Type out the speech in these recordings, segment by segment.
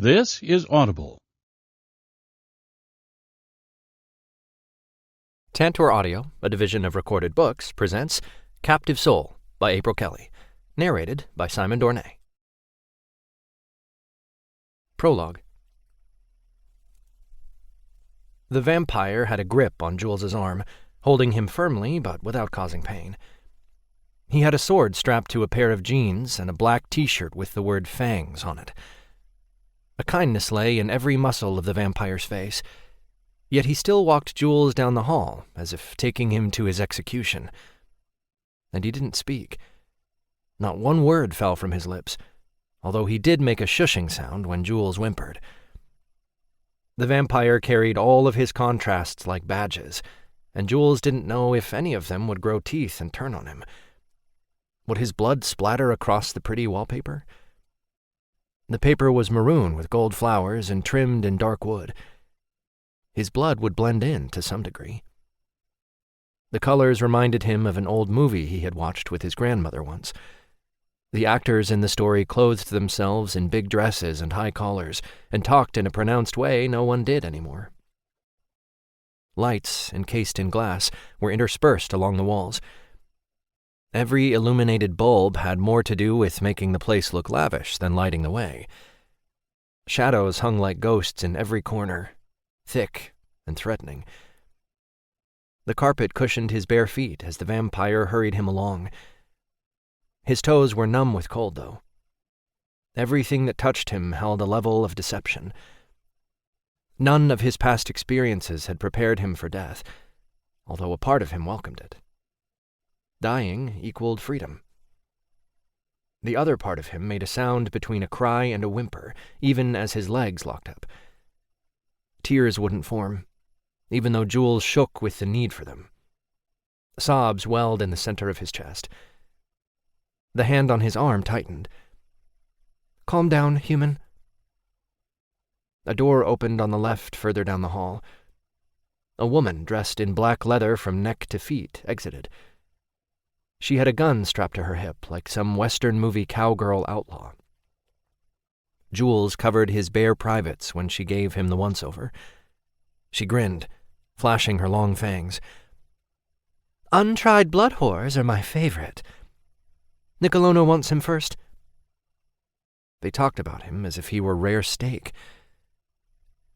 This is Audible. Tantor Audio, a division of Recorded Books, presents Captive Soul by April Kelley, narrated by Simon Dornay. Prologue. The vampire had a grip on Jules's arm, holding him firmly but without causing pain. He had a sword strapped to a pair of jeans and a black t-shirt with the word fangs on it. A kindness lay in every muscle of the vampire's face, yet he still walked Jules down the hall as if taking him to his execution. And he didn't speak. Not one word fell from his lips, although he did make a shushing sound when Jules whimpered. The vampire carried all of his contrasts like badges, and Jules didn't know if any of them would grow teeth and turn on him. Would his blood splatter across the pretty wallpaper? The paper was maroon with gold flowers and trimmed in dark wood. His blood would blend in to some degree. The colors reminded him of an old movie he had watched with his grandmother once. The actors in the story clothed themselves in big dresses and high collars, and talked in a pronounced way no one did anymore. Lights, encased in glass, were interspersed along the walls. Every illuminated bulb had more to do with making the place look lavish than lighting the way. Shadows hung like ghosts in every corner, thick and threatening. The carpet cushioned his bare feet as the vampire hurried him along. His toes were numb with cold, though. Everything that touched him held a level of deception. None of his past experiences had prepared him for death, although a part of him welcomed it. Dying equaled freedom. The other part of him made a sound between a cry and a whimper, even as his legs locked up. Tears wouldn't form, even though Jules shook with the need for them. Sobs welled in the center of his chest. The hand on his arm tightened. "Calm down, human." A door opened on the left further down the hall. A woman dressed in black leather from neck to feet exited. She had a gun strapped to her hip, like some Western movie cowgirl outlaw. Jules covered his bare privates when she gave him the once-over. She grinned, flashing her long fangs. "Untried blood whores are my favorite. Nicolono wants him first." They talked about him as if he were rare steak.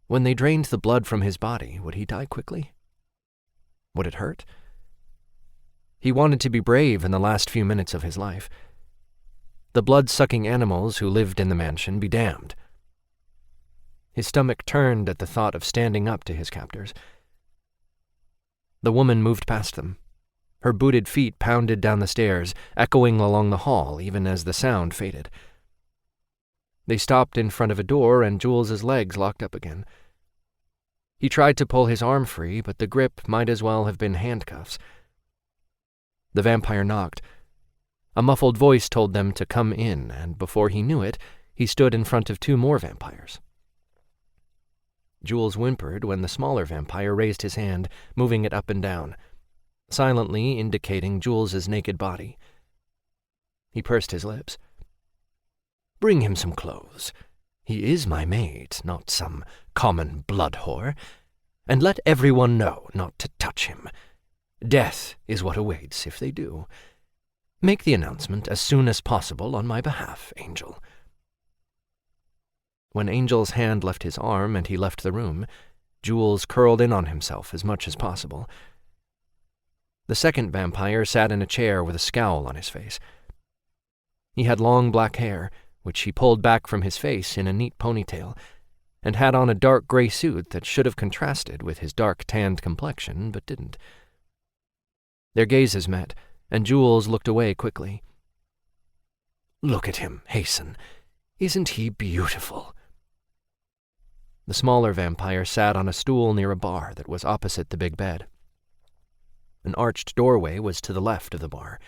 When they drained the blood from his body, would he die quickly? Would it hurt? He wanted to be brave in the last few minutes of his life. The blood-sucking animals who lived in the mansion be damned. His stomach turned at the thought of standing up to his captors. The woman moved past them. Her booted feet pounded down the stairs, echoing along the hall even as the sound faded. They stopped in front of a door and Jules's legs locked up again. He tried to pull his arm free, but the grip might as well have been handcuffs. The vampire knocked. A muffled voice told them to come in, and before he knew it, he stood in front of two more vampires. Jules whimpered when the smaller vampire raised his hand, moving it up and down, silently indicating Jules's naked body. He pursed his lips. "Bring him some clothes. He is my maid, not some common blood whore. And let everyone know not to touch him. Death is what awaits if they do. Make the announcement as soon as possible on my behalf, Angel." When Angel's hand left his arm and he left the room, Jules curled in on himself as much as possible. The second vampire sat in a chair with a scowl on his face. He had long black hair, which he pulled back from his face in a neat ponytail, and had on a dark gray suit that should have contrasted with his dark tanned complexion, but didn't. Their gazes met, and Jules looked away quickly. "Look at him, Hasten. Isn't he beautiful?" The smaller vampire sat on a stool near a bar that was opposite the big bed. An arched doorway was to the left of the bar.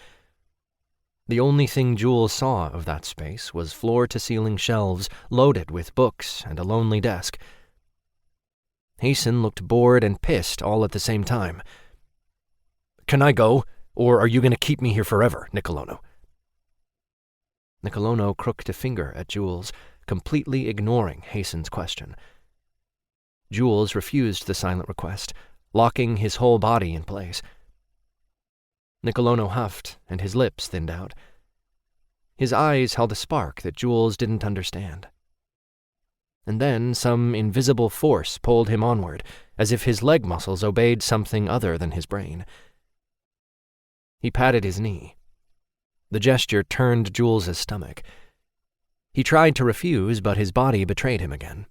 The only thing Jules saw of that space was floor-to-ceiling shelves loaded with books and a lonely desk. Hasten looked bored and pissed all at the same time. "Can I go, or are you going to keep me here forever, Nicolono?" Nicolono crooked a finger at Jules, completely ignoring Hason's question. Jules refused the silent request, locking his whole body in place. Nicolono huffed, and his lips thinned out. His eyes held a spark that Jules didn't understand. And then some invisible force pulled him onward, as if his leg muscles obeyed something other than his brain. He patted his knee. The gesture turned Jules's stomach. He tried to refuse, but his body betrayed him again.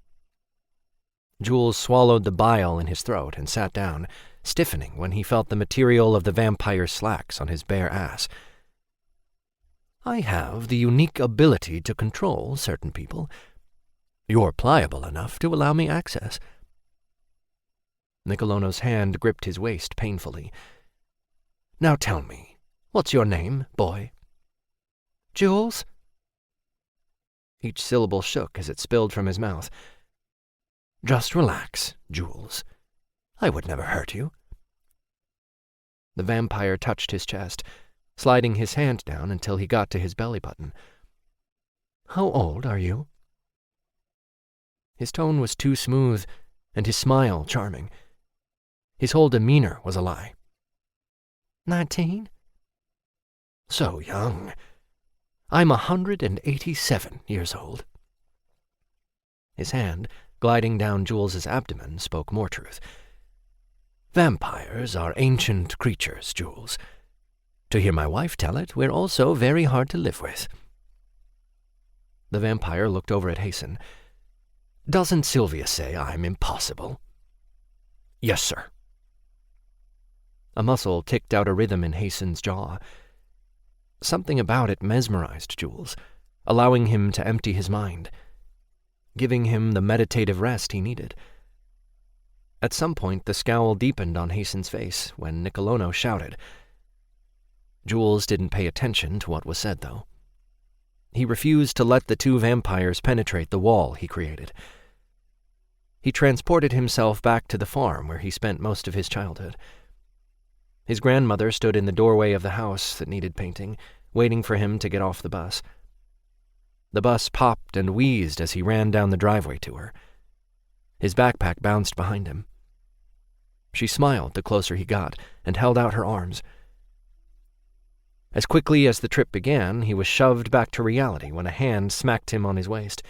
Jules swallowed the bile in his throat and sat down, stiffening when he felt the material of the vampire's slacks on his bare ass. I have the unique ability to control certain people. You're pliable enough to allow me access. Nicolono's hand gripped his waist painfully. Now tell me, what's your name, boy? Jules? Each syllable shook as it spilled from his mouth. Just relax, Jules. I would never hurt you. The vampire touched his chest, sliding his hand down until he got to his belly button. How old are you? His tone was too smooth, and his smile charming. His whole demeanor was a lie. 19? So young. I'm 187 years old. His hand, gliding down Jules's abdomen, spoke more truth. Vampires are ancient creatures, Jules. To hear my wife tell it, we're also very hard to live with. The vampire looked over at Hason. Doesn't Sylvia say I'm impossible? Yes, sir. A muscle ticked out a rhythm in Hason's jaw. Something about it mesmerized Jules, allowing him to empty his mind, giving him the meditative rest he needed. At some point, the scowl deepened on Hason's face when Nicolono shouted. Jules didn't pay attention to what was said, though. He refused to let the two vampires penetrate the wall he created. He transported himself back to the farm where he spent most of his childhood. His grandmother stood in the doorway of the house that needed painting, waiting for him to get off the bus. The bus popped and wheezed as he ran down the driveway to her. His backpack bounced behind him. She smiled the closer he got and held out her arms. As quickly as the trip began, he was shoved back to reality when a hand smacked him on his waist.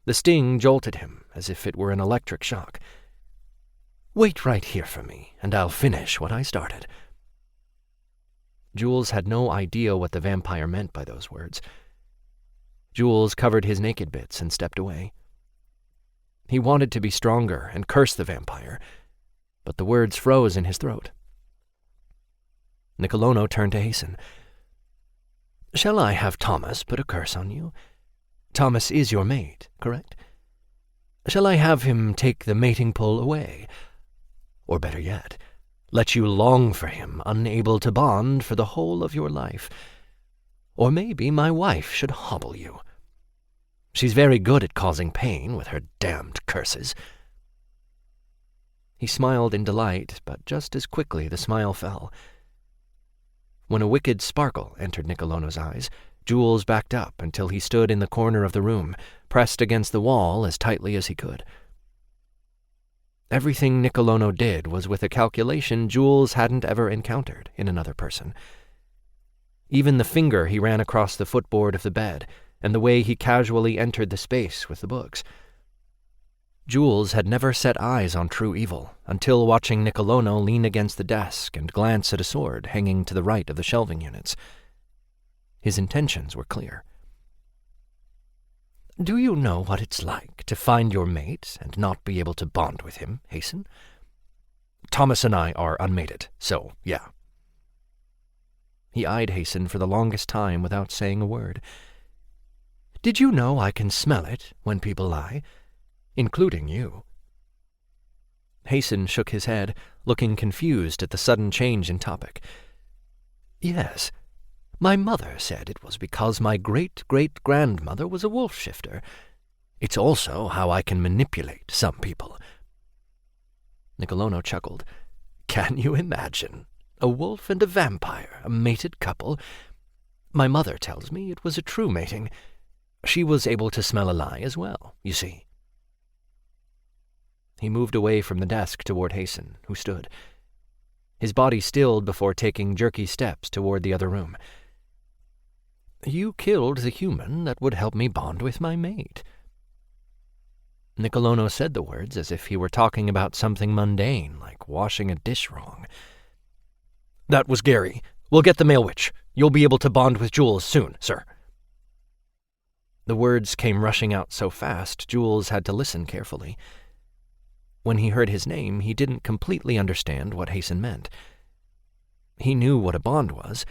The sting jolted him as if it were an electric shock. Wait right here for me, and I'll finish what I started. Jules had no idea what the vampire meant by those words. Jules covered his naked bits and stepped away. He wanted to be stronger and curse the vampire, but the words froze in his throat. Nicolono turned to Hason. Shall I have Thomas put a curse on you? Thomas is your mate, correct? Shall I have him take the mating pole away? Or better yet, let you long for him, unable to bond for the whole of your life? Or maybe my wife should hobble you. She's very good at causing pain with her damned curses. He smiled in delight, but just as quickly the smile fell. When a wicked sparkle entered Nicolono's eyes, Jules backed up until he stood in the corner of the room, pressed against the wall as tightly as he could. Everything Nicolono did was with a calculation Jules hadn't ever encountered in another person. Even the finger he ran across the footboard of the bed, and the way he casually entered the space with the books. Jules had never set eyes on true evil until watching Nicolono lean against the desk and glance at a sword hanging to the right of the shelving units. His intentions were clear. Do you know what it's like to find your mate and not be able to bond with him, Hason? Thomas and I are unmated, so yeah. He eyed Hason for the longest time without saying a word. Did you know I can smell it when people lie? Including you. Hason shook his head, looking confused at the sudden change in topic. Yes, my mother said it was because my great-great-grandmother was a wolf-shifter. It's also how I can manipulate some people. Nicolono chuckled. Can you imagine? A wolf and a vampire, a mated couple. My mother tells me it was a true mating. She was able to smell a lie as well, you see. He moved away from the desk toward Hasten, who stood. His body stilled before taking jerky steps toward the other room. You killed the human that would help me bond with my mate. Nicolono said the words as if he were talking about something mundane, like washing a dish wrong. That was Gary. We'll get the male witch. You'll be able to bond with Jules soon, sir. The words came rushing out so fast, Jules had to listen carefully. When he heard his name, he didn't completely understand what Hasten meant. He knew what a bond was,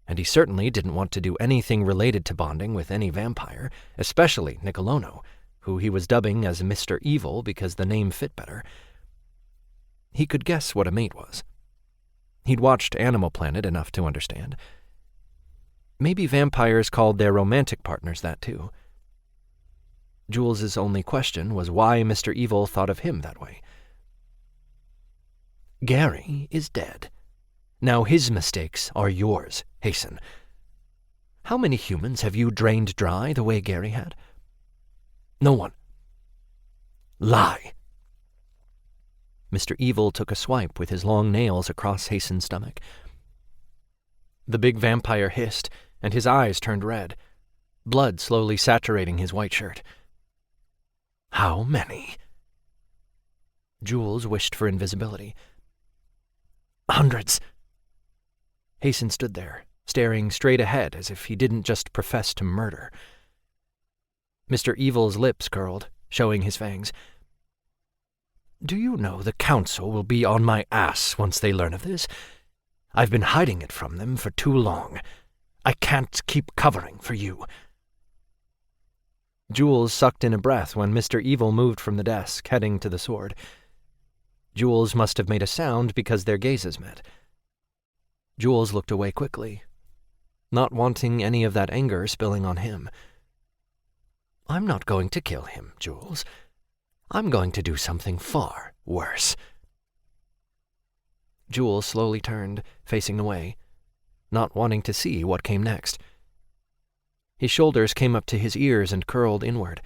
and he certainly didn't want to do anything related to bonding with any vampire, especially Nicolono, who he was dubbing as Mr. Evil because the name fit better. He could guess what a mate was. He'd watched Animal Planet enough to understand. Maybe vampires called their romantic partners that too. Jules's only question was why Mr. Evil thought of him that way. Gary is dead. Now his mistakes are yours, Hasten. How many humans have you drained dry the way Gary had? No one. Lie. Mr. Evil took a swipe with his long nails across Hasten's stomach. The big vampire hissed, and his eyes turned red, blood slowly saturating his white shirt. How many? Jules wished for invisibility. Hundreds. Hasten stood there, staring straight ahead as if he didn't just profess to murder. Mr. Evil's lips curled, showing his fangs. Do you know the council will be on my ass once they learn of this? I've been hiding it from them for too long. I can't keep covering for you. Jules sucked in a breath when Mr. Evil moved from the desk, heading to the sword. Jules must have made a sound because their gazes met. Jules looked away quickly, not wanting any of that anger spilling on him. I'm not going to kill him, Jules. I'm going to do something far worse. Jules slowly turned, facing away, not wanting to see what came next. His shoulders came up to his ears and curled inward.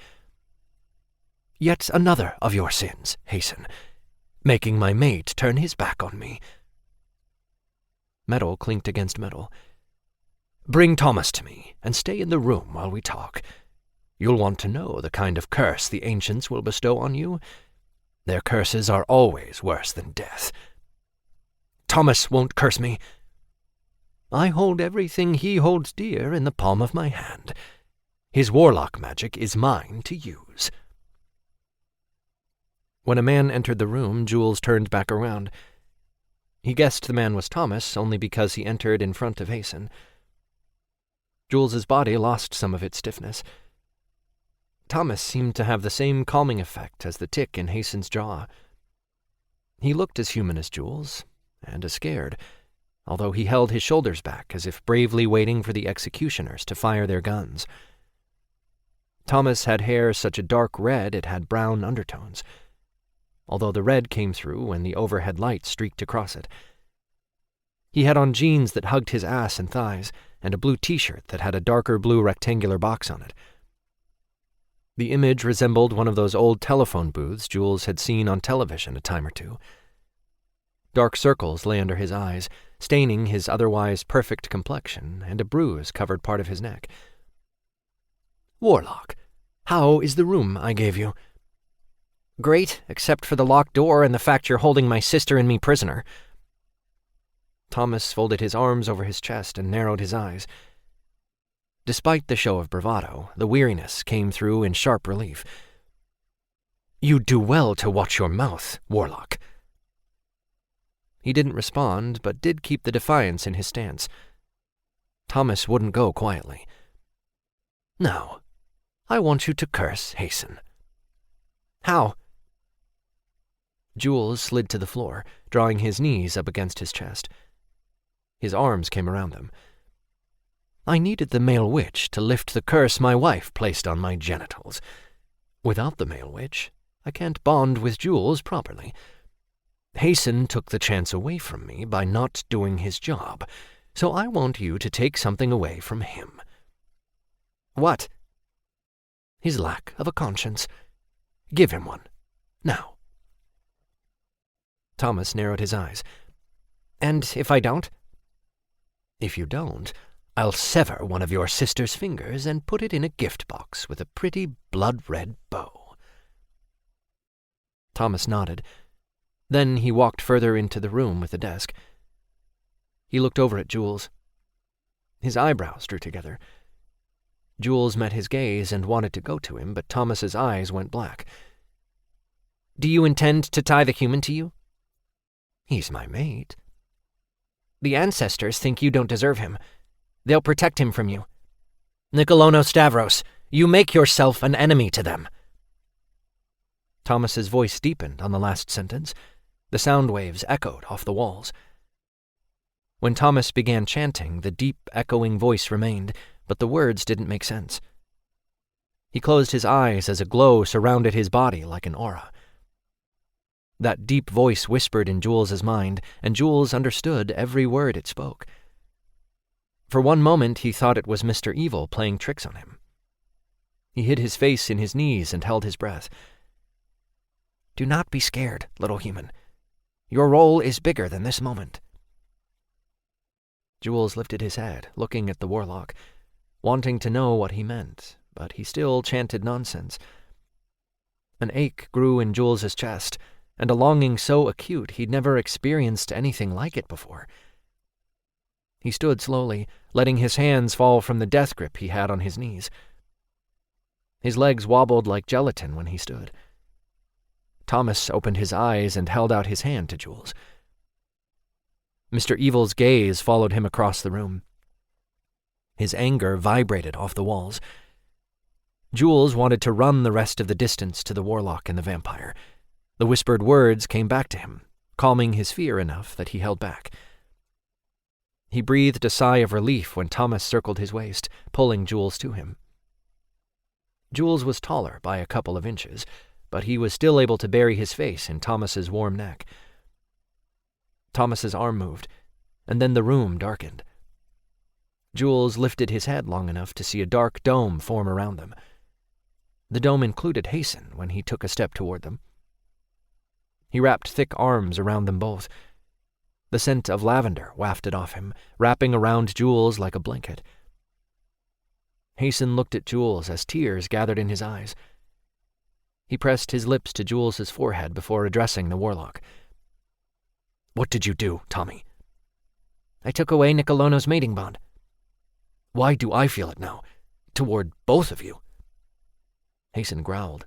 Yet another of your sins, Hasten, making my mate turn his back on me. Metal clinked against metal. Bring Thomas to me, and stay in the room while we talk. You'll want to know the kind of curse the ancients will bestow on you. Their curses are always worse than death. Thomas won't curse me. I hold everything he holds dear in the palm of my hand. His warlock magic is mine to use. When a man entered the room, Jules turned back around. He guessed the man was Thomas only because he entered in front of Hasten. Jules's body lost some of its stiffness. Thomas seemed to have the same calming effect as the tick in Hasten's jaw. He looked as human as Jules, and as scared, although he held his shoulders back as if bravely waiting for the executioners to fire their guns. Thomas had hair such a dark red it had brown undertones, although the red came through when the overhead light streaked across it. He had on jeans that hugged his ass and thighs, and a blue t-shirt that had a darker blue rectangular box on it. The image resembled one of those old telephone booths Jules had seen on television a time or two. Dark circles lay under his eyes, staining his otherwise perfect complexion, and a bruise covered part of his neck. Warlock, how is the room I gave you? Great, except for the locked door and the fact you're holding my sister and me prisoner. Thomas folded his arms over his chest and narrowed his eyes. Despite the show of bravado, the weariness came through in sharp relief. You'd do well to watch your mouth, Warlock. He didn't respond, but did keep the defiance in his stance. Thomas wouldn't go quietly. Now, I want you to curse Hasten. How? Jules slid to the floor, drawing his knees up against his chest. His arms came around them. I needed the male witch to lift the curse my wife placed on my genitals. Without the male witch, I can't bond with Jules properly. Hasten took the chance away from me by not doing his job, so I want you to take something away from him. What? His lack of a conscience. Give him one. Now." Thomas narrowed his eyes. "And if I don't?" "If you don't, I'll sever one of your sister's fingers and put it in a gift box with a pretty blood-red bow." Thomas nodded. Then he walked further into the room with the desk. He looked over at Jules. His eyebrows drew together. Jules met his gaze and wanted to go to him, but Thomas's eyes went black. "Do you intend to tie the human to you?" "He's my mate." "The ancestors think you don't deserve him. They'll protect him from you. Nicolono Stavros, you make yourself an enemy to them." Thomas's voice deepened on the last sentence. The sound waves echoed off the walls. When Thomas began chanting, the deep, echoing voice remained, but the words didn't make sense. He closed his eyes as a glow surrounded his body like an aura. That deep voice whispered in Jules's mind, and Jules understood every word it spoke. For one moment he thought it was Mr. Evil playing tricks on him. He hid his face in his knees and held his breath. "Do not be scared, little human. Your role is bigger than this moment." Jules lifted his head, looking at the warlock, wanting to know what he meant, but he still chanted nonsense. An ache grew in Jules's chest, and a longing so acute he'd never experienced anything like it before. He stood slowly, letting his hands fall from the death grip he had on his knees. His legs wobbled like gelatin when he stood. Thomas opened his eyes and held out his hand to Jules. Mr. Evil's gaze followed him across the room. His anger vibrated off the walls. Jules wanted to run the rest of the distance to the warlock and the vampire. The whispered words came back to him, calming his fear enough that he held back. He breathed a sigh of relief when Thomas circled his waist, pulling Jules to him. Jules was taller by a couple of inches, but he was still able to bury his face in Thomas's warm neck. Thomas's arm moved, and then the room darkened. Jules lifted his head long enough to see a dark dome form around them. The dome included Hasten when he took a step toward them. He wrapped thick arms around them both. The scent of lavender wafted off him, wrapping around Jules like a blanket. Hasten looked at Jules as tears gathered in his eyes. He pressed his lips to Jules's forehead before addressing the warlock. "What did you do, Tommy?" "I took away Nicolono's mating bond." "Why do I feel it now? Toward both of you?" Hasten growled.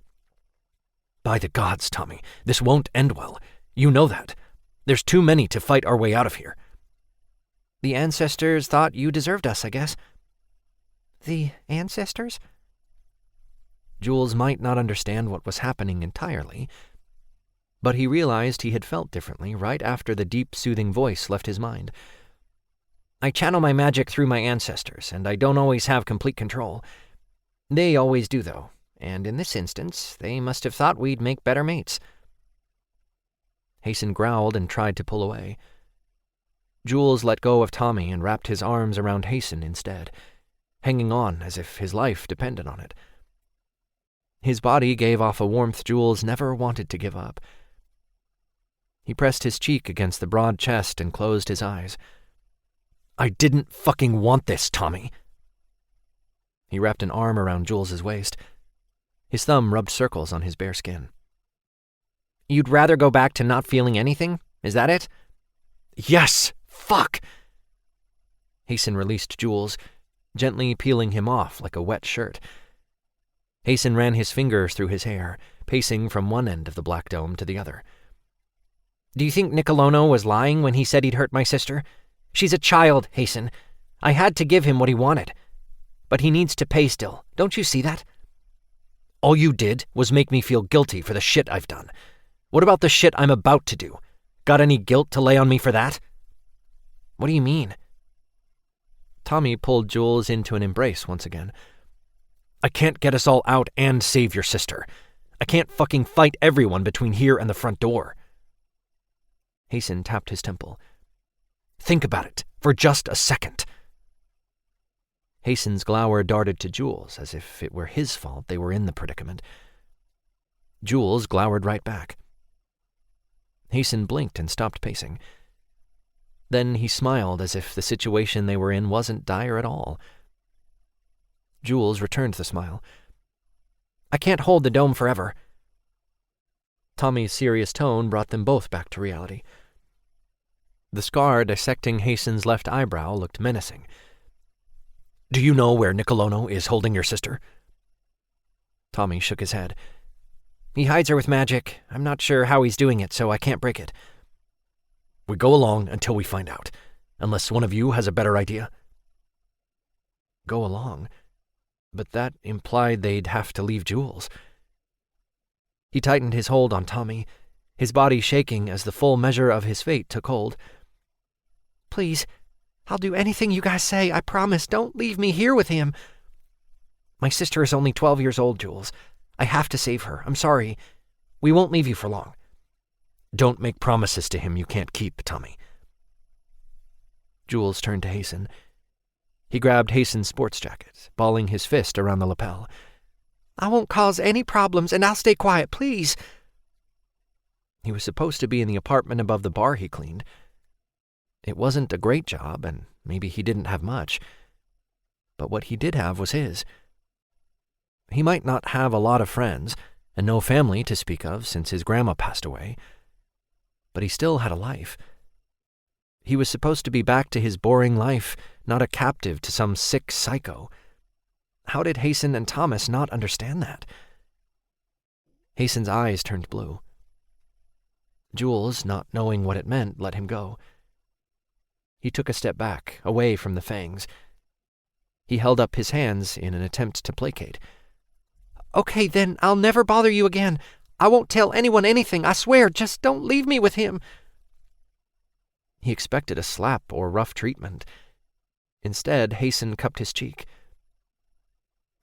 "By the gods, Tommy, this won't end well. You know that. There's too many to fight our way out of here." "The ancestors thought you deserved us, I guess." "The ancestors?" Jules might not understand what was happening entirely, but he realized he had felt differently right after the deep, soothing voice left his mind. "I channel my magic through my ancestors, and I don't always have complete control. They always do, though, and in this instance, they must have thought we'd make better mates." Hasten growled and tried to pull away. Jules let go of Tommy and wrapped his arms around Hasten instead, hanging on as if his life depended on it. His body gave off a warmth Jules never wanted to give up. He pressed his cheek against the broad chest and closed his eyes. "I didn't fucking want this, Tommy." He wrapped an arm around Jules's waist. His thumb rubbed circles on his bare skin. "You'd rather go back to not feeling anything? Is that it?" "Yes! Fuck!" Hasten released Jules, gently peeling him off like a wet shirt. Hasten ran his fingers through his hair, pacing from one end of the black dome to the other. "Do you think Nicolono was lying when he said he'd hurt my sister? She's a child, Hasten. I had to give him what he wanted. But he needs to pay still. Don't you see that? All you did was make me feel guilty for the shit I've done. What about the shit I'm about to do? Got any guilt to lay on me for that?" "What do you mean?" Tommy pulled Jules into an embrace once again. "I can't get us all out and save your sister. I can't fucking fight everyone between here and the front door." Hasten tapped his temple. "Think about it for just a second." Hason's glower darted to Jules, as if it were his fault they were in the predicament. Jules glowered right back. Hason blinked and stopped pacing. Then he smiled as if the situation they were in wasn't dire at all. Jules returned the smile. "I can't hold the dome forever." Tommy's serious tone brought them both back to reality. The scar dissecting Hason's left eyebrow looked menacing. "Do you know where Nicolono is holding your sister?" Tommy shook his head. "He hides her with magic. I'm not sure how he's doing it, so I can't break it." "We go along until we find out, unless one of you has a better idea." Go along? But that implied they'd have to leave Jules. He tightened his hold on Tommy, his body shaking as the full measure of his fate took hold. "Please, I'll do anything you guys say, I promise. Don't leave me here with him." "My sister is only 12 years old, Jules. I have to save her. I'm sorry. We won't leave you for long." "Don't make promises to him you can't keep, Tommy." Jules turned to Hason. He grabbed Hason's sports jacket, balling his fist around the lapel. "I won't cause any problems, and I'll stay quiet, please." He was supposed to be in the apartment above the bar he cleaned. It wasn't a great job, and maybe he didn't have much. But what he did have was his. He might not have a lot of friends, and no family to speak of since his grandma passed away. But he still had a life. He was supposed to be back to his boring life, not a captive to some sick psycho. How did Hason and Thomas not understand that? Hason's eyes turned blue. Jules, not knowing what it meant, let him go. He took a step back, away from the fangs. He held up his hands in an attempt to placate. "Okay, then, I'll never bother you again. I won't tell anyone anything, I swear. Just don't leave me with him." He expected a slap or rough treatment. Instead, Hason cupped his cheek.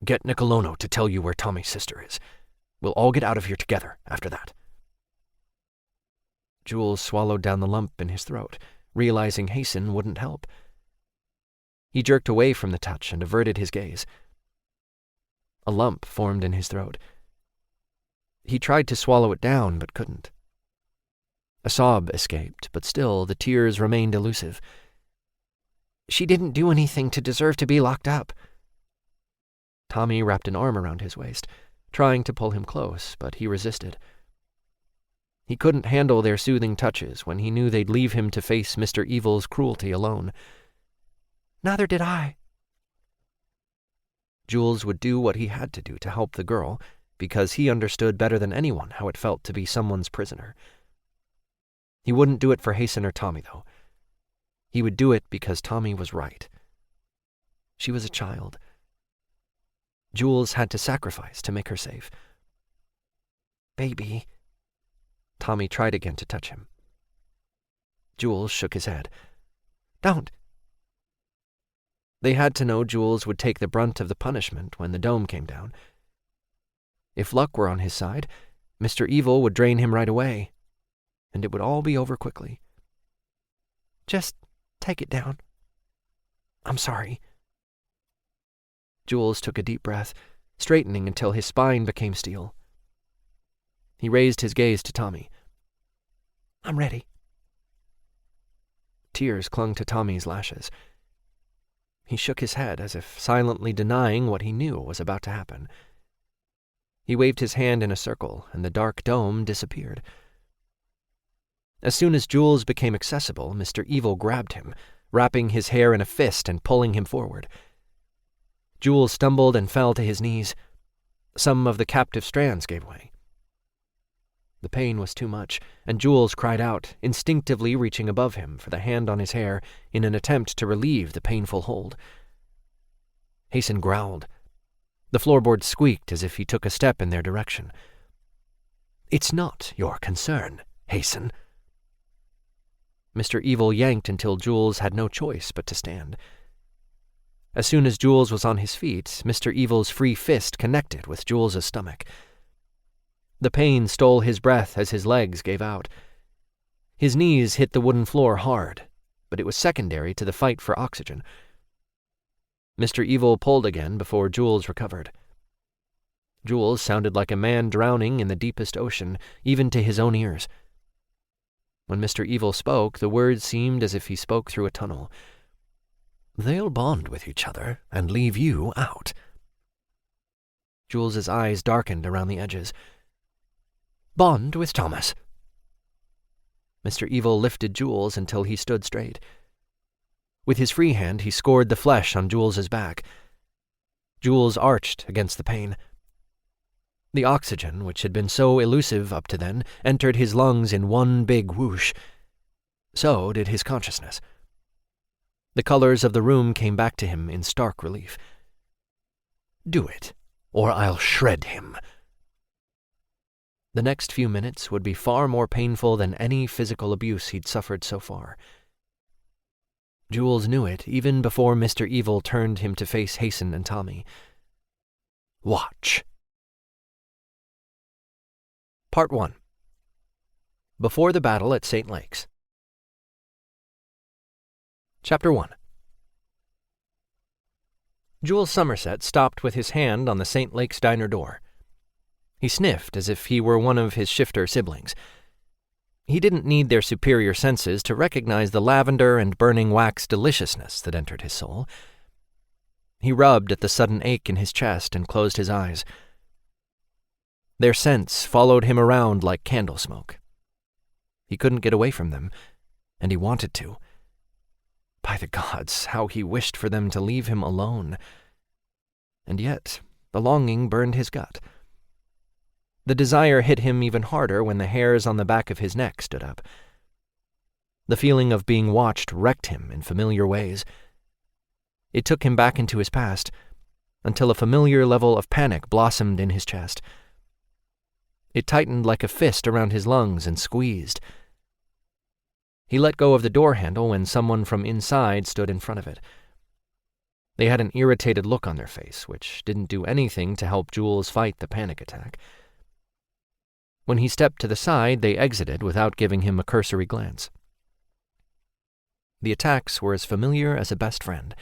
"Get Nicolono to tell you where Tommy's sister is. We'll all get out of here together after that." Jules swallowed down the lump in his throat, realizing Hason wouldn't help. He jerked away from the touch and averted his gaze. A lump formed in his throat. He tried to swallow it down, but couldn't. A sob escaped, but still the tears remained elusive. "She didn't do anything to deserve to be locked up." Tommy wrapped an arm around his waist, trying to pull him close, but he resisted. He couldn't handle their soothing touches when he knew they'd leave him to face Mr. Evil's cruelty alone. "Neither did I." Jules would do what he had to do to help the girl, because he understood better than anyone how it felt to be someone's prisoner. He wouldn't do it for Hason or Tommy, though. He would do it because Tommy was right. She was a child. Jules had to sacrifice to make her safe. "Baby." Tommy tried again to touch him. Jules shook his head. "Don't." They had to know Jules would take the brunt of the punishment when the dome came down. If luck were on his side, Mr. Evil would drain him right away, and it would all be over quickly. "Just take it down. I'm sorry." Jules took a deep breath, straightening until his spine became steel. He raised his gaze to Tommy. "I'm ready." Tears clung to Tommy's lashes. He shook his head as if silently denying what he knew was about to happen. He waved his hand in a circle, and the dark dome disappeared. As soon as Jules became accessible, Mr. Evil grabbed him, wrapping his hair in a fist and pulling him forward. Jules stumbled and fell to his knees. Some of the captive strands gave way. The pain was too much, and Jules cried out, instinctively reaching above him for the hand on his hair in an attempt to relieve the painful hold. Hason growled. The floorboard squeaked as if he took a step in their direction. "It's not your concern, Hason." Mr. Evil yanked until Jules had no choice but to stand. As soon as Jules was on his feet, Mr. Evil's free fist connected with Jules's stomach. The pain stole his breath as his legs gave out. His knees hit the wooden floor hard, but it was secondary to the fight for oxygen. Mr. Evil pulled again before Jules recovered. Jules sounded like a man drowning in the deepest ocean, even to his own ears. When Mr. Evil spoke, the words seemed as if he spoke through a tunnel. "They'll bond with each other and leave you out." Jules's eyes darkened around the edges. "Bond with Thomas." Mr. Evil lifted Jules until he stood straight. With his free hand, he scored the flesh on Jules's back. Jules arched against the pain. The oxygen, which had been so elusive up to then, entered his lungs in one big whoosh. So did his consciousness. The colors of the room came back to him in stark relief. "Do it, or I'll shred him." The next few minutes would be far more painful than any physical abuse he'd suffered so far. Jules knew it even before Mr. Evil turned him to face Hasten and Tommy. Watch. Part 1. Before the Battle at St. Lake's. Chapter 1. Jules Somerset stopped with his hand on the St. Lake's diner door. He sniffed as if he were one of his shifter siblings. He didn't need their superior senses to recognize the lavender and burning wax deliciousness that entered his soul. He rubbed at the sudden ache in his chest and closed his eyes. Their scents followed him around like candle smoke. He couldn't get away from them, and he wanted to. By the gods, how he wished for them to leave him alone. And yet, the longing burned his gut. The desire hit him even harder when the hairs on the back of his neck stood up. The feeling of being watched wrecked him in familiar ways. It took him back into his past, until a familiar level of panic blossomed in his chest. It tightened like a fist around his lungs and squeezed. He let go of the door handle when someone from inside stood in front of it. They had an irritated look on their face, which didn't do anything to help Jules fight the panic attack. When he stepped to the side, they exited without giving him a cursory glance. The attacks were as familiar as a best friend,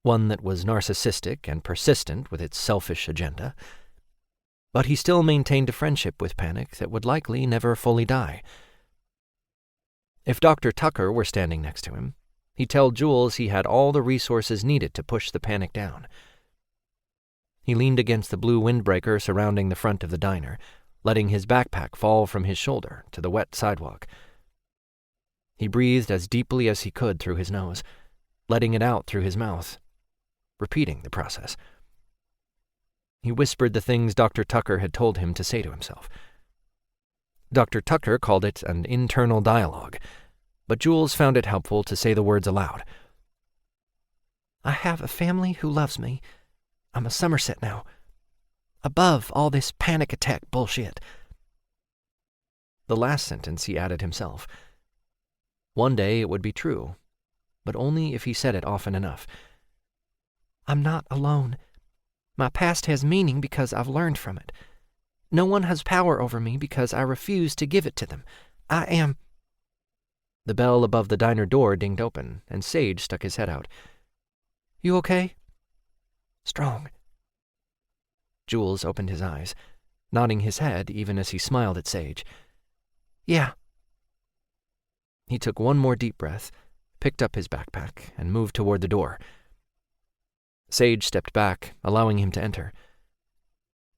one that was narcissistic and persistent with its selfish agenda. But he still maintained a friendship with Panic that would likely never fully die. If Dr. Tucker were standing next to him, he'd tell Jules he had all the resources needed to push the panic down. He leaned against the blue windbreaker surrounding the front of the diner, letting his backpack fall from his shoulder to the wet sidewalk. He breathed as deeply as he could through his nose, letting it out through his mouth, repeating the process. He whispered the things Dr. Tucker had told him to say to himself. Dr. Tucker called it an internal dialogue, but Jules found it helpful to say the words aloud. "I have a family who loves me. I'm a Somerset now. Above all this panic attack bullshit." The last sentence he added himself. One day it would be true, but only if he said it often enough. "I'm not alone. My past has meaning because I've learned from it. No one has power over me because I refuse to give it to them. I am—" The bell above the diner door dinged open, and Sage stuck his head out. "You okay?" "Strong." Jules opened his eyes, nodding his head even as he smiled at Sage. "Yeah." He took one more deep breath, picked up his backpack, and moved toward the door. Sage stepped back, allowing him to enter.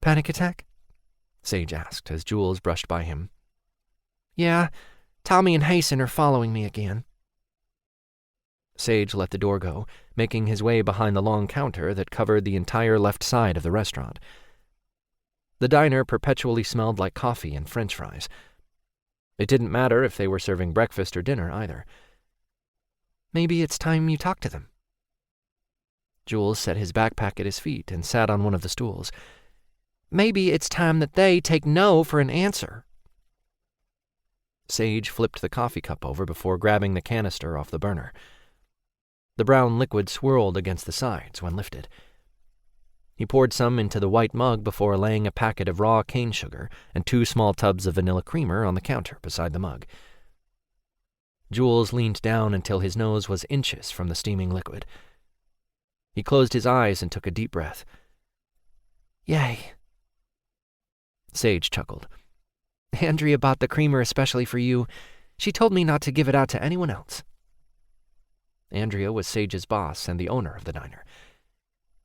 "Panic attack?" Sage asked as Jules brushed by him. "Yeah, Tommy and Hasten are following me again." Sage let the door go, making his way behind the long counter that covered the entire left side of the restaurant. The diner perpetually smelled like coffee and French fries. It didn't matter if they were serving breakfast or dinner either. "Maybe it's time you talk to them." Jules set his backpack at his feet and sat on one of the stools. "Maybe it's time that they take no for an answer." Sage flipped the coffee cup over before grabbing the canister off the burner. The brown liquid swirled against the sides when lifted. He poured some into the white mug before laying a packet of raw cane sugar and 2 small tubs of vanilla creamer on the counter beside the mug. Jules leaned down until his nose was inches from the steaming liquid. He closed his eyes and took a deep breath. "Yay." Sage chuckled. "Andrea bought the creamer especially for you. She told me not to give it out to anyone else." Andrea was Sage's boss and the owner of the diner.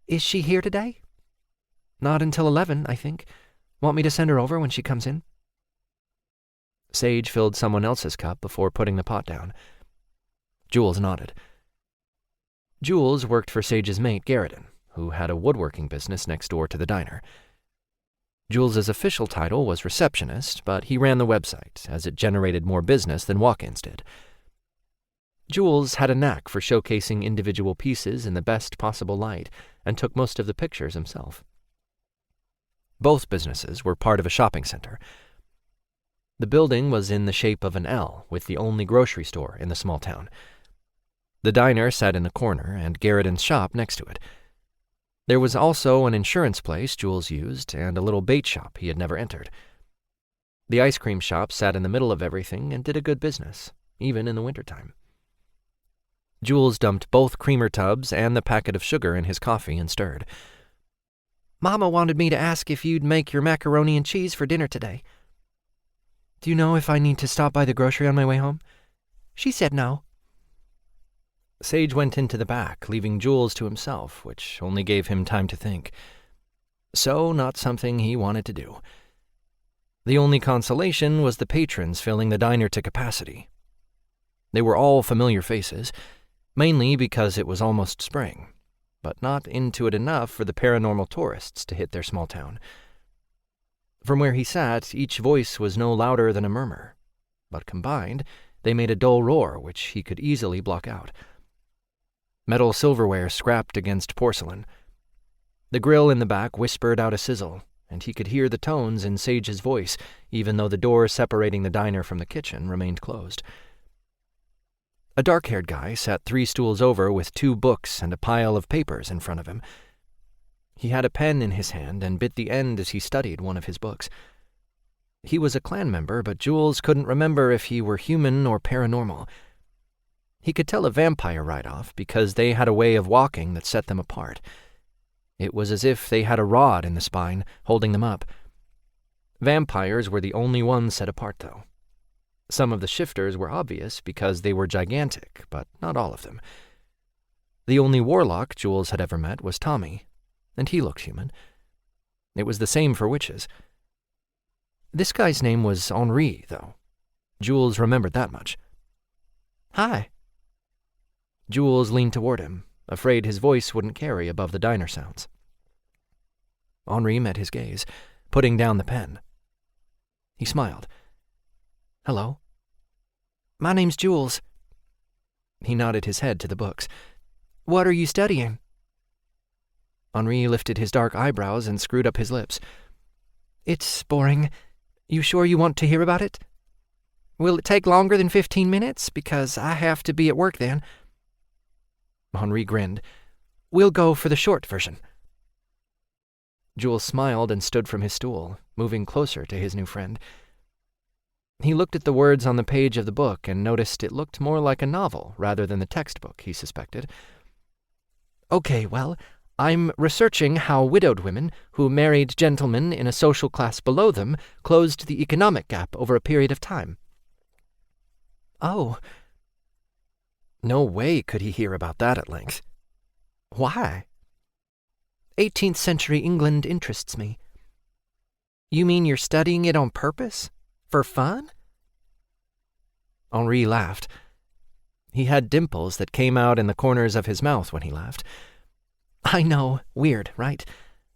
"Is she here today?" "Not until 11, I think. Want me to send her over when she comes in?" Sage filled someone else's cup before putting the pot down. Jules nodded. Jules worked for Sage's mate, Garrison, who had a woodworking business next door to the diner. Jules's official title was receptionist, but he ran the website, as it generated more business than walk-ins did. Jules had a knack for showcasing individual pieces in the best possible light, and took most of the pictures himself. Both businesses were part of a shopping center. The building was in the shape of an L, with the only grocery store in the small town. The diner sat in the corner, and Garrison's shop next to it. There was also an insurance place Jules used, and a little bait shop he had never entered. The ice cream shop sat in the middle of everything and did a good business, even in the wintertime. Jules dumped both creamer tubs and the packet of sugar in his coffee and stirred. "Mama wanted me to ask if you'd make your macaroni and cheese for dinner today." "Do you know if I need to stop by the grocery on my way home?" "She said no." Sage went into the back, leaving Jules to himself, which only gave him time to think. So, not something he wanted to do. The only consolation was the patrons filling the diner to capacity. They were all familiar faces, mainly because it was almost spring, but not into it enough for the paranormal tourists to hit their small town. From where he sat, each voice was no louder than a murmur, but combined, they made a dull roar which he could easily block out. Metal silverware scrapped against porcelain. The grill in the back whispered out a sizzle, and he could hear the tones in Sage's voice, even though the door separating the diner from the kitchen remained closed. A dark-haired guy sat 3 stools over with 2 books and a pile of papers in front of him. He had a pen in his hand and bit the end as he studied one of his books. He was a clan member, but Jules couldn't remember if he were human or paranormal. He could tell a vampire right off because they had a way of walking that set them apart. It was as if they had a rod in the spine, holding them up. Vampires were the only ones set apart, though. Some of the shifters were obvious because they were gigantic, but not all of them. The only warlock Jules had ever met was Tommy, and he looked human. It was the same for witches. This guy's name was Henri, though. Jules remembered that much. "Hi." Jules leaned toward him, afraid his voice wouldn't carry above the diner sounds. Henri met his gaze, putting down the pen. He smiled. "Hello." "My name's Jules." He nodded his head to the books. "What are you studying?" Henri lifted his dark eyebrows and screwed up his lips. "It's boring. You sure you want to hear about it?" "Will it take longer than 15 minutes? Because I have to be at work then." Henri grinned. "We'll go for the short version." Jules smiled and stood from his stool, moving closer to his new friend. He looked at the words on the page of the book and noticed it looked more like a novel rather than the textbook he suspected. "Okay, well, I'm researching how widowed women who married gentlemen in a social class below them closed the economic gap over a period of time." "Oh." No way could he hear about that at length. "Why?" 18th century England interests me." "You mean you're studying it on purpose? For fun?" Henri laughed. He had dimples that came out in the corners of his mouth when he laughed. "I know, weird, right?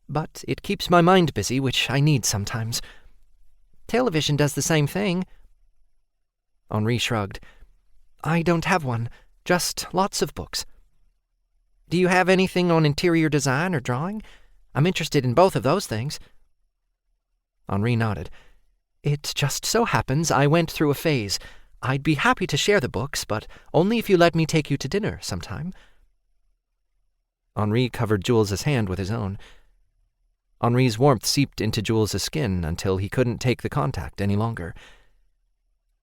But it keeps my mind busy, which I need sometimes." "Television does the same thing." Henri shrugged. "I don't have one, just lots of books." "Do you have anything on interior design or drawing? I'm interested in both of those things." Henri nodded. "It just so happens I went through a phase. I'd be happy to share the books, but only if you let me take you to dinner sometime." Henri covered Jules's hand with his own. Henri's warmth seeped into Jules's skin until he couldn't take the contact any longer.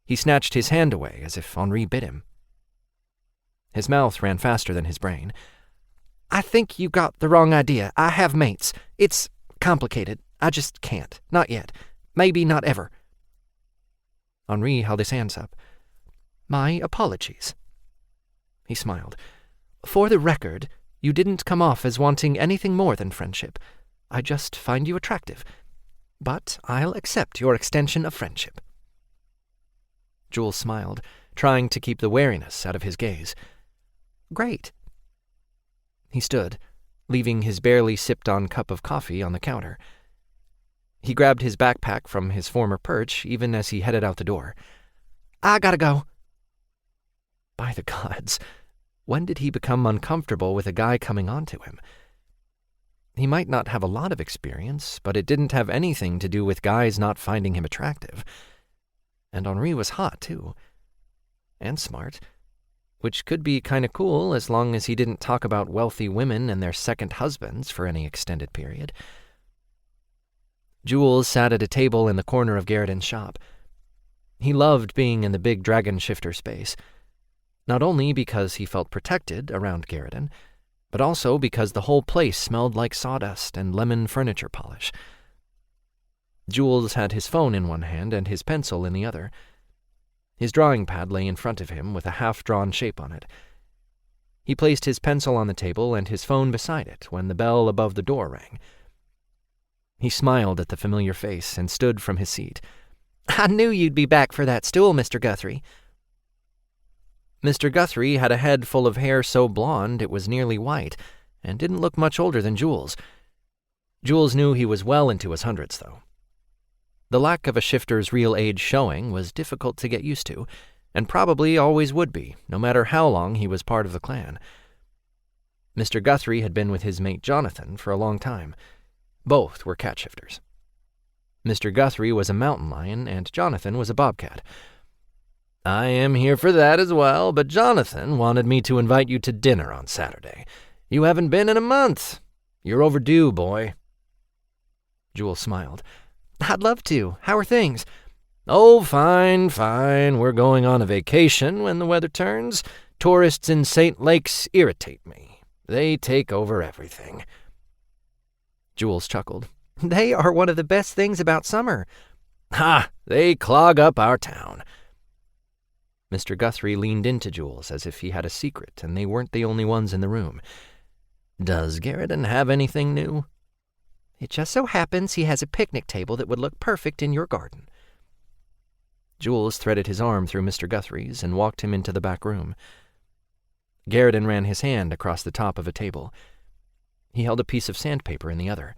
He snatched his hand away as if Henri bit him. His mouth ran faster than his brain. I think you got the wrong idea. I have mates. It's complicated. I just can't. Not yet. Maybe not ever. Henri held his hands up. My apologies. He smiled. For the record, you didn't come off as wanting anything more than friendship. I just find you attractive. But I'll accept your extension of friendship. Jules smiled, trying to keep the wariness out of his gaze. Great. He stood, leaving his barely sipped-on cup of coffee on the counter. He grabbed his backpack from his former perch even as he headed out the door. I gotta go. By the gods, when did he become uncomfortable with a guy coming on to him? He might not have a lot of experience, but it didn't have anything to do with guys not finding him attractive. And Henri was hot, too. And smart. Which could be kind of cool as long as he didn't talk about wealthy women and their second husbands for any extended period. Jules sat at a table in the corner of Garriden's shop. He loved being in the big dragon shifter space, not only because he felt protected around Garriden, but also because the whole place smelled like sawdust and lemon furniture polish. Jules had his phone in one hand and his pencil in the other. His drawing pad lay in front of him with a half-drawn shape on it. He placed his pencil on the table and his phone beside it when the bell above the door rang. He smiled at the familiar face and stood from his seat. I knew you'd be back for that stool, Mr. Guthrie. Mr. Guthrie had a head full of hair so blonde it was nearly white, and didn't look much older than Jules. Jules knew he was well into his hundreds, though. The lack of a shifter's real age showing was difficult to get used to, and probably always would be, no matter how long he was part of the clan. Mr. Guthrie had been with his mate Jonathan for a long time. Both were cat shifters. Mr. Guthrie was a mountain lion, and Jonathan was a bobcat. I am here for that as well, but Jonathan wanted me to invite you to dinner on Saturday. You haven't been in a month. You're overdue, boy. Jules smiled. I'd love to. How are things? Oh, fine. We're going on a vacation when the weather turns. Tourists in St. Lakes irritate me. They take over everything. Jules chuckled. They are one of the best things about summer. Ha! They clog up our town. Mr. Guthrie leaned into Jules as if he had a secret and they weren't the only ones in the room. Does Garriden have anything new? It just so happens he has a picnic table that would look perfect in your garden. Jules threaded his arm through Mr. Guthrie's and walked him into the back room. Garriden ran his hand across the top of a table. He held a piece of sandpaper in the other.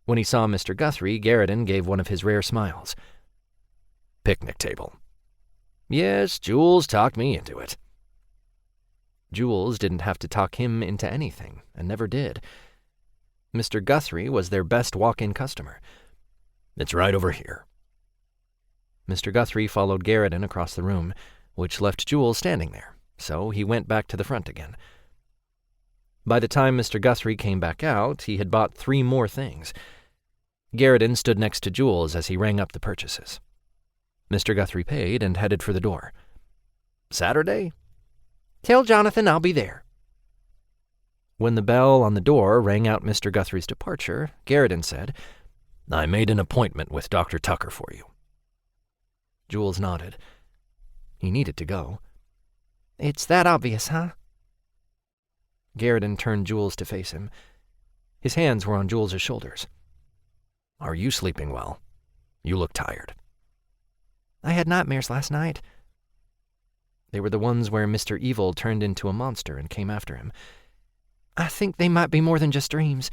When he saw Mr. Guthrie, Garriden gave one of his rare smiles. Picnic table. Yes, Jules talked me into it. Jules didn't have to talk him into anything, and never did. Mr. Guthrie was their best walk-in customer. It's right over here. Mr. Guthrie followed Garriden across the room, which left Jules standing there, so he went back to the front again. By the time Mr. Guthrie came back out, he had bought 3 more things. Garriden stood next to Jules as he rang up the purchases. Mr. Guthrie paid and headed for the door. Saturday? Tell Jonathan I'll be there. When the bell on the door rang out Mr. Guthrie's departure, Garriden said, I made an appointment with Dr. Tucker for you. Jules nodded. He needed to go. It's that obvious, huh? Garriden turned Jules to face him. His hands were on Jules's shoulders. Are you sleeping well? You look tired. I had nightmares last night. They were the ones where Mr. Evil turned into a monster and came after him. I think they might be more than just dreams.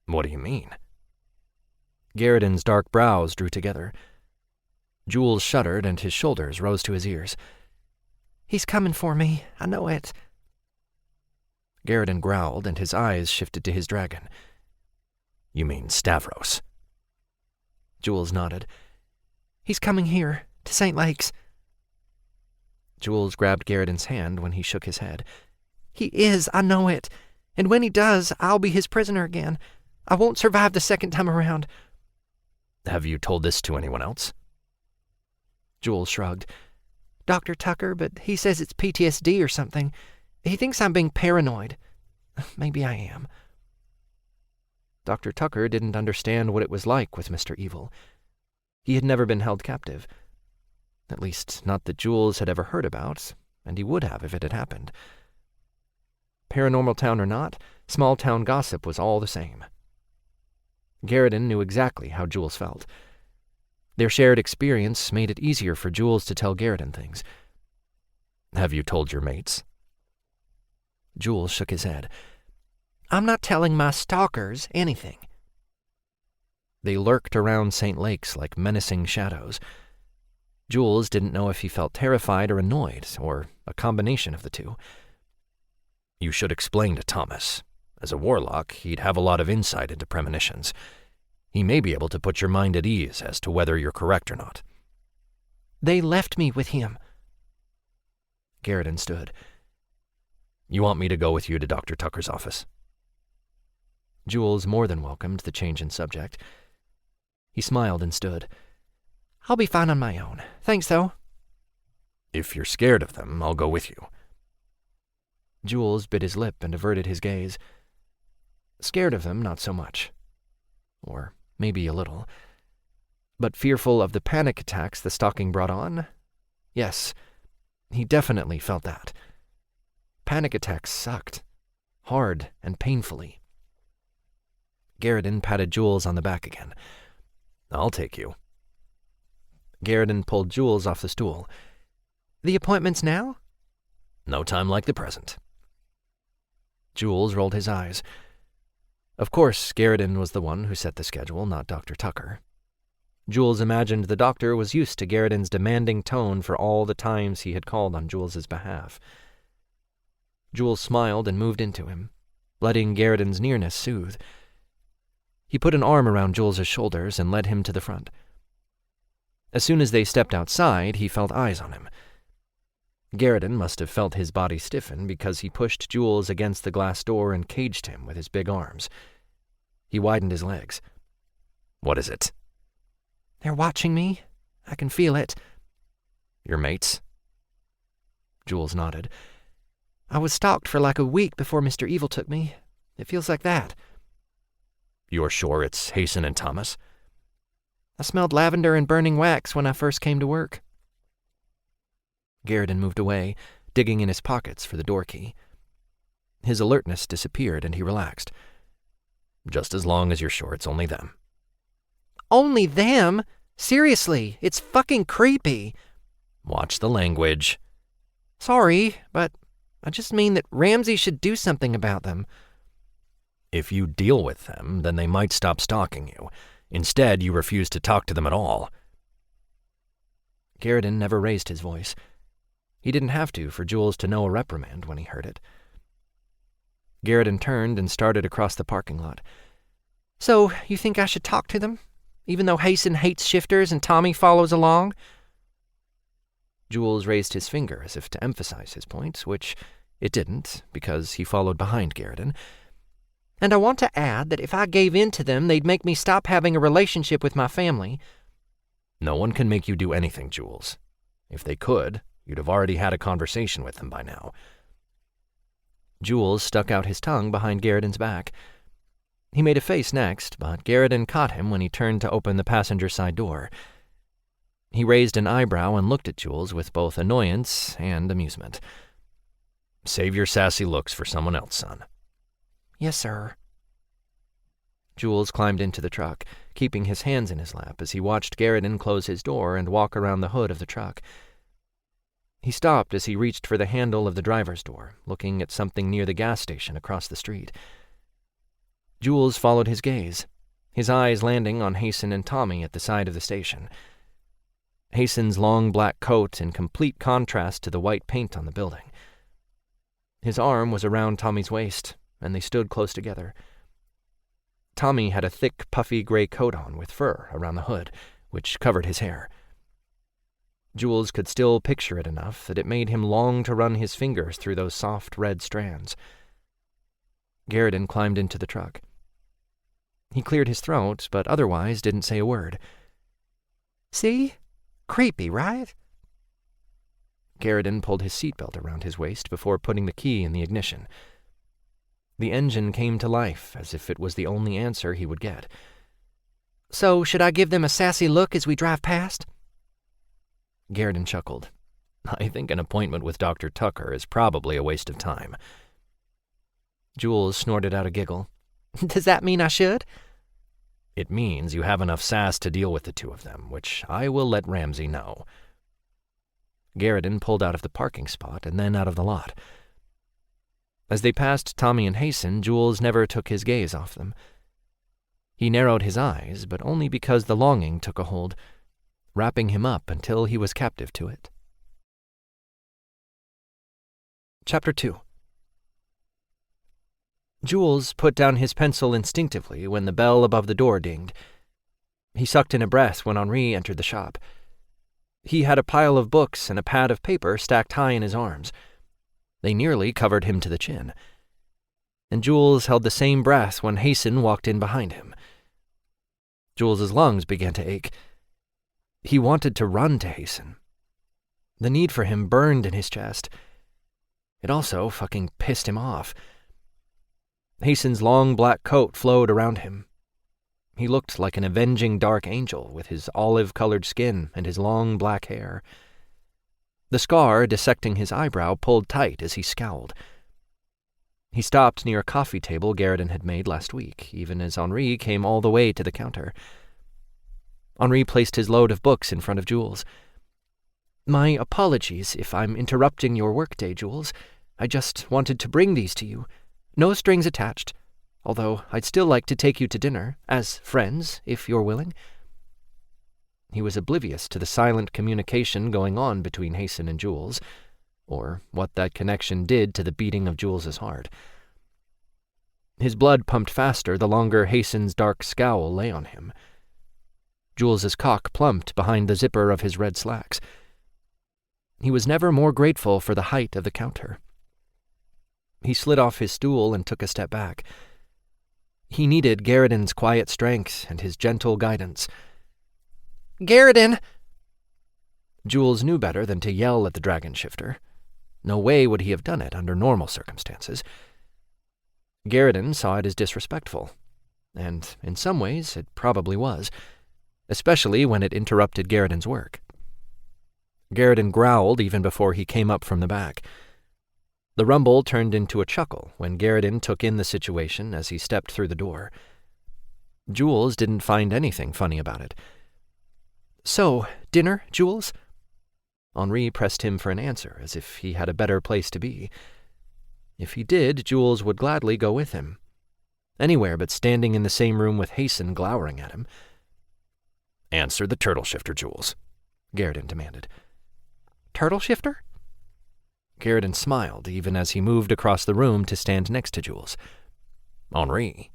What do you mean? Garriden's dark brows drew together. Jules shuddered and his shoulders rose to his ears. He's coming for me. I know it. Garriden growled and his eyes shifted to his dragon. You mean Stavros? Jules nodded. He's coming here, to St. Lakes. Jules grabbed Garriden's hand when he shook his head. He is, I know it. And when he does, I'll be his prisoner again. I won't survive the second time around. Have you told this to anyone else? Jules shrugged. Dr. Tucker, but he says it's PTSD or something. He thinks I'm being paranoid. Maybe I am. Dr. Tucker didn't understand what it was like with Mr. Evil. He had never been held captive. At least, not that Jules had ever heard about, and he would have if it had happened. Paranormal town or not, small-town gossip was all the same. Garrison knew exactly how Jules felt. Their shared experience made it easier for Jules to tell Garrison things. "Have you told your mates?" Jules shook his head. "I'm not telling my stalkers anything." They lurked around St. Lake's like menacing shadows. Jules didn't know if he felt terrified or annoyed, or a combination of the two. "You should explain to Thomas. As a warlock, he'd have a lot of insight into premonitions. He may be able to put your mind at ease as to whether you're correct or not." "They left me with him." Garrison stood. "You want me to go with you to Dr. Tucker's office?" Jules more than welcomed the change in subject. He smiled and stood. "I'll be fine on my own. Thanks, though." "If you're scared of them, I'll go with you." Jules bit his lip and averted his gaze. Scared of them, not so much. Or maybe a little. But fearful of the panic attacks the stalking brought on? Yes, he definitely felt that. Panic attacks sucked. Hard and painfully. Garrison patted Jules on the back again. "I'll take you." Garrison pulled Jules off the stool. "The appointment's now?" "No time like the present." Jules rolled his eyes. Of course, Garrison was the one who set the schedule, not Dr. Tucker. Jules imagined the doctor was used to Garrison's demanding tone for all the times he had called on Jules's behalf. Jules smiled and moved into him, letting Garrison's nearness soothe. He put an arm around Jules's shoulders and led him to the front. As soon as they stepped outside, he felt eyes on him. Garrison must have felt his body stiffen because he pushed Jules against the glass door and caged him with his big arms. He widened his legs. "What is it?" "They're watching me. I can feel it." "Your mates?" Jules nodded. "I was stalked for like a week before Mr. Evil took me. It feels like that." "You're sure it's Hasten and Thomas?" "I smelled lavender and burning wax when I first came to work." Garrison moved away, digging in his pockets for the door key. His alertness disappeared and he relaxed. "Just as long as you're sure it's only them." "Only them? Seriously, it's fucking creepy." "Watch the language." "Sorry, but I just mean that Ramsey should do something about them." "If you deal with them, then they might stop stalking you. Instead, you refuse to talk to them at all." Garrison never raised his voice. He didn't have to for Jules to know a reprimand when he heard it. Garrison turned and started across the parking lot. "So, you think I should talk to them? Even though Hasten hates shifters and Tommy follows along?" Jules raised his finger as if to emphasize his point, which it didn't, because he followed behind Garrison. "And I want to add that if I gave in to them, they'd make me stop having a relationship with my family." "No one can make you do anything, Jules. If they could, you'd have already had a conversation with them by now." Jules stuck out his tongue behind Garrison's back. He made a face next, but Garrison caught him when he turned to open the passenger side door. He raised an eyebrow and looked at Jules with both annoyance and amusement. "Save your sassy looks for someone else, son." "Yes, sir." Jules climbed into the truck, keeping his hands in his lap as he watched Garrison close his door and walk around the hood of the truck. He stopped as he reached for the handle of the driver's door, looking at something near the gas station across the street. Jules followed his gaze, his eyes landing on Hasten and Tommy at the side of the station. Hasten's long black coat in complete contrast to the white paint on the building. His arm was around Tommy's waist, and they stood close together. Tommy had a thick, puffy gray coat on with fur around the hood, which covered his hair. Jules could still picture it enough that it made him long to run his fingers through those soft red strands. Garrison climbed into the truck. He cleared his throat, but otherwise didn't say a word. "See? Creepy, right?" Garrison pulled his seatbelt around his waist before putting the key in the ignition. The engine came to life as if it was the only answer he would get. So, should I give them a sassy look as we drive past? Garrison chuckled. I think an appointment with Dr. Tucker is probably a waste of time. Jules snorted out a giggle. Does that mean I should? It means you have enough sass to deal with the two of them, which I will let Ramsay know. Garrison pulled out of the parking spot and then out of the lot. As they passed Tommy and Hasten, Jules never took his gaze off them. He narrowed his eyes, but only because the longing took a hold, wrapping him up until he was captive to it. Chapter 2. Jules put down his pencil instinctively when the bell above the door dinged. He sucked in a breath when Henri entered the shop. He had a pile of books and a pad of paper stacked high in his arms. They nearly covered him to the chin. And Jules held the same breath when Hasten walked in behind him. Jules's lungs began to ache. He wanted to run to Hasten. The need for him burned in his chest. It also fucking pissed him off. Hasten's long black coat flowed around him. He looked like an avenging dark angel with his olive-colored skin and his long black hair. The scar dissecting his eyebrow pulled tight as he scowled. He stopped near a coffee table Garrison had made last week, even as Henri came all the way to the counter. Henri placed his load of books in front of Jules. My apologies if I'm interrupting your workday, Jules. I just wanted to bring these to you. No strings attached, although I'd still like to take you to dinner, as friends, if you're willing. He was oblivious to the silent communication going on between Hasten and Jules, or what that connection did to the beating of Jules's heart. His blood pumped faster the longer Hasten's dark scowl lay on him. Jules's cock plumped behind the zipper of his red slacks. He was never more grateful for the height of the counter. He slid off his stool and took a step back. He needed Garrison's quiet strength and his gentle guidance. Garrison! Jules knew better than to yell at the dragon shifter. No way would he have done it under normal circumstances. Garrison saw it as disrespectful, and in some ways it probably was, especially when it interrupted Garrison's work. Garrison growled even before he came up from the back. The rumble turned into a chuckle when Garrison took in the situation as he stepped through the door. Jules didn't find anything funny about it. So, dinner, Jules? Henri pressed him for an answer, as if he had a better place to be. If he did, Jules would gladly go with him. Anywhere but standing in the same room with Hasten glowering at him. Answer the turtle shifter, Jules, Garrison demanded. Turtle shifter? Garrison smiled, even as he moved across the room to stand next to Jules. Henri.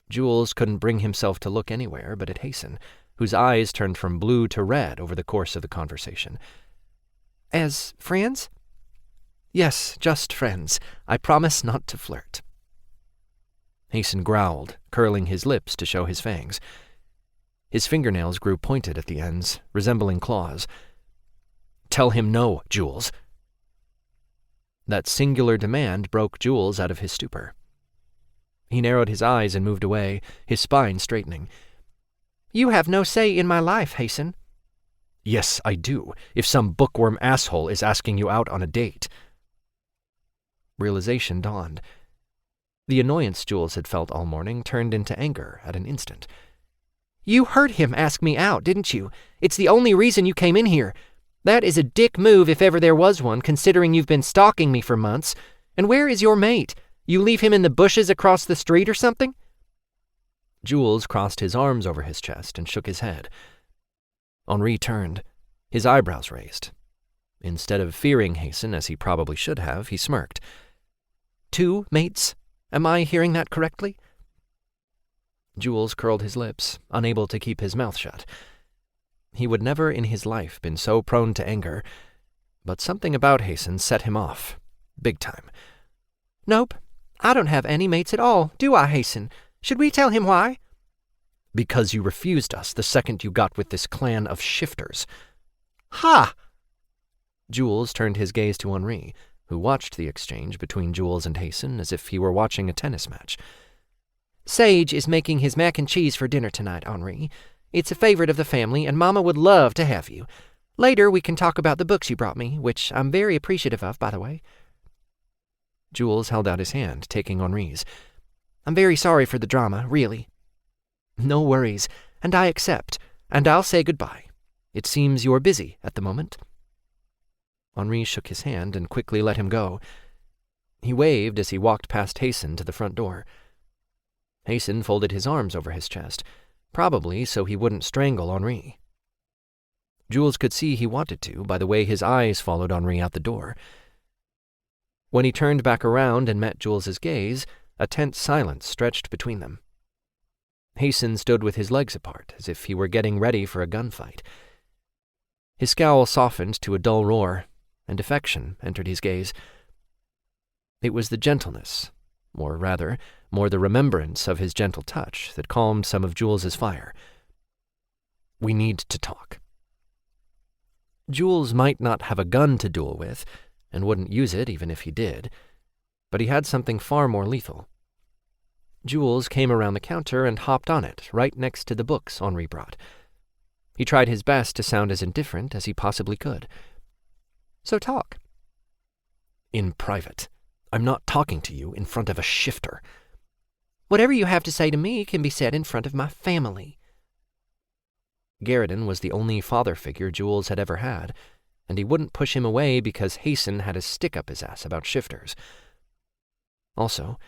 Jules couldn't bring himself to look anywhere but at Hasten, whose eyes turned from blue to red over the course of the conversation. As friends? Yes, just friends. I promise not to flirt. Hasten growled, curling his lips to show his fangs. His fingernails grew pointed at the ends, resembling claws. Tell him no, Jules. That singular demand broke Jules out of his stupor. He narrowed his eyes and moved away, his spine straightening. You have no say in my life, Hasten. Yes, I do, if some bookworm asshole is asking you out on a date. Realization dawned. The annoyance Jules had felt all morning turned into anger at an instant. You heard him ask me out, didn't you? It's the only reason you came in here. That is a dick move if ever there was one, considering you've been stalking me for months. And where is your mate? You leave him in the bushes across the street or something? Jules crossed his arms over his chest and shook his head. Henri turned, his eyebrows raised. Instead of fearing Hasten, as he probably should have, he smirked. 2 mates? Am I hearing that correctly? Jules curled his lips, unable to keep his mouth shut. He would never in his life been so prone to anger, but something about Hasten set him off, big time. Nope, I don't have any mates at all, do I, Hasten? Should we tell him why? Because you refused us the second you got with this clan of shifters. Ha! Jules turned his gaze to Henri, who watched the exchange between Jules and Hasten as if he were watching a tennis match. Sage is making his mac and cheese for dinner tonight, Henri. It's a favorite of the family, and Mama would love to have you. Later, we can talk about the books you brought me, which I'm very appreciative of, by the way. Jules held out his hand, taking Henri's. I'm very sorry for the drama, really. No worries, and I accept, and I'll say goodbye. It seems you're busy at the moment. Henri shook his hand and quickly let him go. He waved as he walked past Hasten to the front door. Hasten folded his arms over his chest, probably so he wouldn't strangle Henri. Jules could see he wanted to by the way his eyes followed Henri out the door. When he turned back around and met Jules's gaze, a tense silence stretched between them. Hasten stood with his legs apart, as if he were getting ready for a gunfight. His scowl softened to a dull roar, and affection entered his gaze. It was the gentleness, or rather, more the remembrance of his gentle touch that calmed some of Jules's fire. We need to talk. Jules might not have a gun to duel with, and wouldn't use it even if he did, but he had something far more lethal. Jules came around the counter and hopped on it, right next to the books Henri brought. He tried his best to sound as indifferent as he possibly could. So talk. In private. I'm not talking to you in front of a shifter. Whatever you have to say to me can be said in front of my family. Garrison was the only father figure Jules had ever had, and he wouldn't push him away because Hasten had a stick up his ass about shifters. Also,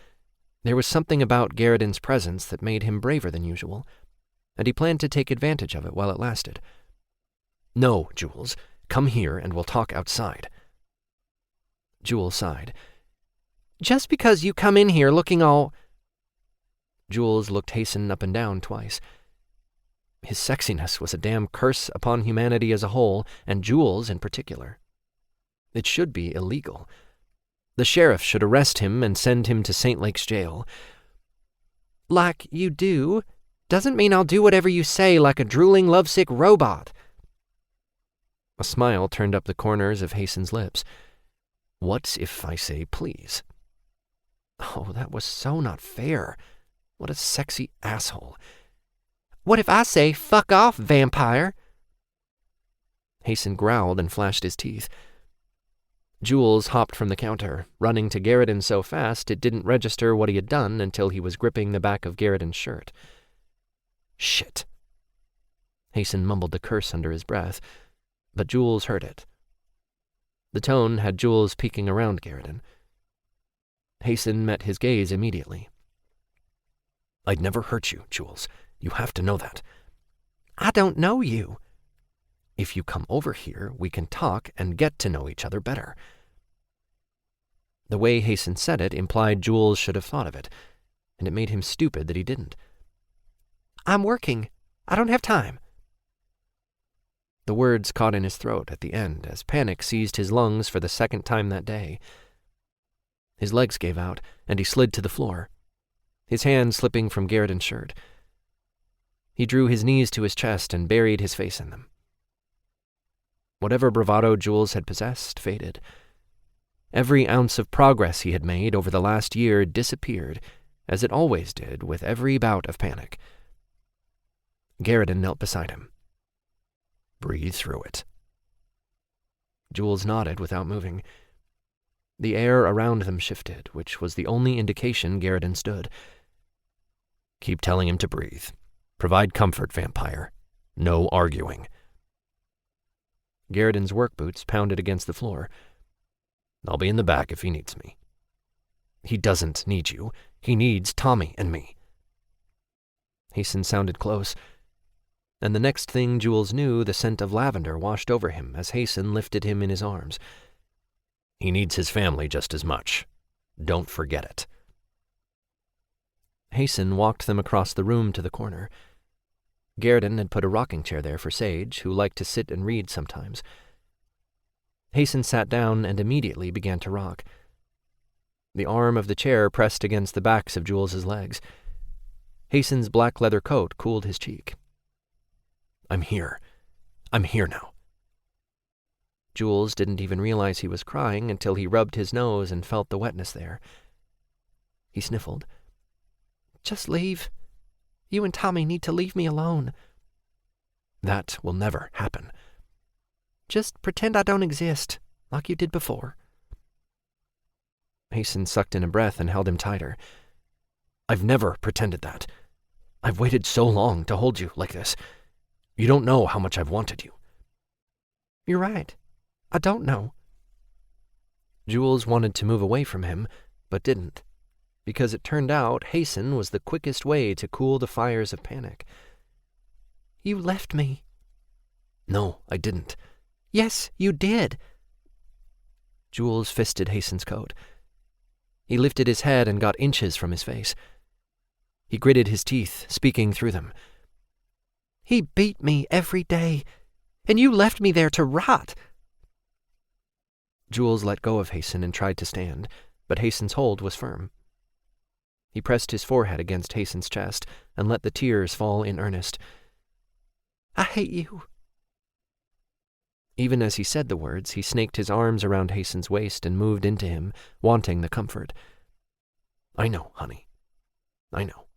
there was something about Garrison's presence that made him braver than usual, and he planned to take advantage of it while it lasted. No, Jules, come here and we'll talk outside. Jules sighed. Just because you come in here looking all... Jules looked Hasten up and down twice. His sexiness was a damn curse upon humanity as a whole, and Jules in particular. It should be illegal. The sheriff should arrest him and send him to St. Lake's jail. Like you do, doesn't mean I'll do whatever you say like a drooling, lovesick robot. A smile turned up the corners of Hasten's lips. What if I say please? Oh, that was so not fair. What a sexy asshole. What if I say, fuck off, vampire? Hasten growled and flashed his teeth. Jules hopped from the counter, running to Garrison so fast it didn't register what he had done until he was gripping the back of Garrison's shirt. Shit. Hasten mumbled the curse under his breath, but Jules heard it. The tone had Jules peeking around Garrison. Hasten met his gaze immediately. I'd never hurt you, Jules. You have to know that. I don't know you. If you come over here, we can talk and get to know each other better. The way Hasten said it implied Jules should have thought of it, and it made him stupid that he didn't. I'm working. I don't have time. The words caught in his throat at the end as panic seized his lungs for the second time that day. His legs gave out, and he slid to the floor, his hand slipping from Garrison's shirt. He drew his knees to his chest and buried his face in them. Whatever bravado Jules had possessed faded. Every ounce of progress he had made over the last year disappeared, as it always did with every bout of panic. Garrison knelt beside him. Breathe through it. Jules nodded without moving. The air around them shifted, which was the only indication Garrison stood. Keep telling him to breathe. Provide comfort, vampire. No arguing. Garrison's work boots pounded against the floor. I'll be in the back if he needs me. He doesn't need you. He needs Tommy and me. Hasten sounded close, and the next thing Jules knew, the scent of lavender washed over him as Hasten lifted him in his arms. He needs his family just as much. Don't forget it. Hasten walked them across the room to the corner. Garrison had put a rocking chair there for Sage, who liked to sit and read sometimes. Hasten sat down and immediately began to rock. The arm of the chair pressed against the backs of Jules's legs. Hasten's black leather coat cooled his cheek. I'm here. I'm here now. Jules didn't even realize he was crying until he rubbed his nose and felt the wetness there. He sniffled. Just leave. You and Tommy need to leave me alone. That will never happen. Just pretend I don't exist, like you did before. Hasten sucked in a breath and held him tighter. I've never pretended that. I've waited so long to hold you like this. You don't know how much I've wanted you. You're right. I don't know. Jules wanted to move away from him, but didn't, because it turned out hasten was the quickest way to cool the fires of panic. You left me. No, I didn't. Yes, you did. Jules fisted Hasten's coat. He lifted his head and got inches from his face. He gritted his teeth, speaking through them. He beat me every day, and you left me there to rot. Jules let go of Hasten and tried to stand, but Hasten's hold was firm. He pressed his forehead against Hasten's chest and let the tears fall in earnest. I hate you. Even as he said the words, he snaked his arms around Hasten's waist and moved into him, wanting the comfort. I know, honey. I know.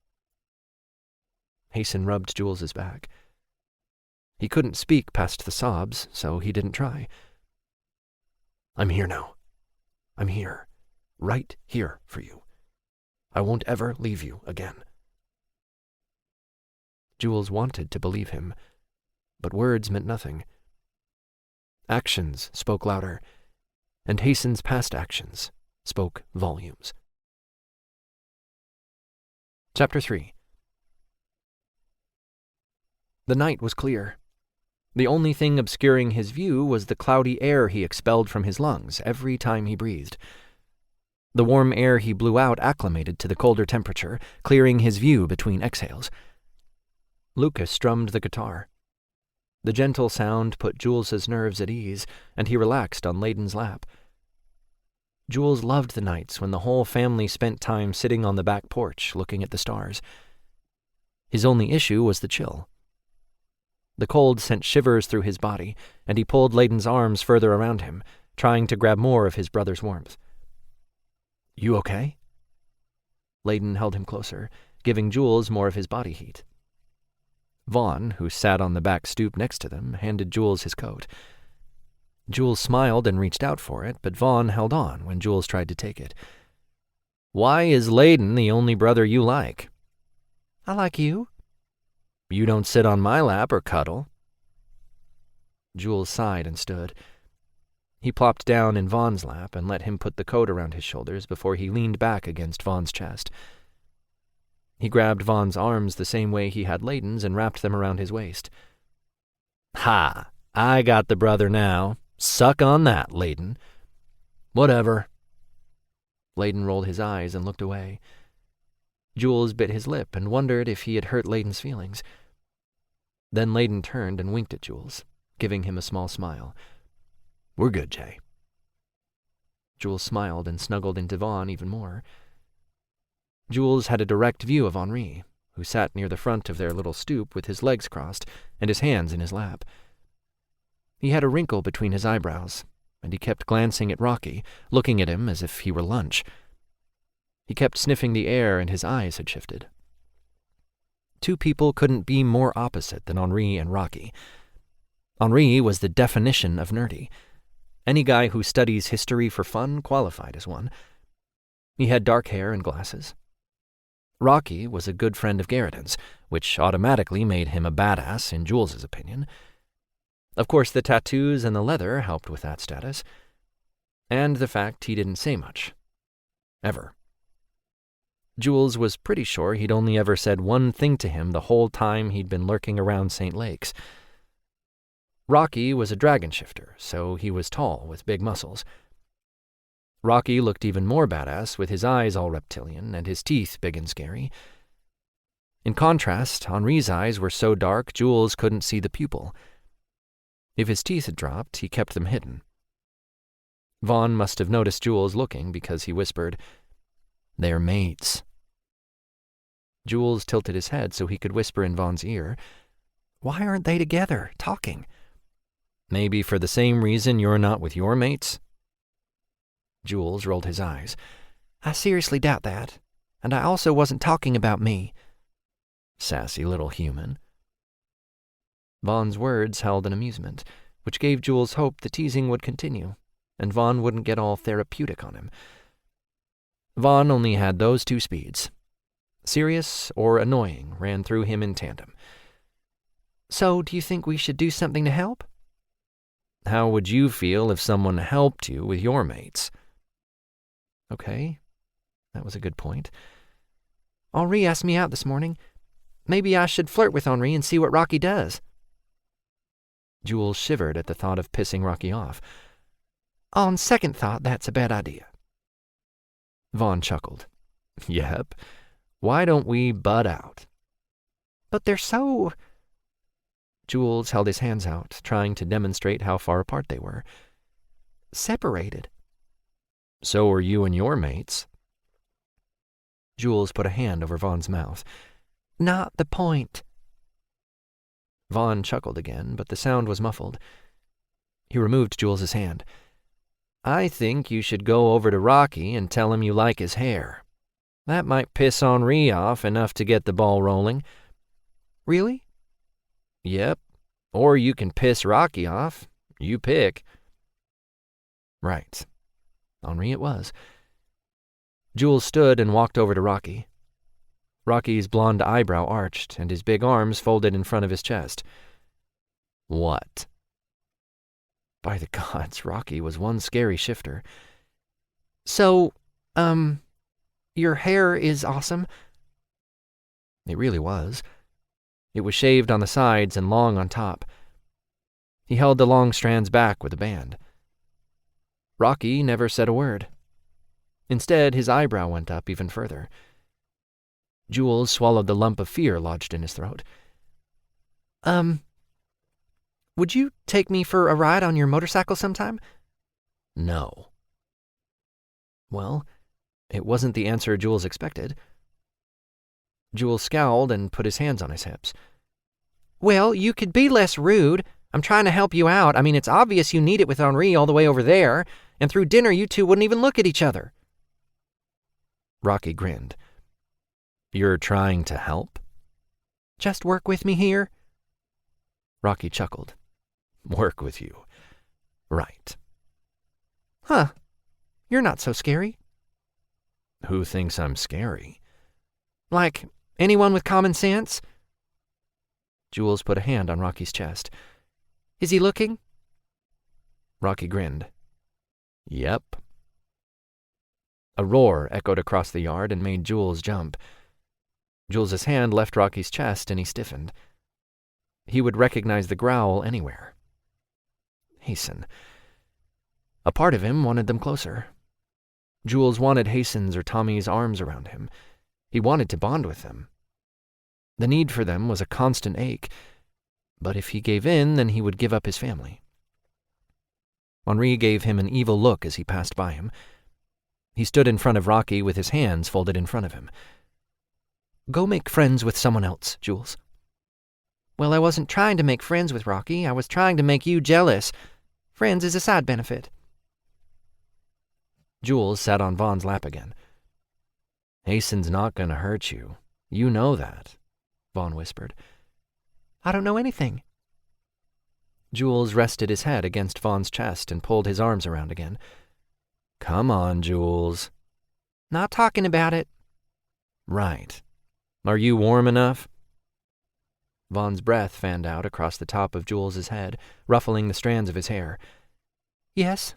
Hasten rubbed Jules's back. He couldn't speak past the sobs, so he didn't try. I'm here now. I'm here. Right here for you. I won't ever leave you again. Jules wanted to believe him, but words meant nothing. Actions spoke louder, and Hasten's past actions spoke volumes. Chapter 3. The night was clear. The only thing obscuring his view was the cloudy air he expelled from his lungs every time he breathed. The warm air he blew out acclimated to the colder temperature, clearing his view between exhales. Lucas strummed the guitar. The gentle sound put Jules's nerves at ease, and he relaxed on Layden's lap. Jules loved the nights when the whole family spent time sitting on the back porch looking at the stars. His only issue was the chill. The cold sent shivers through his body, and he pulled Layden's arms further around him, trying to grab more of his brother's warmth. You okay? Layden held him closer, giving Jules more of his body heat. Vaughn, who sat on the back stoop next to them, handed Jules his coat. Jules smiled and reached out for it, but Vaughn held on when Jules tried to take it. Why is Layden the only brother you like? I like you. You don't sit on my lap or cuddle. Jules sighed and stood. He plopped down in Vaughn's lap and let him put the coat around his shoulders before he leaned back against Vaughn's chest. He grabbed Vaughn's arms the same way he had Layden's and wrapped them around his waist. Ha! I got the brother now. Suck on that, Layden. Whatever. Layden rolled his eyes and looked away. Jules bit his lip and wondered if he had hurt Layden's feelings. Then Layden turned and winked at Jules, giving him a small smile. We're good, Jay. Jules smiled and snuggled into Vaughn even more. Jules had a direct view of Henri, who sat near the front of their little stoop with his legs crossed and his hands in his lap. He had a wrinkle between his eyebrows, and he kept glancing at Rocky, looking at him as if he were lunch. He kept sniffing the air, and his eyes had shifted. Two people couldn't be more opposite than Henri and Rocky. Henri was the definition of nerdy. Any guy who studies history for fun qualified as one. He had dark hair and glasses. Rocky was a good friend of Garridan's, which automatically made him a badass in Jules's opinion. Of course, the tattoos and the leather helped with that status. And the fact he didn't say much. Ever. Jules was pretty sure he'd only ever said one thing to him the whole time he'd been lurking around St. Lakes. Rocky was a dragon shifter, so he was tall with big muscles. Rocky looked even more badass with his eyes all reptilian and his teeth big and scary. In contrast, Henri's eyes were so dark Jules couldn't see the pupil. If his teeth had dropped, he kept them hidden. Vaughn must have noticed Jules looking because he whispered, "They're mates." Jules tilted his head so he could whisper in Vaughn's ear, "Why aren't they together, talking?" Maybe for the same reason you're not with your mates? Jules rolled his eyes. I seriously doubt that. And I also wasn't talking about me. Sassy little human. Vaughn's words held an amusement, which gave Jules hope the teasing would continue, and Vaughn wouldn't get all therapeutic on him. Vaughn only had those two speeds. Serious or annoying ran through him in tandem. So, do you think we should do something to help? How would you feel if someone helped you with your mates? Okay, that was a good point. Henri asked me out this morning. Maybe I should flirt with Henri and see what Rocky does. Jules shivered at the thought of pissing Rocky off. On second thought, that's a bad idea. Vaughn chuckled. Yep. Why don't we butt out? But they're so... Jules held his hands out, trying to demonstrate how far apart they were. Separated. So are you and your mates. Jules put a hand over Vaughn's mouth. Not the point. Vaughn chuckled again, but the sound was muffled. He removed Jules's hand. I think you should go over to Rocky and tell him you like his hair. That might piss Henri off enough to get the ball rolling. Really? Yep. Or you can piss Rocky off. You pick. Right. Henri it was. Jules stood and walked over to Rocky. Rocky's blonde eyebrow arched, and his big arms folded in front of his chest. What? By the gods, Rocky was one scary shifter. So, your hair is awesome? It really was. It was shaved on the sides and long on top. He held the long strands back with a band. Rocky never said a word. Instead, his eyebrow went up even further. Jules swallowed the lump of fear lodged in his throat. Would you take me for a ride on your motorcycle sometime? No. Well, it wasn't the answer Jules expected. Jules scowled and put his hands on his hips. Well, you could be less rude. I'm trying to help you out. I mean, it's obvious you need it with Henri all the way over there, and through dinner you two wouldn't even look at each other. Rocky grinned. You're trying to help? Just work with me here? Rocky chuckled. Work with you. Right. Huh. You're not so scary. Who thinks I'm scary? Like, anyone with common sense? Jules put a hand on Rocky's chest. Is he looking? Rocky grinned. Yep. A roar echoed across the yard and made Jules jump. Jules's hand left Rocky's chest and he stiffened. He would recognize the growl anywhere. Hasten. A part of him wanted them closer. Jules wanted Hasten's or Tommy's arms around him. He wanted to bond with them. The need for them was a constant ache, but if he gave in, then he would give up his family. Henri gave him an evil look as he passed by him. He stood in front of Rocky with his hands folded in front of him. Go make friends with someone else, Jules. Well, I wasn't trying to make friends with Rocky. I was trying to make you jealous. Friends is a side benefit. Jules sat on Vaughn's lap again. Hasten's not going to hurt you. You know that, Vaughn whispered. I don't know anything. Jules rested his head against Vaughn's chest and pulled his arms around again. Come on, Jules. Not talking about it. Right. Are you warm enough? Vaughn's breath fanned out across the top of Jules's head, ruffling the strands of his hair. Yes.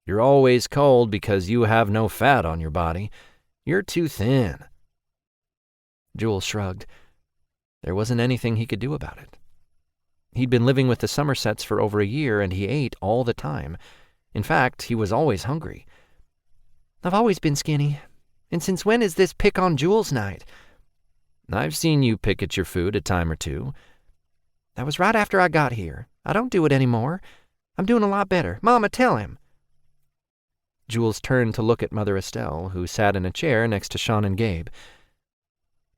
You're always cold because you have no fat on your body. You're too thin. Jules shrugged. There wasn't anything he could do about it. He'd been living with the Somersets for over a year, and he ate all the time. In fact, he was always hungry. I've always been skinny. And since when is this pick on Jules night? I've seen you pick at your food a time or two. That was right after I got here. I don't do it anymore. I'm doing a lot better. Mama, tell him. Jules turned to look at Mother Estelle, who sat in a chair next to Sean and Gabe.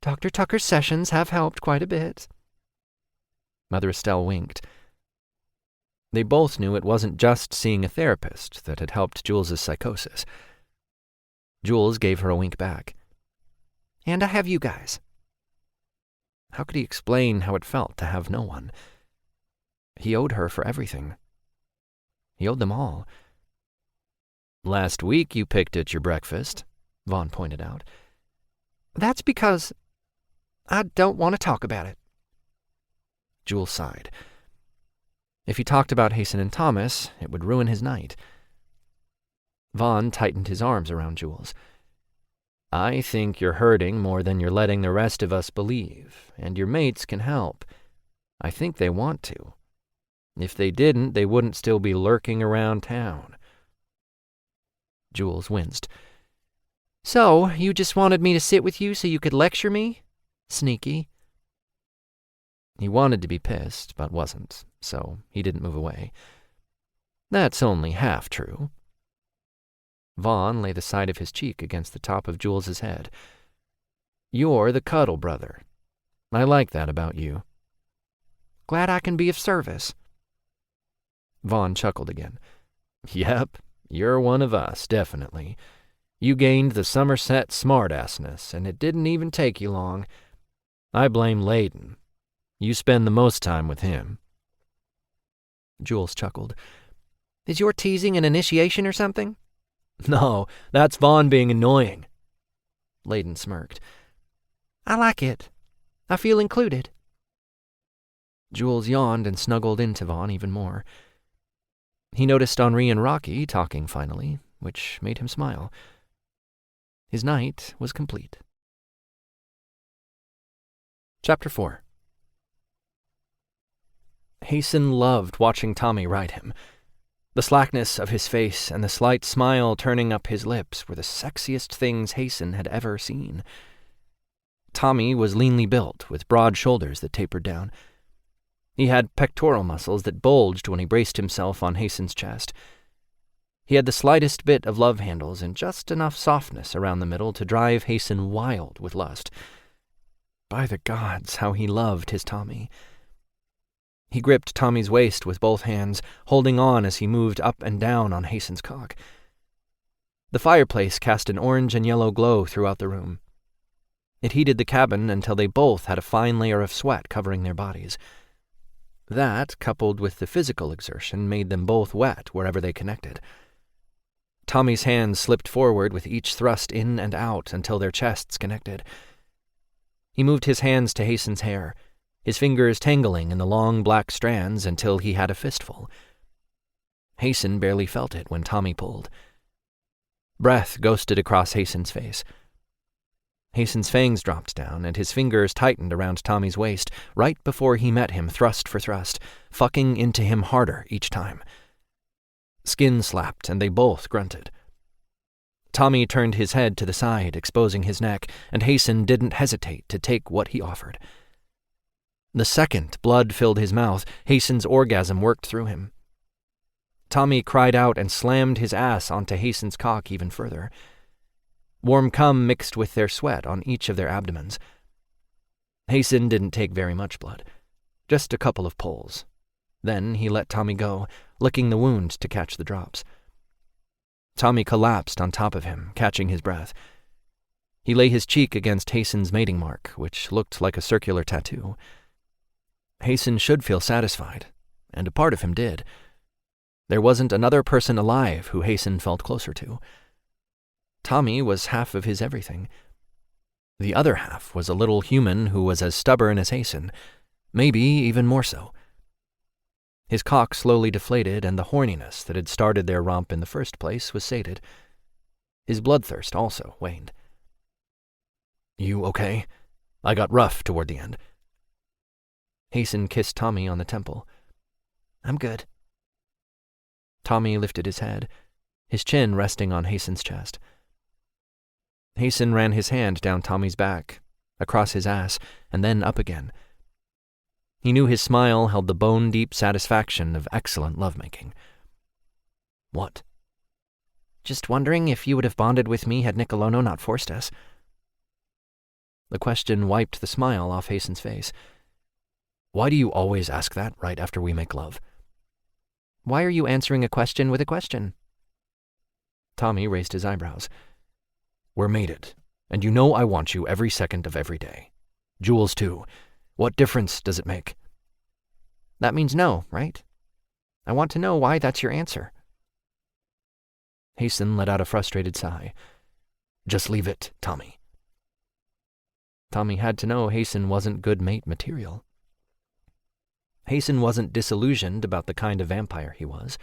Dr. Tucker's sessions have helped quite a bit. Mother Estelle winked. They both knew it wasn't just seeing a therapist that had helped Jules's psychosis. Jules gave her a wink back. And I have you guys. How could he explain how it felt to have no one? He owed her for everything. He owed them all. Last week you picked at your breakfast, Vaughn pointed out. That's because I don't want to talk about it. Jules sighed. If he talked about Hasten and Thomas, it would ruin his night. Vaughn tightened his arms around Jules. I think you're hurting more than you're letting the rest of us believe, and your mates can help. I think they want to. If they didn't, they wouldn't still be lurking around town. Jules winced. So, you just wanted me to sit with you so you could lecture me? Sneaky. He wanted to be pissed, but wasn't, so he didn't move away. That's only half true. Vaughn lay the side of his cheek against the top of Jules's head. You're the cuddle brother. I like that about you. Glad I can be of service. Vaughn chuckled again. Yep, you're one of us, definitely. You gained the Somerset smartassness, and it didn't even take you long. I blame Layden. You spend the most time with him. Jules chuckled. Is your teasing an initiation or something? No, that's Vaughn being annoying. Layden smirked. I like it. I feel included. Jules yawned and snuggled into Vaughn even more. He noticed Henri and Rocky talking finally, which made him smile. His night was complete. Chapter 4. Hasten loved watching Tommy ride him. The slackness of his face and the slight smile turning up his lips were the sexiest things Hasten had ever seen. Tommy was leanly built, with broad shoulders that tapered down. He had pectoral muscles that bulged when he braced himself on Hasten's chest. He had the slightest bit of love handles and just enough softness around the middle to drive Hasten wild with lust. By the gods, how he loved his Tommy. He gripped Tommy's waist with both hands, holding on as he moved up and down on Hasten's cock. The fireplace cast an orange and yellow glow throughout the room. It heated the cabin until they both had a fine layer of sweat covering their bodies. That, coupled with the physical exertion, made them both wet wherever they connected. Tommy's hands slipped forward with each thrust in and out until their chests connected. He moved his hands to Hasten's hair, his fingers tangling in the long black strands until he had a fistful. Hasten barely felt it when Tommy pulled. Breath ghosted across Hasten's face. Hasten's fangs dropped down, and his fingers tightened around Tommy's waist right before he met him thrust for thrust, fucking into him harder each time. Skin slapped, and they both grunted. Tommy turned his head to the side, exposing his neck, and Hasten didn't hesitate to take what he offered. The second blood filled his mouth, Hasten's orgasm worked through him. Tommy cried out and slammed his ass onto Hasten's cock even further. Warm cum mixed with their sweat on each of their abdomens. Hasten didn't take very much blood, just a couple of pulls. Then he let Tommy go, licking the wound to catch the drops. Tommy collapsed on top of him, catching his breath. He lay his cheek against Hasten's mating mark, which looked like a circular tattoo. Hasten should feel satisfied, and a part of him did. There wasn't another person alive who Hasten felt closer to. Tommy was half of his everything. The other half was a little human who was as stubborn as Hasten, maybe even more so. His cock slowly deflated, and the horniness that had started their romp in the first place was sated. His bloodthirst also waned. You okay? I got rough toward the end. Hasten kissed Tommy on the temple. I'm good. Tommy lifted his head, his chin resting on Hasten's chest. Hasten ran his hand down Tommy's back, across his ass, and then up again. He knew his smile held the bone-deep satisfaction of excellent lovemaking. What? Just wondering if you would have bonded with me had Nicolono not forced us. The question wiped the smile off Hasten's face. Why do you always ask that right after we make love? Why are you answering a question with a question? Tommy raised his eyebrows. We're mated, and you know I want you every second of every day. Jules, too. What difference does it make? That means no, right? I want to know why that's your answer. Hasten let out a frustrated sigh. Just leave it, Tommy. Tommy had to know Hasten wasn't good mate material. Hasten wasn't disillusioned about the kind of vampire he was.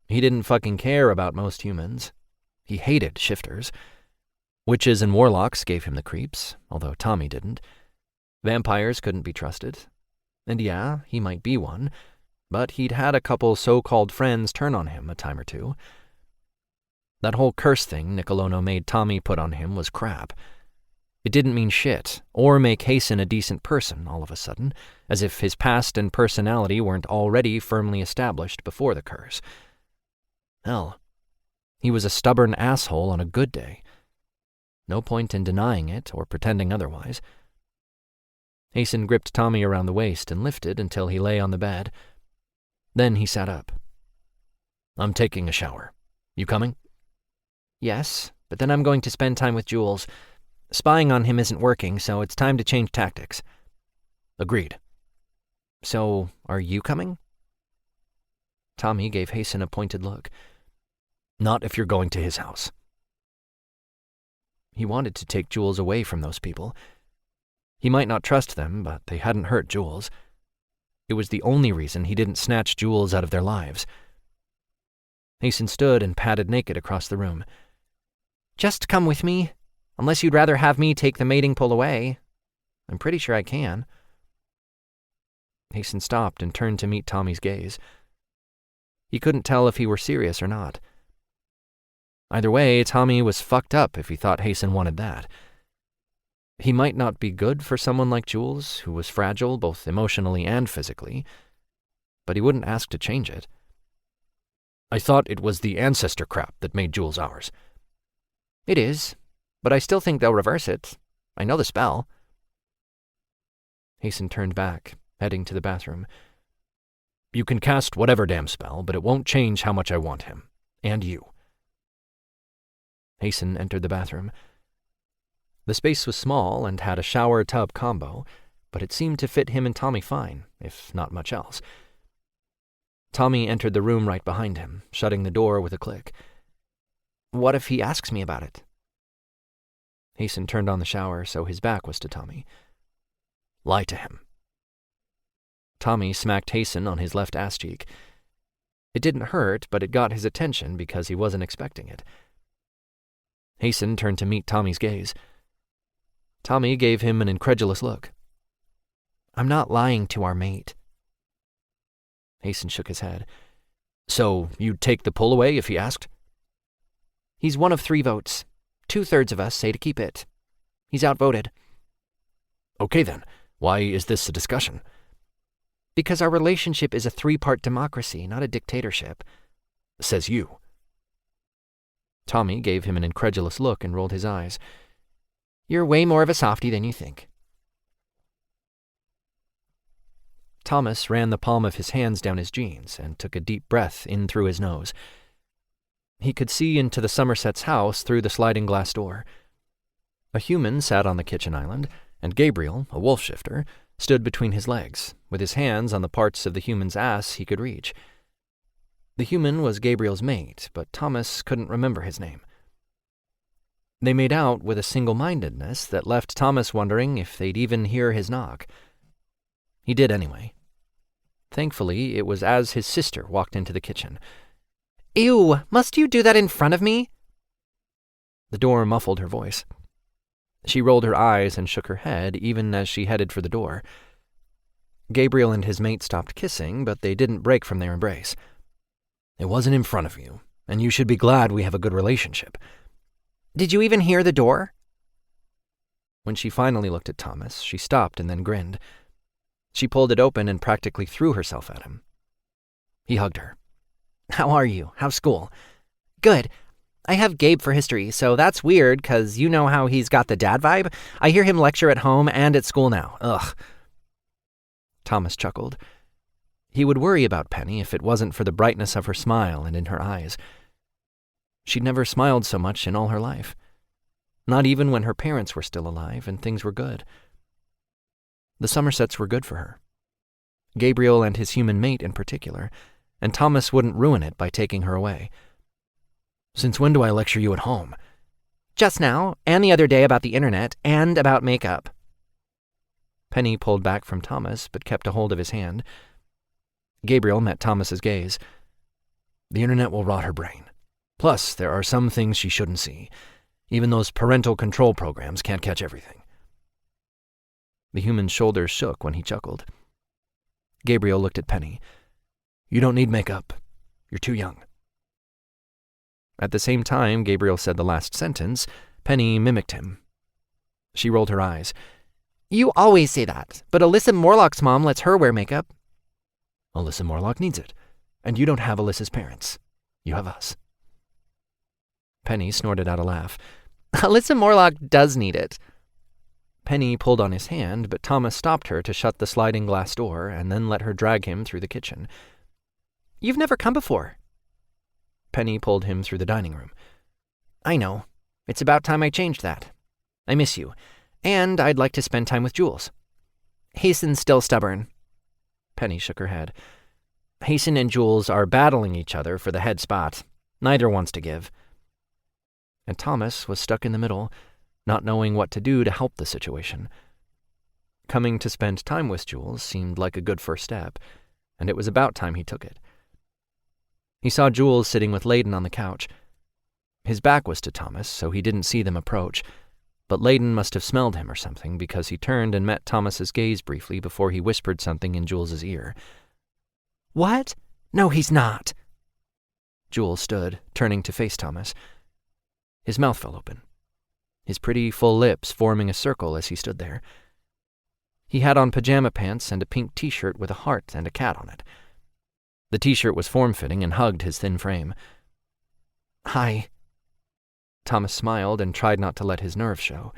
He didn't fucking care about most humans. He hated shifters. Witches and warlocks gave him the creeps, although Tommy didn't. Vampires couldn't be trusted. And yeah, he might be one, but he'd had a couple so-called friends turn on him a time or two. That whole curse thing Nicolono made Tommy put on him was crap. It didn't mean shit, or make Hasten a decent person all of a sudden, as if his past and personality weren't already firmly established before the curse. Hell, he was a stubborn asshole on a good day. No point in denying it or pretending otherwise. Hasten gripped Tommy around the waist and lifted until he lay on the bed. Then he sat up. I'm taking a shower. You coming? Yes, but then I'm going to spend time with Jules. Spying on him isn't working, so it's time to change tactics. Agreed. So, are you coming? Tommy gave Hasten a pointed look. Not if you're going to his house. He wanted to take Jules away from those people. He might not trust them, but they hadn't hurt Jules. It was the only reason he didn't snatch Jules out of their lives. Hasten stood and padded naked across the room. Just come with me, unless you'd rather have me take the mating pole away. I'm pretty sure I can. Hasten stopped and turned to meet Tommy's gaze. He couldn't tell if he were serious or not. Either way, Tommy was fucked up if he thought Hasten wanted that. He might not be good for someone like Jules, who was fragile both emotionally and physically, but he wouldn't ask to change it. I thought it was the ancestor crap that made Jules ours. It is, but I still think they'll reverse it. I know the spell. Hasten turned back, heading to the bathroom. You can cast whatever damn spell, but it won't change how much I want him. And you. Hasten entered the bathroom. The space was small and had a shower-tub combo, but it seemed to fit him and Tommy fine, if not much else. Tommy entered the room right behind him, shutting the door with a click. What if he asks me about it? Hasten turned on the shower so his back was to Tommy. Lie to him. Tommy smacked Hasten on his left ass cheek. It didn't hurt, but it got his attention because he wasn't expecting it. Hasten turned to meet Tommy's gaze. Tommy gave him an incredulous look. I'm not lying to our mate. Hasten shook his head. So you'd take the pull away if he asked? He's one of 3 votes. 2/3 of us say to keep it. He's outvoted. Okay then, why is this a discussion? Because our relationship is a 3-part democracy, not a dictatorship. Says you. Tommy gave him an incredulous look and rolled his eyes. You're way more of a softie than you think. Thomas ran the palm of his hands down his jeans and took a deep breath in through his nose. He could see into the Somerset's house through the sliding glass door. A human sat on the kitchen island, and Gabriel, a wolf shifter, stood between his legs, with his hands on the parts of the human's ass he could reach. The human was Gabriel's mate, but Thomas couldn't remember his name. They made out with a single-mindedness that left Thomas wondering if they'd even hear his knock. He did anyway. Thankfully, it was as his sister walked into the kitchen. Ew, must you do that in front of me? The door muffled her voice. She rolled her eyes and shook her head even as she headed for the door. Gabriel and his mate stopped kissing, but they didn't break from their embrace. It wasn't in front of you, and you should be glad we have a good relationship. Did you even hear the door? When she finally looked at Thomas, she stopped and then grinned. She pulled it open and practically threw herself at him. He hugged her. How are you? How's school? Good. I have Gabe for history, so that's weird, 'cause you know how he's got the dad vibe? I hear him lecture at home and at school now. Ugh. Thomas chuckled. He would worry about Penny if it wasn't for the brightness of her smile and in her eyes. She'd never smiled so much in all her life. Not even when her parents were still alive and things were good. The Somersets were good for her. Gabriel and his human mate in particular, and Thomas wouldn't ruin it by taking her away. "Since when do I lecture you at home?" "Just now, and the other day about the internet, and about makeup." Penny pulled back from Thomas, but kept a hold of his hand. Gabriel met Thomas's gaze. "The internet will rot her brain. Plus, there are some things she shouldn't see. Even those parental control programs can't catch everything." The human's shoulders shook when he chuckled. Gabriel looked at Penny. "You don't need makeup. You're too young." At the same time Gabriel said the last sentence, Penny mimicked him. She rolled her eyes. "You always say that, but Alyssa Morlock's mom lets her wear makeup." "Alyssa Morlock needs it, and you don't have Alyssa's parents. You have us." Penny snorted out a laugh. "Alyssa Morlock does need it." Penny pulled on his hand, but Thomas stopped her to shut the sliding glass door and then let her drag him through the kitchen. "You've never come before." Penny pulled him through the dining room. "I know. It's about time I changed that. I miss you, and I'd like to spend time with Jules." "Hasten's still stubborn." Penny shook her head. "Hasten and Jules are battling each other for the head spot. Neither wants to give." And Thomas was stuck in the middle, not knowing what to do to help the situation. Coming to spend time with Jules seemed like a good first step, and it was about time he took it. He saw Jules sitting with Layden on the couch. His back was to Thomas, so he didn't see them approach, but Layden must have smelled him or something because he turned and met Thomas's gaze briefly before he whispered something in Jules's ear. "What? No, he's not." Jules stood, turning to face Thomas. His mouth fell open, his pretty, full lips forming a circle as he stood there. He had on pajama pants and a pink t-shirt with a heart and a cat on it. The t-shirt was form-fitting and hugged his thin frame. "Hi." Thomas smiled and tried not to let his nerves show.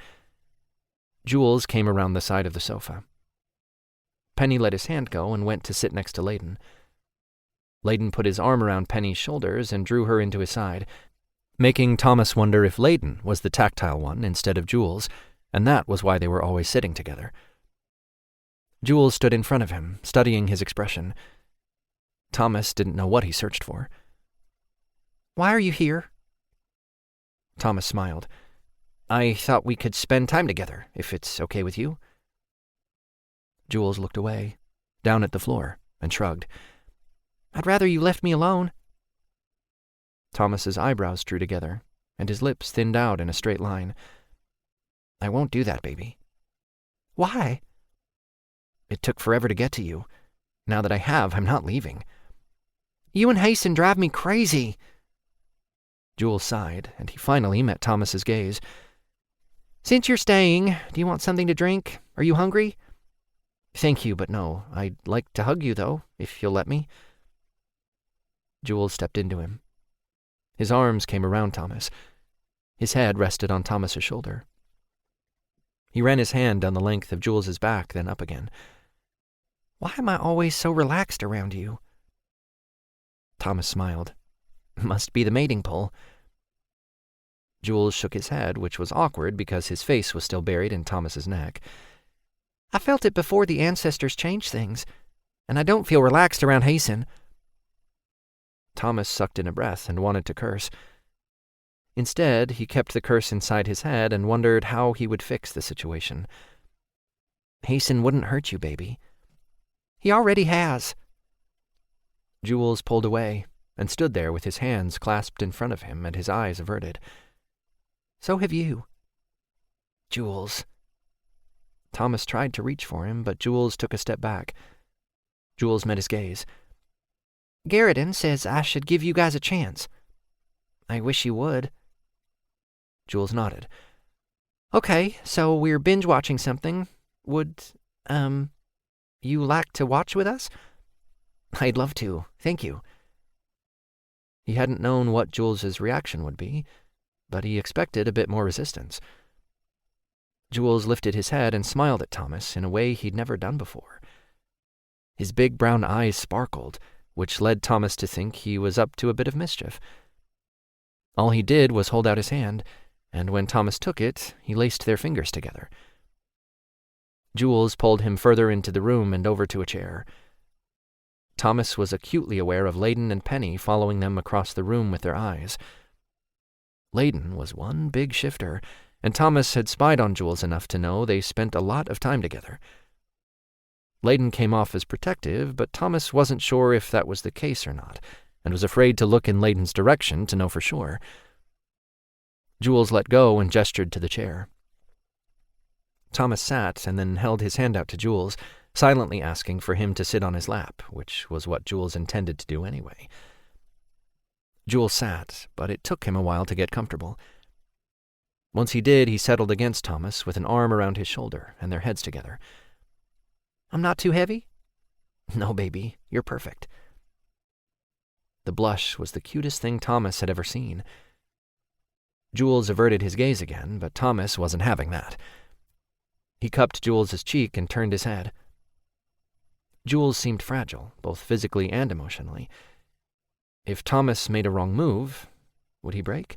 Jules came around the side of the sofa. Penny let his hand go and went to sit next to Layden. Layden put his arm around Penny's shoulders and drew her into his side, making Thomas wonder if Layden was the tactile one instead of Jules, and that was why they were always sitting together. Jules stood in front of him, studying his expression. Thomas didn't know what he searched for. "Why are you here?" Thomas smiled. "I thought we could spend time together, if it's okay with you." Jules looked away, down at the floor, and shrugged. "I'd rather you left me alone." Thomas's eyebrows drew together, and his lips thinned out in a straight line. "I won't do that, baby." "Why?" "It took forever to get to you. Now that I have, I'm not leaving." "You and Hasten drive me crazy." Jules sighed, and he finally met Thomas's gaze. "Since you're staying, do you want something to drink? Are you hungry?" "Thank you, but no. I'd like to hug you, though, if you'll let me." Jules stepped into him. His arms came around Thomas. His head rested on Thomas's shoulder. He ran his hand down the length of Jules's back, then up again. "Why am I always so relaxed around you?" Thomas smiled. "Must be the mating pull." Jules shook his head, which was awkward because his face was still buried in Thomas's neck. "I felt it before the ancestors changed things, and I don't feel relaxed around Hasten." Thomas sucked in a breath and wanted to curse. Instead, he kept the curse inside his head and wondered how he would fix the situation. "Hasten wouldn't hurt you, baby." "He already has." Jules pulled away and stood there with his hands clasped in front of him and his eyes averted. "So have you." "Jules." Thomas tried to reach for him, but Jules took a step back. Jules met his gaze. "Garrison says I should give you guys a chance." "I wish you would." Jules nodded. "Okay, so we're binge-watching something. Would, you like to watch with us?" "I'd love to, thank you." He hadn't known what Jules's reaction would be, but he expected a bit more resistance. Jules lifted his head and smiled at Thomas in a way he'd never done before. His big brown eyes sparkled, which led Thomas to think he was up to a bit of mischief. All he did was hold out his hand, and when Thomas took it, he laced their fingers together. Jules pulled him further into the room and over to a chair. Thomas was acutely aware of Layden and Penny following them across the room with their eyes. Layden was one big shifter, and Thomas had spied on Jules enough to know they spent a lot of time together. Layden came off as protective, but Thomas wasn't sure if that was the case or not, and was afraid to look in Layden's direction to know for sure. Jules let go and gestured to the chair. Thomas sat and then held his hand out to Jules, silently asking for him to sit on his lap, which was what Jules intended to do anyway. Jules sat, but it took him a while to get comfortable. Once he did, he settled against Thomas with an arm around his shoulder and their heads together. I'm not too heavy? No, baby, you're perfect. The blush was the cutest thing Thomas had ever seen. Jules averted his gaze again, but Thomas wasn't having that. He cupped Jules's cheek and turned his head. Jules seemed fragile, both physically and emotionally. If Thomas made a wrong move, would he break?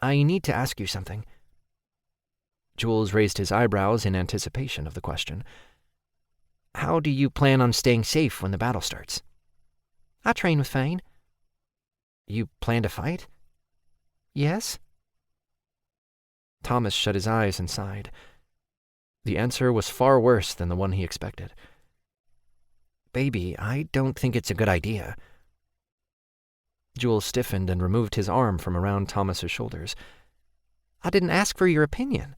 I need to ask you something. Jules raised his eyebrows in anticipation of the question. How do you plan on staying safe when the battle starts? I train with Fane. You plan to fight? Yes. Thomas shut his eyes and sighed. The answer was far worse than the one he expected. Baby, I don't think it's a good idea. Jules stiffened and removed his arm from around Thomas's shoulders. I didn't ask for your opinion.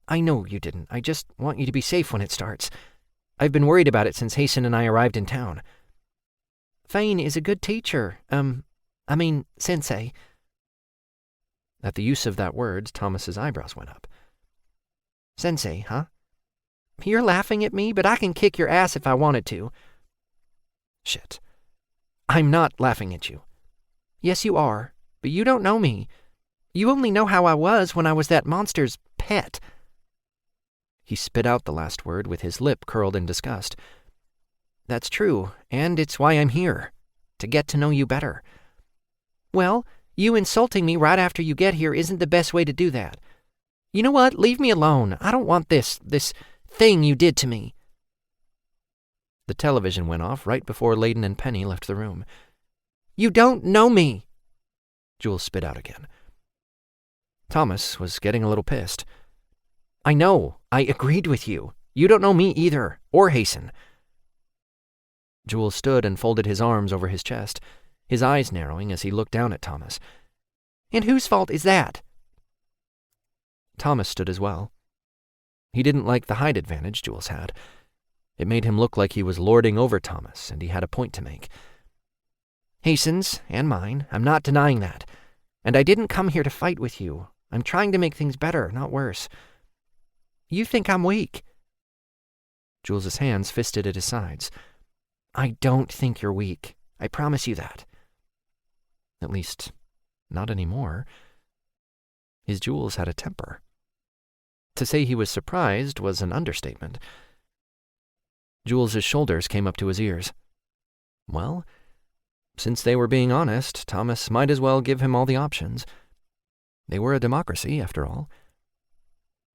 I know you didn't. I just want you to be safe when it starts. I've been worried about it since Hasten and I arrived in town. Fane is a good teacher. Sensei. At the use of that word, Thomas's eyebrows went up. Sensei, huh? You're laughing at me, but I can kick your ass if I wanted to. Shit. I'm not laughing at you. Yes, you are, but you don't know me. You only know how I was when I was that monster's pet. He spit out the last word with his lip curled in disgust. That's true, and it's why I'm here, to get to know you better. Well, you insulting me right after you get here isn't the best way to do that. You know what? Leave me alone. I don't want this thing you did to me. The television went off right before Layden and Penny left the room. You don't know me, Jules spit out again. Thomas was getting a little pissed. I know. I agreed with you. You don't know me either, or Hasten. Jules stood and folded his arms over his chest, his eyes narrowing as he looked down at Thomas. And whose fault is that? Thomas stood as well. He didn't like the height advantage Jules had. It made him look like he was lording over Thomas, and he had a point to make. Hasten's and mine. I'm not denying that. And I didn't come here to fight with you. I'm trying to make things better, not worse. You think I'm weak. Jules's hands fisted at his sides. I don't think you're weak. I promise you that. At least, not anymore. His Jules had a temper. To say he was surprised was an understatement. Jules's shoulders came up to his ears. Well, since they were being honest, Thomas might as well give him all the options. They were a democracy, after all.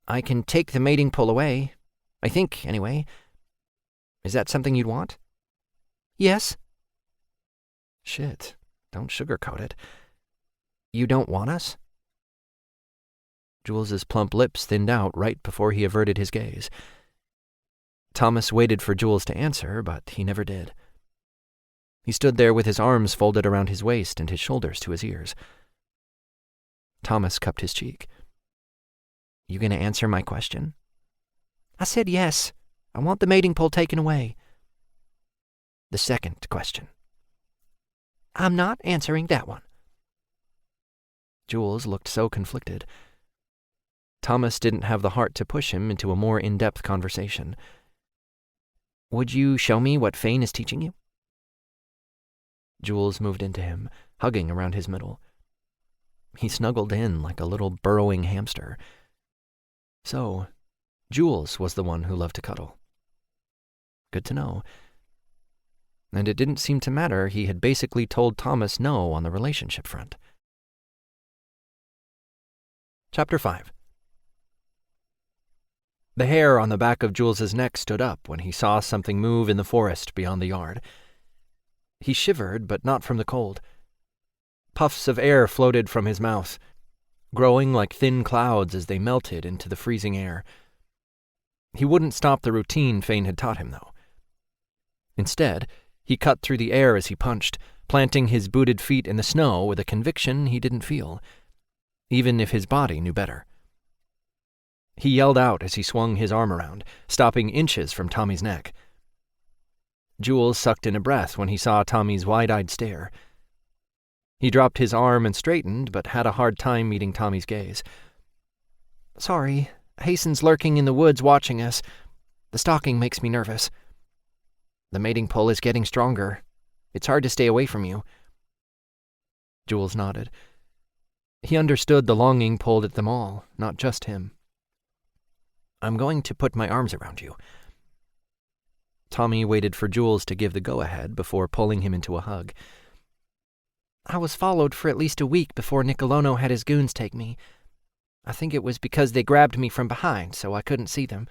I can take the mating pole away. I think, anyway. Is that something you'd want? Yes. Shit, don't sugarcoat it. You don't want us? Jules's plump lips thinned out right before he averted his gaze. Thomas waited for Jules to answer, but he never did. He stood there with his arms folded around his waist and his shoulders to his ears. Thomas cupped his cheek. You gonna answer my question? I said yes. I want the mating pole taken away. The second question. I'm not answering that one. Jules looked so conflicted. Thomas didn't have the heart to push him into a more in-depth conversation. Would you show me what Fane is teaching you? Jules moved into him, hugging around his middle. He snuggled in like a little burrowing hamster. So, Jules was the one who loved to cuddle. Good to know. And it didn't seem to matter. He had basically told Thomas no on the relationship front. Chapter 5. The hair on the back of Jules's neck stood up when he saw something move in the forest beyond the yard. He shivered, but not from the cold. Puffs of air floated from his mouth, growing like thin clouds as they melted into the freezing air. He wouldn't stop the routine Fane had taught him, though. Instead, he cut through the air as he punched, planting his booted feet in the snow with a conviction he didn't feel, even if his body knew better. He yelled out as he swung his arm around, stopping inches from Tommy's neck. Jules sucked in a breath when he saw Tommy's wide-eyed stare. He dropped his arm and straightened, but had a hard time meeting Tommy's gaze. "Sorry, Hason's lurking in the woods watching us. The stalking makes me nervous. The mating pull is getting stronger. It's hard to stay away from you." Jules nodded. He understood the longing pulled at them all, not just him. "I'm going to put my arms around you." Tommy waited for Jules to give the go-ahead before pulling him into a hug. "I was followed for at least a week before Nicolono had his goons take me. I think it was because they grabbed me from behind, so I couldn't see them.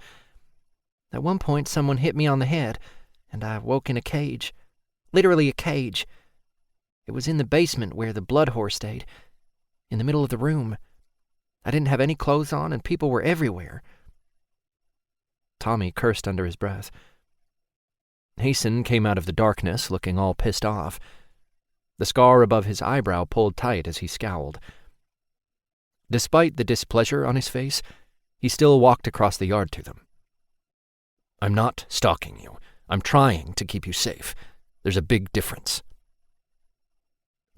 At one point, someone hit me on the head, and I woke in a cage. Literally a cage. It was in the basement where the blood horse stayed, in the middle of the room. I didn't have any clothes on, and people were everywhere." Tommy cursed under his breath. Hason came out of the darkness looking all pissed off. The scar above his eyebrow pulled tight as he scowled. Despite the displeasure on his face, he still walked across the yard to them. "I'm not stalking you. I'm trying to keep you safe. There's a big difference."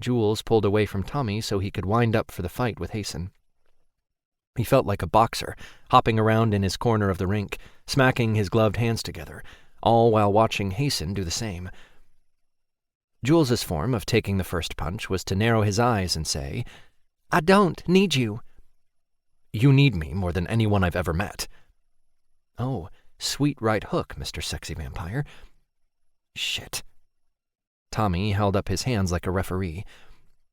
Jules pulled away from Tommy so he could wind up for the fight with Hason. He felt like a boxer, hopping around in his corner of the rink, smacking his gloved hands together, all while watching Hason do the same. Jules's form of taking the first punch was to narrow his eyes and say, "I don't need you." "You need me more than anyone I've ever met." "Oh, sweet right hook, Mr. Sexy Vampire." "Shit." Tommy held up his hands like a referee.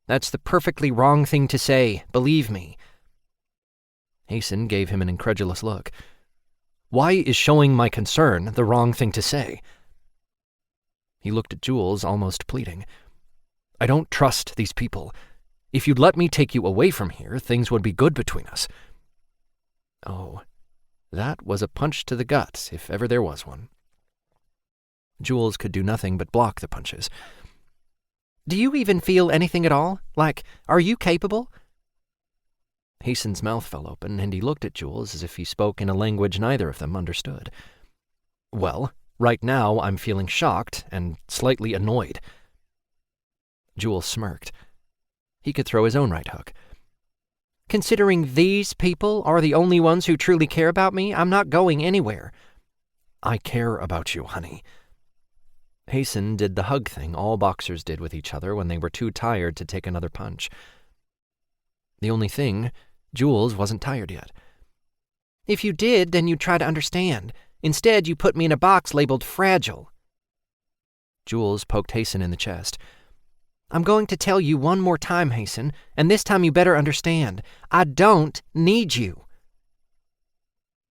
"That's the perfectly wrong thing to say, believe me." Hason gave him an incredulous look. "Why is showing my concern the wrong thing to say?" He looked at Jules, almost pleading. "I don't trust these people. If you'd let me take you away from here, things would be good between us." Oh, that was a punch to the gut, if ever there was one. Jules could do nothing but block the punches. "Do you even feel anything at all? Like, are you capable?" Hason's mouth fell open, and he looked at Jules as if he spoke in a language neither of them understood. "Well, right now I'm feeling shocked and slightly annoyed." Jules smirked. He could throw his own right hook. "Considering these people are the only ones who truly care about me, I'm not going anywhere." "I care about you, honey." Hason did the hug thing all boxers did with each other when they were too tired to take another punch. The only thing, Jules wasn't tired yet. "If you did, then you'd try to understand. Instead, you put me in a box labeled fragile." Jules poked Hason in the chest. "I'm going to tell you one more time, Hason, and this time you better understand. I don't need you."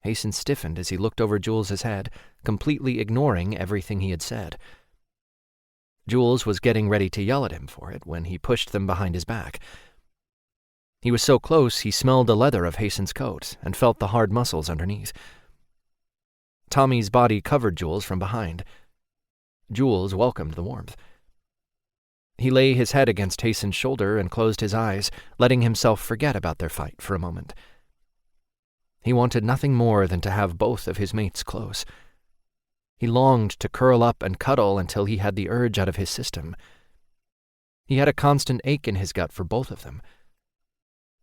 Hason stiffened as he looked over Jules's head, completely ignoring everything he had said. Jules was getting ready to yell at him for it when he pushed them behind his back. He was so close he smelled the leather of Hason's coat and felt the hard muscles underneath. Tommy's body covered Jules from behind. Jules welcomed the warmth. He lay his head against Hason's shoulder and closed his eyes, letting himself forget about their fight for a moment. He wanted nothing more than to have both of his mates close. He longed to curl up and cuddle until he had the urge out of his system. He had a constant ache in his gut for both of them.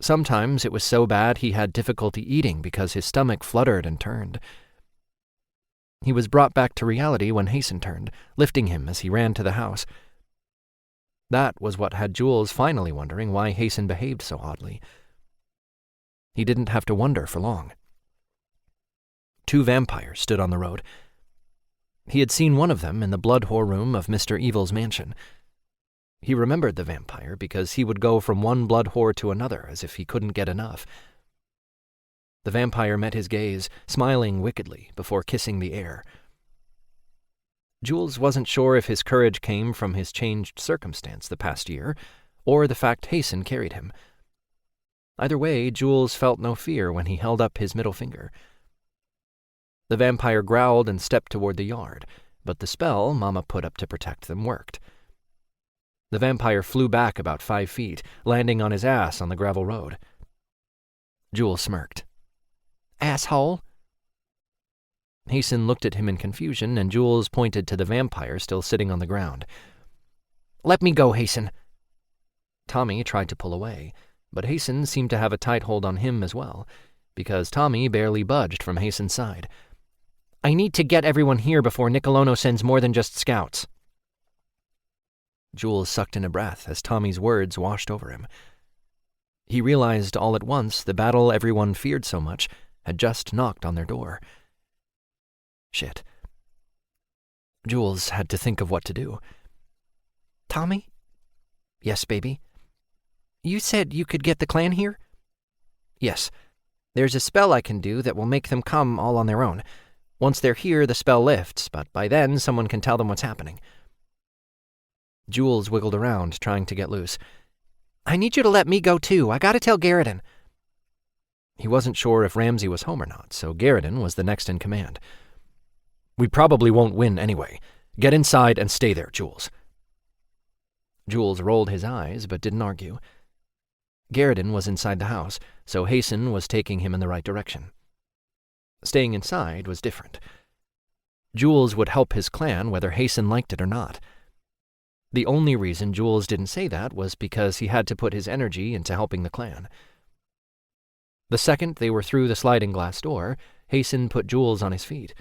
Sometimes it was so bad he had difficulty eating because his stomach fluttered and turned. He was brought back to reality when Hason turned, lifting him as he ran to the house. That was what had Jules finally wondering why Hason behaved so oddly. He didn't have to wonder for long. 2 vampires stood on the road. He had seen one of them in the blood whore room of Mr. Evil's mansion. He remembered the vampire because he would go from one blood whore to another as if he couldn't get enough. The vampire met his gaze, smiling wickedly before kissing the air. Jules wasn't sure if his courage came from his changed circumstance the past year, or the fact Hasten carried him. Either way, Jules felt no fear when he held up his middle finger. The vampire growled and stepped toward the yard, but the spell Mama put up to protect them worked. The vampire flew back about 5 feet, landing on his ass on the gravel road. Jules smirked. Asshole. Hasten looked at him in confusion, and Jules pointed to the vampire still sitting on the ground. Let me go, Hasten. Tommy tried to pull away, but Hasten seemed to have a tight hold on him as well, because Tommy barely budged from Hasten's side. I need to get everyone here before Nicolono sends more than just scouts. Jules sucked in a breath as Tommy's words washed over him. He realized all at once the battle everyone feared so much had just knocked on their door. Shit. Jules had to think of what to do. Tommy? Yes, baby? You said you could get the clan here? Yes. There's a spell I can do that will make them come all on their own. Once they're here, the spell lifts, but by then someone can tell them what's happening. Jules wiggled around, trying to get loose. I need you to let me go too. I gotta tell Garridan. He wasn't sure if Ramsay was home or not, so Garridan was the next in command. We probably won't win anyway. Get inside and stay there, Jules. Jules rolled his eyes, but didn't argue. Garridan was inside the house, so Hasten was taking him in the right direction. Staying inside was different. Jules would help his clan whether Hasten liked it or not. The only reason Jules didn't say that was because he had to put his energy into helping the clan. The second they were through the sliding glass door, Hasten put Jules on his feet.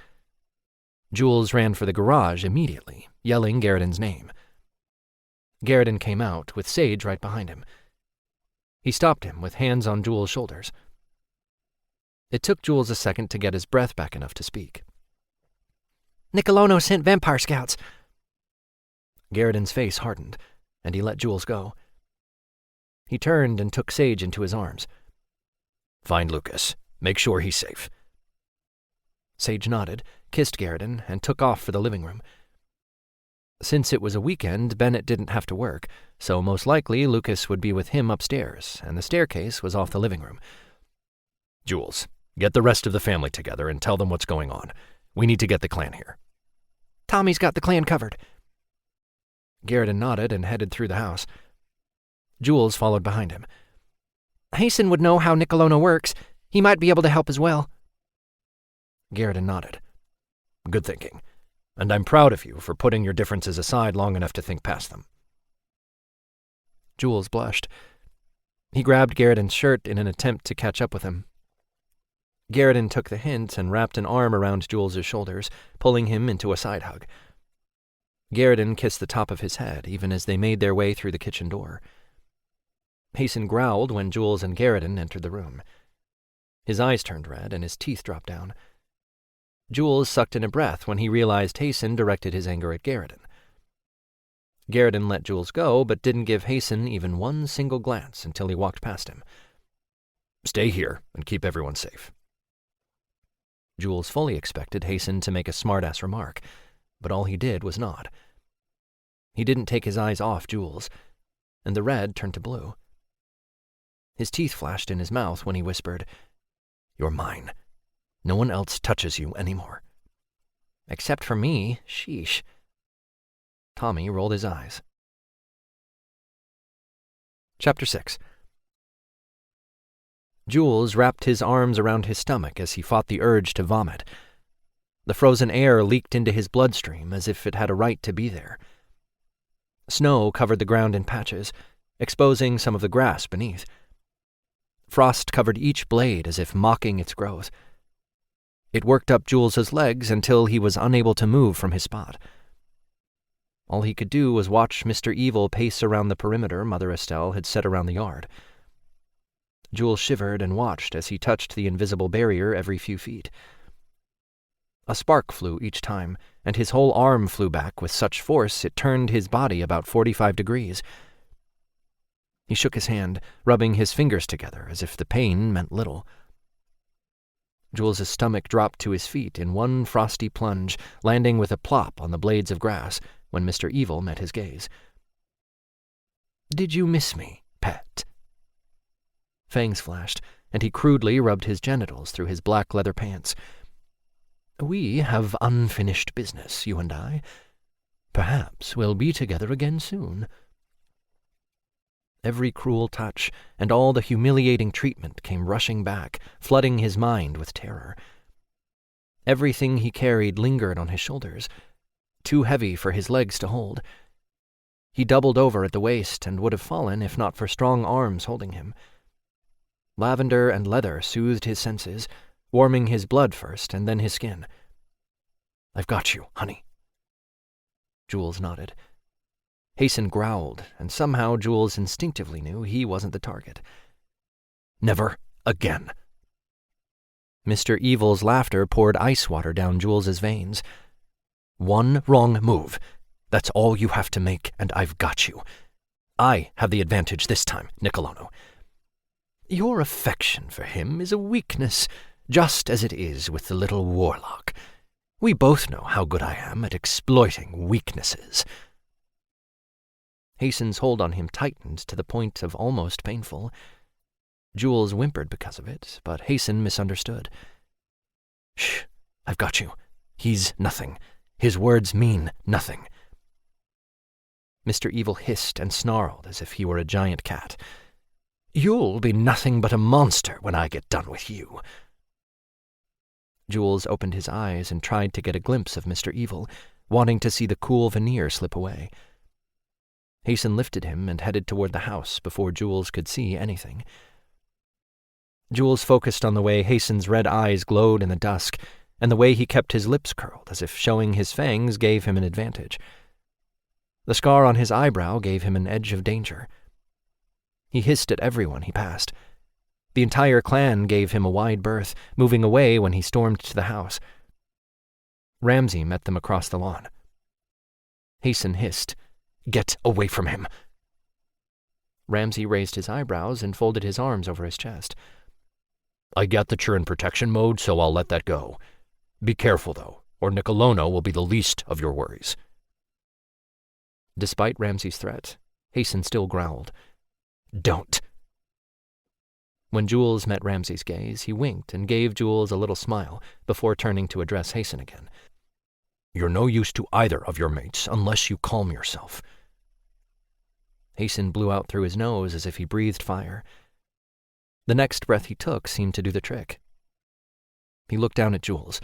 Jules ran for the garage immediately, yelling Garridan's name. Garridan came out, with Sage right behind him. He stopped him with hands on Jules' shoulders. It took Jules a second to get his breath back enough to speak. Nicolono sent vampire scouts. Garridan's face hardened, and he let Jules go. He turned and took Sage into his arms. Find Lucas. Make sure he's safe. Sage nodded, kissed Garridan, and took off for the living room. Since it was a weekend, Bennett didn't have to work, so most likely Lucas would be with him upstairs, and the staircase was off the living room. Jules, get the rest of the family together and tell them what's going on. We need to get the clan here. Tommy's got the clan covered. Garridan nodded and headed through the house. Jules followed behind him. Hasten would know how Nicolono works. He might be able to help as well. Garridan nodded. Good thinking. And I'm proud of you for putting your differences aside long enough to think past them. Jules blushed. He grabbed Garridan's shirt in an attempt to catch up with him. Garridan took the hint and wrapped an arm around Jules's shoulders, pulling him into a side hug. Garridan kissed the top of his head, even as they made their way through the kitchen door. Hasten growled when Jules and Garridan entered the room. His eyes turned red and his teeth dropped down. Jules sucked in a breath when he realized Hasten directed his anger at Garridan. Garridan let Jules go, but didn't give Hasten even one single glance until he walked past him. Stay here and keep everyone safe. Jules fully expected Hasten to make a smart-ass remark, but all he did was nod. He didn't take his eyes off Jules, and the red turned to blue. His teeth flashed in his mouth when he whispered, "You're mine. No one else touches you anymore." Except for me, sheesh. Tommy rolled his eyes. Chapter 6. Jules wrapped his arms around his stomach as he fought the urge to vomit. The frozen air leaked into his bloodstream as if it had a right to be there. Snow covered the ground in patches, exposing some of the grass beneath. Frost covered each blade as if mocking its growth. It worked up Jules's legs until he was unable to move from his spot. All he could do was watch Mr. Evil pace around the perimeter Mother Estelle had set around the yard. Jules shivered and watched as he touched the invisible barrier every few feet. A spark flew each time, and his whole arm flew back with such force it turned his body about 45 degrees. He shook his hand, rubbing his fingers together as if the pain meant little. Jules's stomach dropped to his feet in one frosty plunge, landing with a plop on the blades of grass when Mr. Evil met his gaze. "Did you miss me, pet?" Fangs flashed, and he crudely rubbed his genitals through his black leather pants. "We have unfinished business, you and I. Perhaps we'll be together again soon." Every cruel touch and all the humiliating treatment came rushing back, flooding his mind with terror. Everything he carried lingered on his shoulders, too heavy for his legs to hold. He doubled over at the waist and would have fallen if not for strong arms holding him. Lavender and leather soothed his senses, warming his blood first and then his skin. "I've got you, honey." Jules nodded. Hasten growled, and somehow Jules instinctively knew he wasn't the target. "Never again." Mr. Evil's laughter poured ice water down Jules's veins. "One wrong move. That's all you have to make, and I've got you. I have the advantage this time, Nicolono. Your affection for him is a weakness, just as it is with the little warlock. We both know how good I am at exploiting weaknesses." Hasten's hold on him tightened to the point of almost painful. Jules whimpered because of it, but Hasten misunderstood. "Shh, I've got you. He's nothing. His words mean nothing." Mr. Evil hissed and snarled as if he were a giant cat. "You'll be nothing but a monster when I get done with you." Jules opened his eyes and tried to get a glimpse of Mr. Evil, wanting to see the cool veneer slip away. Hasten lifted him and headed toward the house before Jules could see anything. Jules focused on the way Hasten's red eyes glowed in the dusk, and the way he kept his lips curled as if showing his fangs gave him an advantage. The scar on his eyebrow gave him an edge of danger. He hissed at everyone he passed. The entire clan gave him a wide berth, moving away when he stormed to the house. Ramsay met them across the lawn. Hasten hissed, "Get away from him." Ramsay raised his eyebrows and folded his arms over his chest. "I get that you're in protection mode, so I'll let that go. Be careful, though, or Nicolono will be the least of your worries." Despite Ramsay's threat, Hasten still growled, "Don't." When Jules met Ramsay's gaze, he winked and gave Jules a little smile before turning to address Hasten again. "You're no use to either of your mates unless you calm yourself." Hasten blew out through his nose as if he breathed fire. The next breath he took seemed to do the trick. He looked down at Jules.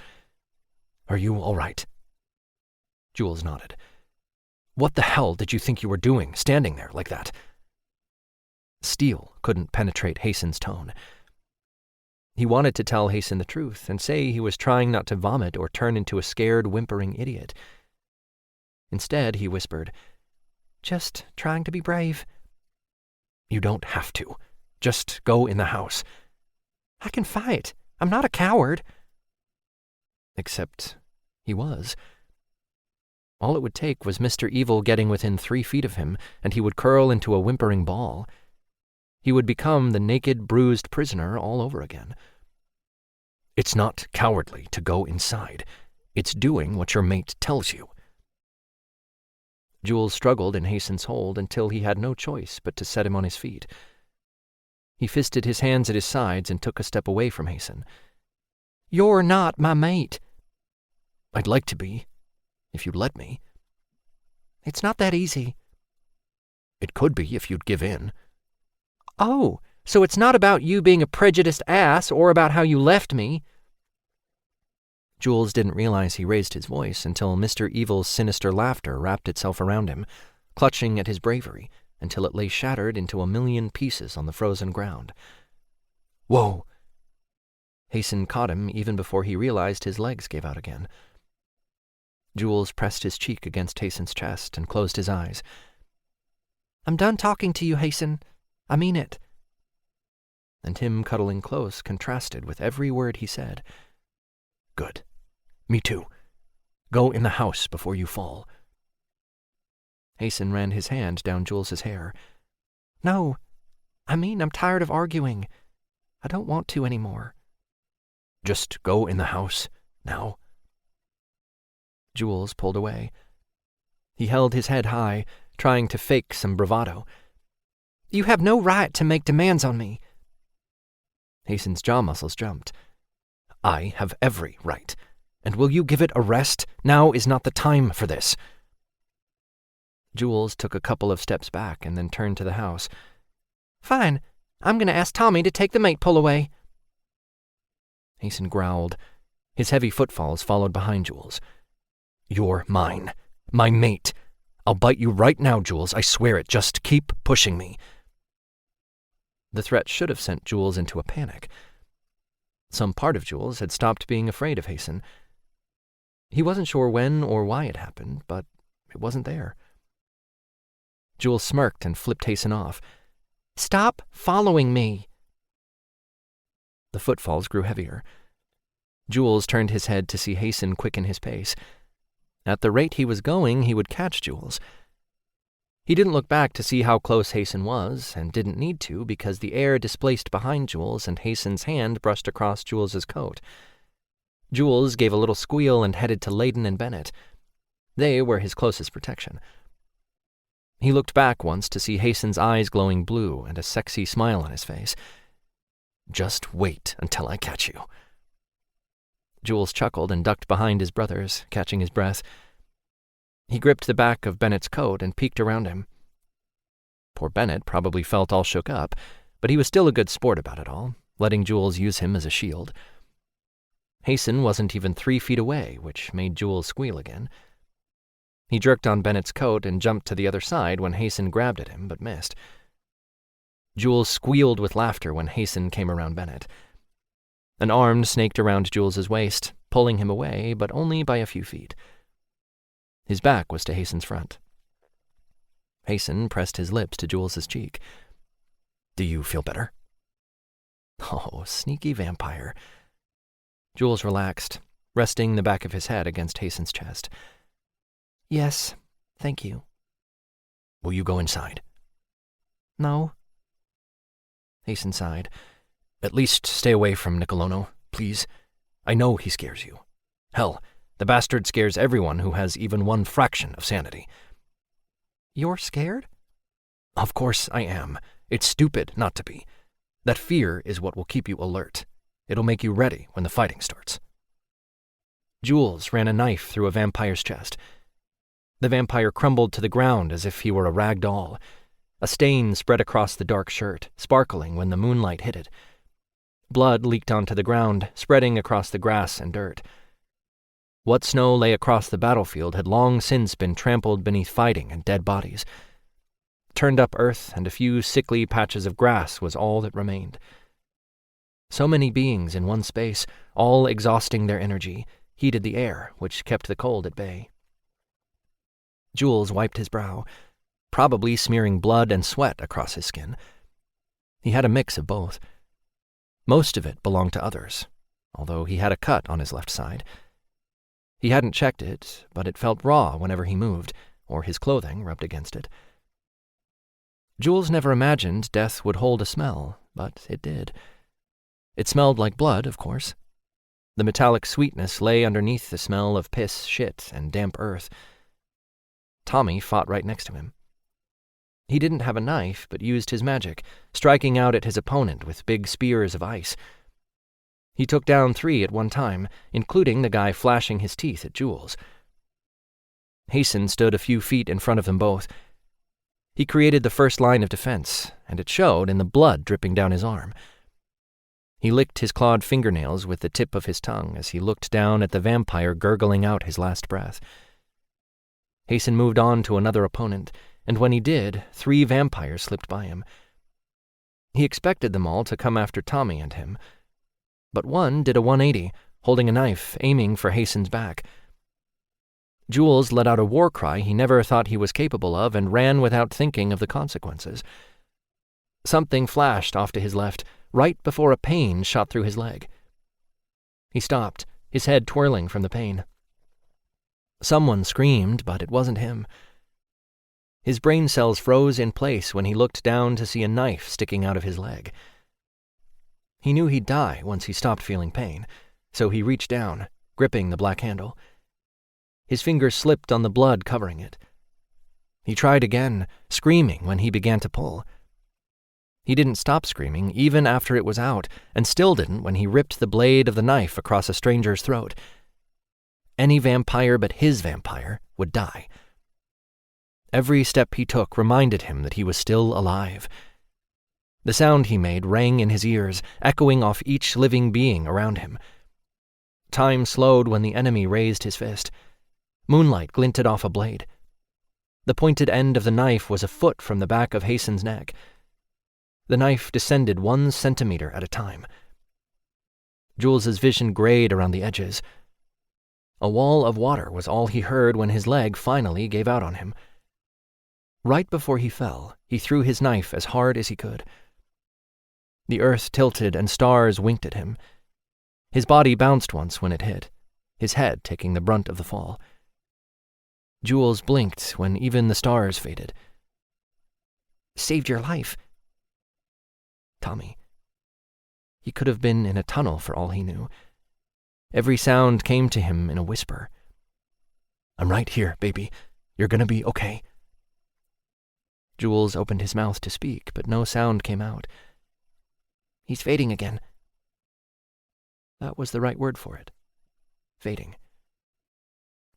"Are you all right?" Jules nodded. "What the hell did you think you were doing, standing there like that?" Steel couldn't penetrate Hasten's tone. He wanted to tell Hasten the truth and say he was trying not to vomit or turn into a scared, whimpering idiot. Instead, he whispered, "Just trying to be brave." "You don't have to. Just go in the house." "I can fight. I'm not a coward." Except he was. All it would take was Mr. Evil getting within 3 feet of him, and he would curl into a whimpering ball. He would become the naked, bruised prisoner all over again. "It's not cowardly to go inside. It's doing what your mate tells you." Jules struggled in Hasten's hold until he had no choice but to set him on his feet. He fisted his hands at his sides and took a step away from Hasten. "You're not my mate." "I'd like to be, if you'd let me." "It's not that easy." "It could be if you'd give in." "Oh, so it's not about you being a prejudiced ass or about how you left me." Jules didn't realize he raised his voice until Mr. Evil's sinister laughter wrapped itself around him, clutching at his bravery until it lay shattered into a million pieces on the frozen ground. "Whoa!" Hasten caught him even before he realized his legs gave out again. Jules pressed his cheek against Hasten's chest and closed his eyes. "I'm done talking to you, Hasten. I mean it." And him cuddling close contrasted with every word he said. "Good. Me too. Go in the house before you fall. Hasten ran his hand down Jules's hair. No, I'm tired of arguing. I don't want to anymore. Just go in the house, now. Jules pulled away. He held his head high, trying to fake some bravado. You have no right to make demands on me. Hasten's jaw muscles jumped. I have every right. And will you give it a rest? Now is not the time for this. Jules took a couple of steps back and then turned to the house. Fine. I'm going to ask Tommy to take the mate pull away. Hasten growled. His heavy footfalls followed behind Jules. You're mine. My mate. I'll bite you right now, Jules. I swear it. Just keep pushing me. The threat should have sent Jules into a panic. Some part of Jules had stopped being afraid of Hasten. He wasn't sure when or why it happened, but it wasn't there. Jules smirked and flipped Hasten off. Stop following me. The footfalls grew heavier. Jules turned his head to see Hasten quicken his pace. At the rate he was going, he would catch Jules. He didn't look back to see how close Hasten was, and didn't need to because the air displaced behind Jules and Hasten's hand brushed across Jules's coat. Jules gave a little squeal and headed to Layden and Bennett. They were his closest protection. He looked back once to see Hasten's eyes glowing blue and a sexy smile on his face. Just wait until I catch you. Jules chuckled and ducked behind his brothers, catching his breath. He gripped the back of Bennett's coat and peeked around him. Poor Bennett probably felt all shook up, but he was still a good sport about it all, letting Jules use him as a shield. Hasten wasn't even 3 feet away, which made Jules squeal again. He jerked on Bennett's coat and jumped to the other side when Hasten grabbed at him, but missed. Jules squealed with laughter when Hasten came around Bennett. An arm snaked around Jules's waist, pulling him away, but only by a few feet. His back was to Hasten's front. Hasten pressed his lips to Jules's cheek. Do you feel better? Oh, sneaky vampire. Jules relaxed, resting the back of his head against Hasten's chest. Yes, thank you. Will you go inside? No. Hasten sighed. At least stay away from Nicolono, please. I know he scares you. Hell, the bastard scares everyone who has even one fraction of sanity. You're scared? Of course I am. It's stupid not to be. That fear is what will keep you alert. It'll make you ready when the fighting starts. Jules ran a knife through a vampire's chest. The vampire crumbled to the ground as if he were a rag doll. A stain spread across the dark shirt, sparkling when the moonlight hit it. Blood leaked onto the ground, spreading across the grass and dirt. What snow lay across the battlefield had long since been trampled beneath fighting and dead bodies. Turned-up earth and a few sickly patches of grass was all that remained. So many beings in one space, all exhausting their energy, heated the air, which kept the cold at bay. Jules wiped his brow, probably smearing blood and sweat across his skin. He had a mix of both. Most of it belonged to others, although he had a cut on his left side. He hadn't checked it, but it felt raw whenever he moved, or his clothing rubbed against it. Jules never imagined death would hold a smell, but it did. It smelled like blood, of course. The metallic sweetness lay underneath the smell of piss, shit, and damp earth. Tommy fought right next to him. He didn't have a knife, but used his magic, striking out at his opponent with big spears of ice. He took down 3 at one time, including the guy flashing his teeth at Jules. Hasten stood a few feet in front of them both. He created the first line of defense, and it showed in the blood dripping down his arm. He licked his clawed fingernails with the tip of his tongue as he looked down at the vampire gurgling out his last breath. Hasten moved on to another opponent, and when he did, 3 vampires slipped by him. He expected them all to come after Tommy and him, but one did a 180, holding a knife, aiming for Hasten's back. Jules let out a war cry he never thought he was capable of and ran without thinking of the consequences. Something flashed off to his left, right before a pain shot through his leg. He stopped, his head twirling from the pain. Someone screamed, but it wasn't him. His brain cells froze in place when he looked down to see a knife sticking out of his leg. He knew he'd die once he stopped feeling pain, so he reached down, gripping the black handle. His fingers slipped on the blood covering it. He tried again, screaming when he began to pull. He didn't stop screaming even after it was out, and still didn't when he ripped the blade of the knife across a stranger's throat. Any vampire but his vampire would die. Every step he took reminded him that he was still alive. The sound he made rang in his ears, echoing off each living being around him. Time slowed when the enemy raised his fist. Moonlight glinted off a blade. The pointed end of the knife was a foot from the back of Hason's neck. The knife descended 1 centimeter at a time. Jules's vision grayed around the edges. A wall of water was all he heard when his leg finally gave out on him. Right before he fell, he threw his knife as hard as he could. The earth tilted and stars winked at him. His body bounced once when it hit, his head taking the brunt of the fall. Jules blinked when even the stars faded. "Saved your life." Tommy. He could have been in a tunnel for all he knew. Every sound came to him in a whisper. "I'm right here, baby. You're gonna be okay." Jules opened his mouth to speak, but no sound came out. "He's fading again." That was the right word for it. Fading.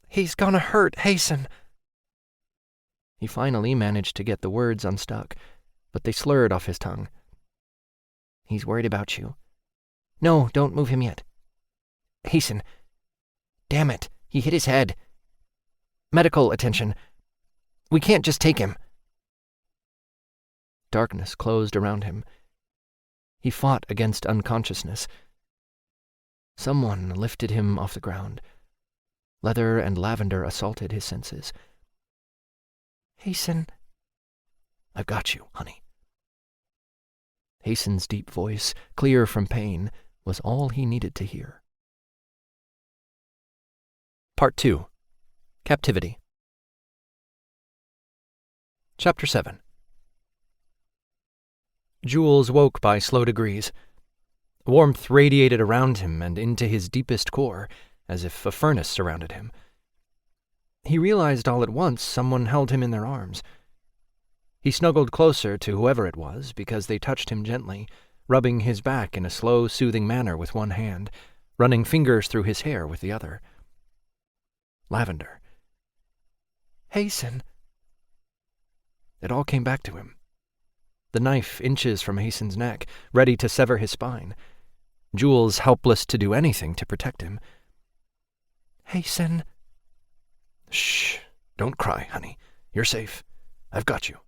"He's gonna hurt Hason." He finally managed to get the words unstuck, but they slurred off his tongue. "He's worried about you." "No, don't move him yet." "Hason. Damn it, he hit his head. Medical attention. We can't just take him." Darkness closed around him. He fought against unconsciousness. Someone lifted him off the ground. Leather and lavender assaulted his senses. "Hason." "I've got you, honey." Hason's deep voice, clear from pain, was all he needed to hear. Part 2. Captivity. Chapter 7. Jules woke by slow degrees. Warmth radiated around him and into his deepest core, as if a furnace surrounded him. He realized all at once someone held him in their arms. He snuggled closer to whoever it was because they touched him gently, rubbing his back in a slow, soothing manner with one hand, running fingers through his hair with the other. Lavender. "Hason." It all came back to him. The knife inches from Hason's neck, ready to sever his spine. Jules helpless to do anything to protect him. "Hason." "Shh, don't cry, honey. You're safe. I've got you."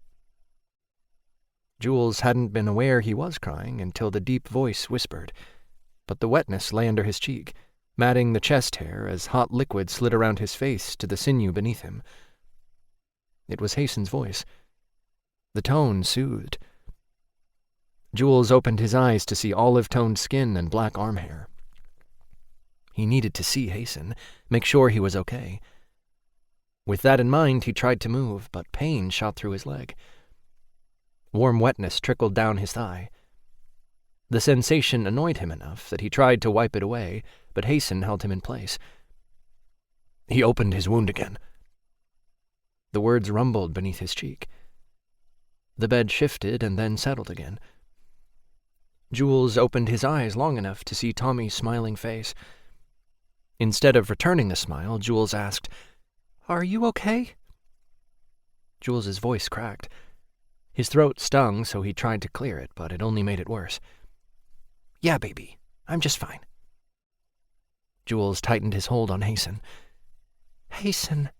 Jules hadn't been aware he was crying until the deep voice whispered, but the wetness lay under his cheek, matting the chest hair as hot liquid slid around his face to the sinew beneath him. It was Hason's voice. The tone soothed. Jules opened his eyes to see olive-toned skin and black arm hair. He needed to see Hason, make sure he was okay. With that in mind, he tried to move, but pain shot through his leg. Warm wetness trickled down his thigh. The sensation annoyed him enough that he tried to wipe it away, but Hason held him in place. "He opened his wound again." The words rumbled beneath his cheek. The bed shifted and then settled again. Jules opened his eyes long enough to see Tommy's smiling face. Instead of returning the smile, Jules asked, "Are you okay?" Jules's voice cracked. His throat stung, so he tried to clear it, but it only made it worse. "Yeah, baby, I'm just fine." Jules tightened his hold on Hason. "Hason."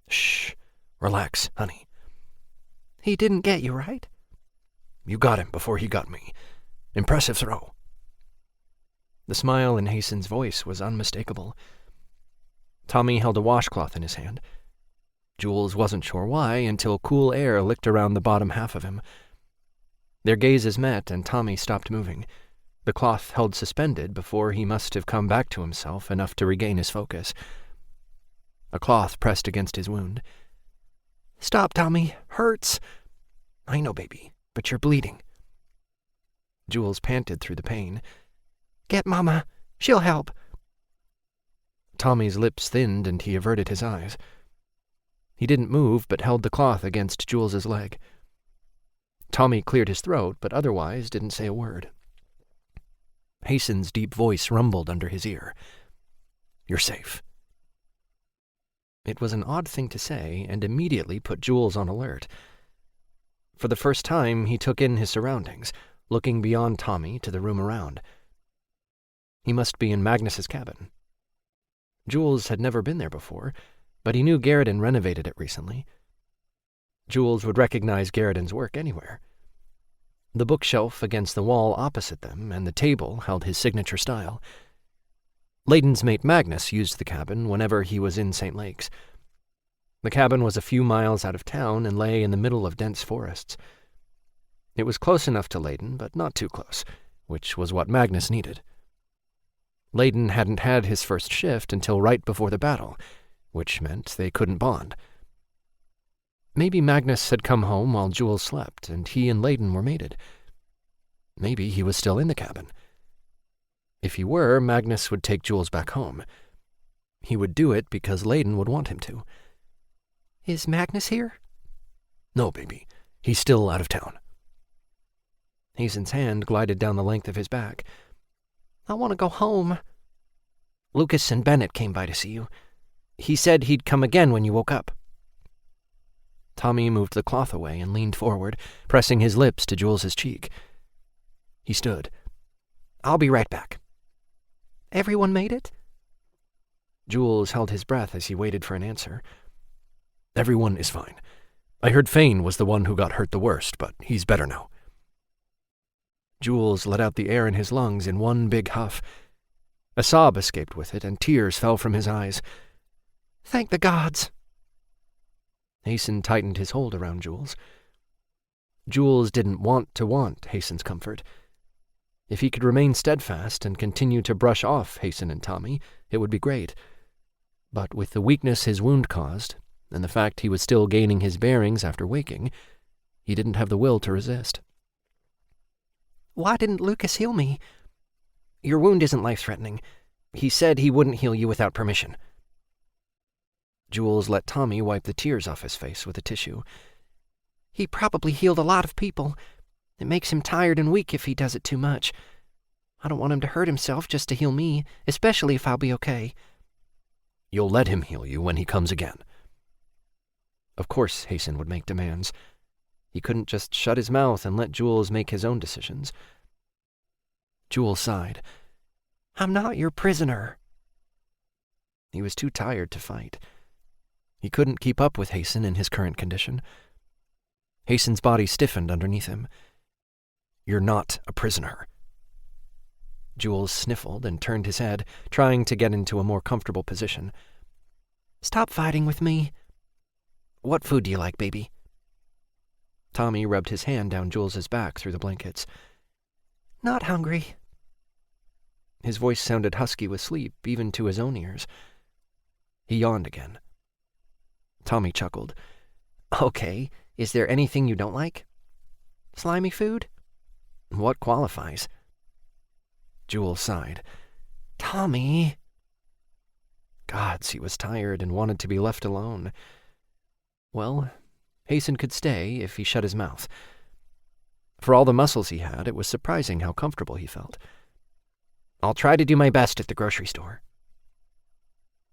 "Shh, relax, honey." "He didn't get you, right?" "You got him before he got me. Impressive throw." The smile in Hason's voice was unmistakable. Tommy held a washcloth in his hand. Jules wasn't sure why until cool air licked around the bottom half of him. Their gazes met and Tommy stopped moving. the cloth held suspended before he must have come back to himself enough to regain his focus. A cloth pressed against his wound. "Stop, Tommy. Hurts." "I know, baby, but you're bleeding." Jules panted through the pain. "Get Mama. She'll help." Tommy's lips thinned and he averted his eyes. He didn't move but held the cloth against Jules's leg. Tommy cleared his throat, but otherwise didn't say a word. Hasten's deep voice rumbled under his ear. "You're safe." It was an odd thing to say, and immediately put Jules on alert. For the first time, he took in his surroundings, looking beyond Tommy to the room around. He must be in Magnus's cabin. Jules had never been there before, but he knew Garrison renovated it recently. Jules would recognize Garrison's work anywhere. The bookshelf against the wall opposite them and the table held his signature style. Layden's mate Magnus used the cabin whenever he was in St. Lakes. The cabin was a few miles out of town and lay in the middle of dense forests. It was close enough to Layden, but not too close, which was what Magnus needed. Layden hadn't had his first shift until right before the battle, which meant they couldn't bond. Maybe Magnus had come home while Jules slept, and he and Layden were mated. Maybe he was still in the cabin. If he were, Magnus would take Jules back home. He would do it because Layden would want him to. "Is Magnus here?" "No, baby. He's still out of town." Hazen's hand glided down the length of his back. "I want to go home." "Lucas and Bennett came by to see you. He said he'd come again when you woke up." Tommy moved the cloth away and leaned forward, pressing his lips to Jules's cheek. He stood. "I'll be right back." "Everyone made it?" Jules held his breath as he waited for an answer. "Everyone is fine. I heard Fane was the one who got hurt the worst, but he's better now." Jules let out the air in his lungs in one big huff. A sob escaped with it, and tears fell from his eyes. "Thank the gods." Hasten tightened his hold around Jules. Jules didn't want Hasten's comfort. If he could remain steadfast and continue to brush off Hasten and Tommy, it would be great. But with the weakness his wound caused, and the fact he was still gaining his bearings after waking, he didn't have the will to resist. "Why didn't Lucas heal me?" "Your wound isn't life-threatening. He said he wouldn't heal you without permission." Jules let Tommy wipe the tears off his face with a tissue. "He probably healed a lot of people. It makes him tired and weak if he does it too much. I don't want him to hurt himself just to heal me, especially if I'll be okay." "You'll let him heal you when he comes again." Of course Hasten would make demands. He couldn't just shut his mouth and let Jules make his own decisions. Jules sighed. "I'm not your prisoner." He was too tired to fight. He couldn't keep up with Hasten in his current condition. Hasten's body stiffened underneath him. "You're not a prisoner." Jules sniffled and turned his head, trying to get into a more comfortable position. "Stop fighting with me." "What food do you like, baby?" Tommy rubbed his hand down Jules's back through the blankets. "Not hungry." His voice sounded husky with sleep, even to his own ears. He yawned again. Tommy chuckled. "Okay, is there anything you don't like?" "Slimy food?" "What qualifies?" Jules sighed. "Tommy." Gods, he was tired and wanted to be left alone. Well, Hasten could stay if he shut his mouth. For all the muscles he had, it was surprising how comfortable he felt. "I'll try to do my best at the grocery store."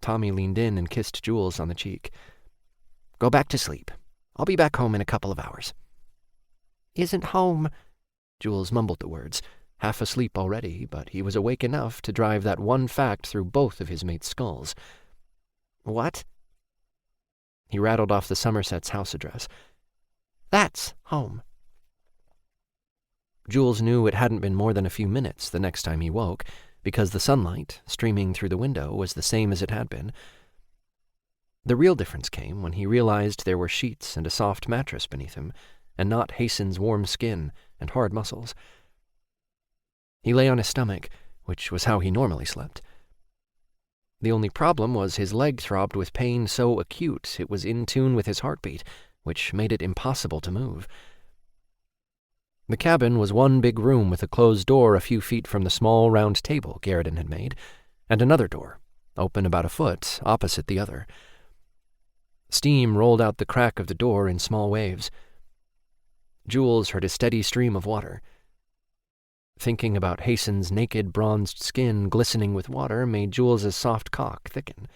Tommy leaned in and kissed Jules on the cheek. "Go back to sleep. I'll be back home in a couple of hours." "Isn't home—" Jules mumbled the words, half asleep already, but he was awake enough to drive that one fact through both of his mates' skulls. "What?" He rattled off the Somerset's house address. "That's home." Jules knew it hadn't been more than a few minutes the next time he woke, because the sunlight, streaming through the window, was the same as it had been. The real difference came when he realized there were sheets and a soft mattress beneath him, and not Hasten's warm skin and hard muscles. He lay on his stomach, which was how he normally slept. The only problem was his leg throbbed with pain so acute it was in tune with his heartbeat, which made it impossible to move. The cabin was one big room with a closed door a few feet from the small round table Garrison had made, and another door, open about a foot, opposite the other. Steam rolled out the crack of the door in small waves. Jules heard a steady stream of water. Thinking about Hason's naked, bronzed skin glistening with water made Jules's soft cock thicken.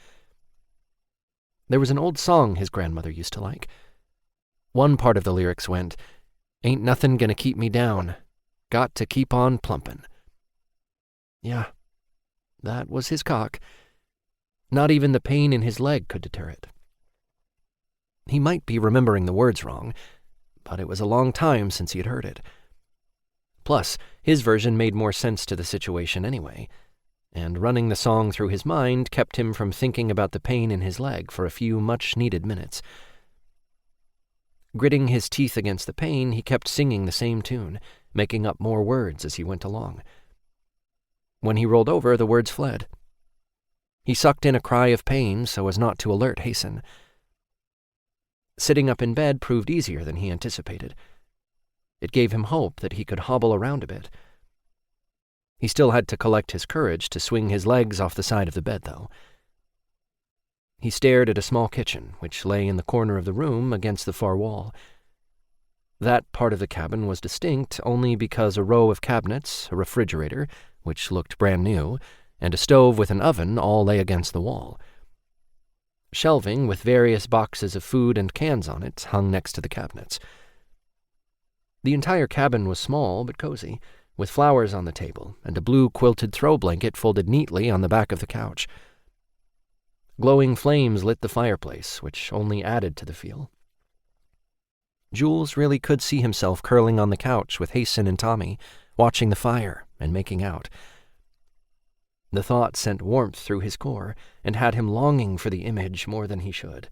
There was an old song his grandmother used to like. One part of the lyrics went, "Ain't nothing gonna keep me down. Got to keep on plumpin'." Yeah, that was his cock. Not even the pain in his leg could deter it. He might be remembering the words wrong, but it was a long time since he had heard it. Plus, his version made more sense to the situation anyway, and running the song through his mind kept him from thinking about the pain in his leg for a few much-needed minutes. Gritting his teeth against the pain, he kept singing the same tune, making up more words as he went along. When he rolled over, the words fled. He sucked in a cry of pain so as not to alert Hason. Sitting up in bed proved easier than he anticipated. It gave him hope that he could hobble around a bit. He still had to collect his courage to swing his legs off the side of the bed, though. He stared at a small kitchen, which lay in the corner of the room against the far wall. That part of the cabin was distinct only because a row of cabinets, a refrigerator, which looked brand new, and a stove with an oven all lay against the wall. Shelving with various boxes of food and cans on it hung next to the cabinets. The entire cabin was small but cozy, with flowers on the table and a blue quilted throw blanket folded neatly on the back of the couch. Glowing flames lit the fireplace, which only added to the feel. Jules really could see himself curling on the couch with Hason and Tommy, watching the fire and making out. The thought sent warmth through his core and had him longing for the image more than he should.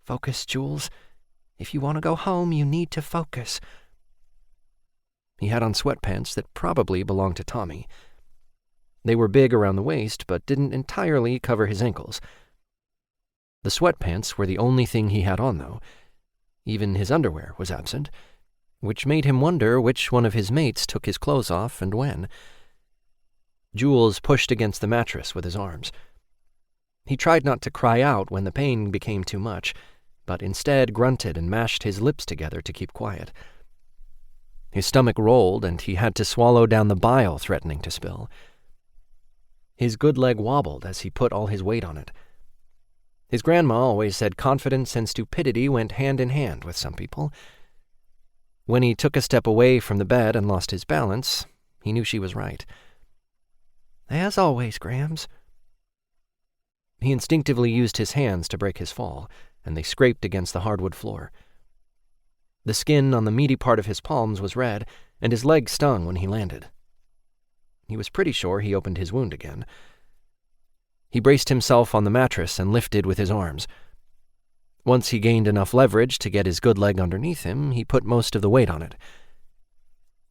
"Focus, Jules. If you want to go home, you need to focus." He had on sweatpants that probably belonged to Tommy. They were big around the waist, but didn't entirely cover his ankles. The sweatpants were the only thing he had on, though. Even his underwear was absent, which made him wonder which one of his mates took his clothes off and when. Jules pushed against the mattress with his arms. He tried not to cry out when the pain became too much, but instead grunted and mashed his lips together to keep quiet. His stomach rolled, and he had to swallow down the bile threatening to spill. His good leg wobbled as he put all his weight on it. His grandma always said confidence and stupidity went hand in hand with some people. When he took a step away from the bed and lost his balance, he knew she was right. "As always, Grams." He instinctively used his hands to break his fall, and they scraped against the hardwood floor. The skin on the meaty part of his palms was red, and his leg stung when he landed. He was pretty sure he opened his wound again. He braced himself on the mattress and lifted with his arms. Once he gained enough leverage to get his good leg underneath him, he put most of the weight on it.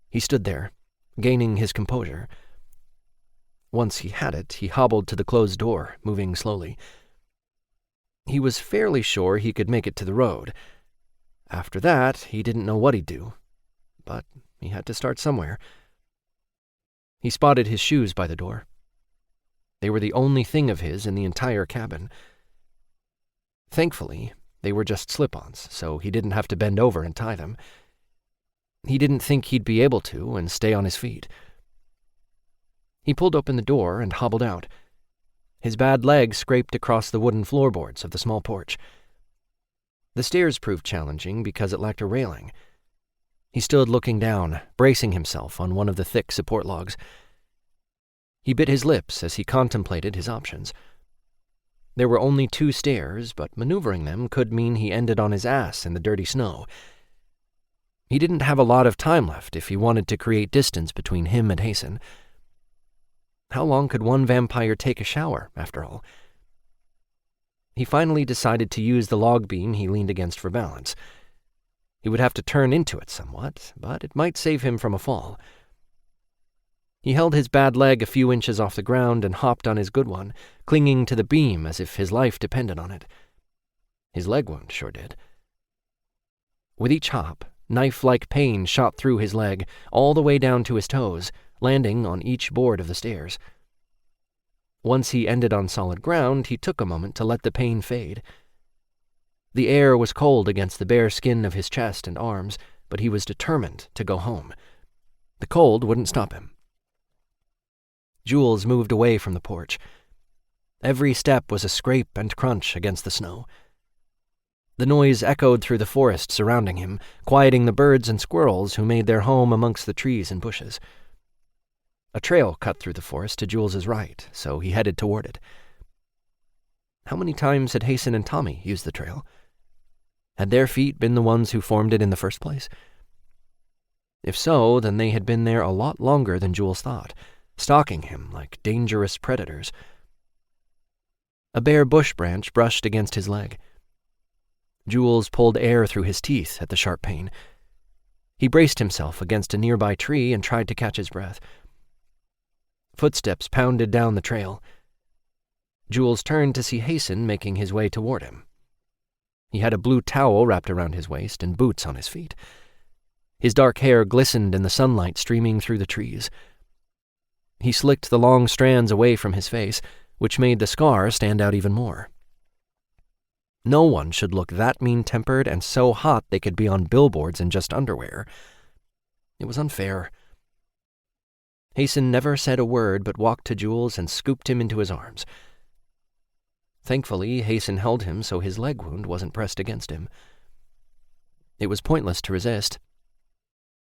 He stood there, gaining his composure. Once he had it, he hobbled to the closed door, moving slowly. He was fairly sure he could make it to the road. After that, he didn't know what he'd do, but he had to start somewhere. He spotted his shoes by the door. They were the only thing of his in the entire cabin. Thankfully, they were just slip-ons, so he didn't have to bend over and tie them. He didn't think he'd be able to and stay on his feet. He pulled open the door and hobbled out. His bad leg scraped across the wooden floorboards of the small porch. The stairs proved challenging because it lacked a railing. He stood looking down, bracing himself on one of the thick support logs. He bit his lips as he contemplated his options. There were only 2 stairs, but maneuvering them could mean he ended on his ass in the dirty snow. He didn't have a lot of time left if he wanted to create distance between him and Hason. How long could one vampire take a shower, after all? He finally decided to use the log beam he leaned against for balance. He would have to turn into it somewhat, but it might save him from a fall. He held his bad leg a few inches off the ground and hopped on his good one, clinging to the beam as if his life depended on it. His leg wound sure did. With each hop, knife-like pain shot through his leg, all the way down to his toes, landing on each board of the stairs. Once he ended on solid ground, he took a moment to let the pain fade. The air was cold against the bare skin of his chest and arms, but he was determined to go home. The cold wouldn't stop him. Jules moved away from the porch. Every step was a scrape and crunch against the snow. The noise echoed through the forest surrounding him, quieting the birds and squirrels who made their home amongst the trees and bushes. A trail cut through the forest to Jules's right, so he headed toward it. How many times had Hasten and Tommy used the trail? Had their feet been the ones who formed it in the first place? If so, then they had been there a lot longer than Jules thought, stalking him like dangerous predators. A bare bush branch brushed against his leg. Jules pulled air through his teeth at the sharp pain. He braced himself against a nearby tree and tried to catch his breath. Footsteps pounded down the trail. Jules turned to see Hasten making his way toward him. He had a blue towel wrapped around his waist and boots on his feet. His dark hair glistened in the sunlight streaming through the trees. He slicked the long strands away from his face, which made the scar stand out even more. No one should look that mean-tempered and so hot they could be on billboards in just underwear. It was unfair. Hasten never said a word but walked to Jules and scooped him into his arms. Thankfully, Hasten held him so his leg wound wasn't pressed against him. It was pointless to resist.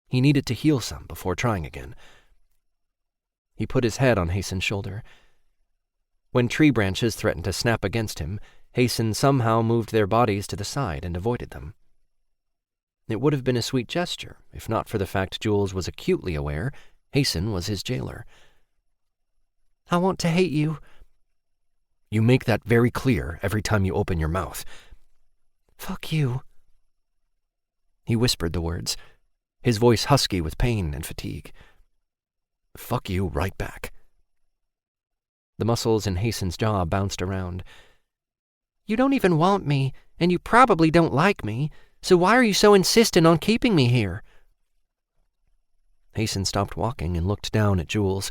He needed to heal some before trying again. He put his head on Hasten's shoulder. When tree branches threatened to snap against him, Hasten somehow moved their bodies to the side and avoided them. It would have been a sweet gesture, if not for the fact Jules was acutely aware Hasten was his jailer. I want to hate you. You make that very clear every time you open your mouth. Fuck you. He whispered the words, his voice husky with pain and fatigue. Fuck you right back. The muscles in Hasten's jaw bounced around. You don't even want me, and you probably don't like me, so why are you so insistent on keeping me here? Hasten stopped walking and looked down at Jules.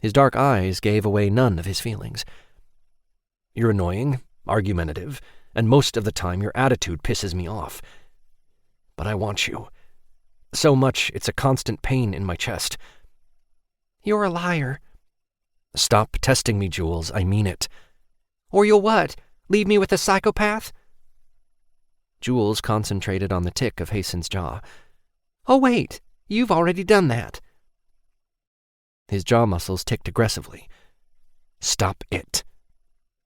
His dark eyes gave away none of his feelings. You're annoying, argumentative, and most of the time your attitude pisses me off. But I want you. So much it's a constant pain in my chest. You're a liar. Stop testing me, Jules. I mean it. Or you'll what? Leave me with a psychopath? Jules concentrated on the tick of Hasten's jaw. Oh, wait. You've already done that. His jaw muscles ticked aggressively. Stop it.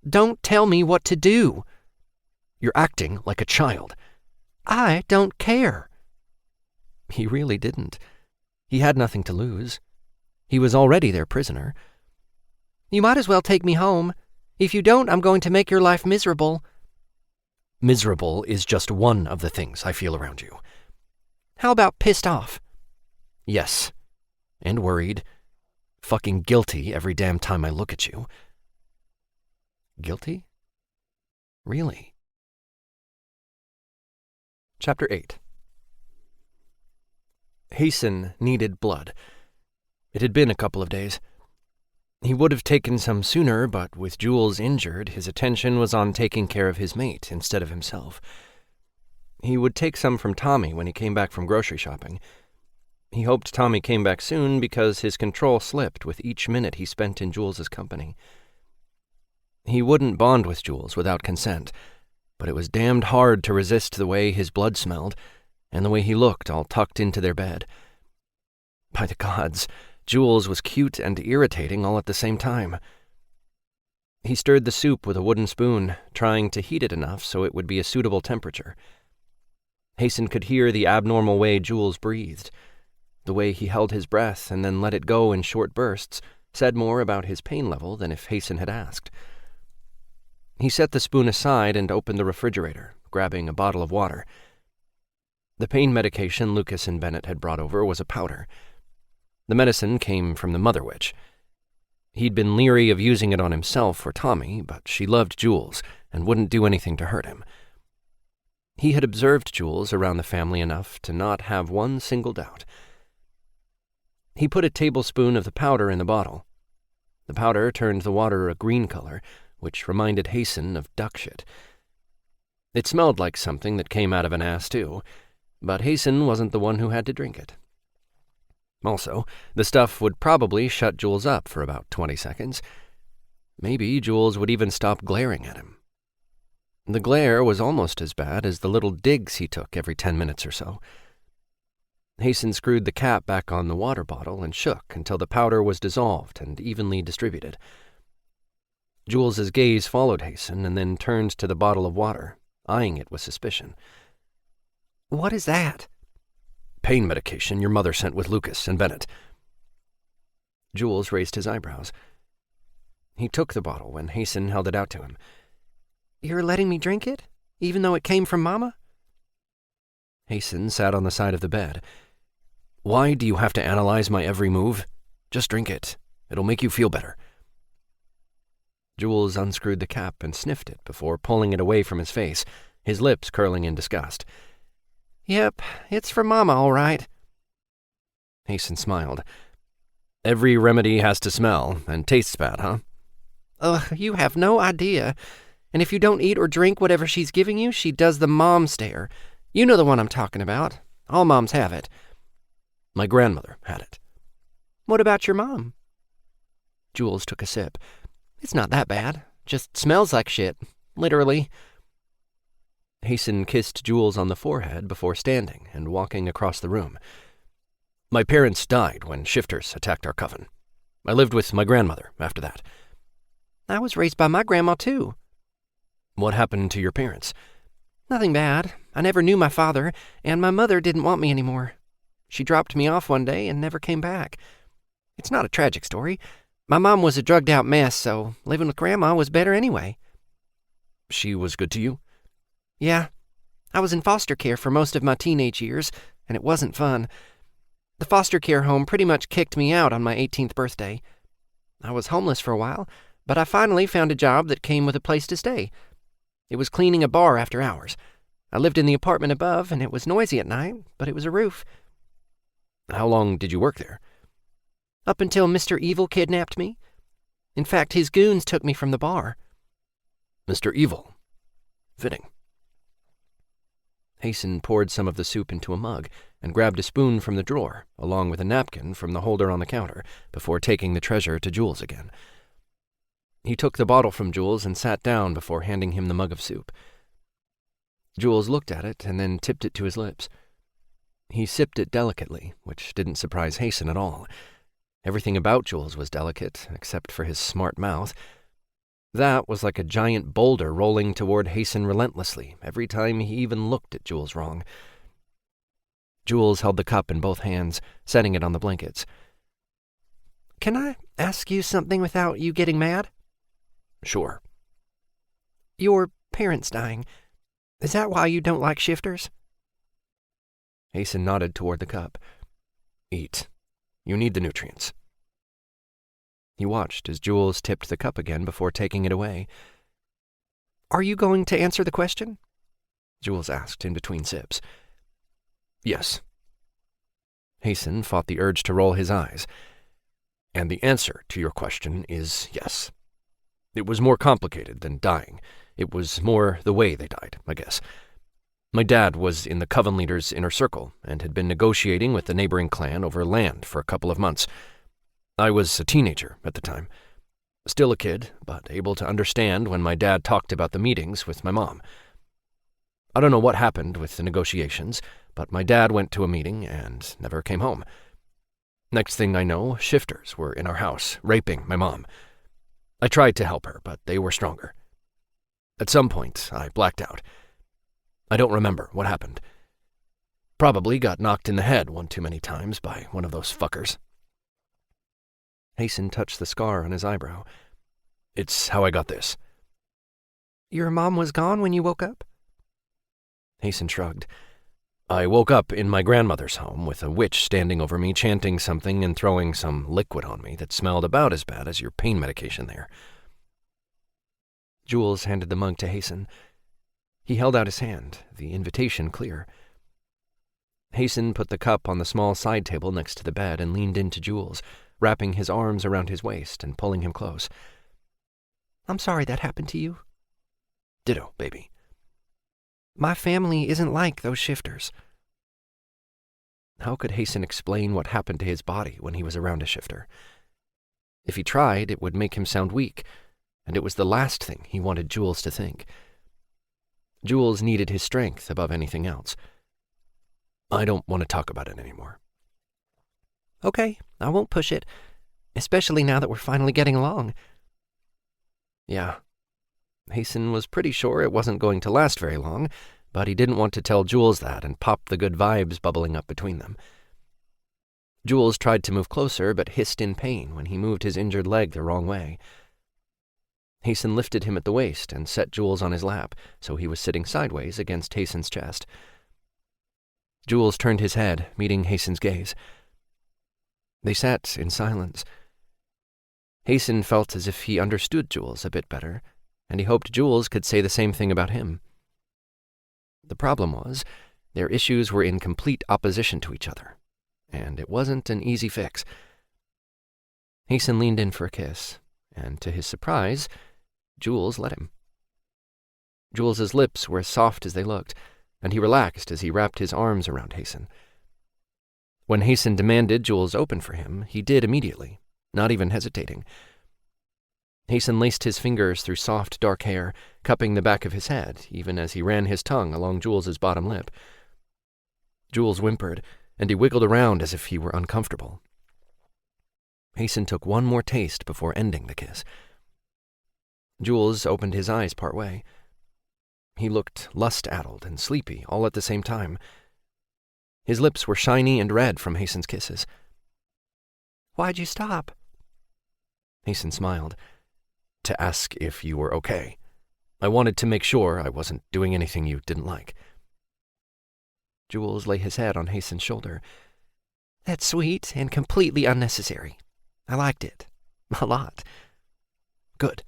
Don't tell me what to do. You're acting like a child. I don't care. He really didn't. He had nothing to lose. He was already their prisoner. You might as well take me home. If you don't, I'm going to make your life miserable. Miserable is just one of the things I feel around you. How about pissed off? Yes. And worried. Fucking guilty every damn time I look at you. Guilty? Really? Chapter 8. Hasten needed blood. It had been a couple of days. He would have taken some sooner, but with Jules injured, his attention was on taking care of his mate instead of himself. He would take some from Tommy when he came back from grocery shopping. He hoped Tommy came back soon because his control slipped with each minute he spent in Jules's company. He wouldn't bond with Jules without consent, but it was damned hard to resist the way his blood smelled and the way he looked all tucked into their bed. By the gods, Jules was cute and irritating all at the same time. He stirred the soup with a wooden spoon, trying to heat it enough so it would be a suitable temperature. Hasten could hear the abnormal way Jules breathed. The way he held his breath and then let it go in short bursts said more about his pain level than if Hasten had asked. He set the spoon aside and opened the refrigerator, grabbing a bottle of water. The pain medication Lucas and Bennett had brought over was a powder. The medicine came from the Mother Witch. He'd been leery of using it on himself or Tommy, but she loved Jules and wouldn't do anything to hurt him. He had observed Jules around the family enough to not have one single doubt. He put a tablespoon of the powder in the bottle. The powder turned the water a green color, which reminded Hasten of duck shit. It smelled like something that came out of an ass, too, but Hasten wasn't the one who had to drink it. Also, the stuff would probably shut Jules up for about 20 seconds. Maybe Jules would even stop glaring at him. The glare was almost as bad as the little digs he took every 10 minutes or so. Hasten screwed the cap back on the water bottle and shook until the powder was dissolved and evenly distributed. Jules's gaze followed Hasten and then turned to the bottle of water, eyeing it with suspicion. "What is that?" "Pain medication your mother sent with Lucas and Bennett." Jules raised his eyebrows. He took the bottle when Hasten held it out to him. "You're letting me drink it, even though it came from Mama?" Hasten sat on the side of the bed. "Why do you have to analyze my every move? Just drink it. It'll make you feel better." Jules unscrewed the cap and sniffed it before pulling it away from his face, his lips curling in disgust. "Yep, it's for Mama, all right." Hasten smiled. "Every remedy has to smell and tastes bad, huh?" "Ugh, you have no idea. And if you don't eat or drink whatever she's giving you, she does the mom stare. You know the one I'm talking about. All moms have it." "My grandmother had it." "What about your mom?" Jules took a sip. "It's not that bad. Just smells like shit. Literally." Hasten kissed Jules on the forehead before standing and walking across the room. "My parents died when shifters attacked our coven. I lived with my grandmother after that." "I was raised by my grandma, too." "What happened to your parents?" "Nothing bad. I never knew my father, and my mother didn't want me anymore. She dropped me off one day and never came back. It's not a tragic story. My mom was a drugged-out mess, so living with Grandma was better anyway." "She was good to you?" "Yeah. I was in foster care for most of my teenage years, and it wasn't fun. The foster care home pretty much kicked me out on my 18th birthday. I was homeless for a while, but I finally found a job that came with a place to stay. It was cleaning a bar after hours. I lived in the apartment above, and it was noisy at night, but it was a roof." "How long did you work there?" "Up until Mr. Evil kidnapped me. In fact, his goons took me from the bar." "Mr. Evil. Fitting." Hasten poured some of the soup into a mug and grabbed a spoon from the drawer, along with a napkin from the holder on the counter, before taking the treasure to Jules again. He took the bottle from Jules and sat down before handing him the mug of soup. Jules looked at it and then tipped it to his lips. He sipped it delicately, which didn't surprise Hasten at all. Everything about Jules was delicate, except for his smart mouth. That was like a giant boulder rolling toward Hasten relentlessly every time he even looked at Jules wrong. Jules held the cup in both hands, setting it on the blankets. "Can I ask you something without you getting mad?" "Sure." "Your parents dying. Is that why you don't like shifters?" Hasten nodded toward the cup. "Eat. You need the nutrients." He watched as Jules tipped the cup again before taking it away. "Are you going to answer the question?" Jules asked in between sips. "Yes." Hasten fought the urge to roll his eyes. "And the answer to your question is yes. It was more complicated than dying. It was more the way they died, I guess. My dad was in the coven leader's inner circle and had been negotiating with the neighboring clan over land for a couple of months. I was a teenager at the time. Still a kid, but able to understand when my dad talked about the meetings with my mom. I don't know what happened with the negotiations, but my dad went to a meeting and never came home. Next thing I know, shifters were in our house, raping my mom. I tried to help her, but they were stronger. At some point, I blacked out. I don't remember what happened. Probably got knocked in the head one too many times by one of those fuckers." Hasten touched the scar on his eyebrow. "It's how I got this." "Your mom was gone when you woke up?" Hasten shrugged. I woke up in my grandmother's home with a witch standing over me, chanting something and throwing some liquid on me that smelled about as bad as your pain medication there. Jules handed the mug to Hasten. He held out his hand, the invitation clear. Hasten put the cup on the small side table next to the bed and leaned into Jules, wrapping his arms around his waist and pulling him close. I'm sorry that happened to you. Ditto, baby. My family isn't like those shifters. How could Hasten explain what happened to his body when he was around a shifter? If he tried, it would make him sound weak, and it was the last thing he wanted Jules to think. Jules needed his strength above anything else. I don't want to talk about it anymore. Okay, I won't push it, especially now that we're finally getting along. Yeah. Hasten was pretty sure it wasn't going to last very long, but he didn't want to tell Jules that and pop the good vibes bubbling up between them. Jules tried to move closer, but hissed in pain when he moved his injured leg the wrong way. Hasten lifted him at the waist and set Jules on his lap, so he was sitting sideways against Hasten's chest. Jules turned his head, meeting Hasten's gaze. They sat in silence. Hasten felt as if he understood Jules a bit better, and he hoped Jules could say the same thing about him. The problem was, their issues were in complete opposition to each other, and it wasn't an easy fix. Hasten leaned in for a kiss, and to his surprise, Jules let him. Jules's lips were as soft as they looked, and he relaxed as he wrapped his arms around Hasten. When Hasten demanded Jules open for him, he did immediately, not even hesitating. Hasten laced his fingers through soft, dark hair, cupping the back of his head, even as he ran his tongue along Jules's bottom lip. Jules whimpered, and he wiggled around as if he were uncomfortable. Hasten took one more taste before ending the kiss. Jules opened his eyes partway. He looked lust-addled and sleepy all at the same time. His lips were shiny and red from Hasten's kisses. Why'd you stop? Hasten smiled. To ask if you were okay. I wanted to make sure I wasn't doing anything you didn't like. Jules lay his head on Hasten's shoulder. That's sweet and completely unnecessary. I liked it. A lot. Good.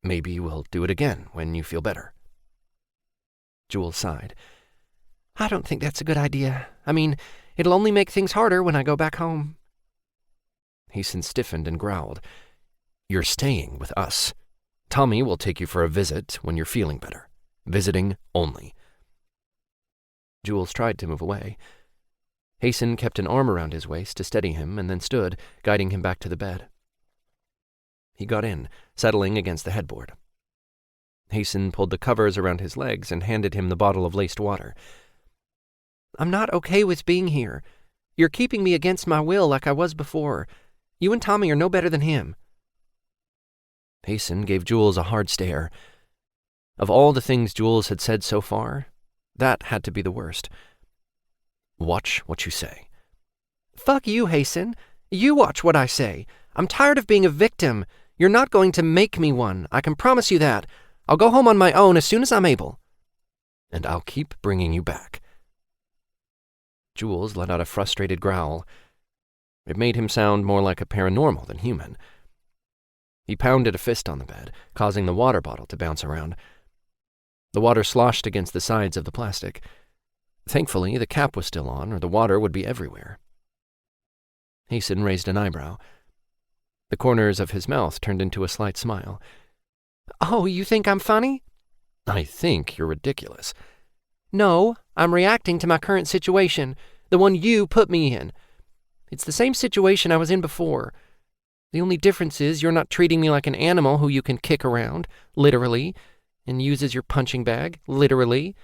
Maybe we'll do it again when you feel better. Jules sighed. I don't think that's a good idea. I mean, it'll only make things harder when I go back home. Hasten stiffened and growled. You're staying with us. Tommy will take you for a visit when you're feeling better. Visiting only. Jules tried to move away. Hasten kept an arm around his waist to steady him and then stood, guiding him back to the bed. He got in, settling against the headboard. Hasten pulled the covers around his legs and handed him the bottle of laced water. I'm not okay with being here. You're keeping me against my will like I was before. You and Tommy are no better than him. Hasten gave Jules a hard stare. Of all the things Jules had said so far, that had to be the worst. Watch what you say. Fuck you, Hasten. You watch what I say. I'm tired of being a victim. You're not going to make me one. I can promise you that. I'll go home on my own as soon as I'm able. And I'll keep bringing you back. Jules let out a frustrated growl. It made him sound more like a paranormal than human. He pounded a fist on the bed, causing the water bottle to bounce around. The water sloshed against the sides of the plastic. Thankfully, the cap was still on, or the water would be everywhere. Hasten raised an eyebrow. The corners of his mouth turned into a slight smile. Oh, you think I'm funny? I think you're ridiculous. No, I'm reacting to my current situation, the one you put me in. It's the same situation I was in before. The only difference is you're not treating me like an animal who you can kick around, literally, and use as your punching bag, literally.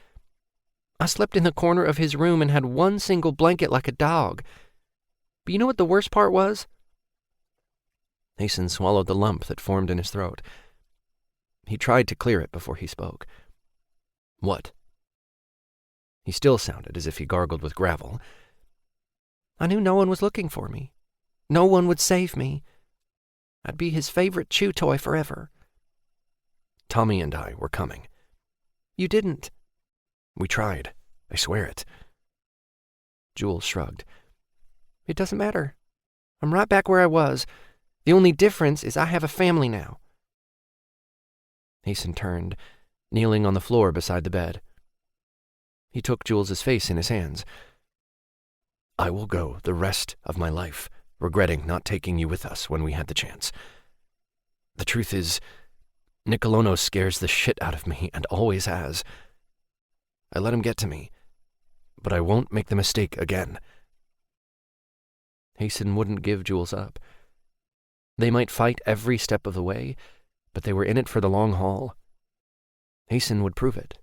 I slept in the corner of his room and had one single blanket like a dog. But you know what the worst part was? Hasten swallowed the lump that formed in his throat. He tried to clear it before he spoke. What? He still sounded as if he gargled with gravel. I knew no one was looking for me. No one would save me. I'd be his favorite chew toy forever. Tommy and I were coming. You didn't. We tried. I swear it. Jules shrugged. It doesn't matter. I'm right back where I was. The only difference is I have a family now. Hasten turned, kneeling on the floor beside the bed. He took Jules's face in his hands. I will go the rest of my life regretting not taking you with us when we had the chance. The truth is, Nicolono scares the shit out of me and always has. I let him get to me, but I won't make the mistake again. Hasten wouldn't give Jules up. They might fight every step of the way, but they were in it for the long haul. Hasten would prove it.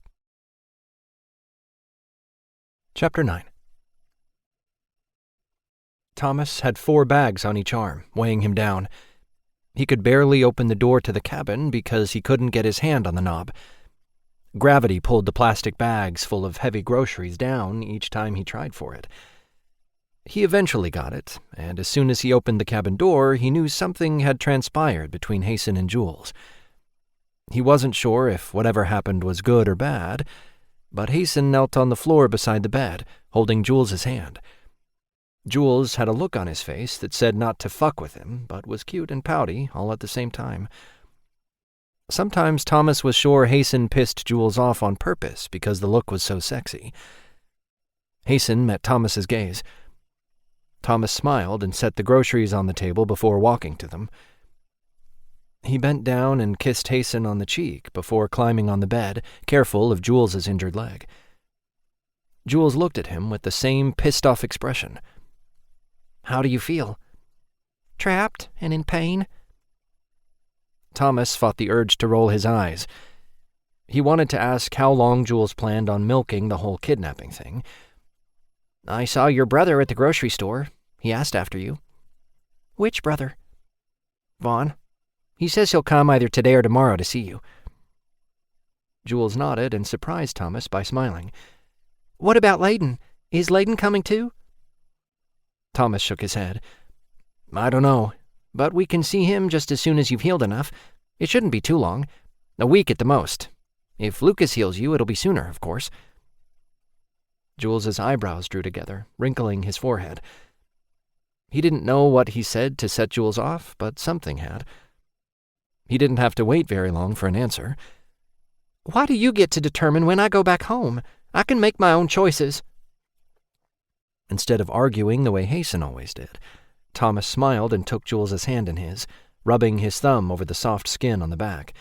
Chapter 9. Thomas had 4 bags on each arm, weighing him down. He could barely open the door to the cabin because he couldn't get his hand on the knob. Gravity pulled the plastic bags full of heavy groceries down each time he tried for it. He eventually got it, and as soon as he opened the cabin door, he knew something had transpired between Hasten and Jules. He wasn't sure if whatever happened was good or bad, but Hasten knelt on the floor beside the bed, holding Jules's hand. Jules had a look on his face that said not to fuck with him, but was cute and pouty all at the same time. Sometimes Thomas was sure Hasten pissed Jules off on purpose because the look was so sexy. Hasten met Thomas's gaze. Thomas smiled and set the groceries on the table before walking to them. He bent down and kissed Hasten on the cheek before climbing on the bed, careful of Jules's injured leg. Jules looked at him with the same pissed-off expression. How do you feel? Trapped and in pain. Thomas fought the urge to roll his eyes. He wanted to ask how long Jules planned on milking the whole kidnapping thing. I saw your brother at the grocery store. He asked after you. Which brother? Vaughn. He says he'll come either today or tomorrow to see you. Jules nodded and surprised Thomas by smiling. What about Layden? Is Layden coming too? Thomas shook his head. I don't know, but we can see him just as soon as you've healed enough. It shouldn't be too long. A week at the most. If Lucas heals you, it'll be sooner, of course. Jules's eyebrows drew together, wrinkling his forehead. He didn't know what he said to set Jules off, but something had. He didn't have to wait very long for an answer. Why do you get to determine when I go back home? I can make my own choices. Instead of arguing the way Hasten always did, Thomas smiled and took Jules's hand in his, rubbing his thumb over the soft skin on the back.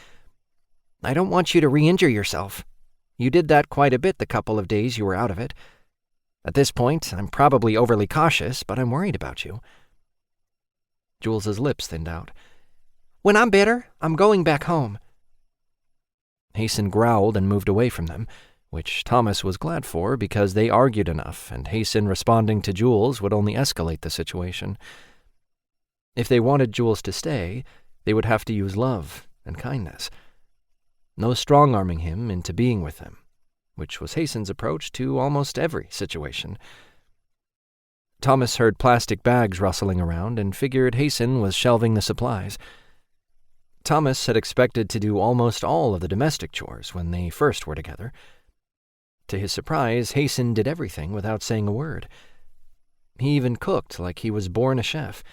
I don't want you to re-injure yourself. You did that quite a bit the couple of days you were out of it. At this point, I'm probably overly cautious, but I'm worried about you. Jules's lips thinned out. When I'm better, I'm going back home. Hasten growled and moved away from them, which Thomas was glad for because they argued enough, and Hasten responding to Jules would only escalate the situation. If they wanted Jules to stay, they would have to use love and kindness. No strong-arming him into being with them, which was Hasten's approach to almost every situation. Thomas heard plastic bags rustling around and figured Hasten was shelving the supplies. Thomas had expected to do almost all of the domestic chores when they first were together. To his surprise, Hasten did everything without saying a word. He even cooked like he was born a chef.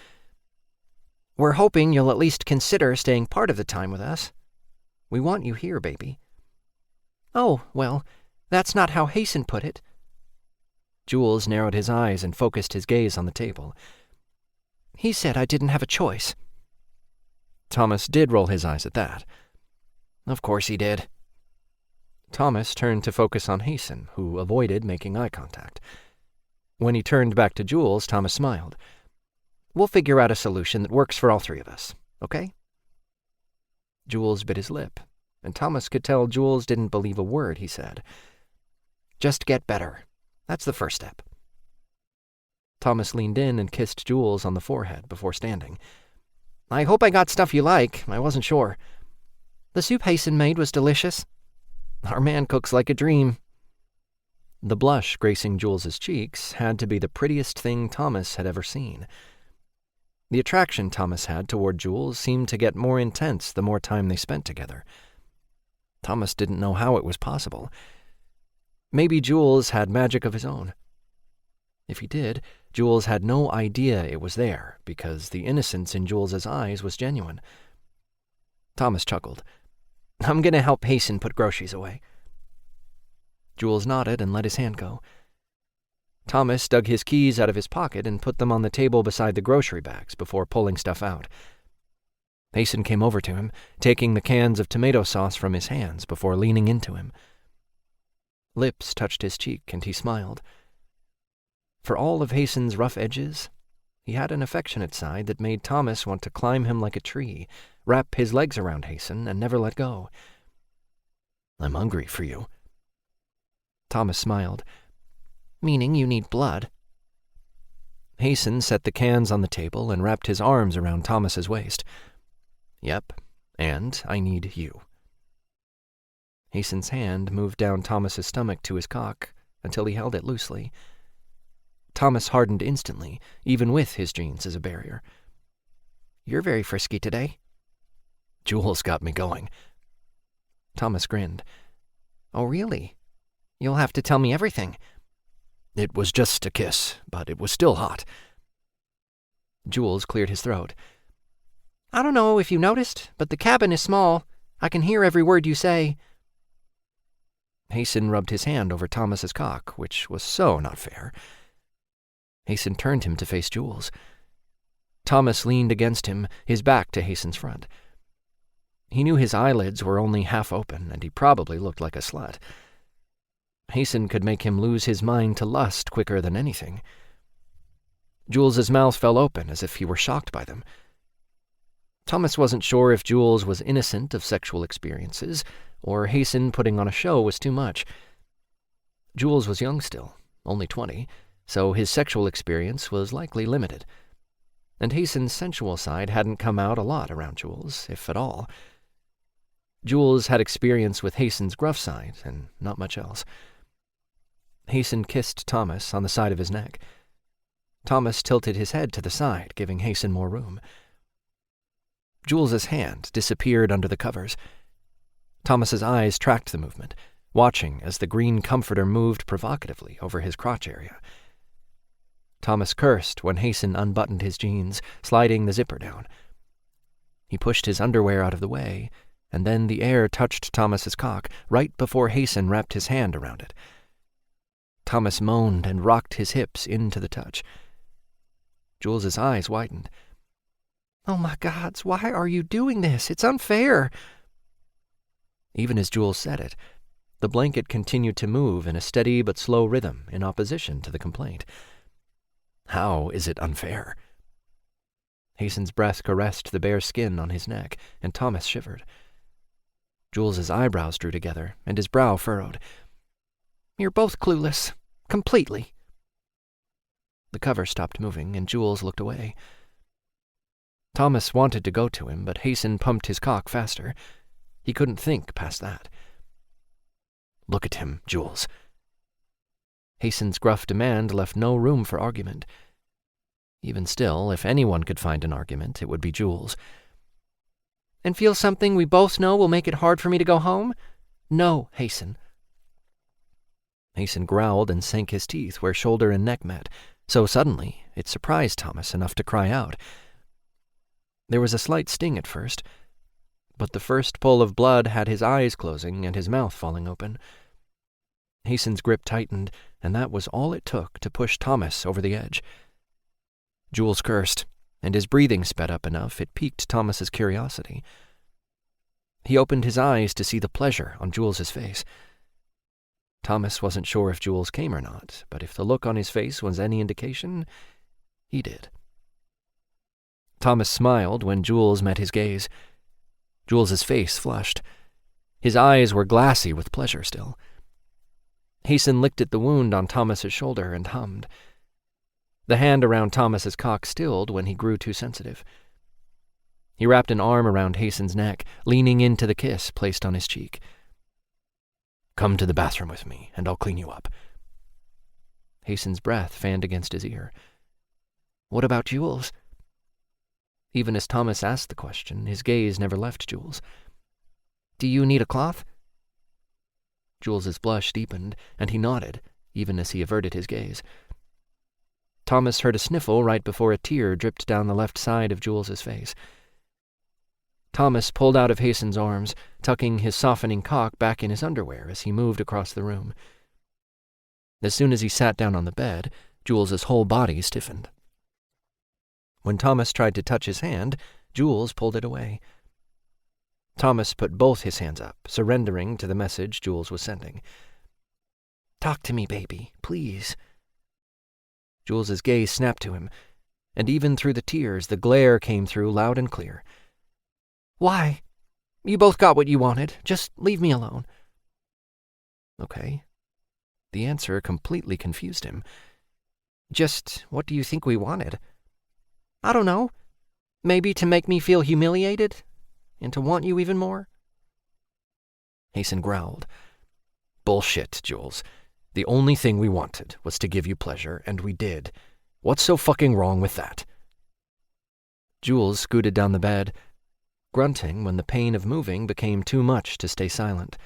We're hoping you'll at least consider staying part of the time with us. We want you here, baby. Oh, well, that's not how Hasten put it. Jules narrowed his eyes and focused his gaze on the table. He said I didn't have a choice. Thomas did roll his eyes at that. Of course he did. Thomas turned to focus on Hasten, who avoided making eye contact. When he turned back to Jules, Thomas smiled. We'll figure out a solution that works for all 3 of us, okay? Jules bit his lip, and Thomas could tell Jules didn't believe a word he said. Just get better. That's the first step. Thomas leaned in and kissed Jules on the forehead before standing. I hope I got stuff you like. I wasn't sure. The soup Hasten made was delicious. Our man cooks like a dream. The blush gracing Jules's cheeks had to be the prettiest thing Thomas had ever seen. The attraction Thomas had toward Jules seemed to get more intense the more time they spent together. Thomas didn't know how it was possible. Maybe Jules had magic of his own. If he did, Jules had no idea it was there, because the innocence in Jules's eyes was genuine. Thomas chuckled. "I'm going to help Hasten put groceries away." Jules nodded and let his hand go. Thomas dug his keys out of his pocket and put them on the table beside the grocery bags before pulling stuff out. Hasten came over to him, taking the cans of tomato sauce from his hands before leaning into him. Lips touched his cheek, and he smiled. For all of Hasten's rough edges, he had an affectionate side that made Thomas want to climb him like a tree, wrap his legs around Hasten, and never let go. "I'm hungry for you." Thomas smiled. "Meaning you need blood." Hasten set the cans on the table and wrapped his arms around Thomas's waist. "Yep, and I need you." Hasten's hand moved down Thomas's stomach to his cock until he held it loosely. Thomas hardened instantly, even with his jeans as a barrier. "You're very frisky today." "Jules got me going." Thomas grinned. "Oh, really? You'll have to tell me everything." "It was just a kiss, but it was still hot." Jules cleared his throat. "I don't know if you noticed, but the cabin is small. I can hear every word you say." Hasten rubbed his hand over Thomas's cock, which was so not fair. Hasten turned him to face Jules. Thomas leaned against him, his back to Hasten's front. He knew his eyelids were only half open, and he probably looked like a slut. Hasten could make him lose his mind to lust quicker than anything. Jules's mouth fell open as if he were shocked by them. Thomas wasn't sure if Jules was innocent of sexual experiences, or Hasten putting on a show was too much. Jules was young still, only 20, so his sexual experience was likely limited. And Hasten's sensual side hadn't come out a lot around Jules, if at all. Jules had experience with Hasten's gruff side, and not much else. Hasten kissed Thomas on the side of his neck. Thomas tilted his head to the side, giving Hasten more room. Jules's hand disappeared under the covers. Thomas's eyes tracked the movement, watching as the green comforter moved provocatively over his crotch area. Thomas cursed when Hasten unbuttoned his jeans, sliding the zipper down. He pushed his underwear out of the way, and then the air touched Thomas's cock right before Hasten wrapped his hand around it. Thomas moaned and rocked his hips into the touch. Jules's eyes widened. "Oh my gods, why are you doing this? It's unfair." Even as Jules said it, the blanket continued to move in a steady but slow rhythm in opposition to the complaint. "How is it unfair?" Hasten's breath caressed the bare skin on his neck, and Thomas shivered. Jules's eyebrows drew together, and his brow furrowed. "You're both clueless. Completely." The cover stopped moving, and Jules looked away. Thomas wanted to go to him, but Hasten pumped his cock faster. He couldn't think past that. "Look at him, Jules." Hasten's gruff demand left no room for argument. Even still, if anyone could find an argument, it would be Jules. "And feel something we both know will make it hard for me to go home? No, Hasten." Hasten growled and sank his teeth where shoulder and neck met, so suddenly it surprised Thomas enough to cry out. There was a slight sting at first, but the first pull of blood had his eyes closing and his mouth falling open. Hasten's grip tightened, and that was all it took to push Thomas over the edge. Jules cursed, and his breathing sped up enough it piqued Thomas's curiosity. He opened his eyes to see the pleasure on Jules's face. Thomas wasn't sure if Jules came or not, but if the look on his face was any indication, he did. Thomas smiled when Jules met his gaze. Jules's face flushed. His eyes were glassy with pleasure still. Hasten licked at the wound on Thomas's shoulder and hummed. The hand around Thomas's cock stilled when he grew too sensitive. He wrapped an arm around Hasten's neck, leaning into the kiss placed on his cheek. "Come to the bathroom with me, and I'll clean you up." Hasten's breath fanned against his ear. "What about Jules?" Even as Thomas asked the question, his gaze never left Jules. "Do you need a cloth?" Jules's blush deepened, and he nodded, even as he averted his gaze. Thomas heard a sniffle right before a tear dripped down the left side of Jules's face. Thomas pulled out of Hasten's arms, tucking his softening cock back in his underwear as he moved across the room. As soon as he sat down on the bed, Jules's whole body stiffened. When Thomas tried to touch his hand, Jules pulled it away. Thomas put both his hands up, surrendering to the message Jules was sending. "Talk to me, baby, please." Jules's gaze snapped to him, and even through the tears, the glare came through loud and clear. "Why? You both got what you wanted. Just leave me alone." Okay. The answer completely confused him. "Just what do you think we wanted?" "I don't know. Maybe to make me feel humiliated, and to want you even more?" Hasten growled. "Bullshit, Jules. The only thing we wanted was to give you pleasure, and we did. What's so fucking wrong with that?" Jules scooted down the bed, grunting when the pain of moving became too much to stay silent.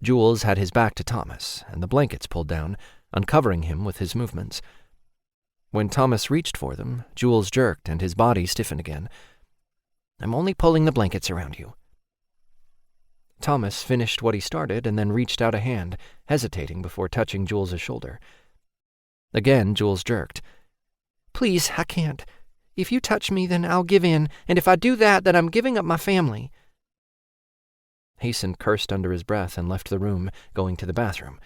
Jules had his back to Thomas, and the blankets pulled down, uncovering him with his movements. When Thomas reached for them, Jules jerked and his body stiffened again. "I'm only pulling the blankets around you." Thomas finished what he started and then reached out a hand, hesitating before touching Jules's shoulder. Again, Jules jerked. "Please, I can't. If you touch me, then I'll give in, and if I do that, then I'm giving up my family." Hasten cursed under his breath and left the room, going to the bathroom.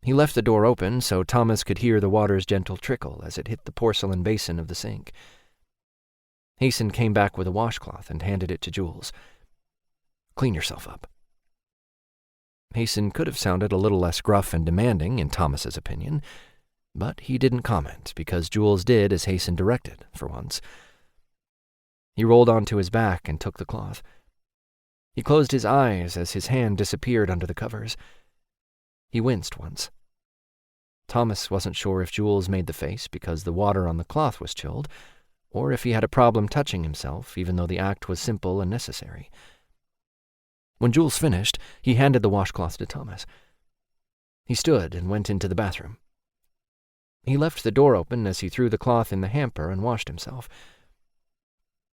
He left the door open so Thomas could hear the water's gentle trickle as it hit the porcelain basin of the sink. Hasten came back with a washcloth and handed it to Jules. "Clean yourself up." Hasten could have sounded a little less gruff and demanding, in Thomas's opinion, but he didn't comment because Jules did as Hasten directed, for once. He rolled onto his back and took the cloth. He closed his eyes as his hand disappeared under the covers. He winced once. Thomas wasn't sure if Jules made the face because the water on the cloth was chilled, or if he had a problem touching himself, even though the act was simple and necessary. When Jules finished, he handed the washcloth to Thomas. He stood and went into the bathroom. He left the door open as he threw the cloth in the hamper and washed himself.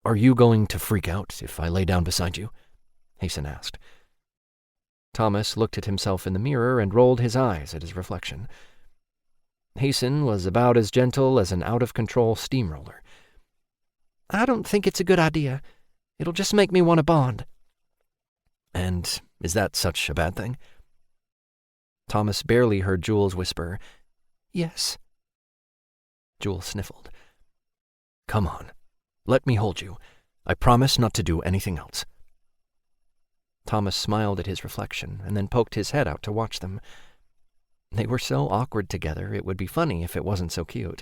"Are you going to freak out if I lay down beside you?" Hasten asked. Thomas looked at himself in the mirror and rolled his eyes at his reflection. Hasten was about as gentle as an out-of-control steamroller. "I don't think it's a good idea. It'll just make me want to bond." "And is that such a bad thing?" Thomas barely heard Jules whisper, "Yes." Jules sniffled. "Come on. Let me hold you. I promise not to do anything else." Thomas smiled at his reflection and then poked his head out to watch them. They were so awkward together, it would be funny if it wasn't so cute.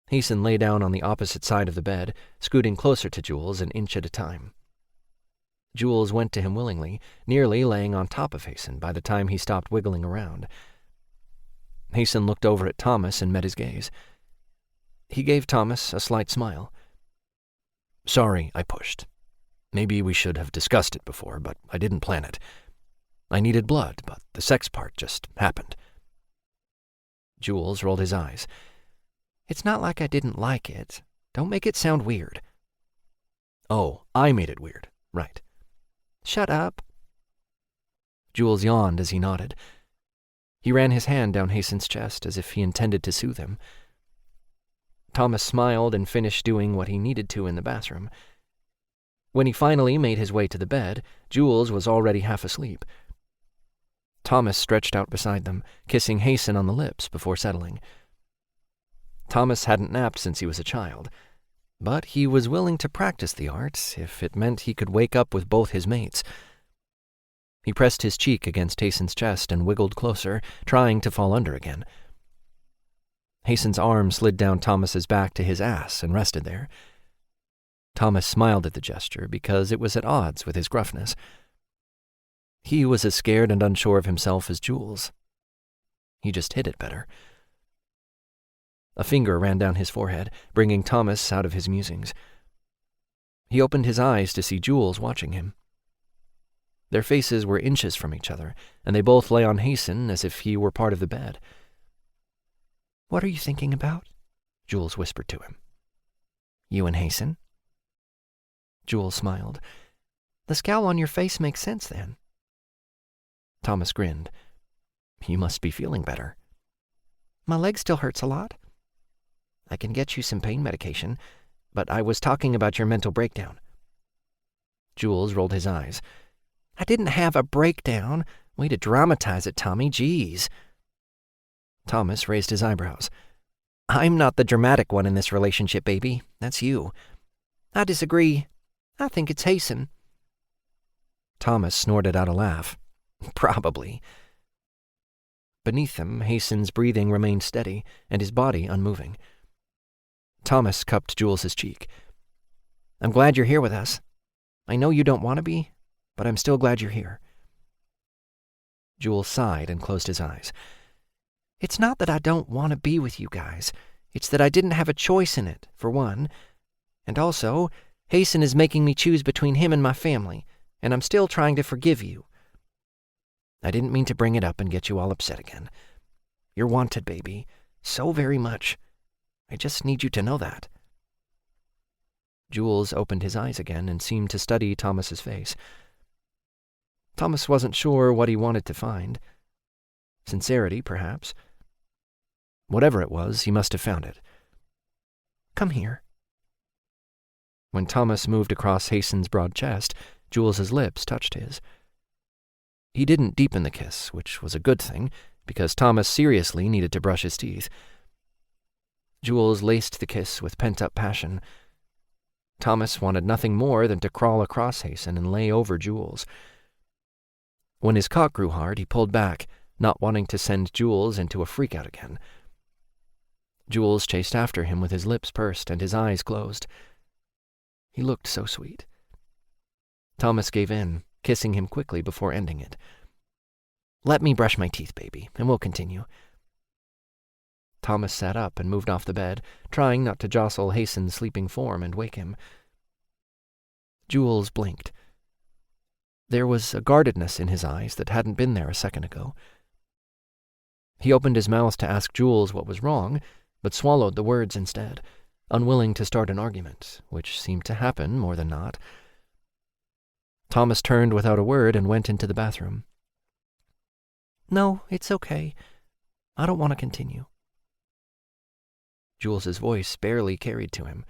Hasten lay down on the opposite side of the bed, scooting closer to Jules an inch at a time. Jules went to him willingly, nearly laying on top of Hasten by the time he stopped wiggling around. Hasten looked over at Thomas and met his gaze. He gave Thomas a slight smile. "Sorry I pushed. Maybe we should have discussed it before, but I didn't plan it. I needed blood, but the sex part just happened." Jules rolled his eyes. "It's not like I didn't like it. Don't make it sound weird." "Oh, I made it weird, right." "Shut up." Jules yawned as he nodded. He ran his hand down Hasten's chest as if he intended to soothe him. Thomas smiled and finished doing what he needed to in the bathroom. When he finally made his way to the bed, Jules was already half asleep. Thomas stretched out beside them, kissing Hasten on the lips before settling. Thomas hadn't napped since he was a child, but he was willing to practice the art if it meant he could wake up with both his mates. He pressed his cheek against Hasten's chest and wiggled closer, trying to fall under again. Hasten's arm slid down Thomas's back to his ass and rested there. Thomas smiled at the gesture because it was at odds with his gruffness. He was as scared and unsure of himself as Jules. He just hid it better. A finger ran down his forehead, bringing Thomas out of his musings. He opened his eyes to see Jules watching him. Their faces were inches from each other, and they both lay on Hasten as if he were part of the bed. "What are you thinking about?" Jules whispered to him. "You and Hasten?" Jules smiled. "The scowl on your face makes sense then." Thomas grinned. "You must be feeling better." "My leg still hurts a lot." "I can get you some pain medication, but I was talking about your mental breakdown." Jules rolled his eyes. "I didn't have a breakdown. Way to dramatize it, Tommy. Geez." Thomas raised his eyebrows. "I'm not the dramatic one in this relationship, baby. That's you." "I disagree. I think it's Hasten." Thomas snorted out a laugh. "Probably." Beneath him, Hasten's breathing remained steady, and his body unmoving. Thomas cupped Jules's cheek. "I'm glad you're here with us. I know you don't want to be, but I'm still glad you're here." Jules sighed and closed his eyes. "It's not that I don't want to be with you guys. It's that I didn't have a choice in it, for one. And also, Hasten is making me choose between him and my family, and I'm still trying to forgive you. I didn't mean to bring it up and get you all upset again. You're wanted, baby, so very much. I just need you to know that." Jules opened his eyes again and seemed to study Thomas's face. Thomas wasn't sure what he wanted to find. Sincerity, perhaps. Whatever it was, he must have found it. "Come here." When Thomas moved across Hasten's broad chest, Jules's lips touched his. He didn't deepen the kiss, which was a good thing, because Thomas seriously needed to brush his teeth. Jules laced the kiss with pent-up passion. Thomas wanted nothing more than to crawl across Hasten and lay over Jules. When his cock grew hard, he pulled back, not wanting to send Jules into a freak-out again. Jules chased after him with his lips pursed and his eyes closed. He looked so sweet. Thomas gave in, kissing him quickly before ending it. "Let me brush my teeth, baby, and we'll continue." Thomas sat up and moved off the bed, trying not to jostle Hasten's sleeping form and wake him. Jules blinked. There was a guardedness in his eyes that hadn't been there a second ago. He opened his mouth to ask Jules what was wrong, but swallowed the words instead, unwilling to start an argument, which seemed to happen more than not. Thomas turned without a word and went into the bathroom. "No, it's okay. I don't want to continue." Jules's voice barely carried to him.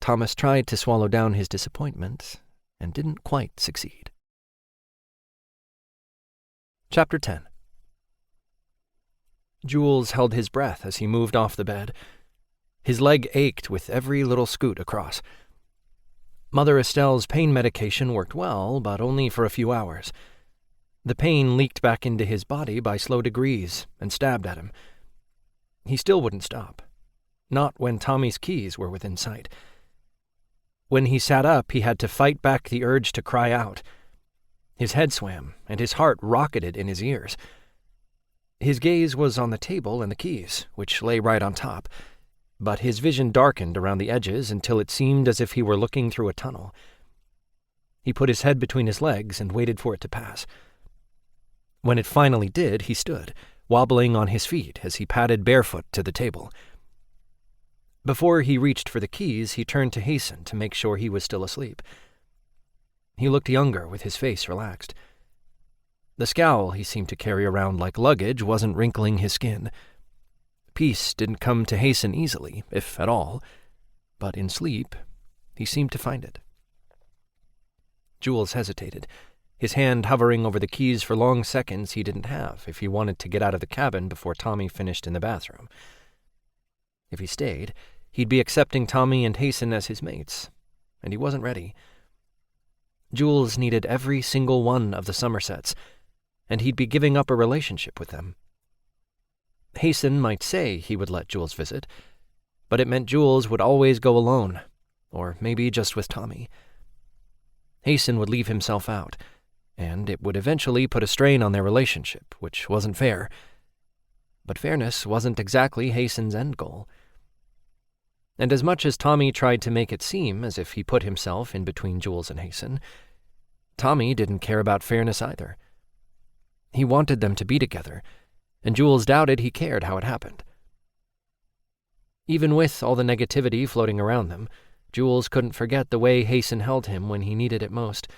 Thomas tried to swallow down his disappointment and didn't quite succeed. Chapter 10. Jules held his breath as he moved off the bed. His leg ached with every little scoot across. Mother Estelle's pain medication worked well, but only for a few hours. The pain leaked back into his body by slow degrees and stabbed at him. He still wouldn't stop. Not when Tommy's keys were within sight. When he sat up, he had to fight back the urge to cry out. His head swam, and his heart rocketed in his ears. His gaze was on the table and the keys, which lay right on top, but his vision darkened around the edges until it seemed as if he were looking through a tunnel. He put his head between his legs and waited for it to pass. When it finally did, he stood, wobbling on his feet as he padded barefoot to the table. Before he reached for the keys, he turned to Hasten to make sure he was still asleep. He looked younger with his face relaxed. The scowl he seemed to carry around like luggage wasn't wrinkling his skin. Peace didn't come to Hasten easily, if at all, but in sleep, he seemed to find it. Jules hesitated, his hand hovering over the keys for long seconds he didn't have if he wanted to get out of the cabin before Tommy finished in the bathroom. If he stayed, he'd be accepting Tommy and Hasten as his mates, and he wasn't ready. Jules needed every single one of the Somersets, and he'd be giving up a relationship with them. Hasten might say he would let Jules visit, but it meant Jules would always go alone, or maybe just with Tommy. Hasten would leave himself out, and it would eventually put a strain on their relationship, which wasn't fair. But fairness wasn't exactly Hasten's end goal. And as much as Tommy tried to make it seem as if he put himself in between Jules and Hasten, Tommy didn't care about fairness either. He wanted them to be together, and Jules doubted he cared how it happened. Even with all the negativity floating around them, Jules couldn't forget the way Hasten held him when he needed it most,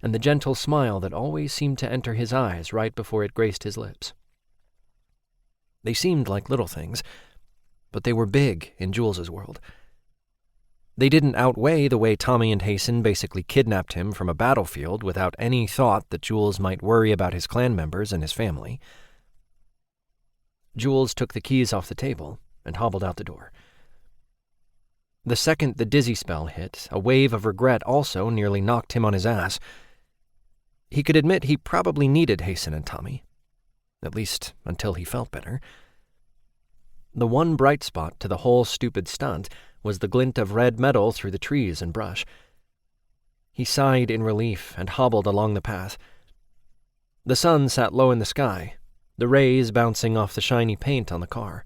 and the gentle smile that always seemed to enter his eyes right before it graced his lips. They seemed like little things, but they were big in Jules's world. They didn't outweigh the way Tommy and Hasten basically kidnapped him from a battlefield without any thought that Jules might worry about his clan members and his family. Jules took the keys off the table and hobbled out the door. The second the dizzy spell hit, a wave of regret also nearly knocked him on his ass. He could admit he probably needed Hasten and Tommy, at least until he felt better. The one bright spot to the whole stupid stunt was the glint of red metal through the trees and brush. He sighed in relief and hobbled along the path. The sun sat low in the sky, the rays bouncing off the shiny paint on the car.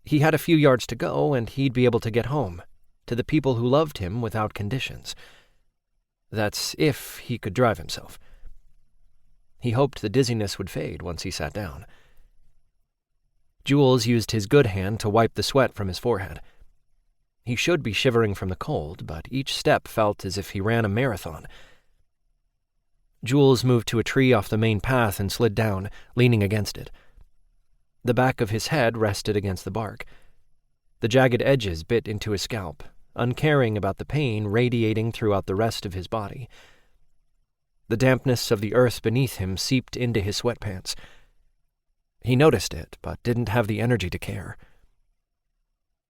He had a few yards to go, and he'd be able to get home, to the people who loved him without conditions. That's if he could drive himself. He hoped the dizziness would fade once he sat down. Jules used his good hand to wipe the sweat from his forehead. He should be shivering from the cold, but each step felt as if he ran a marathon. Jules moved to a tree off the main path and slid down, leaning against it. The back of his head rested against the bark. The jagged edges bit into his scalp, uncaring about the pain radiating throughout the rest of his body. The dampness of the earth beneath him seeped into his sweatpants. He noticed it, but didn't have the energy to care.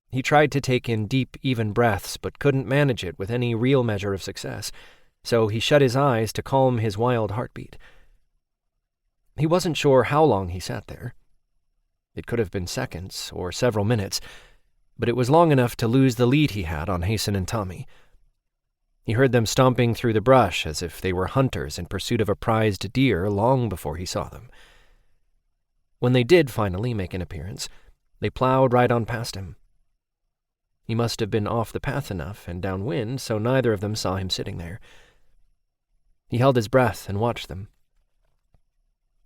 He tried to take in deep, even breaths, but couldn't manage it with any real measure of success, so he shut his eyes to calm his wild heartbeat. He wasn't sure how long he sat there. It could have been seconds or several minutes, but it was long enough to lose the lead he had on Hasten and Tommy. He heard them stomping through the brush as if they were hunters in pursuit of a prized deer long before he saw them. When they did finally make an appearance, they plowed right on past him. He must have been off the path enough and downwind so neither of them saw him sitting there. He held his breath and watched them.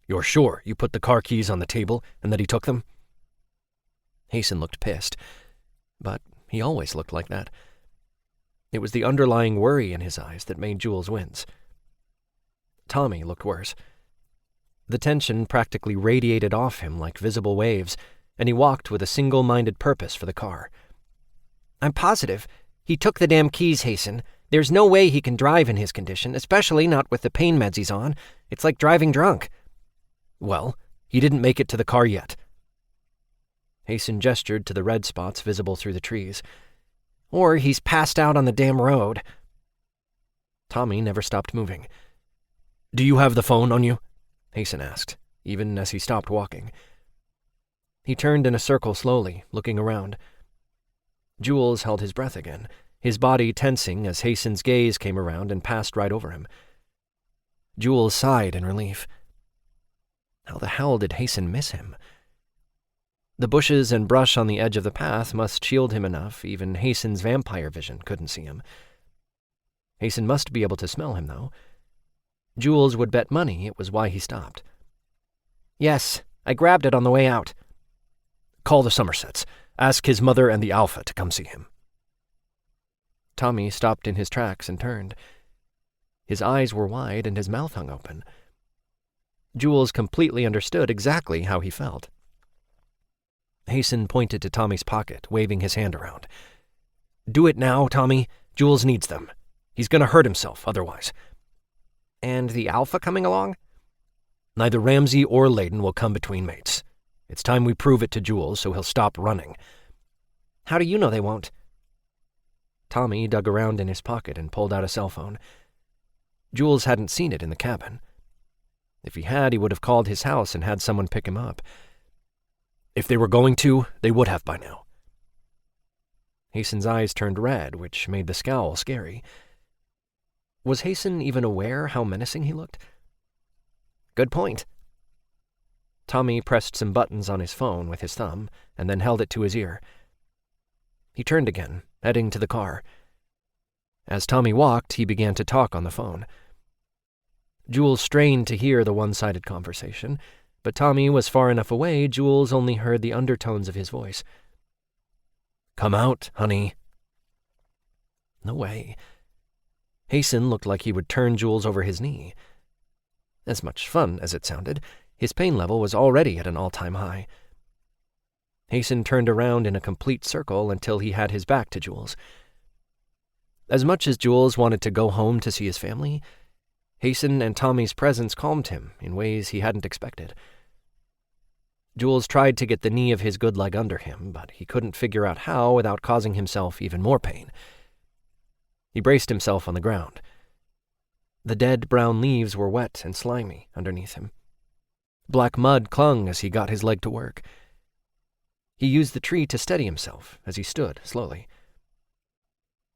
"You're sure you put the car keys on the table and that he took them?" Hasten looked pissed, but he always looked like that. It was the underlying worry in his eyes that made Jules wince. Tommy looked worse. The tension practically radiated off him like visible waves, and he walked with a single-minded purpose for the car. "I'm positive. He took the damn keys, Hasten. There's no way he can drive in his condition, especially not with the pain meds he's on. It's like driving drunk." "Well, he didn't make it to the car yet." Hasten gestured to the red spots visible through the trees. "Or he's passed out on the damn road." Tommy never stopped moving. "Do you have the phone on you?" Hasten asked, even as he stopped walking. He turned in a circle slowly, looking around. Jules held his breath again, his body tensing as Hasten's gaze came around and passed right over him. Jules sighed in relief. How the hell did Hasten miss him? The bushes and brush on the edge of the path must shield him enough even Hasten's vampire vision couldn't see him. Hasten must be able to smell him, though. Jules would bet money it was why he stopped. "Yes, I grabbed it on the way out." "Call the Somersets. Ask his mother and the Alpha to come see him." Tommy stopped in his tracks and turned. His eyes were wide and his mouth hung open. Jules completely understood exactly how he felt. Hasten pointed to Tommy's pocket, waving his hand around. "Do it now, Tommy. Jules needs them. He's going to hurt himself otherwise." "And the Alpha coming along?" "Neither Ramsey or Layden will come between mates. It's time we prove it to Jules so he'll stop running." "How do you know they won't?" Tommy dug around in his pocket and pulled out a cell phone. Jules hadn't seen it in the cabin. If he had, he would have called his house and had someone pick him up. If they were going to, they would have by now. Hasten's eyes turned red, which made the scowl scary. Was Hasten even aware how menacing he looked? "Good point." Tommy pressed some buttons on his phone with his thumb and then held it to his ear. He turned again, heading to the car. As Tommy walked, he began to talk on the phone. Jules strained to hear the one-sided conversation, but Tommy was far enough away, Jules only heard the undertones of his voice. "Come out, honey." No way. Hasten looked like he would turn Jules over his knee. As much fun as it sounded, his pain level was already at an all-time high. Hasten turned around in a complete circle until he had his back to Jules. As much as Jules wanted to go home to see his family, Hasten and Tommy's presence calmed him in ways he hadn't expected. Jules tried to get the knee of his good leg under him, but he couldn't figure out how without causing himself even more pain. He braced himself on the ground. The dead brown leaves were wet and slimy underneath him. Black mud clung as he got his leg to work. He used the tree to steady himself as he stood slowly.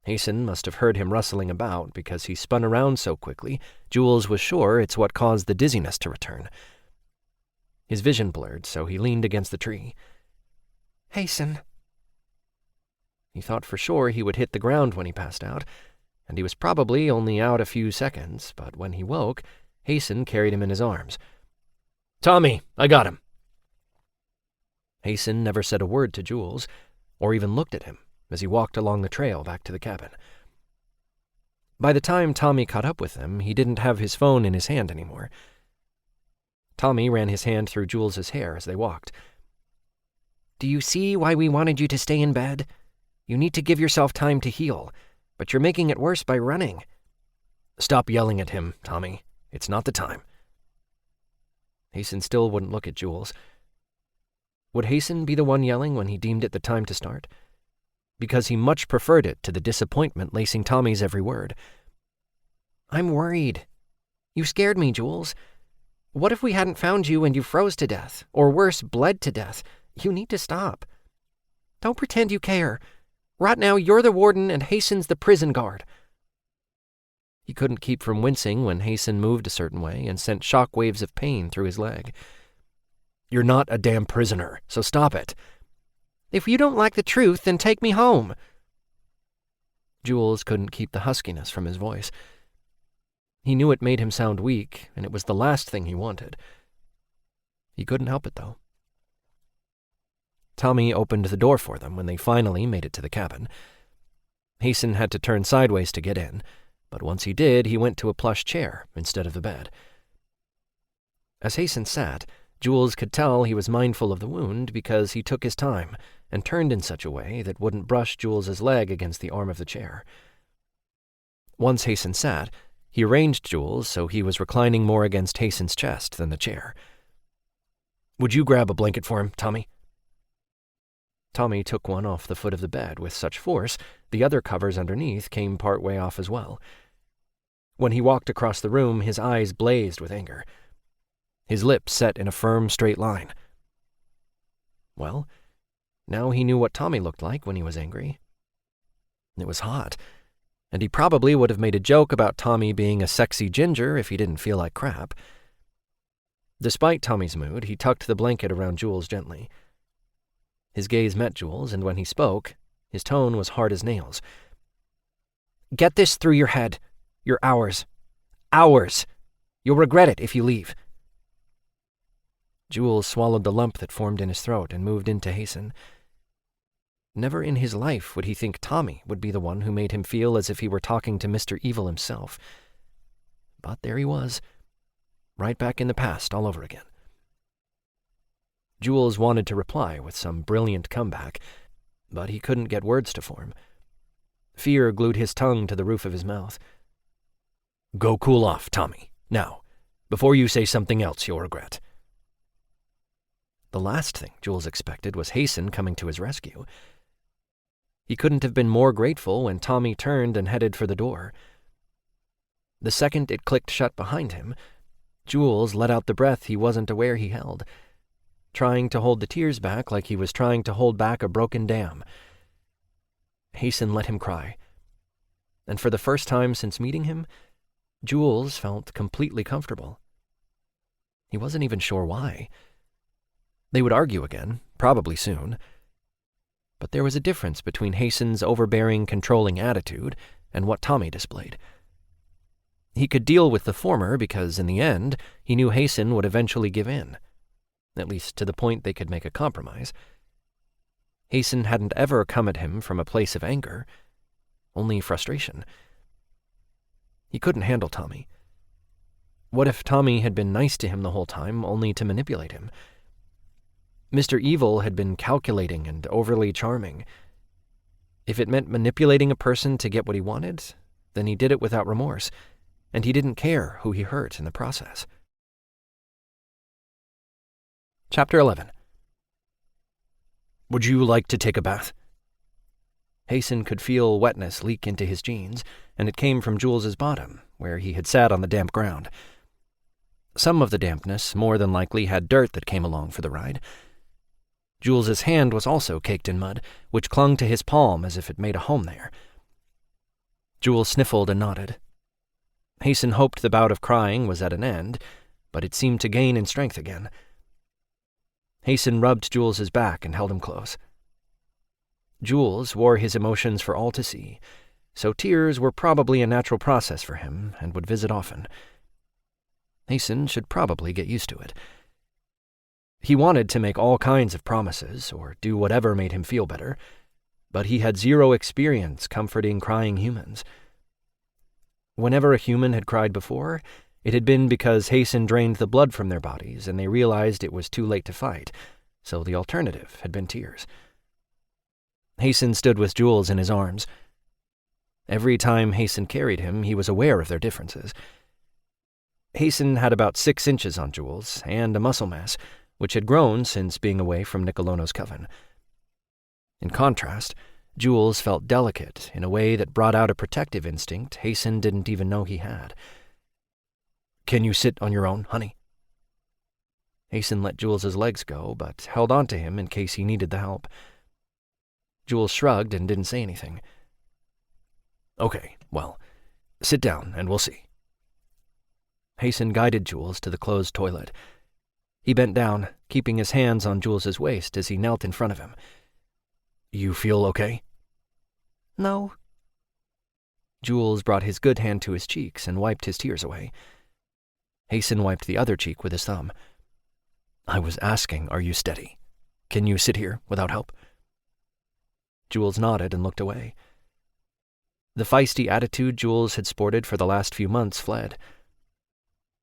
Hasten must have heard him rustling about because he spun around so quickly, Jules was sure it's what caused the dizziness to return. His vision blurred, so he leaned against the tree. "Hasten." He thought for sure he would hit the ground when he passed out, and he was probably only out a few seconds, but when he woke, Hasten carried him in his arms. "Tommy, I got him." Hasten never said a word to Jules, or even looked at him as he walked along the trail back to the cabin. By the time Tommy caught up with him, he didn't have his phone in his hand anymore. Tommy ran his hand through Jules's hair as they walked. "Do you see why we wanted you to stay in bed? You need to give yourself time to heal, but you're making it worse by running." "Stop yelling at him, Tommy. It's not the time." Hasten still wouldn't look at Jules. Would Hasten be the one yelling when he deemed it the time to start? Because he much preferred it to the disappointment lacing Tommy's every word. "I'm worried. You scared me, Jules. What if we hadn't found you and you froze to death, or worse, bled to death? You need to stop. Don't pretend you care. Right now, you're the warden and Hasten's the prison guard." He couldn't keep from wincing when Hasten moved a certain way and sent shock waves of pain through his leg. "You're not a damn prisoner, so stop it." "If you don't like the truth, then take me home." Jules couldn't keep the huskiness from his voice. He knew it made him sound weak, and it was the last thing he wanted. He couldn't help it, though. Tommy opened the door for them when they finally made it to the cabin. Hasten had to turn sideways to get in, but once he did, he went to a plush chair instead of the bed. As Hasten sat, Jules could tell he was mindful of the wound because he took his time and turned in such a way that wouldn't brush Jules's leg against the arm of the chair. Once Hasten sat, he arranged Jules so he was reclining more against Hasten's chest than the chair. "Would you grab a blanket for him, Tommy?" Tommy took one off the foot of the bed with such force, the other covers underneath came part way off as well. When he walked across the room, his eyes blazed with anger. His lips set in a firm, straight line. Well, now he knew what Tommy looked like when he was angry. It was hot, and he probably would have made a joke about Tommy being a sexy ginger if he didn't feel like crap. Despite Tommy's mood, he tucked the blanket around Jules gently. His gaze met Jules, and when he spoke, his tone was hard as nails. "Get this through your head. You're ours. Ours. You'll regret it if you leave." Jules swallowed the lump that formed in his throat and moved into Hasten. Never in his life would he think Tommy would be the one who made him feel as if he were talking to Mr. Evil himself. But there he was, right back in the past all over again. Jules wanted to reply with some brilliant comeback, but he couldn't get words to form. Fear glued his tongue to the roof of his mouth. "Go cool off, Tommy, now, before you say something else you'll regret." The last thing Jules expected was Hasten coming to his rescue. He couldn't have been more grateful when Tommy turned and headed for the door. The second it clicked shut behind him, Jules let out the breath he wasn't aware he held, trying to hold the tears back like he was trying to hold back a broken dam. Hasten let him cry, and for the first time since meeting him, Jules felt completely comfortable. He wasn't even sure why. They would argue again, probably soon. But there was a difference between Hasten's overbearing, controlling attitude and what Tommy displayed. He could deal with the former because, in the end, he knew Hasten would eventually give in. at least to the point they could make a compromise. Hasten hadn't ever come at him from a place of anger, only frustration. He couldn't handle Tommy. What if Tommy had been nice to him the whole time, only to manipulate him? Mr. Evil had been calculating and overly charming. If it meant manipulating a person to get what he wanted, then he did it without remorse, and he didn't care who he hurt in the process. Chapter 11. Would you like to take a bath? Hasten could feel wetness leak into his jeans, and it came from Jules's bottom, where he had sat on the damp ground. Some of the dampness, more than likely, had dirt that came along for the ride. Jules's hand was also caked in mud, which clung to his palm as if it made a home there. Jules sniffled and nodded. Hasten hoped the bout of crying was at an end, but it seemed to gain in strength again. Hasten rubbed Jules's back and held him close. Jules wore his emotions for all to see, so tears were probably a natural process for him and would visit often. Hasten should probably get used to it. He wanted to make all kinds of promises or do whatever made him feel better, but he had zero experience comforting crying humans. Whenever a human had cried before, it had been because Hasten drained the blood from their bodies and they realized it was too late to fight, so the alternative had been tears. Hasten stood with Jules in his arms. Every time Hasten carried him, he was aware of their differences. Hasten had about 6 inches on Jules and a muscle mass, which had grown since being away from Nicolono's coven. In contrast, Jules felt delicate in a way that brought out a protective instinct Hasten didn't even know he had. Can you sit on your own, honey? Hasten let Jules's legs go, but held on to him in case he needed the help. Jules shrugged and didn't say anything. Okay, well, sit down and we'll see. Hasten guided Jules to the closed toilet. He bent down, keeping his hands on Jules's waist as he knelt in front of him. You feel okay? No. Jules brought his good hand to his cheeks and wiped his tears away. Hasten wiped the other cheek with his thumb. I was asking, are you steady? Can you sit here without help? Jules nodded and looked away. The feisty attitude Jules had sported for the last few months fled.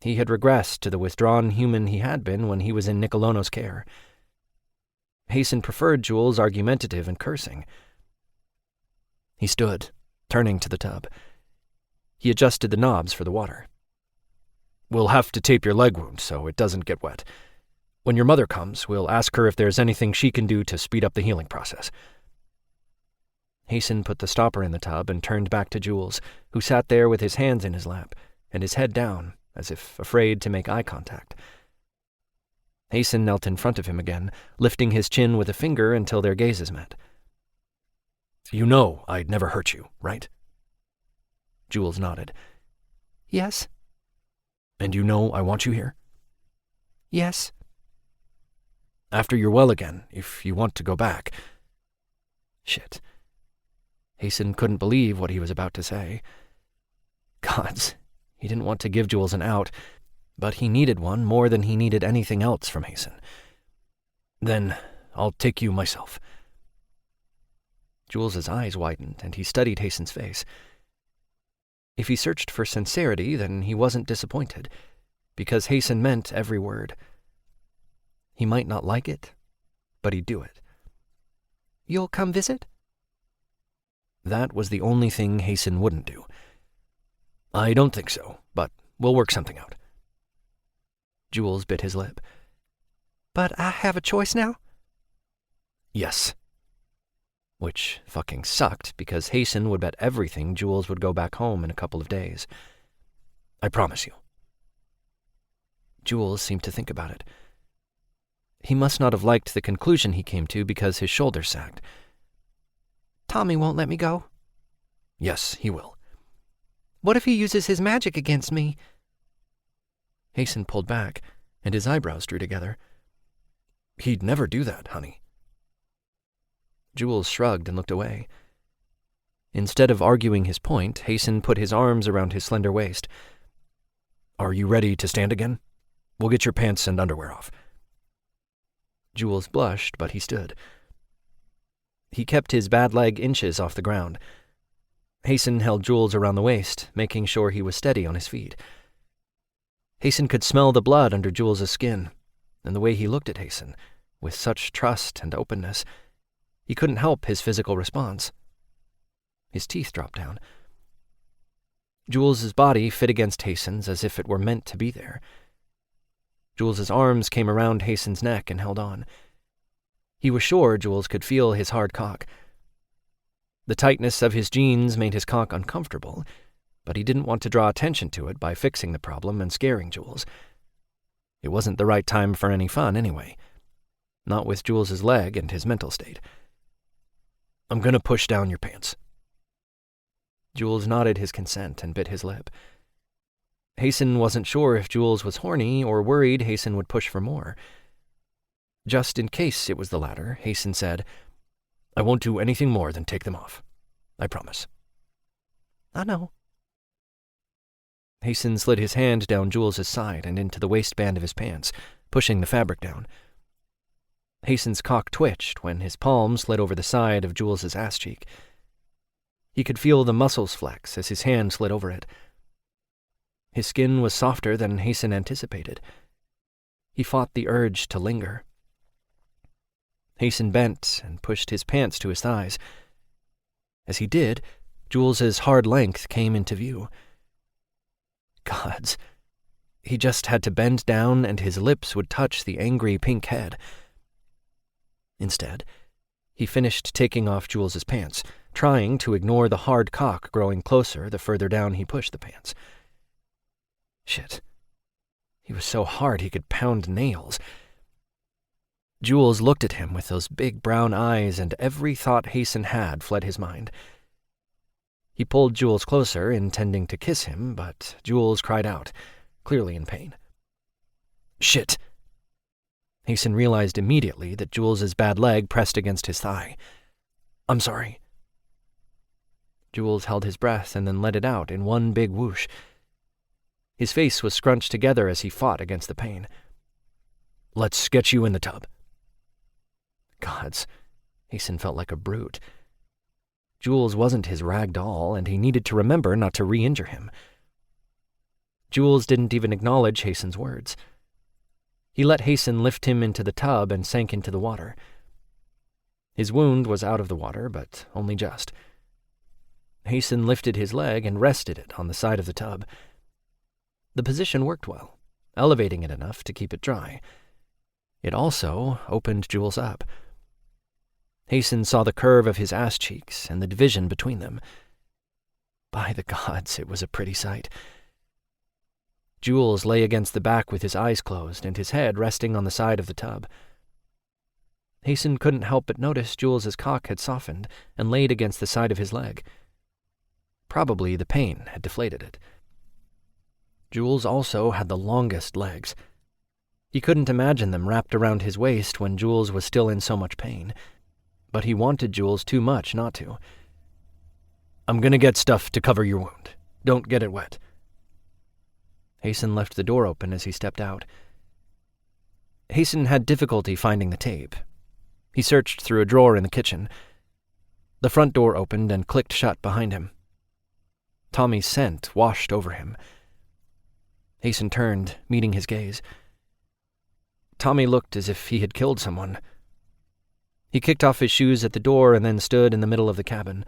He had regressed to the withdrawn human he had been when he was in Nicolono's care. Hasten preferred Jules' argumentative and cursing. He stood, turning to the tub. He adjusted the knobs for the water. We'll have to tape your leg wound so it doesn't get wet. When your mother comes, we'll ask her if there's anything she can do to speed up the healing process. Hasten put the stopper in the tub and turned back to Jules, who sat there with his hands in his lap and his head down, as if afraid to make eye contact. Hasten knelt in front of him again, lifting his chin with a finger until their gazes met. You know I'd never hurt you, right? Jules nodded. Yes. And you know I want you here? Yes. After you're well again, if you want to go back. Shit. Hasten couldn't believe what he was about to say. Gods, he didn't want to give Jules an out, but he needed one more than he needed anything else from Hasten. Then I'll take you myself. Jules's eyes widened, and he studied Hasten's face. If he searched for sincerity, then he wasn't disappointed, because Hasten meant every word. He might not like it, but he'd do it. You'll come visit? That was the only thing Hasten wouldn't do. I don't think so, but we'll work something out. Jules bit his lip. But I have a choice now? Yes. Which fucking sucked, because Hasten would bet everything Jules would go back home in a couple of days. I promise you. Jules seemed to think about it. He must not have liked the conclusion he came to because his shoulders sagged. Tommy won't let me go. Yes, he will. What if he uses his magic against me? Hasten pulled back, and his eyebrows drew together. He'd never do that, honey. Jules shrugged and looked away. Instead of arguing his point, Hasten put his arms around his slender waist. Are you ready to stand again? We'll get your pants and underwear off. Jules blushed, but he stood. He kept his bad leg inches off the ground. Hasten held Jules around the waist, making sure he was steady on his feet. Hasten could smell the blood under Jules's skin, and the way he looked at Hasten, with such trust and openness, he couldn't help his physical response. His teeth dropped down. Jules's body fit against Hasten's as if it were meant to be there. Jules's arms came around Hasten's neck and held on. He was sure Jules could feel his hard cock. The tightness of his jeans made his cock uncomfortable, but he didn't want to draw attention to it by fixing the problem and scaring Jules. It wasn't the right time for any fun anyway. Not with Jules's leg and his mental state. "I'm gonna push down your pants." Jules nodded his consent and bit his lip. Hasten wasn't sure if Jules was horny or worried Hasten would push for more. Just in case it was the latter, Hasten said, "I won't do anything more than take them off. I promise." "I know." Hasten slid his hand down Jules's side and into the waistband of his pants, pushing the fabric down. Hasten's cock twitched when his palm slid over the side of Jules's ass cheek. He could feel the muscles flex as his hand slid over it. His skin was softer than Hasten anticipated. He fought the urge to linger. Hasten bent and pushed his pants to his thighs. As he did, Jules's hard length came into view. Gods, he just had to bend down and his lips would touch the angry pink head. Instead, he finished taking off Jules's pants, trying to ignore the hard cock growing closer the further down he pushed the pants. Shit. He was so hard he could pound nails. Jules looked at him with those big brown eyes, and every thought Hasten had fled his mind. He pulled Jules closer, intending to kiss him, but Jules cried out, clearly in pain. Shit! Hasten realized immediately that Jules's bad leg pressed against his thigh. "I'm sorry." Jules held his breath and then let it out in one big whoosh. His face was scrunched together as he fought against the pain. "Let's get you in the tub." Gods, Hasten felt like a brute. Jules wasn't his rag doll, and he needed to remember not to re-injure him. Jules didn't even acknowledge Hasten's words. He let Hasten lift him into the tub and sank into the water. His wound was out of the water, but only just. Hasten lifted his leg and rested it on the side of the tub. The position worked well, elevating it enough to keep it dry. It also opened Jules up. Hasten saw the curve of his ass cheeks and the division between them. By the gods, it was a pretty sight. Jules lay against the back with his eyes closed and his head resting on the side of the tub. Hasten couldn't help but notice Jules's cock had softened and laid against the side of his leg. Probably the pain had deflated it. Jules also had the longest legs. He couldn't imagine them wrapped around his waist when Jules was still in so much pain, but he wanted Jules too much not to. "I'm gonna get stuff to cover your wound. Don't get it wet." Hasten left the door open as he stepped out. Hasten had difficulty finding the tape. He searched through a drawer in the kitchen. The front door opened and clicked shut behind him. Tommy's scent washed over him. Hasten turned, meeting his gaze. Tommy looked as if he had killed someone. He kicked off his shoes at the door and then stood in the middle of the cabin.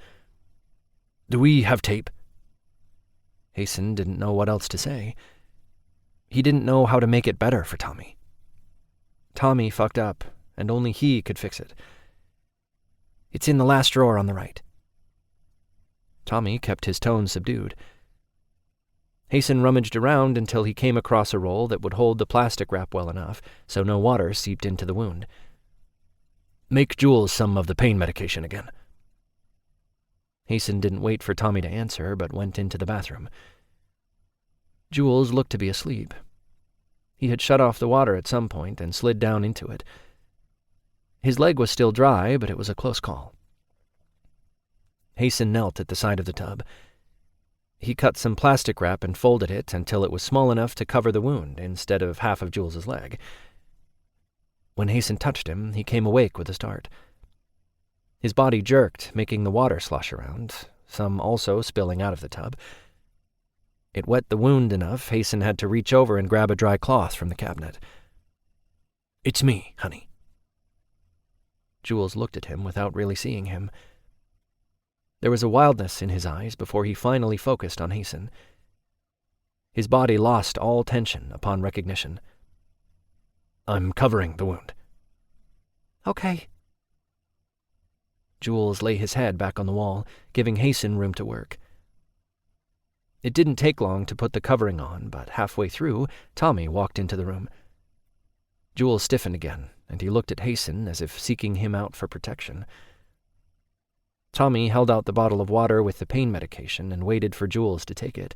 "Do we have tape?" Hasten didn't know what else to say. He didn't know how to make it better for Tommy. Tommy fucked up, and only he could fix it. "It's in the last drawer on the right." Tommy kept his tone subdued. Hasten rummaged around until he came across a roll that would hold the plastic wrap well enough so no water seeped into the wound. "Make Jules some of the pain medication again." Hasten didn't wait for Tommy to answer, but went into the bathroom. Jules looked to be asleep. He had shut off the water at some point and slid down into it. His leg was still dry, but it was a close call. Hasten knelt at the side of the tub. He cut some plastic wrap and folded it until it was small enough to cover the wound instead of half of Jules's leg. When Hasten touched him, he came awake with a start. His body jerked, making the water slosh around, some also spilling out of the tub. It wet the wound enough, Hasten had to reach over and grab a dry cloth from the cabinet. "It's me, honey." Jules looked at him without really seeing him. There was a wildness in his eyes before he finally focused on Hasten. His body lost all tension upon recognition. "I'm covering the wound." "Okay." Jules lay his head back on the wall, giving Hasten room to work. It didn't take long to put the covering on, but halfway through, Tommy walked into the room. Jules stiffened again, and he looked at Hasten as if seeking him out for protection. Tommy held out the bottle of water with the pain medication and waited for Jules to take it.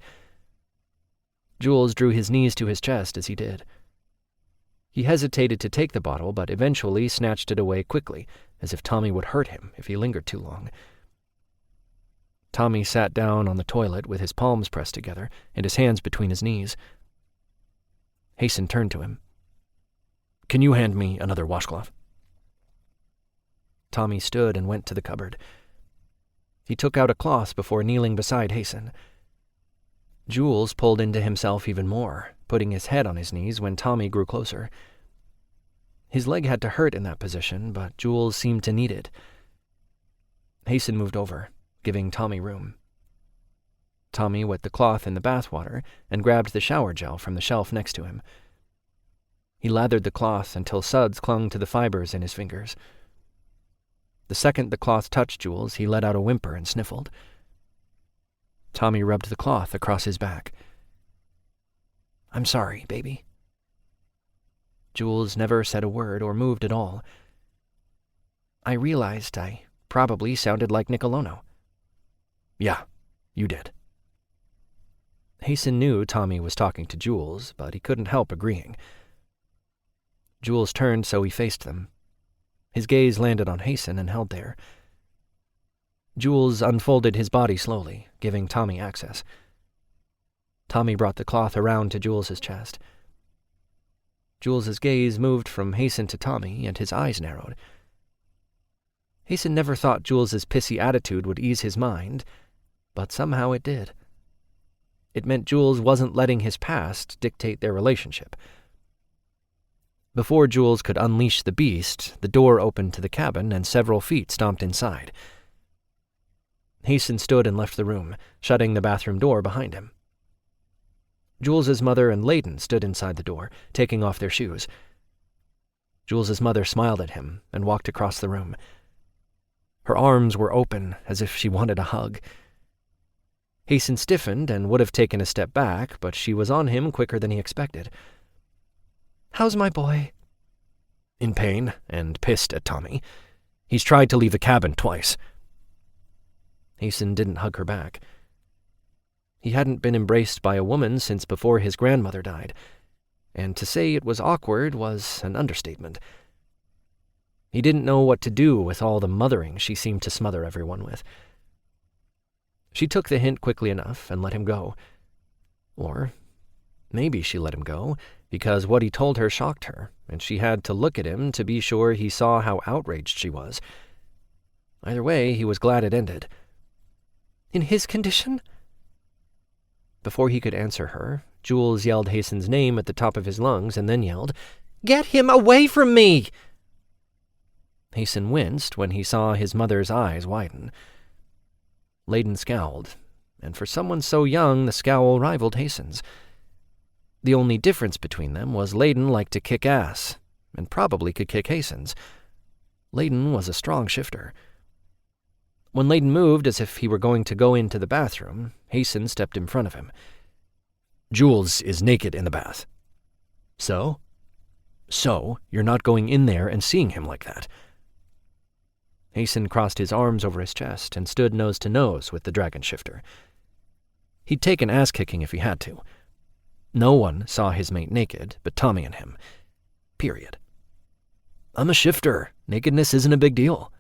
Jules drew his knees to his chest as he did. He hesitated to take the bottle, but eventually snatched it away quickly, as if Tommy would hurt him if he lingered too long. Tommy sat down on the toilet with his palms pressed together and his hands between his knees. Hasten turned to him. "Can you hand me another washcloth?" Tommy stood and went to the cupboard. He took out a cloth before kneeling beside Hasten. Jules pulled into himself even more, putting his head on his knees when Tommy grew closer. His leg had to hurt in that position, but Jules seemed to need it. Hasten moved over, giving Tommy room. Tommy wet the cloth in the bathwater and grabbed the shower gel from the shelf next to him. He lathered the cloth until suds clung to the fibers in his fingers. The second the cloth touched Jules, he let out a whimper and sniffled. Tommy rubbed the cloth across his back. "I'm sorry, baby." Jules never said a word or moved at all. "I realized I probably sounded like Nicolono." "Yeah, you did." Hasten knew Tommy was talking to Jules, but he couldn't help agreeing. Jules turned so he faced them. His gaze landed on Hasten and held there. Jules unfolded his body slowly, giving Tommy access. Tommy brought the cloth around to Jules's chest. Jules's gaze moved from Hasten to Tommy, and his eyes narrowed. Hasten never thought Jules's pissy attitude would ease his mind, but somehow it did. It meant Jules wasn't letting his past dictate their relationship. Before Jules could unleash the beast, the door opened to the cabin and several feet stomped inside. Hasten stood and left the room, shutting the bathroom door behind him. Jules's mother and Layden stood inside the door, taking off their shoes. Jules's mother smiled at him and walked across the room. Her arms were open, as if she wanted a hug. Hasten stiffened and would have taken a step back, but she was on him quicker than he expected. "How's my boy?" "In pain and pissed at Tommy. He's tried to leave the cabin twice." Hasten didn't hug her back. He hadn't been embraced by a woman since before his grandmother died, and to say it was awkward was an understatement. He didn't know what to do with all the mothering she seemed to smother everyone with. She took the hint quickly enough and let him go. Or maybe she let him go because what he told her shocked her, and she had to look at him to be sure he saw how outraged she was. Either way, he was glad it ended. "In his condition?" Before he could answer her, Jules yelled Hasten's name at the top of his lungs and then yelled, "Get him away from me!" Hasten winced when he saw his mother's eyes widen. Layden scowled, and for someone so young the scowl rivaled Hasten's. The only difference between them was Layden liked to kick ass, and probably could kick Hasten's. Layden was a strong shifter. When Layden moved as if he were going to go into the bathroom, Hasten stepped in front of him. "Jules is naked in the bath." "So?" "So, you're not going in there and seeing him like that." Hasten crossed his arms over his chest and stood nose to nose with the dragon shifter. He'd take an ass-kicking if he had to. No one saw his mate naked but Tommy and him. Period. "I'm a shifter. Nakedness isn't a big deal."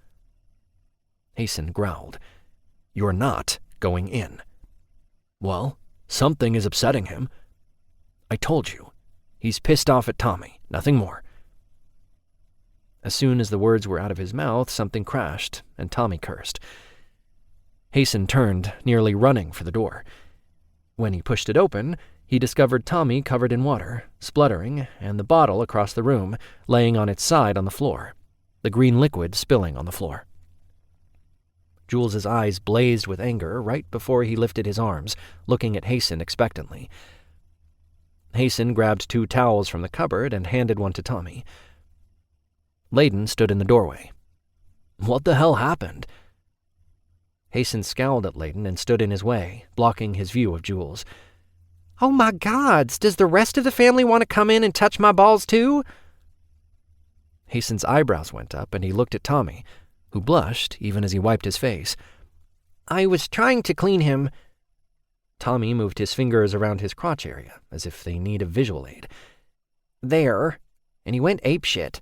Hasten growled. "You're not going in." "Well, something is upsetting him." "I told you. He's pissed off at Tommy, nothing more." As soon as the words were out of his mouth, something crashed, and Tommy cursed. Hasten turned, nearly running for the door. When he pushed it open, he discovered Tommy covered in water, spluttering, and the bottle across the room, laying on its side on the floor, the green liquid spilling on the floor. Jules's eyes blazed with anger right before he lifted his arms, looking at Hasten expectantly. Hasten grabbed 2 towels from the cupboard and handed one to Tommy. Layden stood in the doorway. "What the hell happened?" Hasten scowled at Layden and stood in his way, blocking his view of Jules. "Oh my gods, does the rest of the family want to come in and touch my balls too?" Hasten's eyebrows went up and he looked at Tommy, who blushed even as he wiped his face. "I was trying to clean him." Tommy moved his fingers around his crotch area, as if they need a visual aid. "There," and he went apeshit.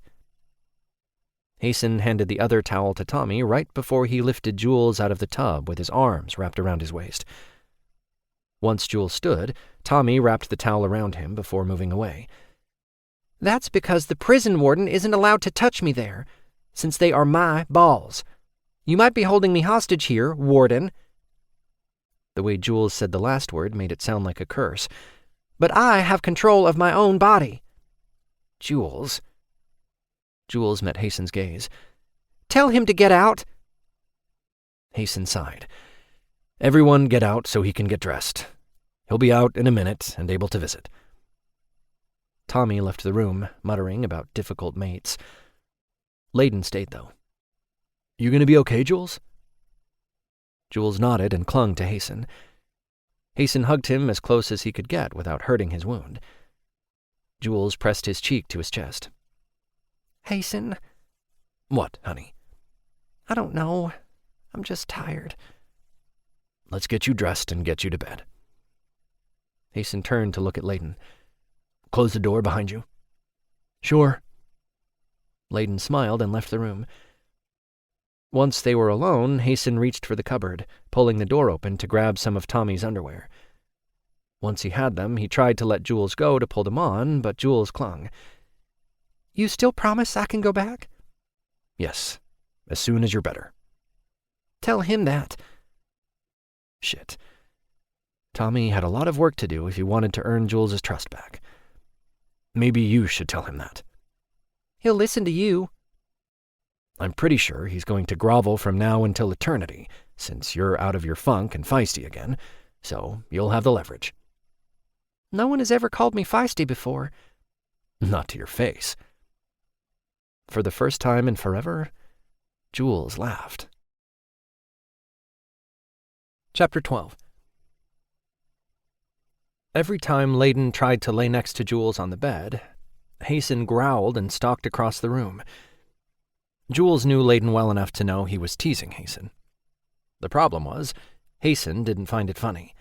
Hasten handed the other towel to Tommy right before he lifted Jules out of the tub with his arms wrapped around his waist. Once Jules stood, Tommy wrapped the towel around him before moving away. "That's because the prison warden isn't allowed to touch me there, since they are my balls. You might be holding me hostage here, warden." The way Jules said the last word made it sound like a curse. "But I have control of my own body." "Jules." Jules met Hasten's gaze. "Tell him to get out." Hasten sighed. "Everyone get out so he can get dressed. He'll be out in a minute and able to visit." Tommy left the room, muttering about difficult mates. Layden stayed, though. "You gonna be okay, Jules?" Jules nodded and clung to Hasten. Hasten hugged him as close as he could get without hurting his wound. Jules pressed his cheek to his chest. "Hasten." "What, honey?" "I don't know. I'm just tired." "Let's get you dressed and get you to bed." Hasten turned to look at Layden. "Close the door behind you." "Sure." Layden smiled and left the room. Once they were alone, Hasten reached for the cupboard, pulling the door open to grab some of Tommy's underwear. Once he had them, he tried to let Jules go to pull them on, but Jules clung. "You still promise I can go back?" "Yes, as soon as you're better." "Tell him that." Shit. Tommy had a lot of work to do if he wanted to earn Jules's trust back. Maybe you should tell him that. "He'll listen to you." "I'm pretty sure he's going to grovel from now until eternity, since you're out of your funk and feisty again, so you'll have the leverage." "No one has ever called me feisty before." "Not to your face." For the first time in forever, Jules laughed. Chapter 12. Every time Layden tried to lay next to Jules on the bed, Hasten growled and stalked across the room. Jules knew Layden well enough to know he was teasing Hasten. The problem was, Hasten didn't find it funny.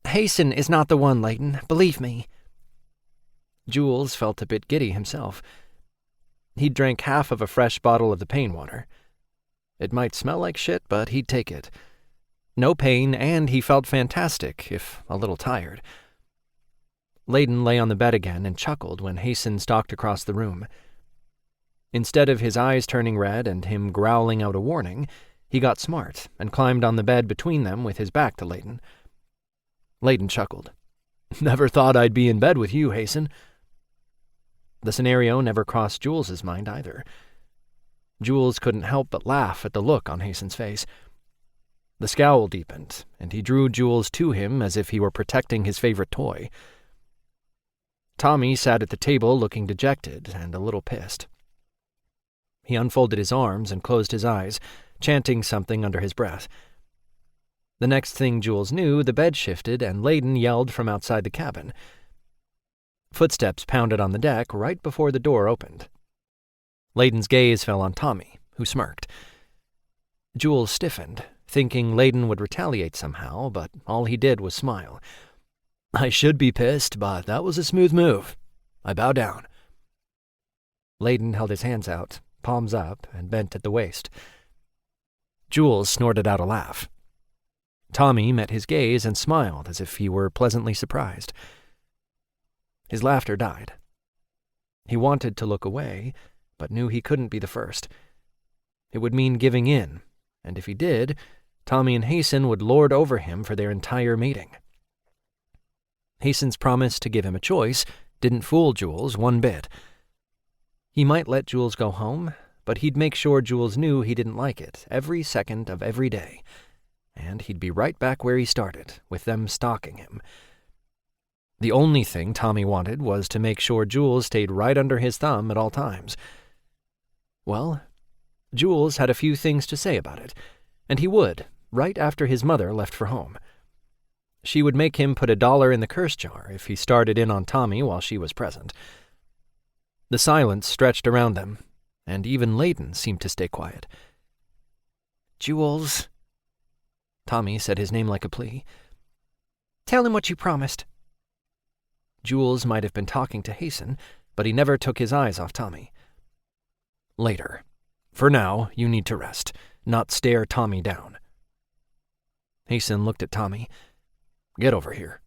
"Hasten is not the one, Layden, believe me." Jules felt a bit giddy himself. He drank half of a fresh bottle of the pain water. It might smell like shit, but he'd take it. No pain, and he felt fantastic, if a little tired. Layden lay on the bed again and chuckled when Hasten stalked across the room. Instead of his eyes turning red and him growling out a warning, he got smart and climbed on the bed between them with his back to Layden. Layden chuckled. "Never thought I'd be in bed with you, Hasten." The scenario never crossed Jules's mind either. Jules couldn't help but laugh at the look on Hasten's face. The scowl deepened, and he drew Jules to him as if he were protecting his favorite toy. Tommy sat at the table looking dejected and a little pissed. He unfolded his arms and closed his eyes, chanting something under his breath. The next thing Jules knew, the bed shifted and Layden yelled from outside the cabin. Footsteps pounded on the deck right before the door opened. Layden's gaze fell on Tommy, who smirked. Jules stiffened, thinking Layden would retaliate somehow, but all he did was smile. "I should be pissed, but that was a smooth move. I bow down." Layden held his hands out, palms up, and bent at the waist. Jules snorted out a laugh. Tommy met his gaze and smiled as if he were pleasantly surprised. His laughter died. He wanted to look away, but knew he couldn't be the first. It would mean giving in, and if he did, Tommy and Hasten would lord over him for their entire mating. Hasten's promise to give him a choice didn't fool Jules one bit. He might let Jules go home, but he'd make sure Jules knew he didn't like it every second of every day, and he'd be right back where he started, with them stalking him. The only thing Tommy wanted was to make sure Jules stayed right under his thumb at all times. Well, Jules had a few things to say about it, and he would, right after his mother left for home. She would make him put $1 in the curse jar if he started in on Tommy while she was present. The silence stretched around them, and even Layden seemed to stay quiet. "Jules," Tommy said his name like a plea. "Tell him what you promised." Jules might have been talking to Hasten, but he never took his eyes off Tommy. "Later. For now, you need to rest, not stare Tommy down." Hasten looked at Tommy. "Get over here."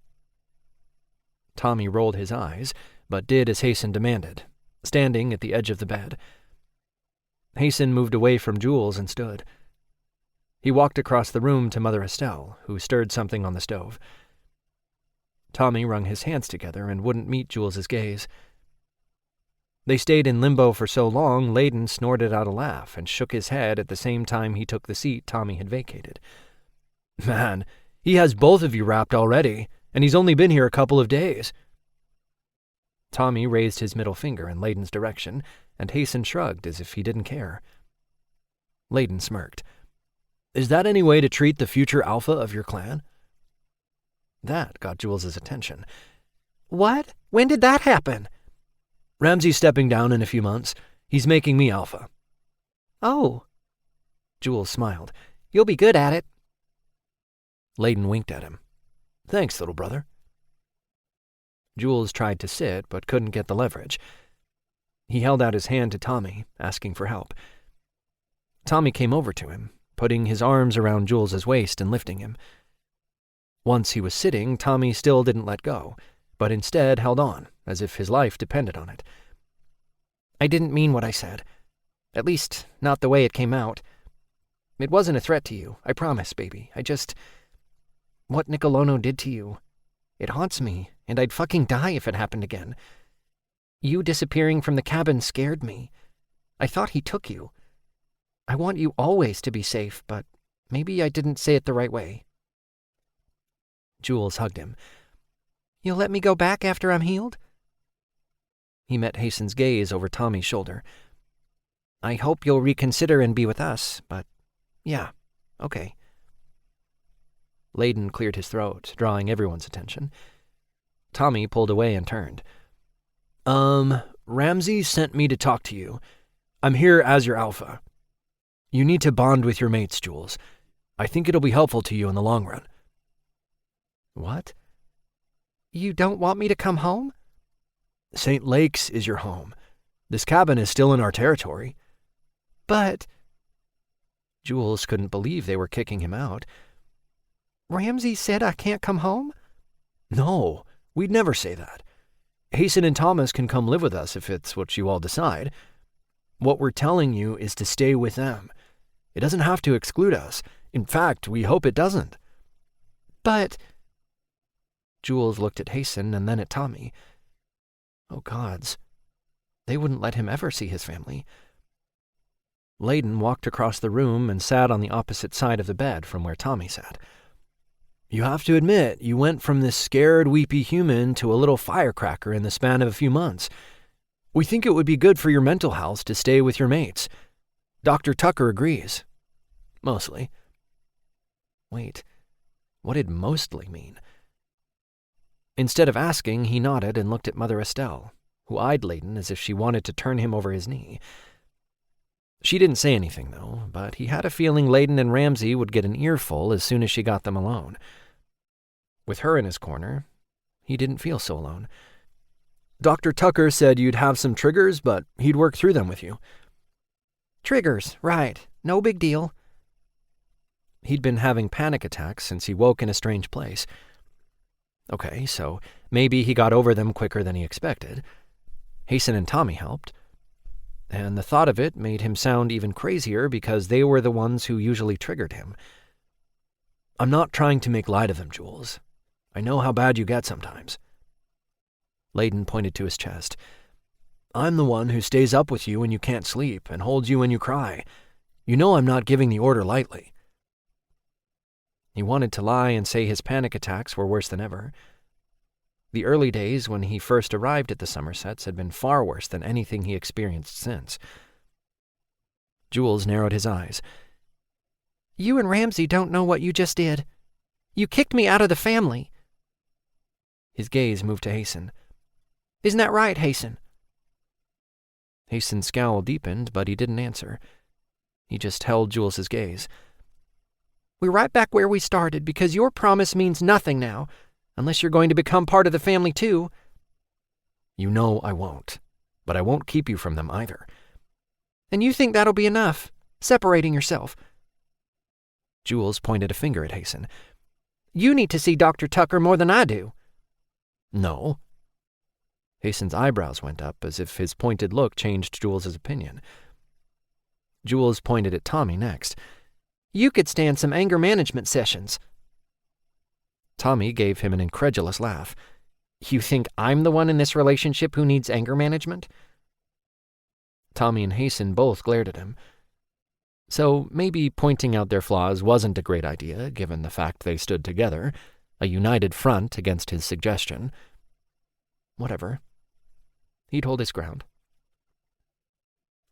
Tommy rolled his eyes, but did as Hasten demanded, standing at the edge of the bed. Hasten moved away from Jules and stood. He walked across the room to Mother Estelle, who stirred something on the stove. Tommy wrung his hands together and wouldn't meet Jules's gaze. They stayed in limbo for so long, Layden snorted out a laugh and shook his head at the same time he took the seat Tommy had vacated. "Man, he has both of you wrapped already, and he's only been here a couple of days." Tommy raised his middle finger in Layden's direction, and Hasten shrugged as if he didn't care. Layden smirked. "Is that any way to treat the future alpha of your clan?" That got Jules's attention. "What? When did that happen?" "Ramsey's stepping down in a few months. He's making me alpha." "Oh." Jules smiled. "You'll be good at it." Layden winked at him. "Thanks, little brother." Jules tried to sit, but couldn't get the leverage. He held out his hand to Tommy, asking for help. Tommy came over to him, putting his arms around Jules's waist and lifting him. Once he was sitting, Tommy still didn't let go, but instead held on, as if his life depended on it. "I didn't mean what I said. At least, not the way it came out. It wasn't a threat to you, I promise, baby. What Nicolono did to you, it haunts me, and I'd fucking die if it happened again. You disappearing from the cabin scared me. I thought he took you. I want you always to be safe, but maybe I didn't say it the right way." Jules hugged him. "You'll let me go back after I'm healed?" He met Hasten's gaze over Tommy's shoulder. "I hope you'll reconsider and be with us, but yeah, okay." Layden cleared his throat, drawing everyone's attention. Tommy pulled away and turned. Ramsey sent me to talk to you. I'm here as your alpha. You need to bond with your mates, Jules. I think it'll be helpful to you in the long run." "What? You don't want me to come home?" "St. Lake's is your home. This cabin is still in our territory." "But—" Jules couldn't believe they were kicking him out. "Ramsey said I can't come home?" "No, we'd never say that. Hasten and Thomas can come live with us if it's what you all decide. What we're telling you is to stay with them. It doesn't have to exclude us. In fact, we hope it doesn't." "But—" Jules looked at Hasten and then at Tommy. Oh, gods. They wouldn't let him ever see his family. Layden walked across the room and sat on the opposite side of the bed from where Tommy sat. "You have to admit, you went from this scared, weepy human to a little firecracker in the span of a few months. We think it would be good for your mental health to stay with your mates. Dr. Tucker agrees. Mostly." Wait, what did mostly mean? Instead of asking, he nodded and looked at Mother Estelle, who eyed Layden as if she wanted to turn him over his knee. She didn't say anything, though, but he had a feeling Layden and Ramsey would get an earful as soon as she got them alone. With her in his corner, he didn't feel so alone. "Dr. Tucker said you'd have some triggers, but he'd work through them with you." "Triggers, right. No big deal." He'd been having panic attacks since he woke in a strange place. Okay, so maybe he got over them quicker than he expected. Hasten and Tommy helped. and the thought of it made him sound even crazier because they were the ones who usually triggered him. "I'm not trying to make light of them, Jules. I know how bad you get sometimes." Layden pointed to his chest. "I'm the one who stays up with you when you can't sleep and holds you when you cry. You know I'm not giving the order lightly." He wanted to lie and say his panic attacks were worse than ever. The early days when he first arrived at the Somersets had been far worse than anything he experienced since. Jules narrowed his eyes. "You and Ramsay don't know what you just did. You kicked me out of the family." His gaze moved to Hasten. "Isn't that right, Hasten?" Hasten's scowl deepened, but he didn't answer. He just held Jules's gaze. "We're right back where we started because your promise means nothing now, unless you're going to become part of the family too." "You know I won't, but I won't keep you from them either." "And you think that'll be enough, separating yourself?" Jules pointed a finger at Hasten. "You need to see Dr. Tucker more than I do." "No." Hasten's eyebrows went up as if his pointed look changed Jules's opinion. Jules pointed at Tommy next. "You could stand some anger management sessions." Tommy gave him an incredulous laugh. "You think I'm the one in this relationship who needs anger management?" Tommy and Hasten both glared at him. So maybe pointing out their flaws wasn't a great idea, given the fact they stood together, a united front against his suggestion. Whatever. He'd hold his ground.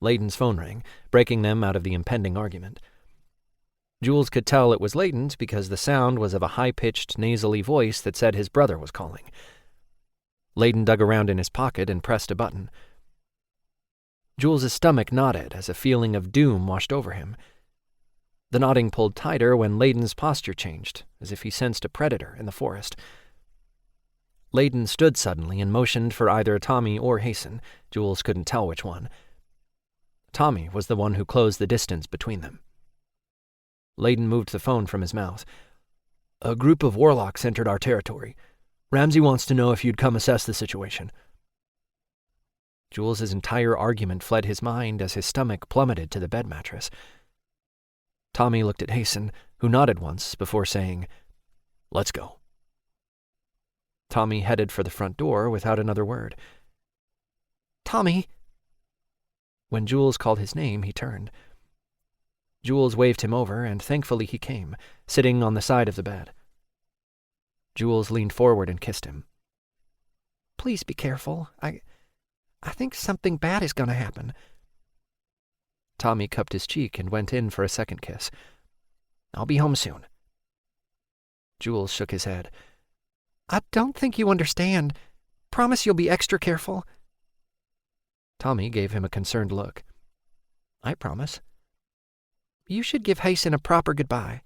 Layden's phone rang, breaking them out of the impending argument. Jules could tell it was Layden's because the sound was of a high-pitched, nasally voice that said his brother was calling. Layden dug around in his pocket and pressed a button. Jules's stomach knotted as a feeling of doom washed over him. The knotting pulled tighter when Layden's posture changed, as if he sensed a predator in the forest. Layden stood suddenly and motioned for either Tommy or Hasten. Jules couldn't tell which one. Tommy was the one who closed the distance between them. Layden moved the phone from his mouth. "A group of warlocks entered our territory. Ramsay wants to know if you'd come assess the situation." Jules's entire argument fled his mind as his stomach plummeted to the bed mattress. Tommy looked at Hasten, who nodded once before saying, "Let's go." Tommy headed for the front door without another word. "Tommy!" When Jules called his name, he turned. Jules waved him over, and thankfully he came, sitting on the side of the bed. Jules leaned forward and kissed him. "Please be careful. I think something bad is going to happen." Tommy cupped his cheek and went in for a second kiss. "I'll be home soon." Jules shook his head. "I don't think you understand. Promise you'll be extra careful." Tommy gave him a concerned look. "I promise." "You should give Hasten a proper goodbye."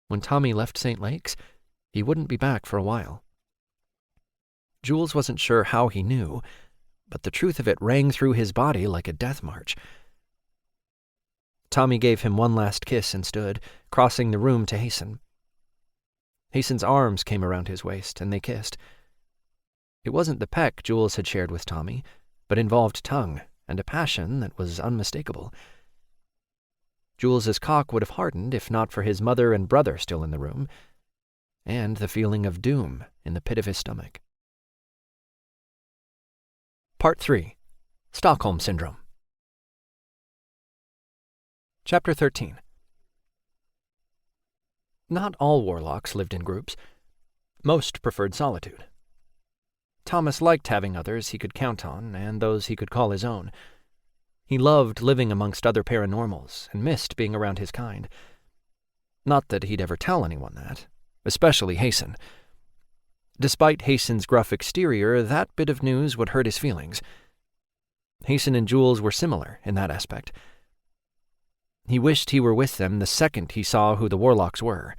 When Tommy left St. Lake's, he wouldn't be back for a while. Jules wasn't sure how he knew, but the truth of it rang through his body like a death march. Tommy gave him one last kiss and stood, crossing the room to Hasten. Hasten's arms came around his waist, and they kissed. It wasn't the peck Jules had shared with Tommy, but involved tongue and a passion that was unmistakable. Jules's cock would have hardened if not for his mother and brother still in the room, and the feeling of doom in the pit of his stomach. Part 3. Stockholm Syndrome. Chapter 13. Not all warlocks lived in groups. Most preferred solitude. Thomas liked having others he could count on, and those he could call his own. He loved living amongst other paranormals, and missed being around his kind. Not that he'd ever tell anyone that, especially Hasten. Despite Hasten's gruff exterior, that bit of news would hurt his feelings. Hasten and Jules were similar in that aspect. He wished he were with them the second he saw who the warlocks were.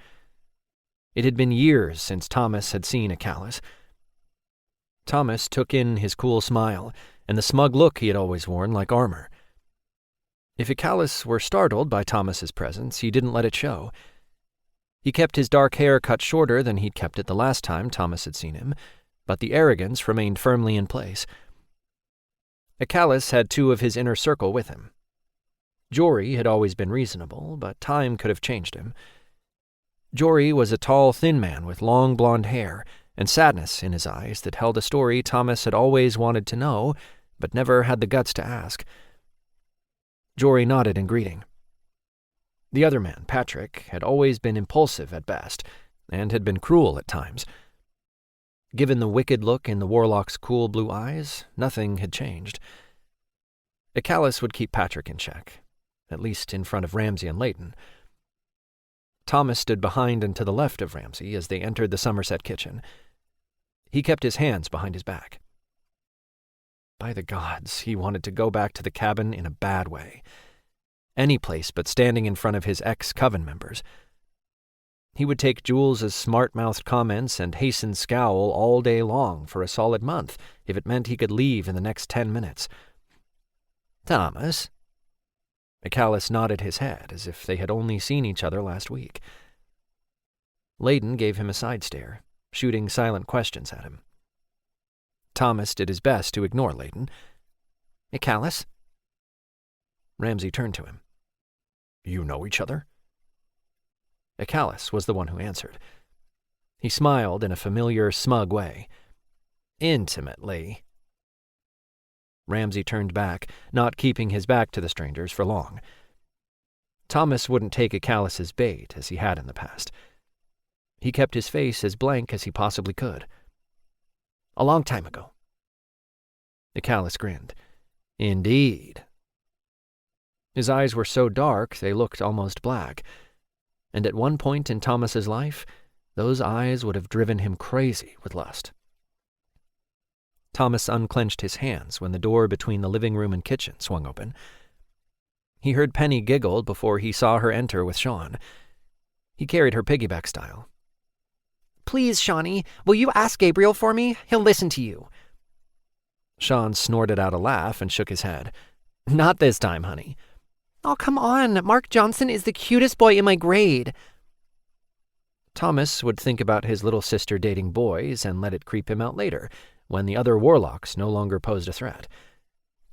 It had been years since Thomas had seen a callus. Thomas took in his cool smile and the smug look he had always worn like armor. If a callus were startled by Thomas's presence, he didn't let it show. He kept his dark hair cut shorter than he'd kept it the last time Thomas had seen him, but the arrogance remained firmly in place. Acalis had 2 of his inner circle with him. Jory had always been reasonable, but time could have changed him. Jory was a tall, thin man with long blonde hair and sadness in his eyes that held a story Thomas had always wanted to know, but never had the guts to ask. Jory nodded in greeting. The other man, Patrick, had always been impulsive at best, and had been cruel at times. Given the wicked look in the warlock's cool blue eyes, nothing had changed. Acalis would keep Patrick in check, at least in front of Ramsay and Leighton. Thomas stood behind and to the left of Ramsay as they entered the Somerset kitchen. He kept his hands behind his back. By the gods, he wanted to go back to the cabin in a bad way. Any place but standing in front of his ex-coven members. He would take Jules' smart-mouthed comments and hastened scowl all day long for a solid month if it meant he could leave in the next 10 minutes. "Thomas?" Acalis nodded his head as if they had only seen each other last week. Leighton gave him a side stare, shooting silent questions at him. Thomas did his best to ignore Leighton. "Acalis?" Ramsay turned to him. "You know each other?" Acalis was the one who answered. He smiled in a familiar, smug way. "Intimately." Ramsay turned back, not keeping his back to the strangers for long. Thomas wouldn't take Acalis's bait as he had in the past. He kept his face as blank as he possibly could. "A long time ago." Acalis grinned. "Indeed." His eyes were so dark they looked almost black, and at one point in Thomas's life, those eyes would have driven him crazy with lust. Thomas unclenched his hands when the door between the living room and kitchen swung open. He heard Penny giggle before he saw her enter with Sean. He carried her piggyback style. "Please, Shawnee, will you ask Gabriel for me? He'll listen to you." Sean snorted out a laugh and shook his head. "Not this time, honey." "Oh, come on. Mark Johnson is the cutest boy in my grade." Thomas would think about his little sister dating boys and let it creep him out later, when the other warlocks no longer posed a threat.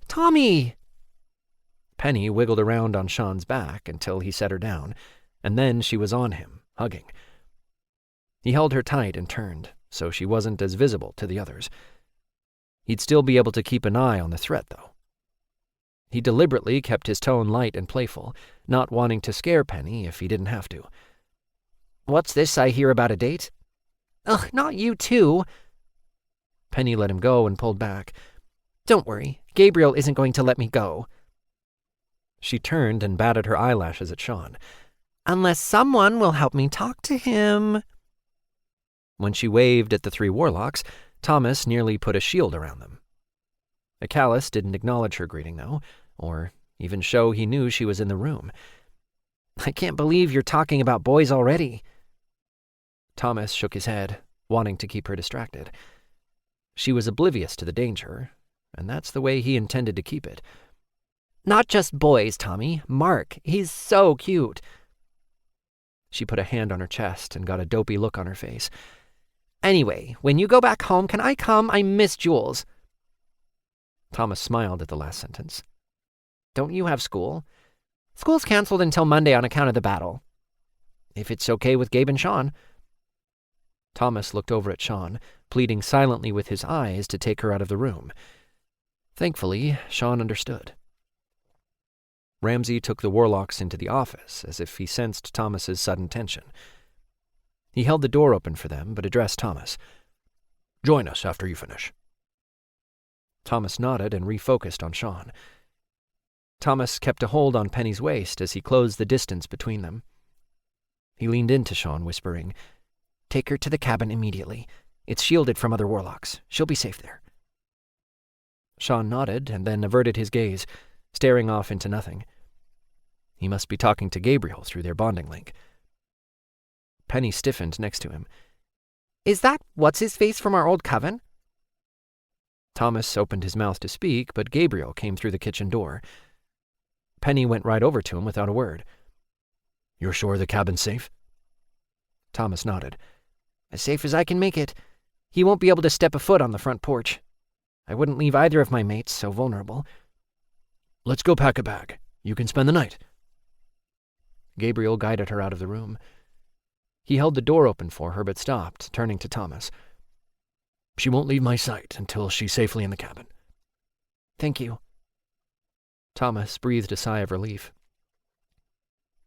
"Tommy!" Penny wiggled around on Sean's back until he set her down, and then she was on him, hugging. He held her tight and turned, so she wasn't as visible to the others. He'd still be able to keep an eye on the threat, though. He deliberately kept his tone light and playful, not wanting to scare Penny if he didn't have to. "What's this I hear about a date?" "Ugh, not you too." Penny let him go and pulled back. "Don't worry, Gabriel isn't going to let me go." She turned and batted her eyelashes at Sean. "Unless someone will help me talk to him." When she waved at the 3 warlocks, Thomas nearly put a shield around them. Acalis didn't acknowledge her greeting, though, or even show he knew she was in the room. "I can't believe you're talking about boys already." Thomas shook his head, wanting to keep her distracted. She was oblivious to the danger, and that's the way he intended to keep it. "Not just boys, Tommy. Mark. He's so cute." She put a hand on her chest and got a dopey look on her face. "Anyway, when you go back home, can I come? I miss Jules." Thomas smiled at the last sentence. "Don't you have school?" "School's canceled until Monday on account of the battle." "If it's okay with Gabe and Sean." Thomas looked over at Sean, pleading silently with his eyes to take her out of the room. Thankfully, Sean understood. Ramsay took the warlocks into the office as if he sensed Thomas's sudden tension. He held the door open for them, but addressed Thomas. "Join us after you finish." Thomas nodded and refocused on Sean. Thomas kept a hold on Penny's waist as he closed the distance between them. He leaned into Sean, whispering, "Take her to the cabin immediately. It's shielded from other warlocks. She'll be safe there." Sean nodded and then averted his gaze, staring off into nothing. He must be talking to Gabriel through their bonding link. Penny stiffened next to him. "Is that what's-his-face from our old coven?" Thomas opened his mouth to speak, but Gabriel came through the kitchen door. Penny went right over to him without a word. "You're sure the cabin's safe?" Thomas nodded. "As safe as I can make it. He won't be able to step a foot on the front porch." I wouldn't leave either of my mates so vulnerable. Let's go pack a bag. You can spend the night. Gabriel guided her out of the room. He held the door open for her but stopped, turning to Thomas. She won't leave my sight until she's safely in the cabin. Thank you. Thomas breathed a sigh of relief.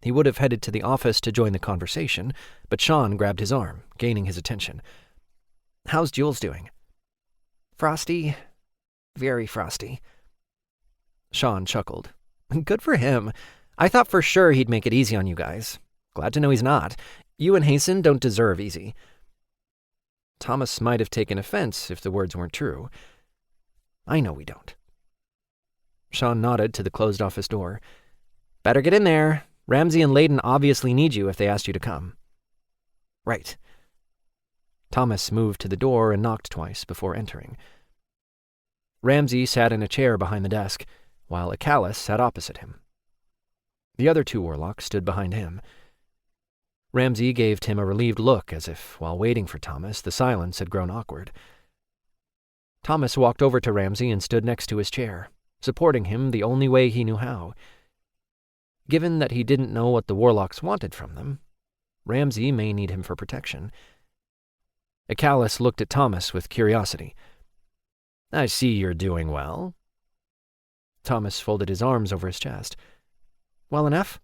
He would have headed to the office to join the conversation, but Sean grabbed his arm, gaining his attention. How's Jules doing? Frosty. Very frosty. Sean chuckled. Good for him. I thought for sure he'd make it easy on you guys. Glad to know he's not. You and Hasten don't deserve easy. Thomas might have taken offense if the words weren't true. I know we don't. Sean nodded to the closed office door. Better get in there. Ramsey and Layden obviously need you if they asked you to come. Right. Thomas moved to the door and knocked twice before entering. Ramsey sat in a chair behind the desk, while Acalis sat opposite him. The other two warlocks stood behind him. Ramsey gave him a relieved look as if, while waiting for Thomas, the silence had grown awkward. Thomas walked over to Ramsey and stood next to his chair, supporting him the only way he knew how. Given that he didn't know what the warlocks wanted from them, Ramsey may need him for protection. Acalis looked at Thomas with curiosity. I see you're doing well. Thomas folded his arms over his chest. Well enough?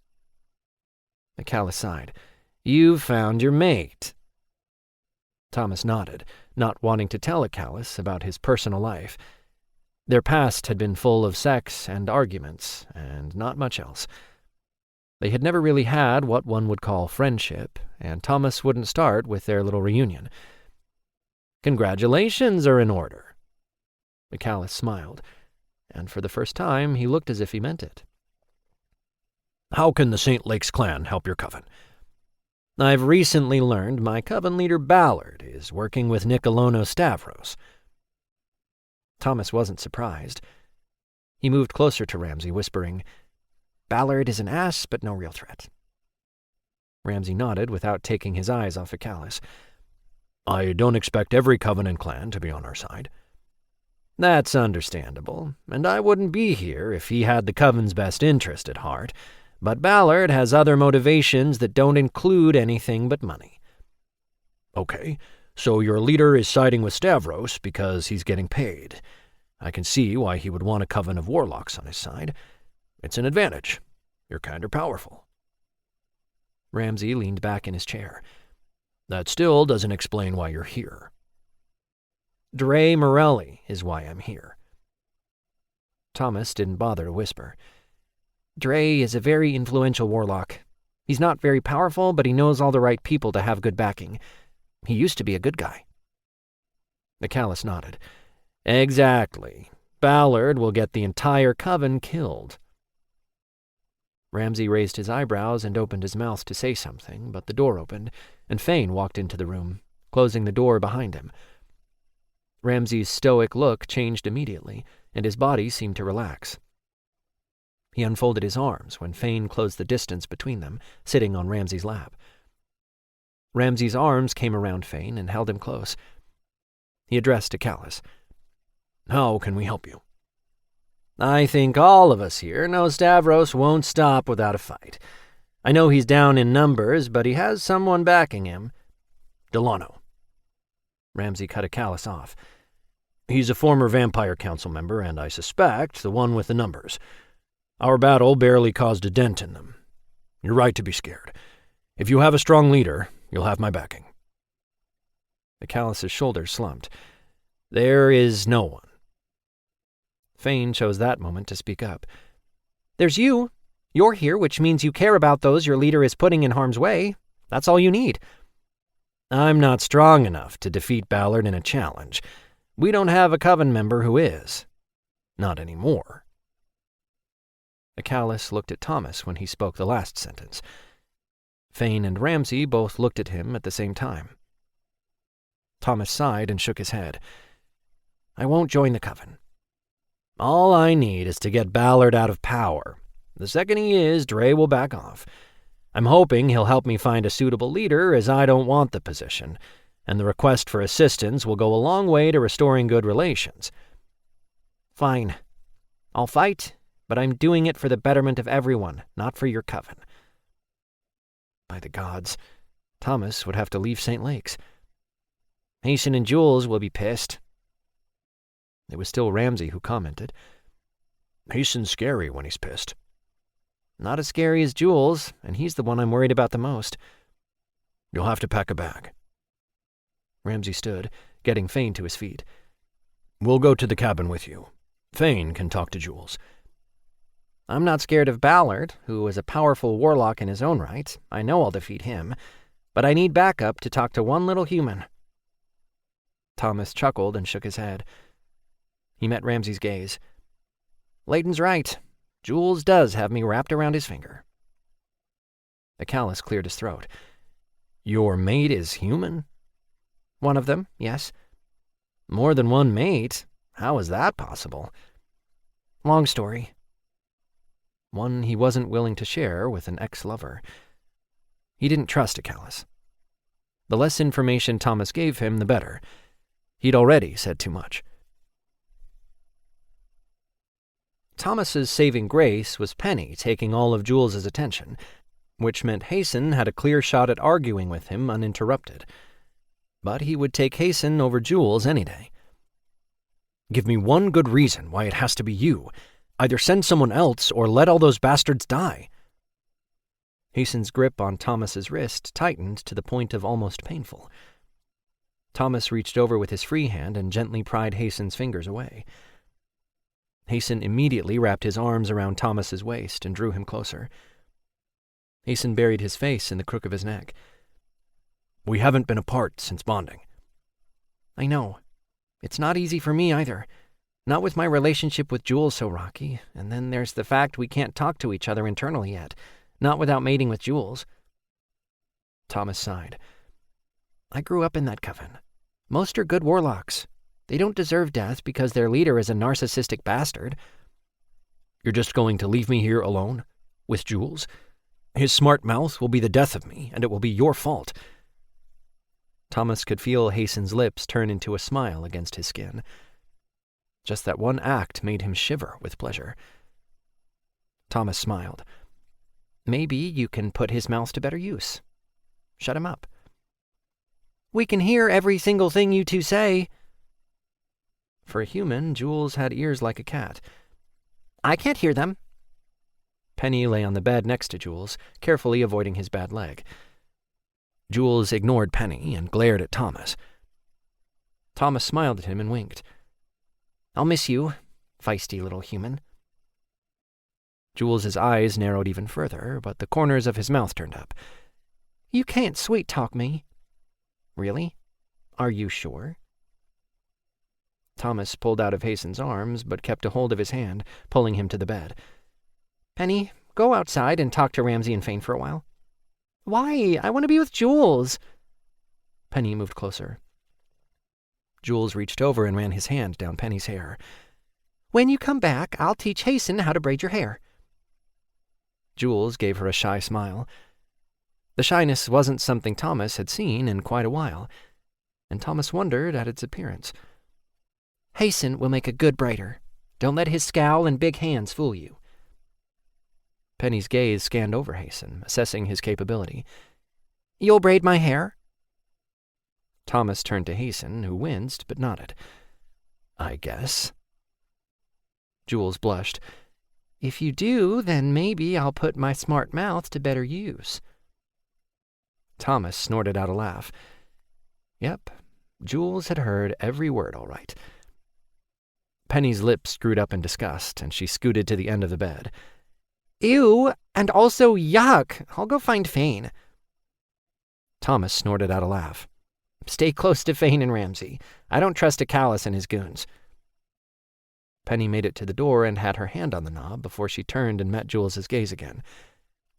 Acalis sighed. You've found your mate. Thomas nodded, not wanting to tell Acalis about his personal life. Their past had been full of sex and arguments, and not much else. They had never really had what one would call friendship, and Thomas wouldn't start with their little reunion. Congratulations are in order. Acalis smiled, and for the first time he looked as if he meant it. How can the St. Lakes clan help your coven? I've recently learned my coven leader Ballard is working with Nicolono Stavros. Thomas wasn't surprised. He moved closer to Ramsey, whispering, Ballard is an ass, but no real threat. Ramsey nodded without taking his eyes off Acalis. I don't expect every coven and clan to be on our side. That's understandable, and I wouldn't be here if he had the coven's best interest at heart, but Ballard has other motivations that don't include anything but money. Okay, so your leader is siding with Stavros because he's getting paid. I can see why he would want a coven of warlocks on his side. It's an advantage. You're kinder powerful. Ramsey leaned back in his chair. That still doesn't explain why you're here. Dre Morelli is why I'm here. Thomas didn't bother to whisper. Dre is a very influential warlock. He's not very powerful, but he knows all the right people to have good backing. He used to be a good guy. Acalis nodded. Exactly. Ballard will get the entire coven killed. Ramsey raised his eyebrows and opened his mouth to say something, but the door opened, and Fane walked into the room, closing the door behind him. Ramsey's stoic look changed immediately, and his body seemed to relax. He unfolded his arms when Fane closed the distance between them, sitting on Ramsey's lap. Ramsey's arms came around Fane and held him close. He addressed Acalis. How can we help you? I think all of us here know Stavros won't stop without a fight. I know he's down in numbers, but he has someone backing him. Delano. Ramsey cut Acalis off. He's a former Vampire Council member, and I suspect the one with the numbers. Our battle barely caused a dent in them. You're right to be scared. If you have a strong leader, you'll have my backing. Acalis' shoulders slumped. There is no one. Fane chose that moment to speak up. There's you. You're here, which means you care about those your leader is putting in harm's way. That's all you need. I'm not strong enough to defeat Ballard in a challenge. We don't have a coven member who is. Not anymore. Acalis looked at Thomas when he spoke the last sentence. Fane and Ramsey both looked at him at the same time. Thomas sighed and shook his head. I won't join the coven. All I need is to get Ballard out of power. The second he is, Dre will back off. I'm hoping he'll help me find a suitable leader, as I don't want the position, and the request for assistance will go a long way to restoring good relations. Fine. I'll fight, but I'm doing it for the betterment of everyone, not for your coven. By the gods, Thomas would have to leave St. Lake's. Hasten and Jules will be pissed. It was still Ramsay who commented. Hasten's scary when he's pissed. Not as scary as Jules, and he's the one I'm worried about the most. You'll have to pack a bag. Ramsay stood, getting Fane to his feet. We'll go to the cabin with you. Fane can talk to Jules. I'm not scared of Ballard, who is a powerful warlock in his own right. I know I'll defeat him. But I need backup to talk to one little human. Thomas chuckled and shook his head. He met Ramsay's gaze. Layton's right. Jules does have me wrapped around his finger. A callus cleared his throat. Your mate is human? One of them, yes. More than one mate? How is that possible? Long story. One he wasn't willing to share with an ex-lover. He didn't trust a callus. The less information Thomas gave him, the better. He'd already said too much. Thomas's saving grace was Penny taking all of Jules's attention, which meant Hasten had a clear shot at arguing with him uninterrupted. But he would take Hasten over Jules any day. Give me one good reason why it has to be you. Either send someone else or let all those bastards die. Hasten's grip on Thomas's wrist tightened to the point of almost painful. Thomas reached over with his free hand and gently pried Hasten's fingers away. Hasten immediately wrapped his arms around Thomas's waist and drew him closer. Hasten buried his face in the crook of his neck. We haven't been apart since bonding. I know. It's not easy for me either. Not with my relationship with Jules so rocky, and then there's the fact we can't talk to each other internally yet, not without mating with Jules. Thomas sighed. I grew up in that coven. Most are good warlocks. They don't deserve death because their leader is a narcissistic bastard. You're just going to leave me here alone? With Jules? His smart mouth will be the death of me, and it will be your fault. Thomas could feel Hasten's lips turn into a smile against his skin. Just that one act made him shiver with pleasure. Thomas smiled. Maybe you can put his mouth to better use. Shut him up. We can hear every single thing you two say. For a human, Jules had ears like a cat. I can't hear them. Penny lay on the bed next to Jules, carefully avoiding his bad leg. Jules ignored Penny and glared at Thomas. Thomas smiled at him and winked. I'll miss you, feisty little human. Jules's eyes narrowed even further, but the corners of his mouth turned up. You can't sweet-talk me. Really? Are you sure? Thomas pulled out of Hasten's arms, but kept a hold of his hand, pulling him to the bed. Penny, go outside and talk to Ramsay and Fane for a while. Why? I want to be with Jules. Penny moved closer. Jules reached over and ran his hand down Penny's hair. When you come back, I'll teach Hasten how to braid your hair. Jules gave her a shy smile. The shyness wasn't something Thomas had seen in quite a while, and Thomas wondered at its appearance. Hasten will make a good braider. Don't let his scowl and big hands fool you. Penny's gaze scanned over Hasten, assessing his capability. You'll braid my hair? Thomas turned to Hasten, who winced but nodded. I guess. Jules blushed. If you do, then maybe I'll put my smart mouth to better use. Thomas snorted out a laugh. Yep, Jules had heard every word all right. Penny's lips screwed up in disgust, and she scooted to the end of the bed. Ew, and also yuck. I'll go find Fane. Thomas snorted out a laugh. Stay close to Fane and Ramsay. I don't trust a callus and his goons. Penny made it to the door and had her hand on the knob before she turned and met Jules's gaze again.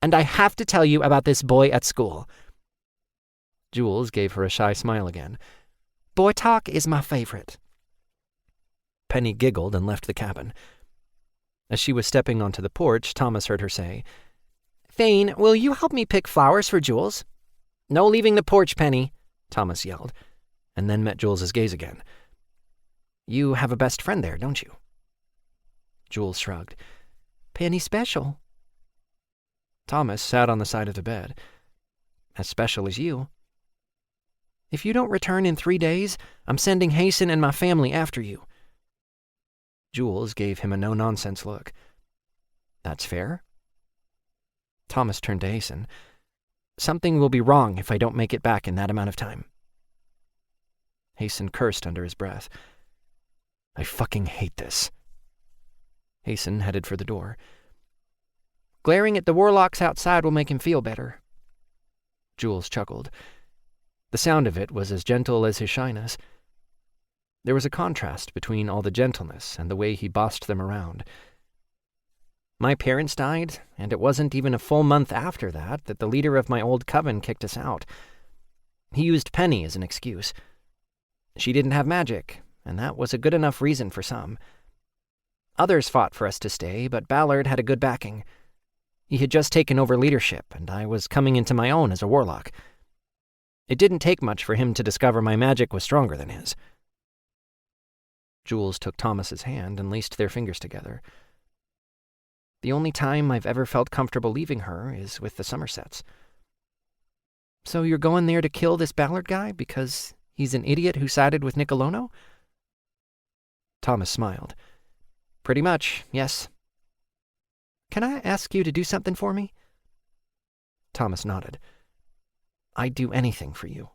And I have to tell you about this boy at school. Jules gave her a shy smile again. Boy talk is my favorite. Penny giggled and left the cabin. As she was stepping onto the porch, Thomas heard her say, Fane, will you help me pick flowers for Jules? No leaving the porch, Penny, Thomas yelled, and then met Jules's gaze again. You have a best friend there, don't you? Jules shrugged. Penny special. Thomas sat on the side of the bed. As special as you. If you don't return in 3 days, I'm sending Hasten and my family after you. Jules gave him a no-nonsense look. That's fair? Thomas turned to Hasten. Something will be wrong if I don't make it back in that amount of time. Hasten cursed under his breath. I fucking hate this. Hasten headed for the door. Glaring at the warlocks outside will make him feel better. Jules chuckled. The sound of it was as gentle as his shyness. There was a contrast between all the gentleness and the way he bossed them around. My parents died, and it wasn't even a full month after that the leader of my old coven kicked us out. He used Penny as an excuse. She didn't have magic, and that was a good enough reason for some. Others fought for us to stay, but Ballard had a good backing. He had just taken over leadership, and I was coming into my own as a warlock. It didn't take much for him to discover my magic was stronger than his. Jules took Thomas's hand and laced their fingers together. The only time I've ever felt comfortable leaving her is with the Somersets. So you're going there to kill this Ballard guy because he's an idiot who sided with Nicolono? Thomas smiled. Pretty much, yes. Can I ask you to do something for me? Thomas nodded. I'd do anything for you.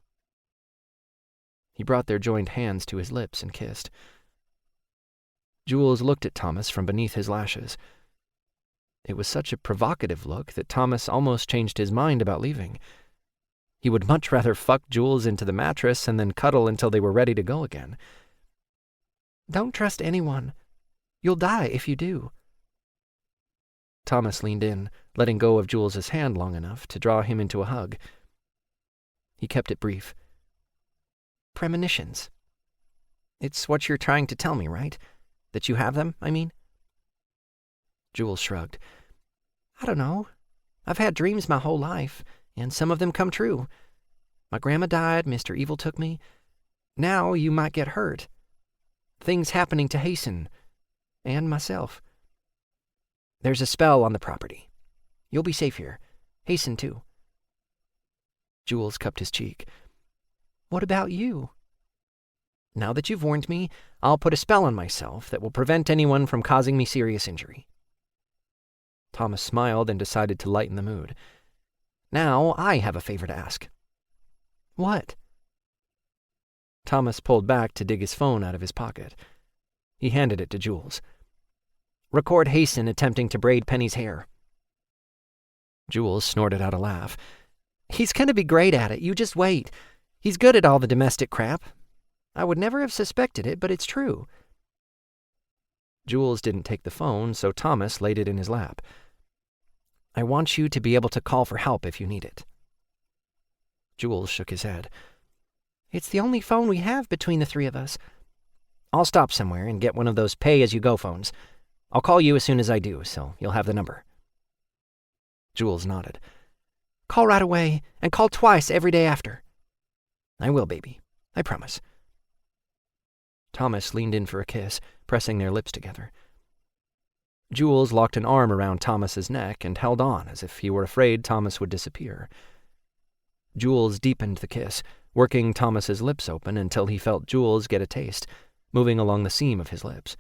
He brought their joined hands to his lips and kissed. Jules looked at Thomas from beneath his lashes. It was such a provocative look that Thomas almost changed his mind about leaving. He would much rather fuck Jules into the mattress and then cuddle until they were ready to go again. Don't trust anyone. You'll die if you do. Thomas leaned in, letting go of Jules's hand long enough to draw him into a hug. He kept it brief. Premonitions. It's what you're trying to tell me, right? That you have them, I mean? Jules shrugged. I don't know. I've had dreams my whole life, and some of them come true. My grandma died, Mr. Evil took me. Now you might get hurt. Things happening to Hasten, and myself. There's a spell on the property. You'll be safe here. Hasten, too. Jules cupped his cheek. What about you? Now that you've warned me, I'll put a spell on myself that will prevent anyone from causing me serious injury. Thomas smiled and decided to lighten the mood. Now I have a favor to ask. What? Thomas pulled back to dig his phone out of his pocket. He handed it to Jules. Record Hasten attempting to braid Penny's hair. Jules snorted out a laugh. He's going to be great at it, you just wait. He's good at all the domestic crap. I would never have suspected it, but it's true. Jules didn't take the phone, so Thomas laid it in his lap. I want you to be able to call for help if you need it. Jules shook his head. It's the only phone we have between the three of us. I'll stop somewhere and get one of those pay-as-you-go phones. I'll call you as soon as I do, so you'll have the number. Jules nodded. Call right away, and call twice every day after. I will, baby. I promise. Thomas leaned in for a kiss, pressing their lips together. Jules locked an arm around Thomas's neck and held on as if he were afraid Thomas would disappear. Jules deepened the kiss, working Thomas's lips open until he felt Jules get a taste, moving along the seam of his lips.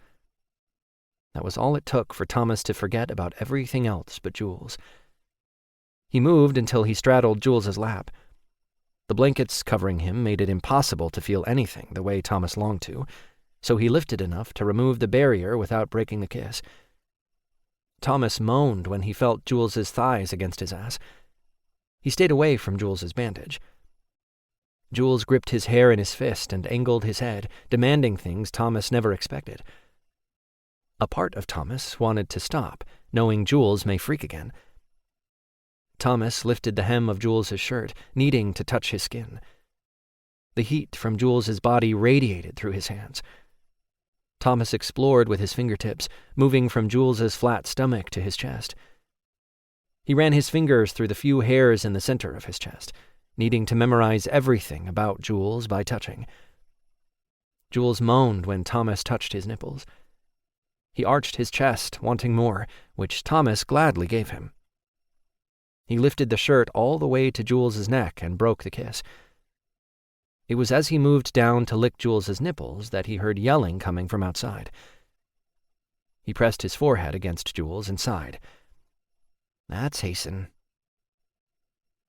That was all it took for Thomas to forget about everything else but Jules. He moved until he straddled Jules's lap. The blankets covering him made it impossible to feel anything the way Thomas longed to, so he lifted enough to remove the barrier without breaking the kiss. Thomas moaned when he felt Jules's thighs against his ass. He stayed away from Jules's bandage. Jules gripped his hair in his fist and angled his head, demanding things Thomas never expected. A part of Thomas wanted to stop, knowing Jules may freak again. Thomas lifted the hem of Jules's shirt, needing to touch his skin. The heat from Jules's body radiated through his hands. Thomas explored with his fingertips, moving from Jules's flat stomach to his chest. He ran his fingers through the few hairs in the center of his chest, needing to memorize everything about Jules by touching. Jules moaned when Thomas touched his nipples. He arched his chest, wanting more, which Thomas gladly gave him. He lifted the shirt all the way to Jules's neck and broke the kiss. It was as he moved down to lick Jules's nipples that he heard yelling coming from outside. He pressed his forehead against Jules and sighed. "That's Hasten."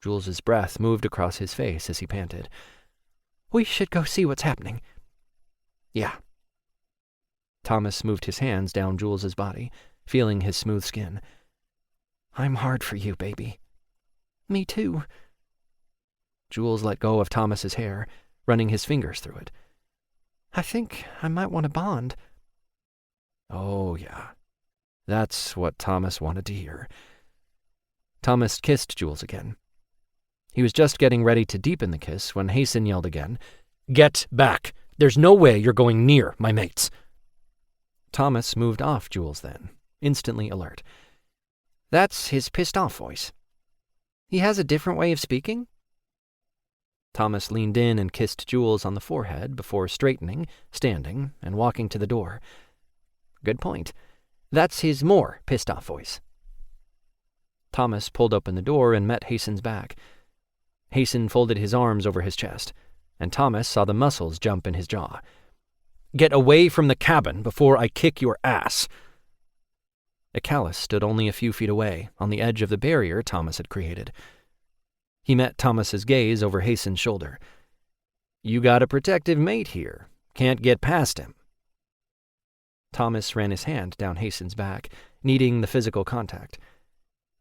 Jules's breath moved across his face as he panted. "We should go see what's happening." "Yeah." Thomas moved his hands down Jules's body, feeling his smooth skin. "I'm hard for you, baby." "Me too." Jules let go of Thomas's hair, running his fingers through it. "I think I might want to bond." Oh, yeah. That's what Thomas wanted to hear. Thomas kissed Jules again. He was just getting ready to deepen the kiss when Hasten yelled again, "Get back! There's no way you're going near my mates." Thomas moved off Jules then, instantly alert. That's his pissed-off voice. He has a different way of speaking? Thomas leaned in and kissed Jules on the forehead before straightening, standing, and walking to the door. Good point. That's his more pissed-off voice. Thomas pulled open the door and met Hasten's back. Hasten folded his arms over his chest, and Thomas saw the muscles jump in his jaw. "Get away from the cabin before I kick your ass." Kelley stood only a few feet away, on the edge of the barrier Thomas had created. He met Thomas's gaze over Hasten's shoulder. "You got a protective mate here. Can't get past him." Thomas ran his hand down Hasten's back, needing the physical contact.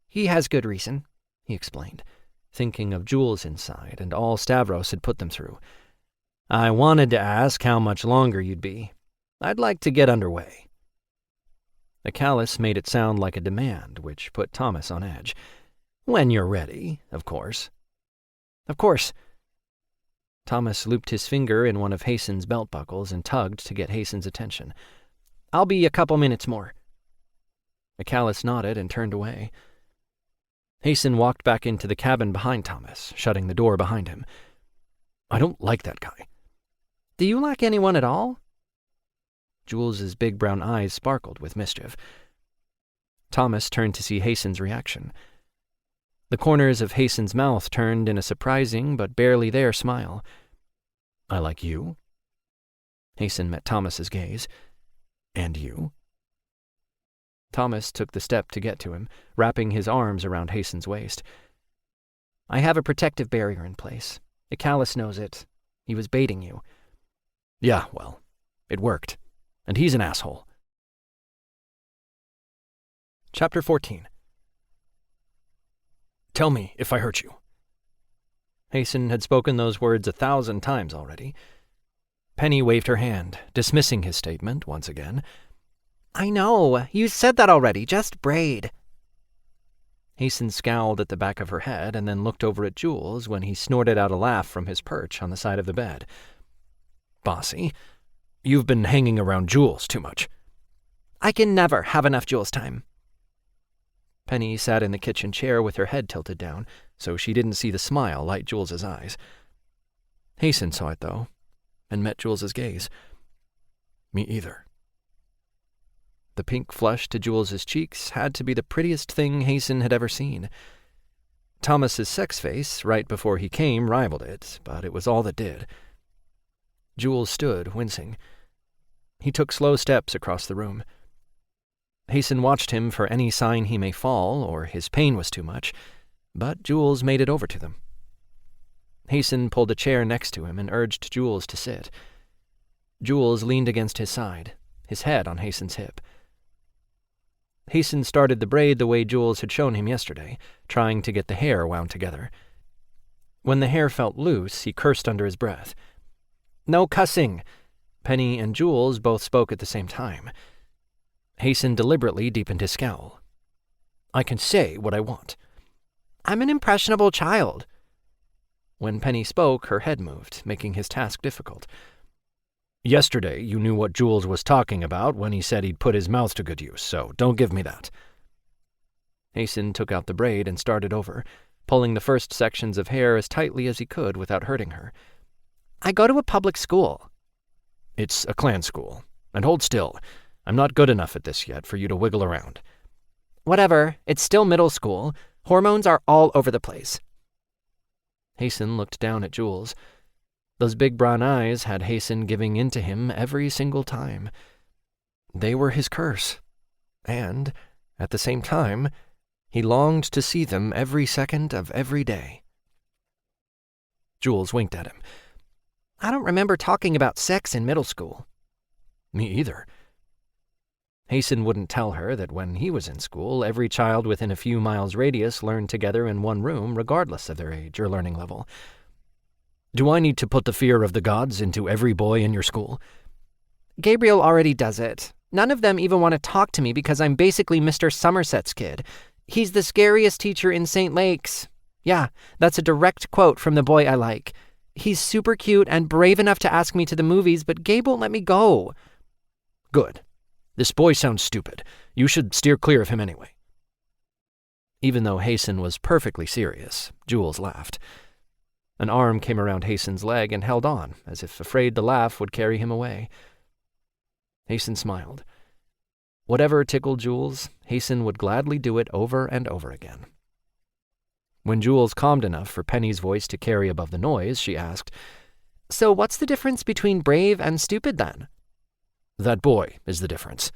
"He has good reason," he explained, thinking of Jules inside and all Stavros had put them through. "I wanted to ask how much longer you'd be. I'd like to get underway." Kelley made it sound like a demand, which put Thomas on edge. "When you're ready, of course." "Of course." Thomas looped his finger in one of Hasten's belt buckles and tugged to get Hasten's attention. "I'll be a couple minutes more." Kelley nodded and turned away. Hasten walked back into the cabin behind Thomas, shutting the door behind him. "I don't like that guy." "Do you like anyone at all?" Jules's big brown eyes sparkled with mischief. Thomas turned to see Hasten's reaction. The corners of Hasten's mouth turned in a surprising but barely there smile. "I like you." Hasten met Thomas's gaze. "And you?" Thomas took the step to get to him, wrapping his arms around Hasten's waist. "I have a protective barrier in place. Kelley knows it. He was baiting you." "Yeah, well, it worked. And he's an asshole." Chapter 14. "Tell me if I hurt you." Hasten had spoken those words 1,000 times already. Penny waved her hand, dismissing his statement once again. "I know, you said that already, just braid." Hasten scowled at the back of her head and then looked over at Jules when he snorted out a laugh from his perch on the side of the bed. "Bossy, you've been hanging around Jules too much." "I can never have enough Jules time." Penny sat in the kitchen chair with her head tilted down, so she didn't see the smile light Jules's eyes. Hasten saw it, though, and met Jules's gaze. "Me either." The pink flush to Jules's cheeks had to be the prettiest thing Hasten had ever seen. Thomas's sex face, right before he came, rivaled it, but it was all that did. Jules stood, wincing. He took slow steps across the room. Hasten watched him for any sign he may fall or his pain was too much, but Jules made it over to them. Hasten pulled a chair next to him and urged Jules to sit. Jules leaned against his side, his head on Hasten's hip. Hasten started the braid the way Jules had shown him yesterday, trying to get the hair wound together. When the hair felt loose, he cursed under his breath. "No cussing!" Penny and Jules both spoke at the same time. Hasten deliberately deepened his scowl. "I can say what I want." "I'm an impressionable child." When Penny spoke, her head moved, making his task difficult. "Yesterday you knew what Jules was talking about when he said he'd put his mouth to good use, so don't give me that." Hasten took out the braid and started over, pulling the first sections of hair as tightly as he could without hurting her. "I go to a public school." "It's a clan school. And hold still. I'm not good enough at this yet for you to wiggle around." Whatever, it's still middle school. Hormones are all over the place. Hasten looked down at Jules. Those big brown eyes had Hasten giving in to him every single time. They were his curse. And, at the same time, he longed to see them every second of every day. Jules winked at him. I don't remember talking about sex in middle school. Me either. Hasten wouldn't tell her that when he was in school, every child within a few miles' radius learned together in one room, regardless of their age or learning level. Do I need to put the fear of the gods into every boy in your school? Gabriel already does it. None of them even want to talk to me because I'm basically Mr. Somerset's kid. He's the scariest teacher in St. Lakes. Yeah, that's a direct quote from the boy I like. He's super cute and brave enough to ask me to the movies, but Gabe won't let me go. Good. This boy sounds stupid. You should steer clear of him anyway. Even though Hasten was perfectly serious, Jules laughed. An arm came around Hasten's leg and held on, as if afraid the laugh would carry him away. Hasten smiled. Whatever tickled Jules, Hasten would gladly do it over and over again. When Jules calmed enough for Penny's voice to carry above the noise, she asked, So what's the difference between brave and stupid then? That boy is the difference.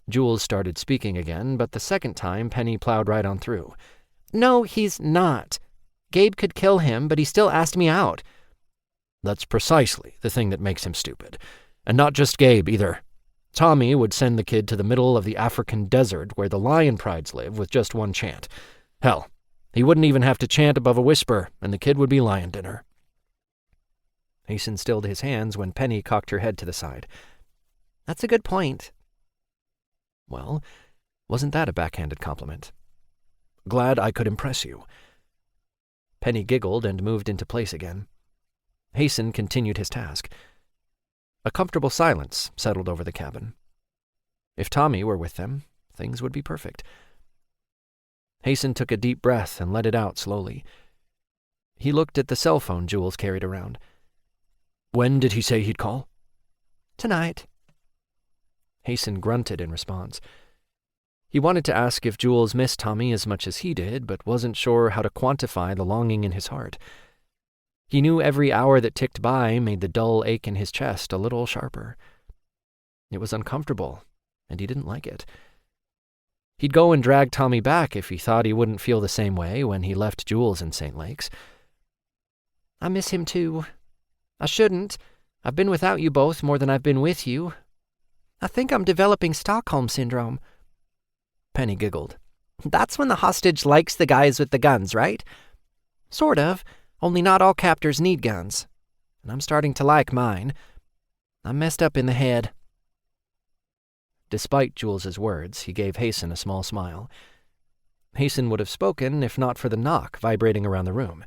Jules started speaking again, but the second time Penny plowed right on through. No, he's not. Gabe could kill him, but he still asked me out. That's precisely the thing that makes him stupid. And not just Gabe, either. Tommy would send the kid to the middle of the African desert where the lion prides live with just one chant. Hell, he wouldn't even have to chant above a whisper, and the kid would be lion dinner. Hasten stilled his hands when Penny cocked her head to the side. That's a good point. Well, wasn't that a backhanded compliment? Glad I could impress you. Penny giggled and moved into place again. Hasten continued his task. A comfortable silence settled over the cabin. If Tommy were with them, things would be perfect. Hasten took a deep breath and let it out slowly. He looked at the cell phone Jules carried around. When did he say he'd call? Tonight. Hasten grunted in response. He wanted to ask if Jules missed Tommy as much as he did, but wasn't sure how to quantify the longing in his heart. He knew every hour that ticked by made the dull ache in his chest a little sharper. It was uncomfortable, and he didn't like it. He'd go and drag Tommy back if he thought he wouldn't feel the same way when he left Jules in St. Lakes. I miss him too. I shouldn't. I've been without you both more than I've been with you. I think I'm developing Stockholm Syndrome. Penny giggled. That's when the hostage likes the guys with the guns, right? Sort of, only not all captors need guns. And I'm starting to like mine. I'm messed up in the head. Despite Jules's words, he gave Hasten a small smile. Hasten would have spoken if not for the knock vibrating around the room.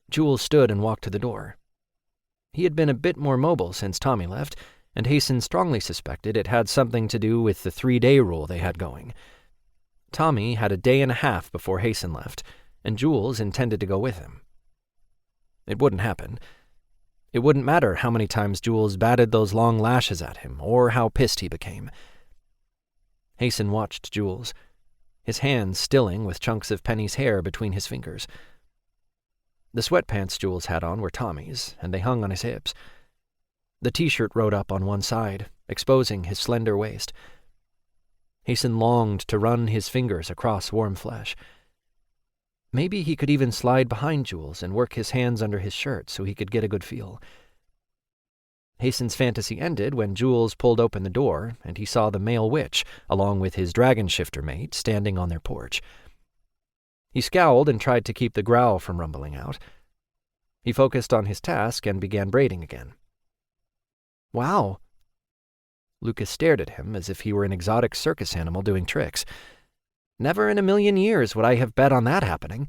Jules stood and walked to the door. He had been a bit more mobile since Tommy left, and Hasten strongly suspected it had something to do with the 3-day rule they had going. Tommy had a day and a half before Hasten left, and Jules intended to go with him. It wouldn't happen. It wouldn't matter how many times Jules batted those long lashes at him, or how pissed he became. Hasten watched Jules, his hands stilling with chunks of Penny's hair between his fingers. The sweatpants Jules had on were Tommy's, and they hung on his hips. The t-shirt rode up on one side, exposing his slender waist. Hasten longed to run his fingers across warm flesh. Maybe he could even slide behind Jules and work his hands under his shirt so he could get a good feel. Hasten's fantasy ended when Jules pulled open the door and he saw the male witch, along with his dragon shifter mate, standing on their porch. He scowled and tried to keep the growl from rumbling out. He focused on his task and began braiding again. Wow. Lucas stared at him as if he were an exotic circus animal doing tricks. Never in a million years would I have bet on that happening.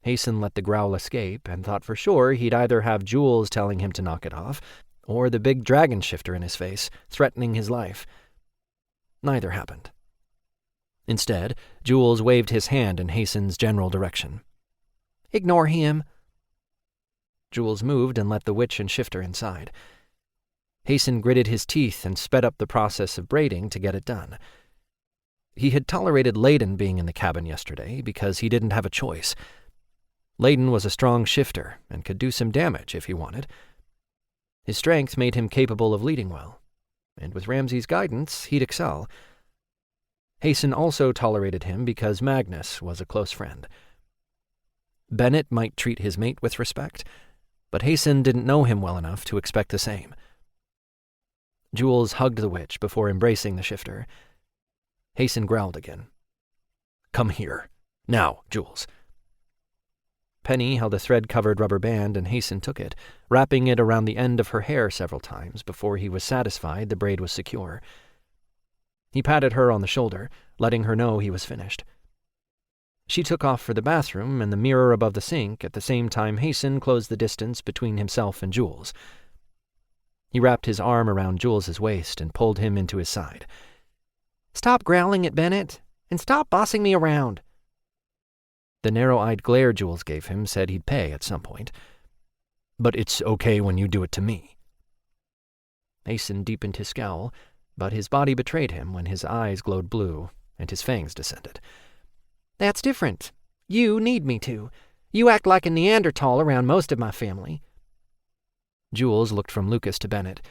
Hasten let the growl escape and thought for sure he'd either have Jules telling him to knock it off, or the big dragon shifter in his face, threatening his life. Neither happened. Instead, Jules waved his hand in Hasten's general direction. Ignore him. Jules moved and let the witch and shifter inside. Hasten gritted his teeth and sped up the process of braiding to get it done. He had tolerated Layden being in the cabin yesterday because he didn't have a choice. Layden was a strong shifter and could do some damage if he wanted. His strength made him capable of leading well, and with Ramsay's guidance, he'd excel. Hasten also tolerated him because Magnus was a close friend. Bennett might treat his mate with respect, but Hasten didn't know him well enough to expect the same. Jules hugged the witch before embracing the shifter. Hasten growled again. "Come here. Now, Jules." Penny held a thread-covered rubber band and Hasten took it, wrapping it around the end of her hair several times before he was satisfied the braid was secure. He patted her on the shoulder, letting her know he was finished. She took off for the bathroom and the mirror above the sink at the same time Hasten closed the distance between himself and Jules. He wrapped his arm around Jules's waist and pulled him into his side. "Stop growling at Bennett, and stop bossing me around." The narrow-eyed glare Jules gave him said he'd pay at some point. "But it's okay when you do it to me." Hasten deepened his scowl, but his body betrayed him when his eyes glowed blue and his fangs descended. "That's different. You need me to. You act like a Neanderthal around most of my family." Jules looked from Lucas to Bennett.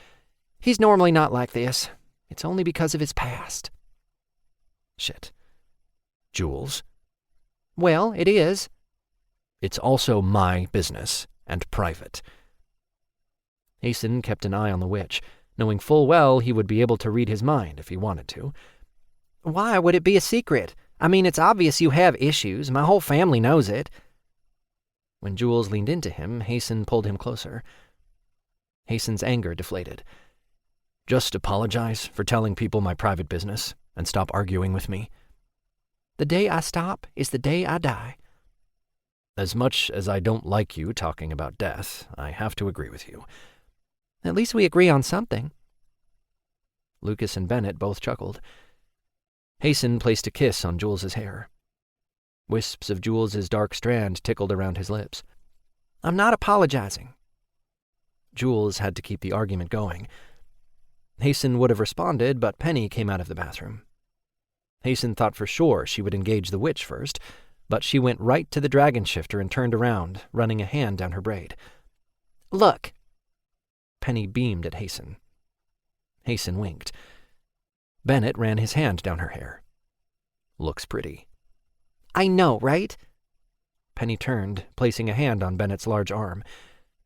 "He's normally not like this. It's only because of his past." "Shit. Jules?" "Well, it is." "It's also my business, and private." Hasten kept an eye on the witch, knowing full well he would be able to read his mind if he wanted to. "Why would it be a secret? I mean, it's obvious you have issues. My whole family knows it." When Jules leaned into him, Hasten pulled him closer. Hasten's anger deflated. "Just apologize for telling people my private business, and stop arguing with me." "The day I stop is the day I die." "As much as I don't like you talking about death, I have to agree with you." "At least we agree on something." Lucas and Bennett both chuckled. Hasten placed a kiss on Jules's hair. Wisps of Jules's dark strand tickled around his lips. "I'm not apologizing." Jules had to keep the argument going. Hasten would have responded, but Penny came out of the bathroom. Hasten thought for sure she would engage the witch first, but she went right to the dragon shifter and turned around, running a hand down her braid. "Look." Penny beamed at Hasten. Hasten winked. Bennett ran his hand down her hair. "Looks pretty." "I know, right?" Penny turned, placing a hand on Bennett's large arm.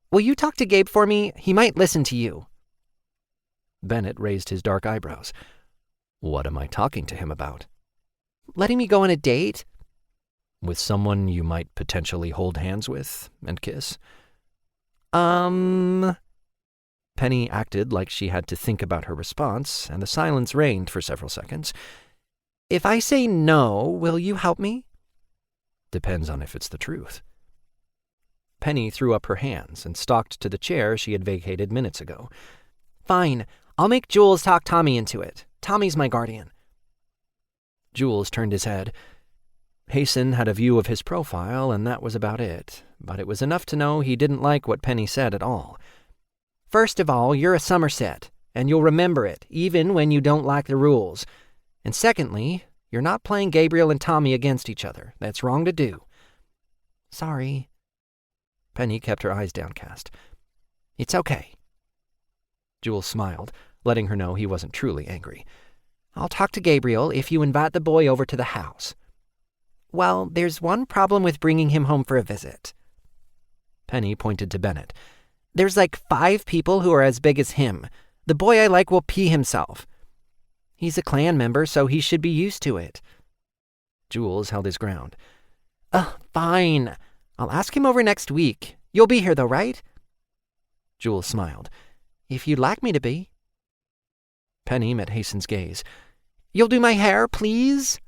"Will you talk to Gabe for me? He might listen to you." Bennett raised his dark eyebrows. "What am I talking to him about?" "Letting me go on a date." "With someone you might potentially hold hands with and kiss?" Penny acted like she had to think about her response, and the silence reigned for several seconds. "If I say no, will you help me?" "Depends on if it's the truth." Penny threw up her hands and stalked to the chair she had vacated minutes ago. "Fine. I'll make Jules talk Tommy into it. Tommy's my guardian." Jules turned his head. Hasten had a view of his profile, and that was about it, but it was enough to know he didn't like what Penny said at all. "First of all, you're a Somerset, and you'll remember it, even when you don't like the rules. And secondly, you're not playing Gabriel and Tommy against each other. That's wrong to do." "Sorry." Penny kept her eyes downcast. "It's okay." Jules smiled, letting her know he wasn't truly angry. "I'll talk to Gabriel if you invite the boy over to the house." "Well, there's one problem with bringing him home for a visit." Penny pointed to Bennett. "There's like 5 people who are as big as him. The boy I like will pee himself. He's a clan member, so he should be used to it." Jules held his ground. Fine. I'll ask him over next week. You'll be here though, right?" Jules smiled. "If you'd like me to be." Penny met Hasten's gaze. "You'll do my hair, please?"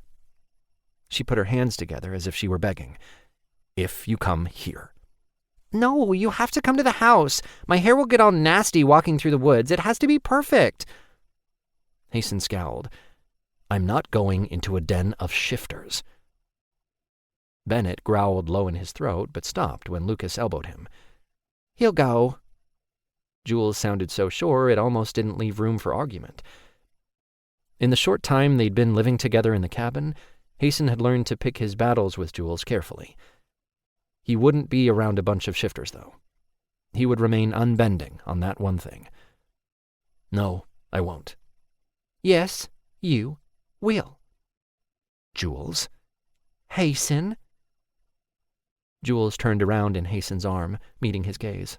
She put her hands together as if she were begging. "If you come here." "No, you have to come to the house. My hair will get all nasty walking through the woods. It has to be perfect." Hasten scowled. "I'm not going into a den of shifters." Bennett growled low in his throat, but stopped when Lucas elbowed him. "He'll go." Jules sounded so sure it almost didn't leave room for argument. In the short time they'd been living together in the cabin, Hasten had learned to pick his battles with Jules carefully. He wouldn't be around a bunch of shifters, though. He would remain unbending on that one thing. No, I won't. Yes, you will. Jules? Hasten? Jules turned around in Hasten's arm, meeting his gaze.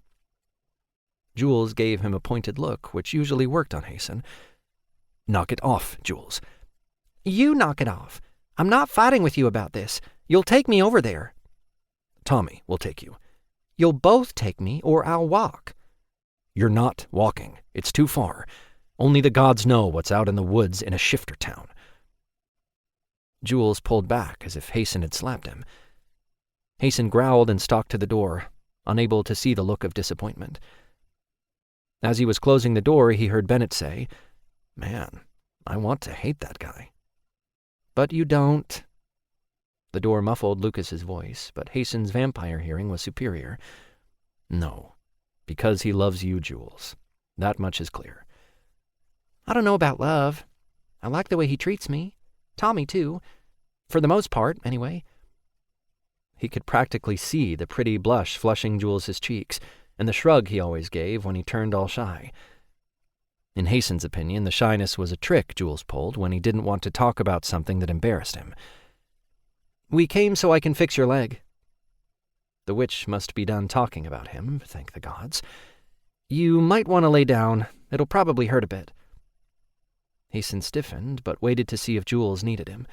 Jules gave him a pointed look, which usually worked on Hasten. Knock it off, Jules. You knock it off. I'm not fighting with you about this. You'll take me over there. Tommy will take you. You'll both take me, or I'll walk. You're not walking. It's too far. Only the gods know what's out in the woods in a shifter town. Jules pulled back as if Hasten had slapped him. Hasten growled and stalked to the door, unable to see the look of disappointment. As he was closing the door, he heard Bennett say, Man, I want to hate that guy. But you don't. The door muffled Lucas's voice, but Hasten's vampire hearing was superior. No, because he loves you, Jules. That much is clear. I don't know about love. I like the way he treats me. Tommy, too. For the most part, anyway. He could practically see the pretty blush flushing Jules's cheeks, and the shrug he always gave when he turned all shy. In Hasten's opinion, the shyness was a trick Jules pulled when he didn't want to talk about something that embarrassed him. We came so I can fix your leg. The witch must be done talking about him, thank the gods. You might want to lay down. It'll probably hurt a bit. Hasten stiffened, but waited to see if Jules needed him.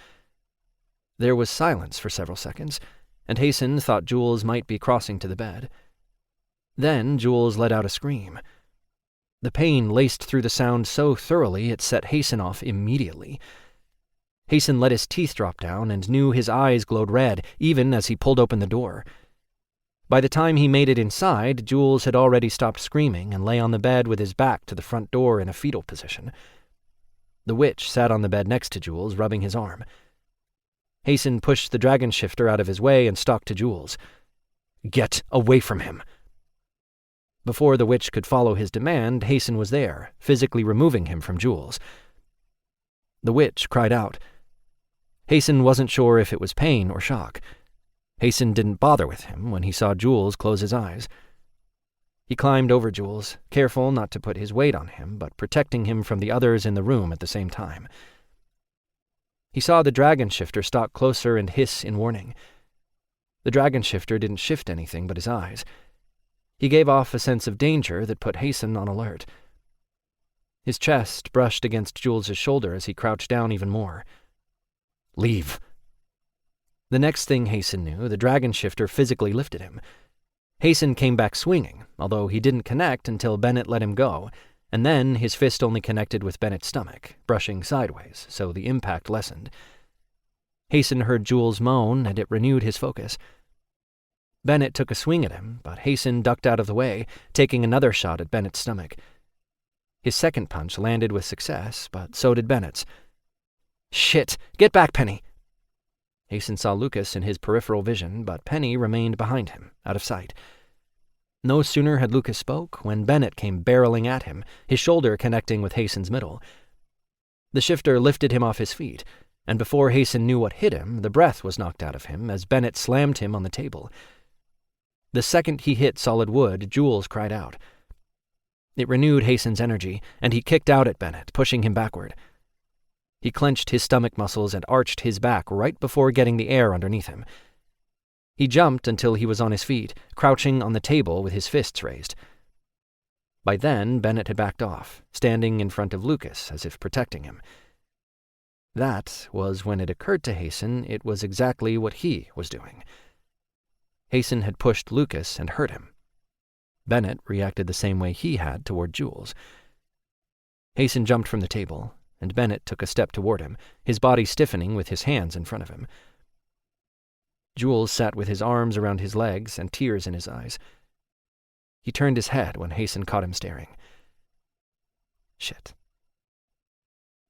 There was silence for several seconds, and Hasten thought Jules might be crossing to the bed. Then Jules let out a scream. The pain laced through the sound so thoroughly it set Hasten off immediately. Hasten let his teeth drop down and knew his eyes glowed red, even as he pulled open the door. By the time he made it inside, Jules had already stopped screaming and lay on the bed with his back to the front door in a fetal position. The witch sat on the bed next to Jules, rubbing his arm. Hasten pushed the dragon shifter out of his way and stalked to Jules. Get away from him! Before the witch could follow his demand, Hasten was there, physically removing him from Jules. The witch cried out. Hasten wasn't sure if it was pain or shock. Hasten didn't bother with him when he saw Jules close his eyes. He climbed over Jules, careful not to put his weight on him, but protecting him from the others in the room at the same time. He saw the dragon shifter stalk closer and hiss in warning. The dragon shifter didn't shift anything but his eyes. He gave off a sense of danger that put Hasten on alert. His chest brushed against Jules's shoulder as he crouched down even more. Leave. The next thing Hasten knew, the dragon shifter physically lifted him. Hasten came back swinging, although he didn't connect until Bennett let him go, and then his fist only connected with Bennett's stomach, brushing sideways, so the impact lessened. Hasten heard Jules moan, and it renewed his focus. Bennett took a swing at him, but Hasten ducked out of the way, taking another shot at Bennett's stomach. His second punch landed with success, but so did Bennett's. Shit! Get back, Penny! Hasten saw Lucas in his peripheral vision, but Penny remained behind him, out of sight. No sooner had Lucas spoke when Bennett came barreling at him, his shoulder connecting with Hasten's middle. The shifter lifted him off his feet, and before Hasten knew what hit him, the breath was knocked out of him as Bennett slammed him on the table. The second he hit solid wood, Jules cried out. It renewed Hasten's energy, and he kicked out at Bennett, pushing him backward. He clenched his stomach muscles and arched his back right before getting the air underneath him. He jumped until he was on his feet, crouching on the table with his fists raised. By then, Bennett had backed off, standing in front of Lucas as if protecting him. That was when it occurred to Hasten it was exactly what he was doing. Hasten had pushed Lucas and hurt him. Bennett reacted the same way he had toward Jules. Hasten jumped from the table, and Bennett took a step toward him, his body stiffening with his hands in front of him. Jules sat with his arms around his legs and tears in his eyes. He turned his head when Hasten caught him staring. Shit.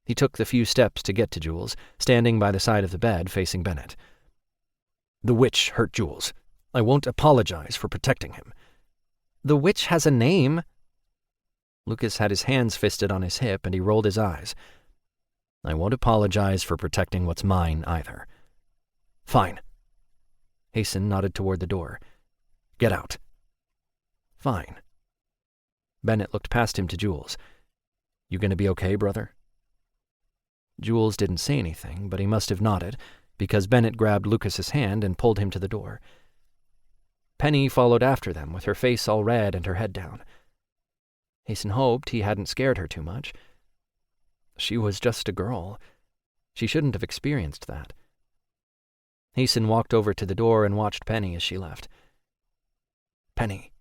He took the few steps to get to Jules, standing by the side of the bed facing Bennett. The witch hurt Jules. I won't apologize for protecting him. The witch has a name. Lucas had his hands fisted on his hip, and he rolled his eyes. I won't apologize for protecting what's mine, either. Fine. Hasten nodded toward the door. Get out. Fine. Bennett looked past him to Jules. You gonna be okay, brother? Jules didn't say anything, but he must have nodded, because Bennett grabbed Lucas's hand and pulled him to the door. Penny followed after them, with her face all red and her head down. Hasten hoped he hadn't scared her too much. She was just a girl. She shouldn't have experienced that. Hasten walked over to the door and watched Penny as she left. Penny.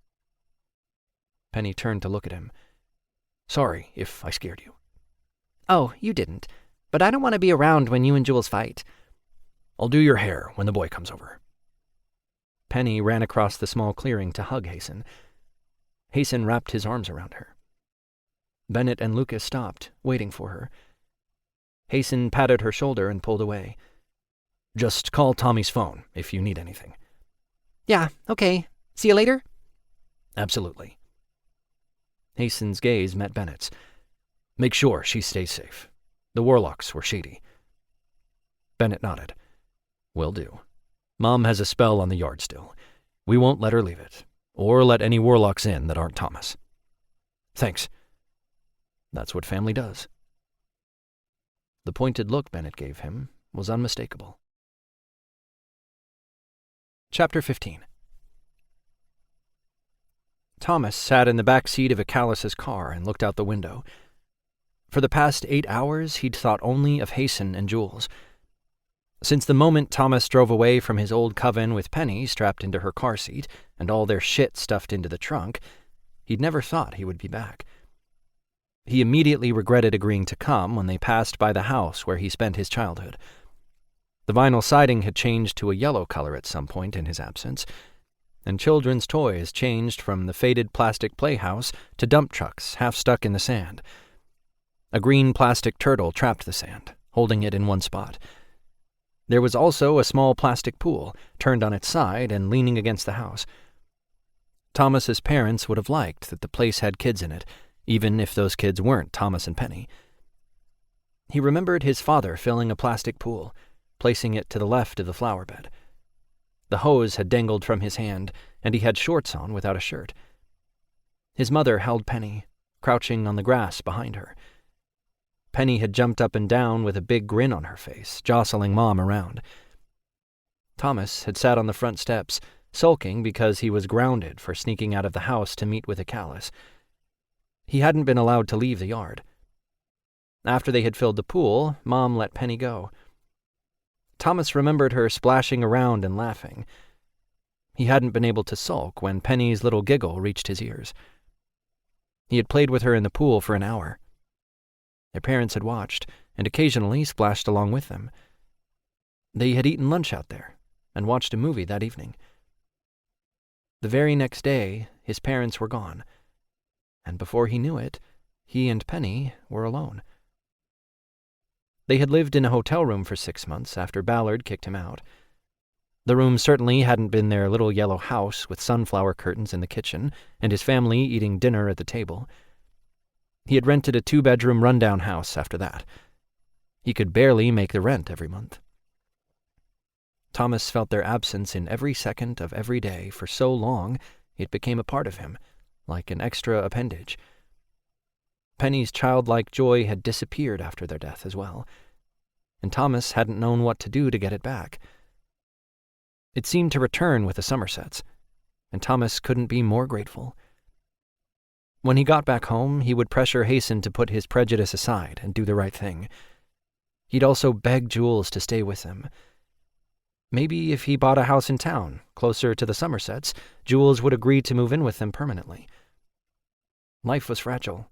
Penny turned to look at him. Sorry if I scared you. Oh, you didn't. But I don't want to be around when you and Jules fight. I'll do your hair when the boy comes over. Penny ran across the small clearing to hug Hasten. Hasten wrapped his arms around her. Bennett and Lucas stopped, waiting for her. Hasten patted her shoulder and pulled away. Just call Tommy's phone if you need anything. Yeah, okay. See you later? Absolutely. Hasten's gaze met Bennett's. Make sure she stays safe. The Warlocks were shady. Bennett nodded. Will do. Mom has a spell on the yard still. We won't let her leave it, or let any Warlocks in that aren't Thomas. Thanks. That's what family does. The pointed look Bennett gave him was unmistakable. Chapter 15. Thomas sat in the back seat of Callis's car and looked out the window. For the past 8 hours, he'd thought only of Hasten and Jules. Since the moment Thomas drove away from his old coven with Penny strapped into her car seat and all their shit stuffed into the trunk, he'd never thought he would be back. He immediately regretted agreeing to come when they passed by the house where he spent his childhood. The vinyl siding had changed to a yellow color at some point in his absence, and children's toys changed from the faded plastic playhouse to dump trucks half stuck in the sand. A green plastic turtle trapped the sand, holding it in one spot. There was also a small plastic pool, turned on its side and leaning against the house. Thomas's parents would have liked that the place had kids in it, even if those kids weren't Thomas and Penny. He remembered his father filling a plastic pool, placing it to the left of the flower bed. The hose had dangled from his hand, and he had shorts on without a shirt. His mother held Penny, crouching on the grass behind her. Penny had jumped up and down with a big grin on her face, jostling Mom around. Thomas had sat on the front steps, sulking because he was grounded for sneaking out of the house to meet with a Callis. He hadn't been allowed to leave the yard. After they had filled the pool, Mom let Penny go. Thomas remembered her splashing around and laughing. He hadn't been able to sulk when Penny's little giggle reached his ears. He had played with her in the pool for an hour. Their parents had watched, and occasionally splashed along with them. They had eaten lunch out there, and watched a movie that evening. The very next day, his parents were gone, and before he knew it, he and Penny were alone. They had lived in a hotel room for 6 months after Ballard kicked him out. The room certainly hadn't been their little yellow house with sunflower curtains in the kitchen and his family eating dinner at the table. He had rented a 2-bedroom rundown house after that. He could barely make the rent every month. Thomas felt their absence in every second of every day for so long it became a part of him, like an extra appendage. Penny's childlike joy had disappeared after their death as well, and Thomas hadn't known what to do to get it back. It seemed to return with the Somersets, and Thomas couldn't be more grateful. When he got back home, he would pressure Hasten to put his prejudice aside and do the right thing. He'd also beg Jules to stay with him. Maybe if he bought a house in town, closer to the Somersets, Jules would agree to move in with them permanently. Life was fragile.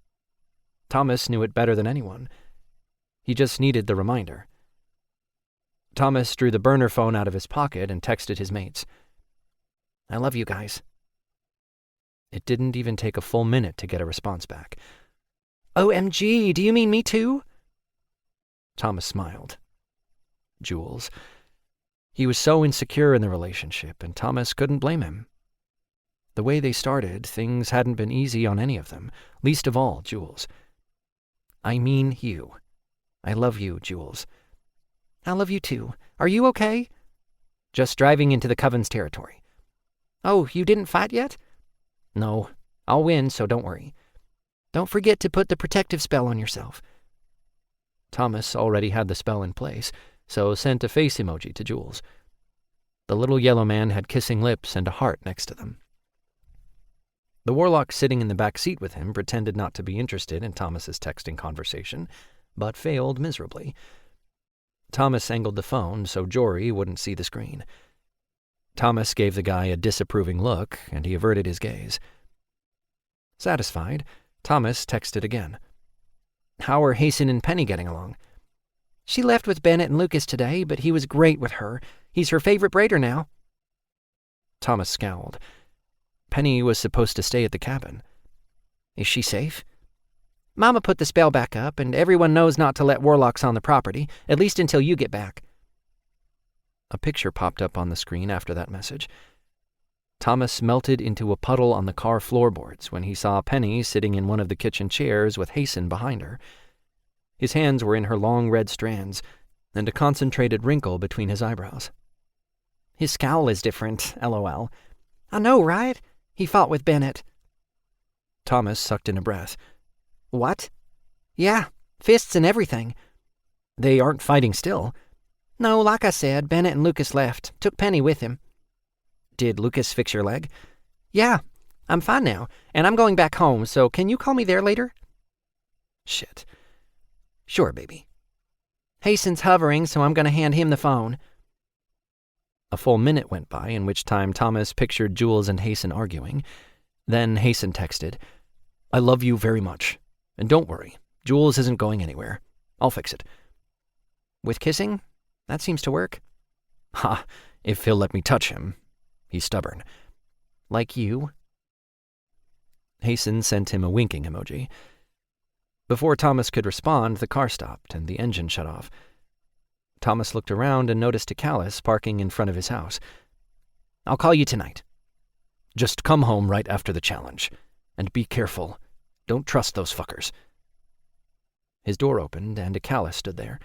Thomas knew it better than anyone. He just needed the reminder. Thomas drew the burner phone out of his pocket and texted his mates. "I love you guys." It didn't even take a full minute to get a response back. "OMG, do you mean me too?" Thomas smiled. Jules. He was so insecure in the relationship, and Thomas couldn't blame him. The way they started, things hadn't been easy on any of them, least of all Jules. I mean you. I love you, Jules. I love you too. Are you okay? Just driving into the Coven's territory. Oh, you didn't fight yet? No. I'll win, so don't worry. Don't forget to put the protective spell on yourself. Thomas already had the spell in place, so sent a face emoji to Jules. The little yellow man had kissing lips and a heart next to them. The warlock sitting in the back seat with him pretended not to be interested in Thomas's texting conversation, but failed miserably. Thomas angled the phone so Jory wouldn't see the screen. Thomas gave the guy a disapproving look, and he averted his gaze. Satisfied, Thomas texted again. How are Hasten and Penny getting along? She left with Bennett and Lucas today, but he was great with her. He's her favorite braider now. Thomas scowled. Penny was supposed to stay at the cabin. Is she safe? Mama put the spell back up, and everyone knows not to let warlocks on the property, at least until you get back. A picture popped up on the screen after that message. Thomas melted into a puddle on the car floorboards when he saw Penny sitting in one of the kitchen chairs with Hasten behind her. His hands were in her long red strands, and a concentrated wrinkle between his eyebrows. His scowl is different, LOL. I know, right? He fought with Bennett. Thomas sucked in a breath. What? Yeah, fists and everything. They aren't fighting still. No, like I said, Bennett and Lucas left. Took Penny with him. Did Lucas fix your leg? Yeah, I'm fine now, and I'm going back home, so can you call me there later? Shit. Sure, baby. Hasten's hovering, so I'm going to hand him the phone. A full minute went by, in which time Thomas pictured Jules and Hasten arguing. Then Hasten texted, I love you very much. And don't worry, Jules isn't going anywhere. I'll fix it. With kissing? That seems to work. Ha, if he'll let me touch him. He's stubborn. Like you? Hasten sent him a winking emoji. Before Thomas could respond, the car stopped and the engine shut off. Thomas looked around and noticed a Kelley parking in front of his house. I'll call you tonight. Just come home right after the challenge. And be careful. Don't trust those fuckers. His door opened and a Kelley stood there.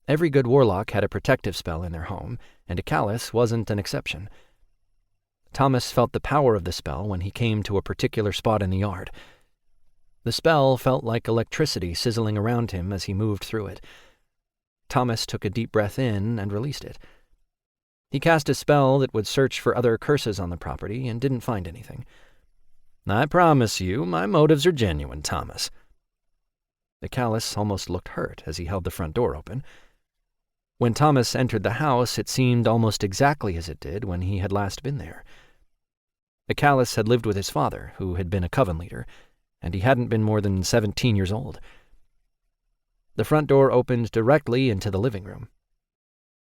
Every good warlock had a protective spell in their home, and a Kelley wasn't an exception. Thomas felt the power of the spell when he came to a particular spot in the yard. The spell felt like electricity sizzling around him as he moved through it. Thomas took a deep breath in and released it. He cast a spell that would search for other curses on the property and didn't find anything. I promise you, my motives are genuine, Thomas. The Kelley almost looked hurt as he held the front door open. When Thomas entered the house, it seemed almost exactly as it did when he had last been there. The Kelley had lived with his father, who had been a coven leader, and he hadn't been more than 17 years old. The front door opened directly into the living room.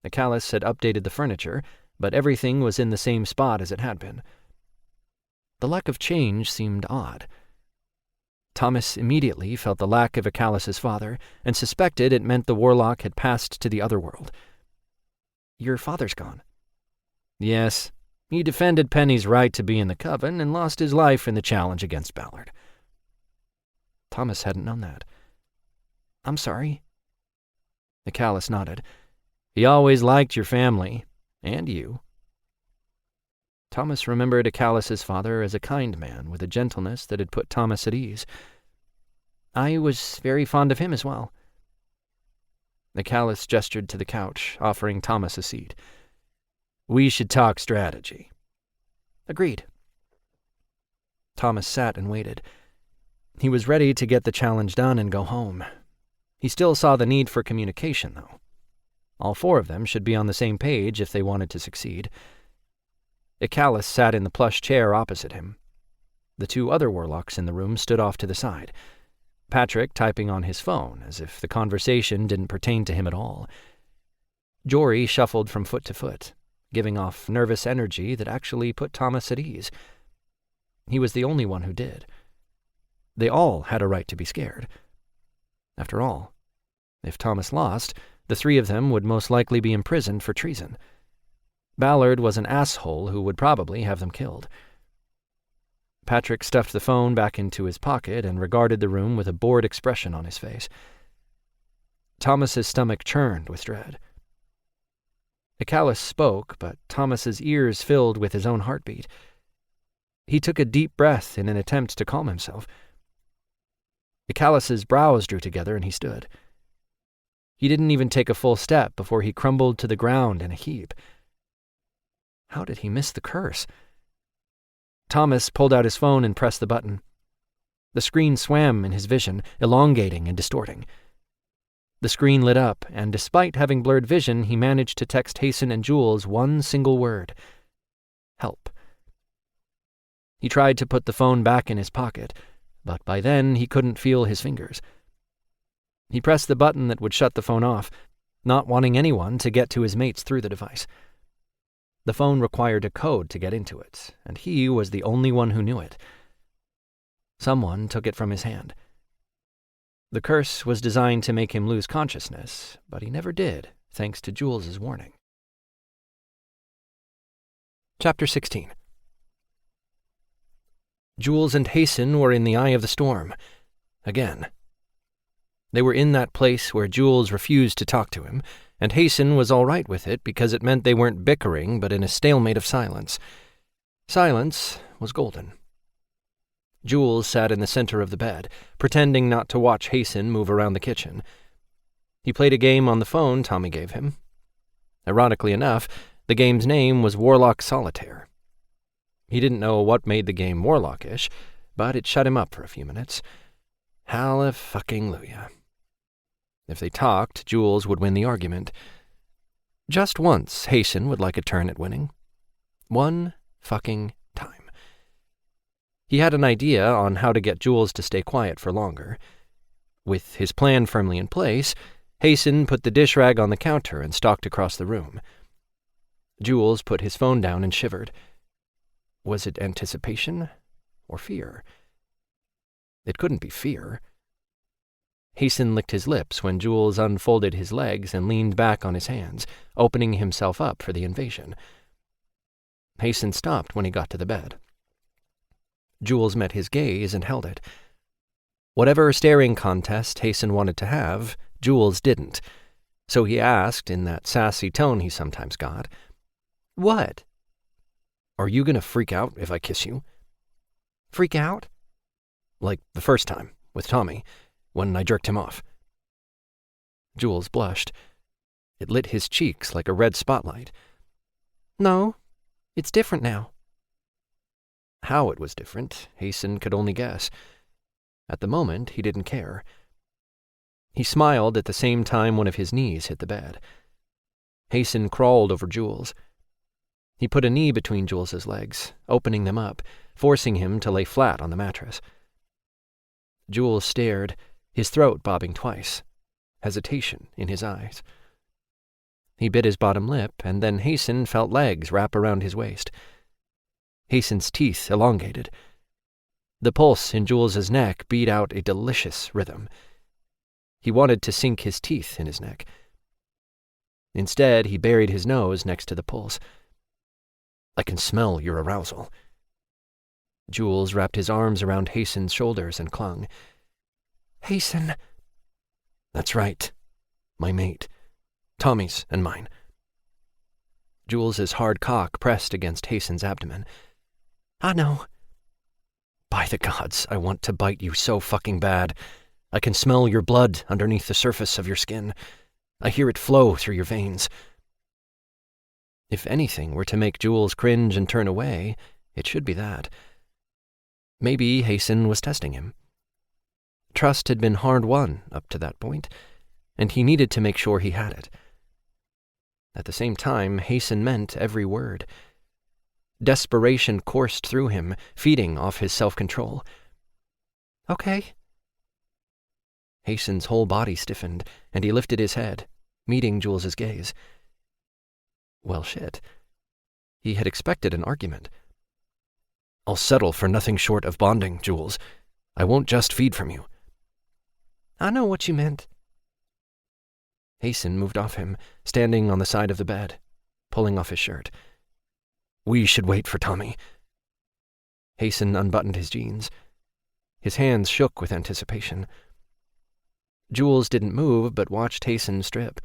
The Kelley had updated the furniture, but everything was in the same spot as it had been. The lack of change seemed odd. Thomas immediately felt the lack of a Kelley's father and suspected it meant the warlock had passed to the other world. Your father's gone. Yes, he defended Penny's right to be in the coven and lost his life in the challenge against Ballard. Thomas hadn't known that. I'm sorry. The Kelley nodded. He always liked your family, and you. Thomas remembered a Kelley's father as a kind man with a gentleness that had put Thomas at ease. I was very fond of him as well. The Kelley gestured to the couch, offering Thomas a seat. We should talk strategy. Agreed. Thomas sat and waited. He was ready to get the challenge done and go home. He still saw the need for communication, though. All four of them should be on the same page if they wanted to succeed. A Kelley sat in the plush chair opposite him. The two other warlocks in the room stood off to the side, Patrick typing on his phone as if the conversation didn't pertain to him at all. Jory shuffled from foot to foot, giving off nervous energy that actually put Thomas at ease. He was the only one who did. They all had a right to be scared. After all, if Thomas lost, the three of them would most likely be imprisoned for treason. Ballard was an asshole who would probably have them killed. Patrick stuffed the phone back into his pocket and regarded the room with a bored expression on his face. Thomas's stomach churned with dread. Kelley spoke, but Thomas's ears filled with his own heartbeat. He took a deep breath in an attempt to calm himself. Kelley's brows drew together and he stood. He didn't even take a full step before he crumbled to the ground in a heap. How did he miss the curse? Thomas pulled out his phone and pressed the button. The screen swam in his vision, elongating and distorting. The screen lit up, and despite having blurred vision, he managed to text Hasten and Jules one single word: help. He tried to put the phone back in his pocket, but by then he couldn't feel his fingers. He pressed the button that would shut the phone off, not wanting anyone to get to his mates through the device. The phone required a code to get into it, and he was the only one who knew it. Someone took it from his hand. The curse was designed to make him lose consciousness, but he never did, thanks to Jules's warning. Chapter 16. Jules and Hasten were in the eye of the storm. Again. They were in that place where Jules refused to talk to him, and Hasten was all right with it because it meant they weren't bickering but in a stalemate of silence. Silence was golden. Jules sat in the center of the bed, pretending not to watch Hasten move around the kitchen. He played a game on the phone Tommy gave him. Ironically enough, the game's name was Warlock Solitaire. He didn't know what made the game warlockish, but it shut him up for a few minutes. Hallelujah. If they talked, Jules would win the argument. Just once, Hasten would like a turn at winning. One fucking time. He had an idea on how to get Jules to stay quiet for longer. With his plan firmly in place, Hasten put the dish rag on the counter and stalked across the room. Jules put his phone down and shivered. Was it anticipation or fear? It couldn't be fear. Hasten licked his lips when Jules unfolded his legs and leaned back on his hands, opening himself up for the invasion. Hasten stopped when he got to the bed. Jules met his gaze and held it. Whatever staring contest Hasten wanted to have, Jules didn't, so he asked in that sassy tone he sometimes got, "What? Are you going to freak out if I kiss you?" Freak out? Like the first time, with Tommy, when I jerked him off. Jules blushed. It lit his cheeks like a red spotlight. No, it's different now. How it was different, Hasten could only guess. At the moment, he didn't care. He smiled at the same time one of his knees hit the bed. Hasten crawled over Jules. He put a knee between Jules's legs, opening them up, forcing him to lay flat on the mattress. Jules stared, his throat bobbing twice, hesitation in his eyes. He bit his bottom lip, and then Hasten felt legs wrap around his waist. Hasten's teeth elongated. The pulse in Jules's neck beat out a delicious rhythm. He wanted to sink his teeth in his neck. Instead, he buried his nose next to the pulse. "I can smell your arousal." Jules wrapped his arms around Hasten's shoulders and clung. "Hasten." "That's right. My mate. Tommy's and mine." Jules's hard cock pressed against Hasten's abdomen. "I know." "By the gods, I want to bite you so fucking bad. I can smell your blood underneath the surface of your skin. I hear it flow through your veins." If anything were to make Jules cringe and turn away, it should be that. Maybe Hasten was testing him. Trust had been hard-won up to that point, and he needed to make sure he had it. At the same time, Hasten meant every word. Desperation coursed through him, feeding off his self-control. "Okay." Hasten's whole body stiffened, and he lifted his head, meeting Jules's gaze. Well, shit. He had expected an argument. "I'll settle for nothing short of bonding, Jules. I won't just feed from you." "I know what you meant." Hasten moved off him, standing on the side of the bed, pulling off his shirt. "We should wait for Tommy." Hasten unbuttoned his jeans. His hands shook with anticipation. Jules didn't move, but watched Hasten strip.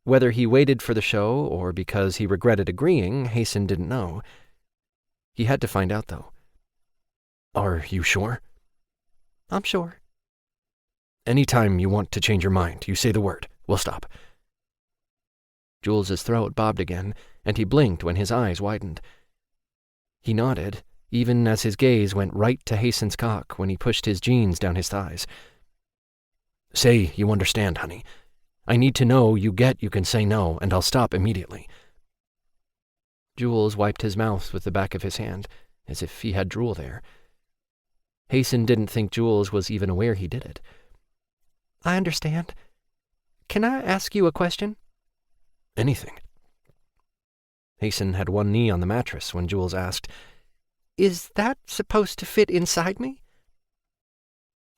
Whether he waited for the show or because he regretted agreeing, Hasten didn't know. He had to find out, though. "Are you sure?" "I'm sure." "Anytime you want to change your mind, you say the word. We'll stop." Jules's throat bobbed again, and he blinked when his eyes widened. He nodded, even as his gaze went right to Hasten's cock when he pushed his jeans down his thighs. "Say you understand, honey. I need to know you get you can say no, and I'll stop immediately." Jules wiped his mouth with the back of his hand, as if he had drool there. Hasten didn't think Jules was even aware he did it. "I understand. Can I ask you a question?" "Anything." Hasten had one knee on the mattress when Jules asked, "Is that supposed to fit inside me?"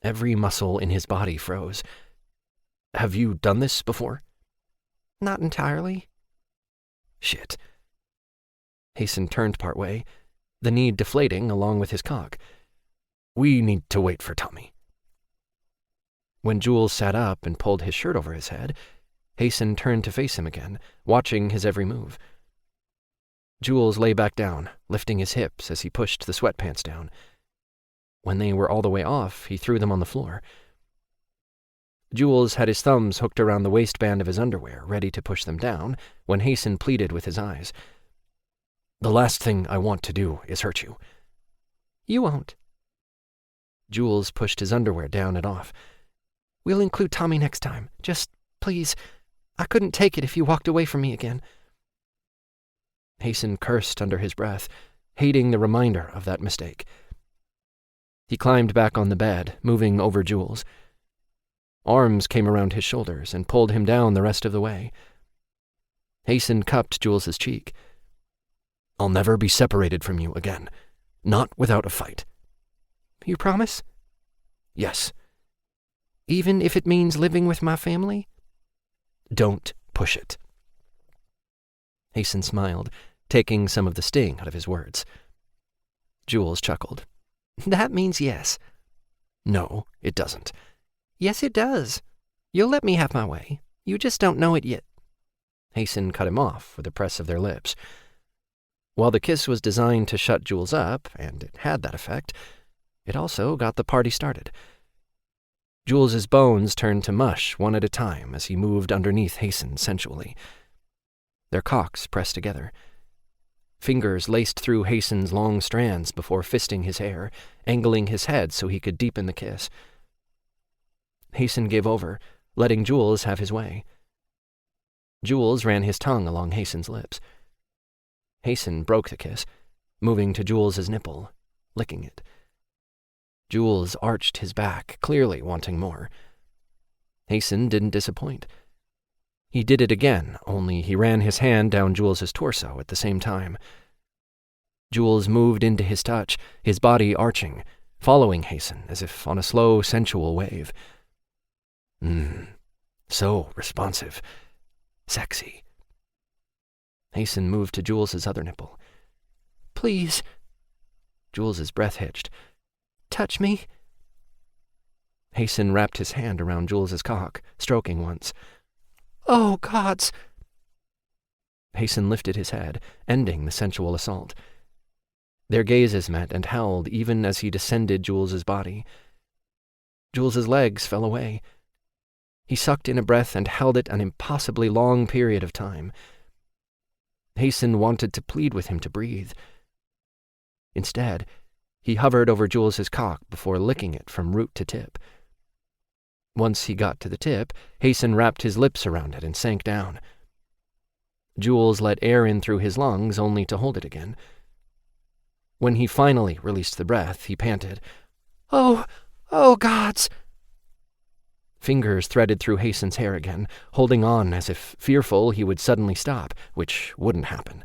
Every muscle in his body froze. "Have you done this before?" "Not entirely." "Shit." Hasten turned part way, the knee deflating along with his cock. "We need to wait for Tommy." When Jules sat up and pulled his shirt over his head, Hasten turned to face him again, watching his every move. Jules lay back down, lifting his hips as he pushed the sweatpants down. When they were all the way off, he threw them on the floor. Jules had his thumbs hooked around the waistband of his underwear, ready to push them down, when Hasten pleaded with his eyes. "The last thing I want to do is hurt you." "You won't." Jules pushed his underwear down and off. "We'll include Tommy next time. Just, please. I couldn't take it if you walked away from me again." Hasten cursed under his breath, hating the reminder of that mistake. He climbed back on the bed, moving over Jules. Arms came around his shoulders and pulled him down the rest of the way. Hasten cupped Jules's cheek. "I'll never be separated from you again. Not without a fight." "You promise?" "Yes." "Even if it means living with my family?" "Don't push it." Hasten smiled, taking some of the sting out of his words. Jules chuckled. "That means yes." "No, it doesn't." "Yes, it does. You'll let me have my way. You just don't know it yet." Hasten cut him off with a press of their lips. While the kiss was designed to shut Jules up, and it had that effect, it also got the party started. Jules's bones turned to mush one at a time as he moved underneath Hasten sensually. Their cocks pressed together. Fingers laced through Hasten's long strands before fisting his hair, angling his head so he could deepen the kiss. Hasten gave over, letting Jules have his way. Jules ran his tongue along Hasten's lips. Hasten broke the kiss, moving to Jules's nipple, licking it. Jules arched his back, clearly wanting more. Hasten didn't disappoint. He did it again, only he ran his hand down Jules's torso at the same time. Jules moved into his touch, his body arching, following Hasten as if on a slow, sensual wave. So responsive. Sexy. Hasten moved to Jules's other nipple. "Please." Jules's breath hitched. "Touch me." Hasten wrapped his hand around Jules's cock, stroking once. "Oh, gods." Hasten lifted his head, ending the sensual assault. Their gazes met and held even as he descended Jules's body. Jules's legs fell away. He sucked in a breath and held it an impossibly long period of time. Hasten wanted to plead with him to breathe. Instead, he hovered over Jules's cock before licking it from root to tip. Once he got to the tip, Hasten wrapped his lips around it and sank down. Jules let air in through his lungs only to hold it again. When he finally released the breath, he panted, Oh, gods!" Fingers threaded through Hasten's hair again, holding on as if fearful he would suddenly stop, which wouldn't happen.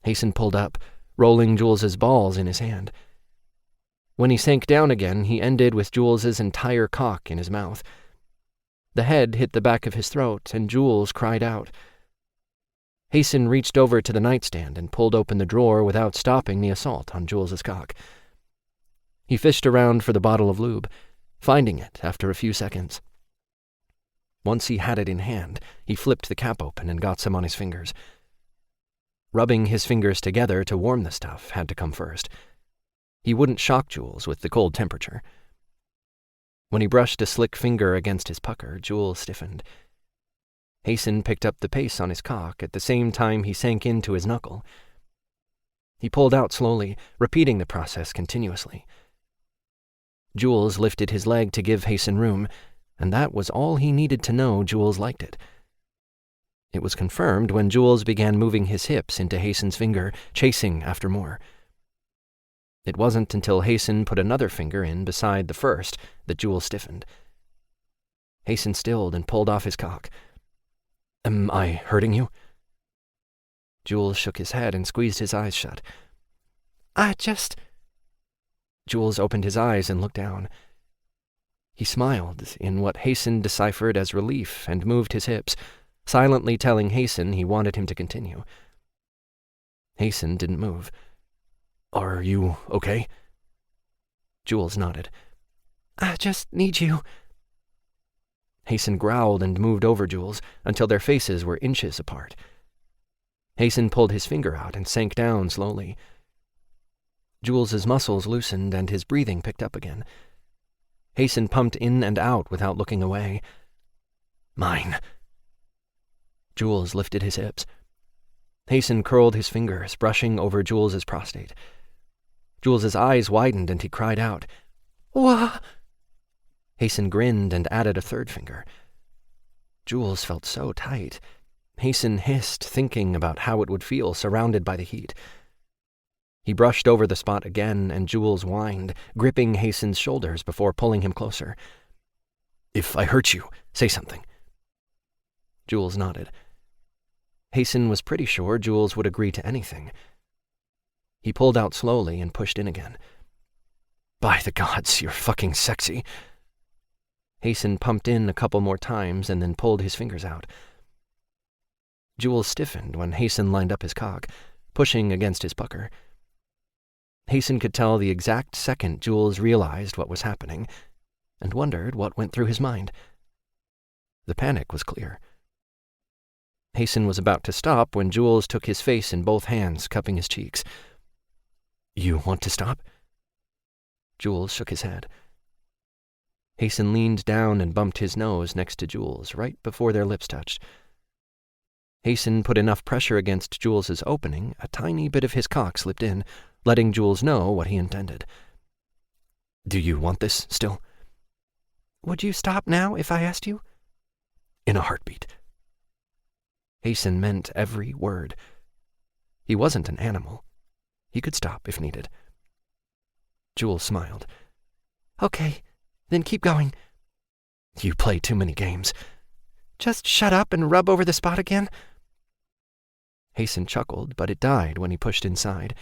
Hasten pulled up, rolling Jules's balls in his hand. When he sank down again, he ended with Jules's entire cock in his mouth. The head hit the back of his throat, and Jules cried out. Hasten reached over to the nightstand and pulled open the drawer without stopping the assault on Jules's cock. He fished around for the bottle of lube, finding it after a few seconds. Once he had it in hand, he flipped the cap open and got some on his fingers. Rubbing his fingers together to warm the stuff had to come first. He wouldn't shock Jules with the cold temperature. When he brushed a slick finger against his pucker, Jules stiffened. Hasten picked up the pace on his cock at the same time he sank into his knuckle. He pulled out slowly, repeating the process continuously. Jules lifted his leg to give Hasten room, and that was all he needed to know Jules liked it. It was confirmed when Jules began moving his hips into Hasten's finger, chasing after more. It wasn't until Hasten put another finger in beside the first that Jules stiffened. Hasten stilled and pulled off his cock. "Am I hurting you?" Jules shook his head and squeezed his eyes shut. Jules opened his eyes and looked down. He smiled in what Hasten deciphered as relief and moved his hips, silently telling Hasten he wanted him to continue. Hasten didn't move. "Are you okay?" Jules nodded. "I just need you." Hasten growled and moved over Jules until their faces were inches apart. Hasten pulled his finger out and sank down slowly. Jules's muscles loosened and his breathing picked up again. Hasten pumped in and out without looking away. "Mine." Jules lifted his hips. Hasten curled his fingers, brushing over Jules's prostate. Jules's eyes widened and he cried out, "Wah!" Hasten grinned and added a third finger. Jules felt so tight. Hasten hissed, thinking about how it would feel surrounded by the heat. He brushed over the spot again, and Jules whined, gripping Hasten's shoulders before pulling him closer. "If I hurt you, say something." Jules nodded. Hasten was pretty sure Jules would agree to anything. He pulled out slowly and pushed in again. "By the gods, you're fucking sexy." Hasten pumped in a couple more times and then pulled his fingers out. Jules stiffened when Hasten lined up his cock, pushing against his pucker. Hasten could tell the exact second Jules realized what was happening, and wondered what went through his mind. The panic was clear. Hasten was about to stop when Jules took his face in both hands, cupping his cheeks. "You want to stop?" Jules shook his head. Hasten leaned down and bumped his nose next to Jules, right before their lips touched. Hasten put enough pressure against Jules's opening, a tiny bit of his cock slipped in, letting Jules know what he intended. "Do you want this still?" "Would you stop now if I asked you?" "In a heartbeat." Hasten meant every word. He wasn't an animal. He could stop if needed. Jules smiled. "Okay, then keep going." "You play too many games." "Just shut up and rub over the spot again." Hasten chuckled, but it died when he pushed inside.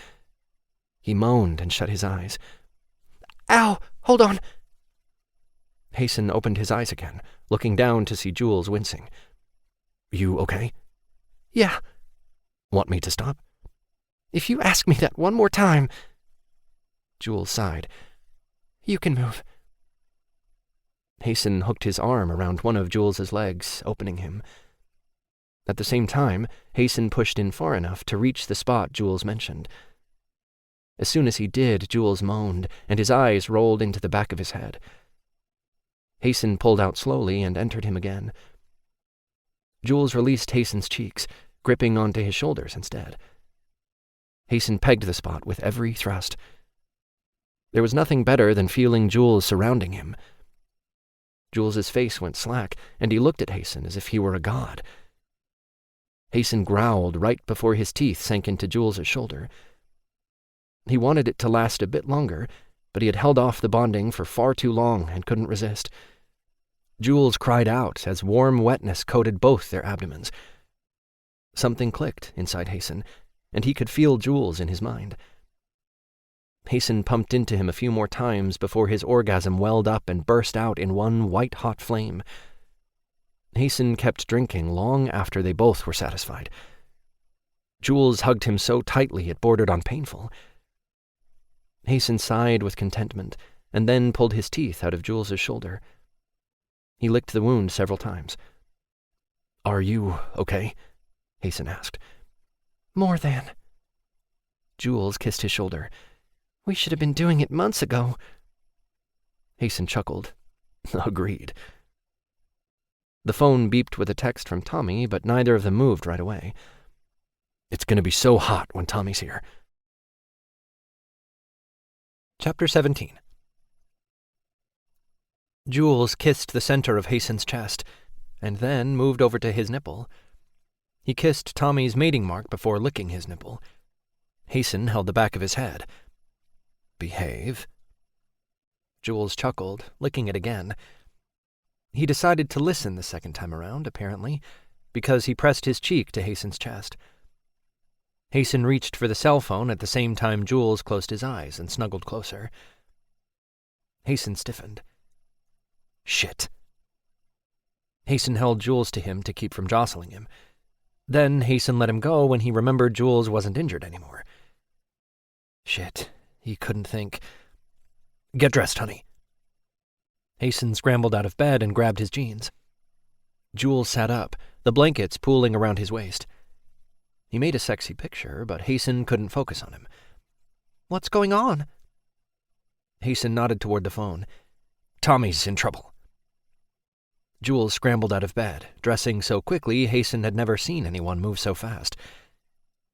He moaned and shut his eyes. "Ow! Hold on!" Hasten opened his eyes again, looking down to see Jules wincing. "You okay?" "Yeah." "Want me to stop?" "If you ask me that one more time..." Jules sighed. "You can move." Hasten hooked his arm around one of Jules's legs, opening him. At the same time, Hasten pushed in far enough to reach the spot Jules mentioned. As soon as he did, Jules moaned, and his eyes rolled into the back of his head. Hasten pulled out slowly and entered him again. Jules released Hasten's cheeks, gripping onto his shoulders instead. Hasten pegged the spot with every thrust. There was nothing better than feeling Jules surrounding him. Jules's face went slack, and he looked at Hasten as if he were a god. Hasten growled right before his teeth sank into Jules's shoulder. He wanted it to last a bit longer, but he had held off the bonding for far too long and couldn't resist. Jules cried out as warm wetness coated both their abdomens. Something clicked inside Hasten, and he could feel Jules in his mind. Hasten pumped into him a few more times before his orgasm welled up and burst out in one white-hot flame. Hasten kept drinking long after they both were satisfied. Jules hugged him so tightly it bordered on painful. Hasten sighed with contentment, and then pulled his teeth out of Jules's shoulder. He licked the wound several times. "Are you okay?" Hasten asked. "More than." Jules kissed his shoulder. "We should have been doing it months ago." Hasten chuckled. Agreed. The phone beeped with a text from Tommy, but neither of them moved right away. It's going to be so hot when Tommy's here. Chapter 17. Jules kissed the center of Hasten's chest, and then moved over to his nipple. He kissed Tommy's mating mark before licking his nipple. Hasten held the back of his head. "Behave." Jules chuckled, licking it again. He decided to listen the second time around, apparently, because he pressed his cheek to Hasten's chest. Hasten reached for the cell phone at the same time Jules closed his eyes and snuggled closer. Hasten stiffened. Shit. Hasten held Jules to him to keep from jostling him. Then Hasten let him go when he remembered Jules wasn't injured anymore. Shit, he couldn't think. "Get dressed, honey." Hasten scrambled out of bed and grabbed his jeans. Jules sat up, the blankets pooling around his waist. He made a sexy picture, but Hasten couldn't focus on him. "What's going on?" Hasten nodded toward the phone. "Tommy's in trouble." Jules scrambled out of bed, dressing so quickly Hasten had never seen anyone move so fast.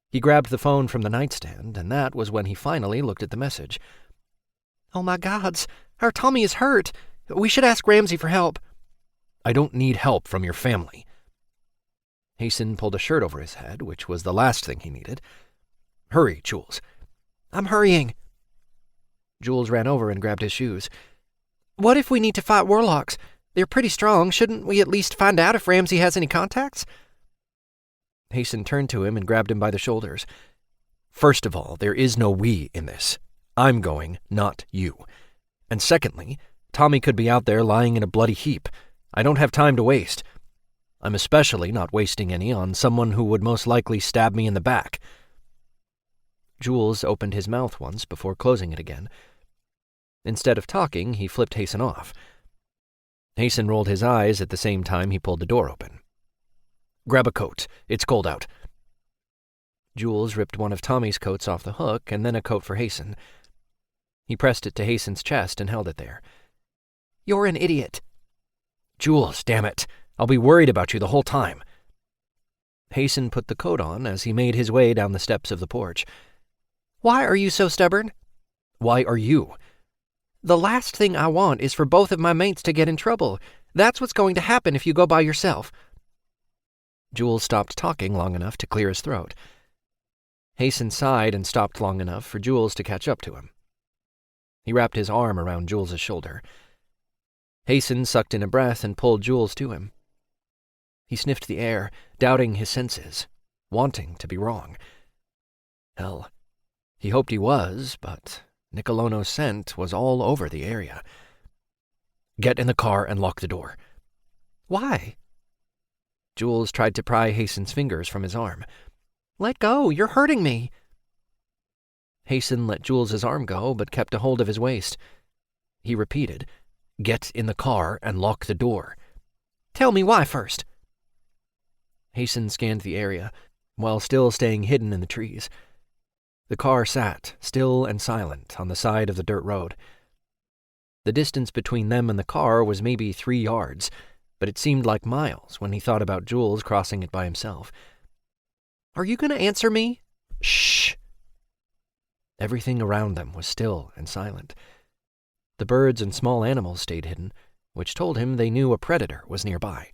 He grabbed the phone from the nightstand, and that was when he finally looked at the message. "Oh my gods, our Tommy is hurt. We should ask Ramsey for help." "I don't need help from your family." Hasten pulled a shirt over his head, which was the last thing he needed. "Hurry, Jules." "I'm hurrying." Jules ran over and grabbed his shoes. "What if we need to fight warlocks? They're pretty strong. Shouldn't we at least find out if Ramsey has any contacts?" Hasten turned to him and grabbed him by the shoulders. "First of all, there is no we in this. I'm going, not you. And secondly, Tommy could be out there lying in a bloody heap. I don't have time to waste. I'm especially not wasting any on someone who would most likely stab me in the back." Jules opened his mouth once before closing it again. Instead of talking, he flipped Hasten off. Hasten rolled his eyes at the same time he pulled the door open. "Grab a coat. It's cold out." Jules ripped one of Tommy's coats off the hook and then a coat for Hasten. He pressed it to Hasten's chest and held it there. "You're an idiot." "Jules, damn it. I'll be worried about you the whole time." Hasten put the coat on as he made his way down the steps of the porch. "Why are you so stubborn?" "Why are you?" "The last thing I want is for both of my mates to get in trouble. That's what's going to happen if you go by yourself." Jules stopped talking long enough to clear his throat. Hasten sighed and stopped long enough for Jules to catch up to him. He wrapped his arm around Jules's shoulder. Hasten sucked in a breath and pulled Jules to him. He sniffed the air, doubting his senses, wanting to be wrong. Hell, he hoped he was, but Nicolono's scent was all over the area. "Get in the car and lock the door." "Why?" Jules tried to pry Hasten's fingers from his arm. "Let go, you're hurting me." Hasten let Jules's arm go, but kept a hold of his waist. He repeated, "Get in the car and lock the door." "Tell me why first." Hasten scanned the area, while still staying hidden in the trees. The car sat, still and silent, on the side of the dirt road. The distance between them and the car was maybe 3 yards, but it seemed like miles when he thought about Jules crossing it by himself. "Are you going to answer me?" "Shh!" Everything around them was still and silent. The birds and small animals stayed hidden, which told him they knew a predator was nearby.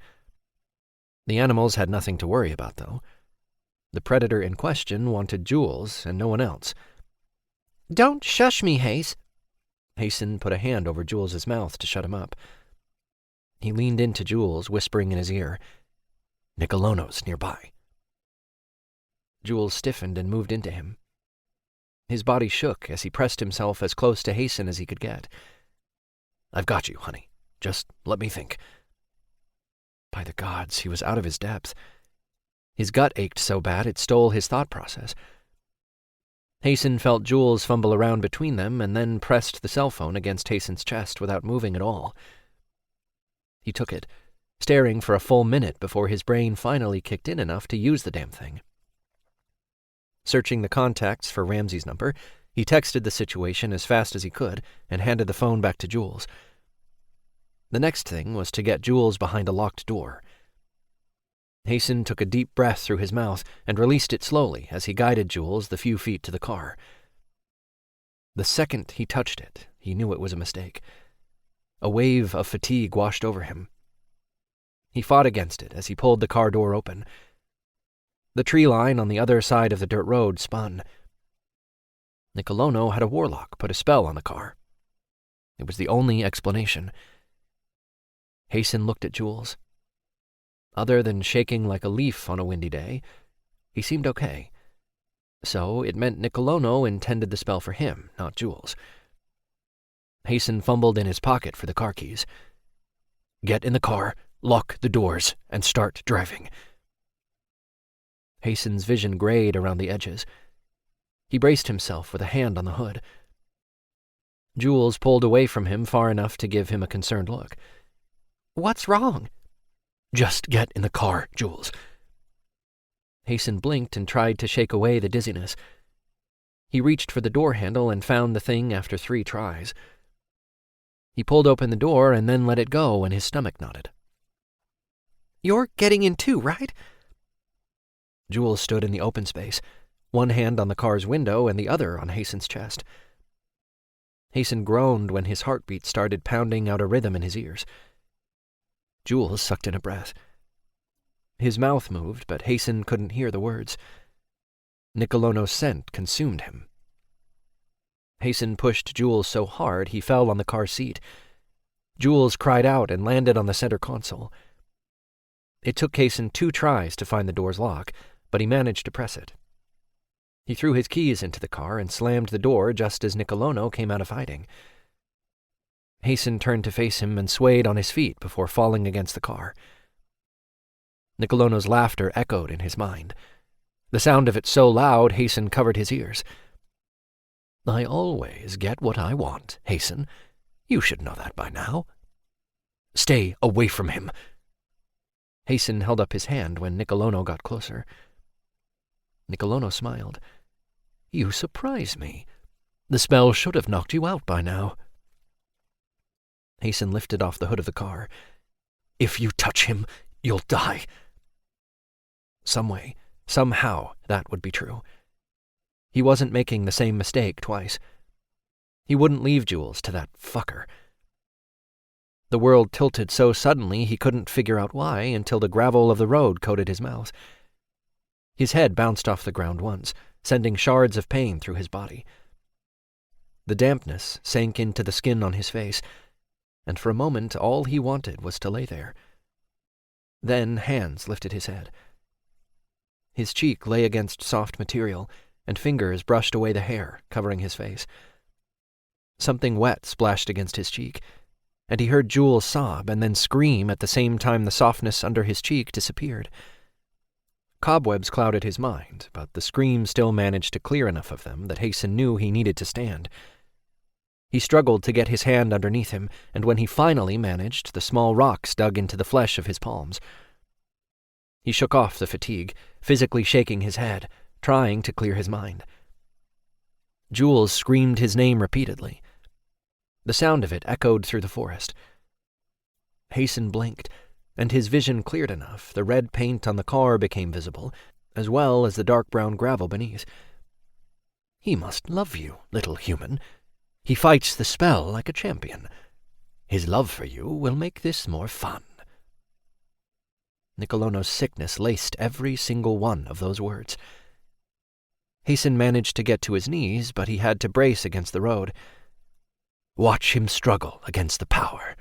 The animals had nothing to worry about, though. The predator in question wanted Jules and no one else. "Don't shush me, Haze." Hasten put a hand over Jules's mouth to shut him up. He leaned into Jules, whispering in his ear, "Nicolono's nearby." Jules stiffened and moved into him. His body shook as he pressed himself as close to Hasten as he could get. "I've got you, honey. Just let me think." By the gods, he was out of his depth. His gut ached so bad it stole his thought process. Hasten felt Jules fumble around between them and then pressed the cell phone against Hasten's chest without moving at all. He took it, staring for a full minute before his brain finally kicked in enough to use the damn thing. Searching the contacts for Ramsey's number, he texted the situation as fast as he could and handed the phone back to Jules. The next thing was to get Jules behind a locked door. Hasten took a deep breath through his mouth and released it slowly as he guided Jules the few feet to the car. The second he touched it, he knew it was a mistake. A wave of fatigue washed over him. He fought against it as he pulled the car door open. The tree line on the other side of the dirt road spun. Nicolono had a warlock put a spell on the car. It was the only explanation. Hasten looked at Jules. Other than shaking like a leaf on a windy day, he seemed okay. So it meant Nicolono intended the spell for him, not Jules. Hasten fumbled in his pocket for the car keys. "Get in the car, lock the doors, and start driving." Hasten's vision grayed around the edges. He braced himself with a hand on the hood. Jules pulled away from him far enough to give him a concerned look. "What's wrong?" "Just get in the car, Jules." Hasten blinked and tried to shake away the dizziness. He reached for the door handle and found the thing after 3 tries. He pulled open the door and then let it go when his stomach knotted. "You're getting in too, right?" Jules stood in the open space, one hand on the car's window and the other on Hasten's chest. Hasten groaned when his heartbeat started pounding out a rhythm in his ears. Jules sucked in a breath. His mouth moved, but Hasten couldn't hear the words. Nicolono's scent consumed him. Hasten pushed Jules so hard he fell on the car seat. Jules cried out and landed on the center console. It took Hasten 2 tries to find the door's lock, but he managed to press it. He threw his keys into the car and slammed the door just as Nicolono came out of hiding. Hasten turned to face him and swayed on his feet before falling against the car. Nicolono's laughter echoed in his mind. The sound of it so loud, Hasten covered his ears. "I always get what I want, Hasten. You should know that by now. Stay away from him." Hasten held up his hand when Nicolono got closer. Nicolono smiled. "You surprise me. The spell should have knocked you out by now." Hasten lifted off the hood of the car. "If you touch him, you'll die." Some way, somehow, that would be true. He wasn't making the same mistake twice. He wouldn't leave Jules to that fucker. The world tilted so suddenly he couldn't figure out why until the gravel of the road coated his mouth. His head bounced off the ground once, sending shards of pain through his body. The dampness sank into the skin on his face, and for a moment all he wanted was to lay there. Then hands lifted his head. His cheek lay against soft material, and fingers brushed away the hair, covering his face. Something wet splashed against his cheek, and he heard Jules sob and then scream at the same time the softness under his cheek disappeared. Cobwebs clouded his mind, but the scream still managed to clear enough of them that Hasten knew he needed to stand. He struggled to get his hand underneath him, and when he finally managed, the small rocks dug into the flesh of his palms. He shook off the fatigue, physically shaking his head, trying to clear his mind. Jules screamed his name repeatedly. The sound of it echoed through the forest. Hasten blinked, and his vision cleared enough. The red paint on the car became visible, as well as the dark brown gravel beneath. "He must love you, little human. He fights the spell like a champion. His love for you will make this more fun." Nicolono's sickness laced every single one of those words. Hasten managed to get to his knees, but he had to brace against the road. Watch him struggle against the power.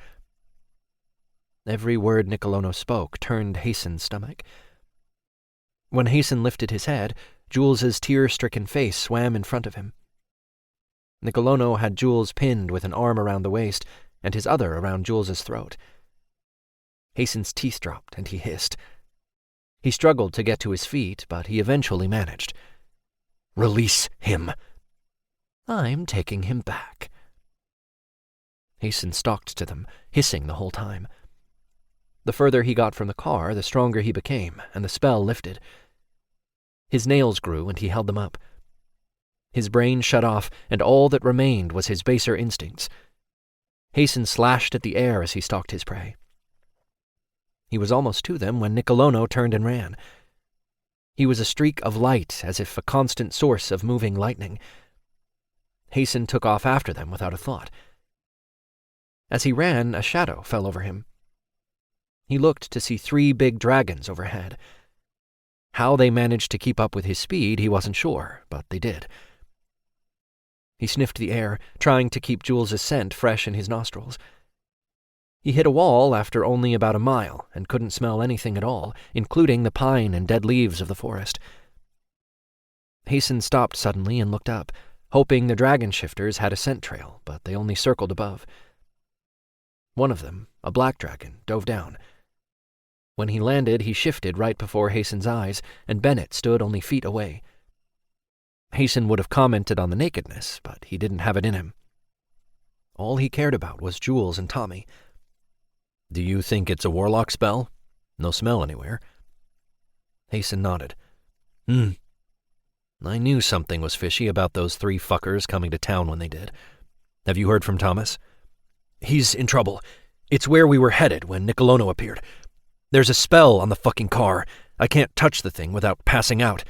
Every word Nicolono spoke turned Hasten's stomach. When Hasten lifted his head, Jules's tear-stricken face swam in front of him. Nicolono had Jules pinned with an arm around the waist and his other around Jules's throat. Hasten's teeth dropped and he hissed. He struggled to get to his feet, but he eventually managed. "Release him." "I'm taking him back." Hasten stalked to them, hissing the whole time. The further he got from the car, the stronger he became, and the spell lifted. His nails grew, and he held them up. His brain shut off, and all that remained was his baser instincts. Hasten slashed at the air as he stalked his prey. He was almost to them when Nicolono turned and ran. He was a streak of light, as if a constant source of moving lightning. Hasten took off after them without a thought. As he ran, a shadow fell over him. He looked to see 3 big dragons overhead. How they managed to keep up with his speed, he wasn't sure, but they did. He sniffed the air, trying to keep Jules's scent fresh in his nostrils. He hit a wall after only about a mile and couldn't smell anything at all, including the pine and dead leaves of the forest. Hasten stopped suddenly and looked up, hoping the dragon shifters had a scent trail, but they only circled above. One of them, a black dragon, dove down. When he landed, he shifted right before Hasten's eyes, and Bennett stood only feet away. Hasten would have commented on the nakedness, but he didn't have it in him. All he cared about was Jules and Tommy. "Do you think it's a warlock spell? No smell anywhere." Hasten nodded. I knew something was fishy about those 3 fuckers coming to town when they did. Have you heard from Thomas?" "He's in trouble. It's where we were headed when Nicolono appeared. There's a spell on the fucking car. I can't touch the thing without passing out."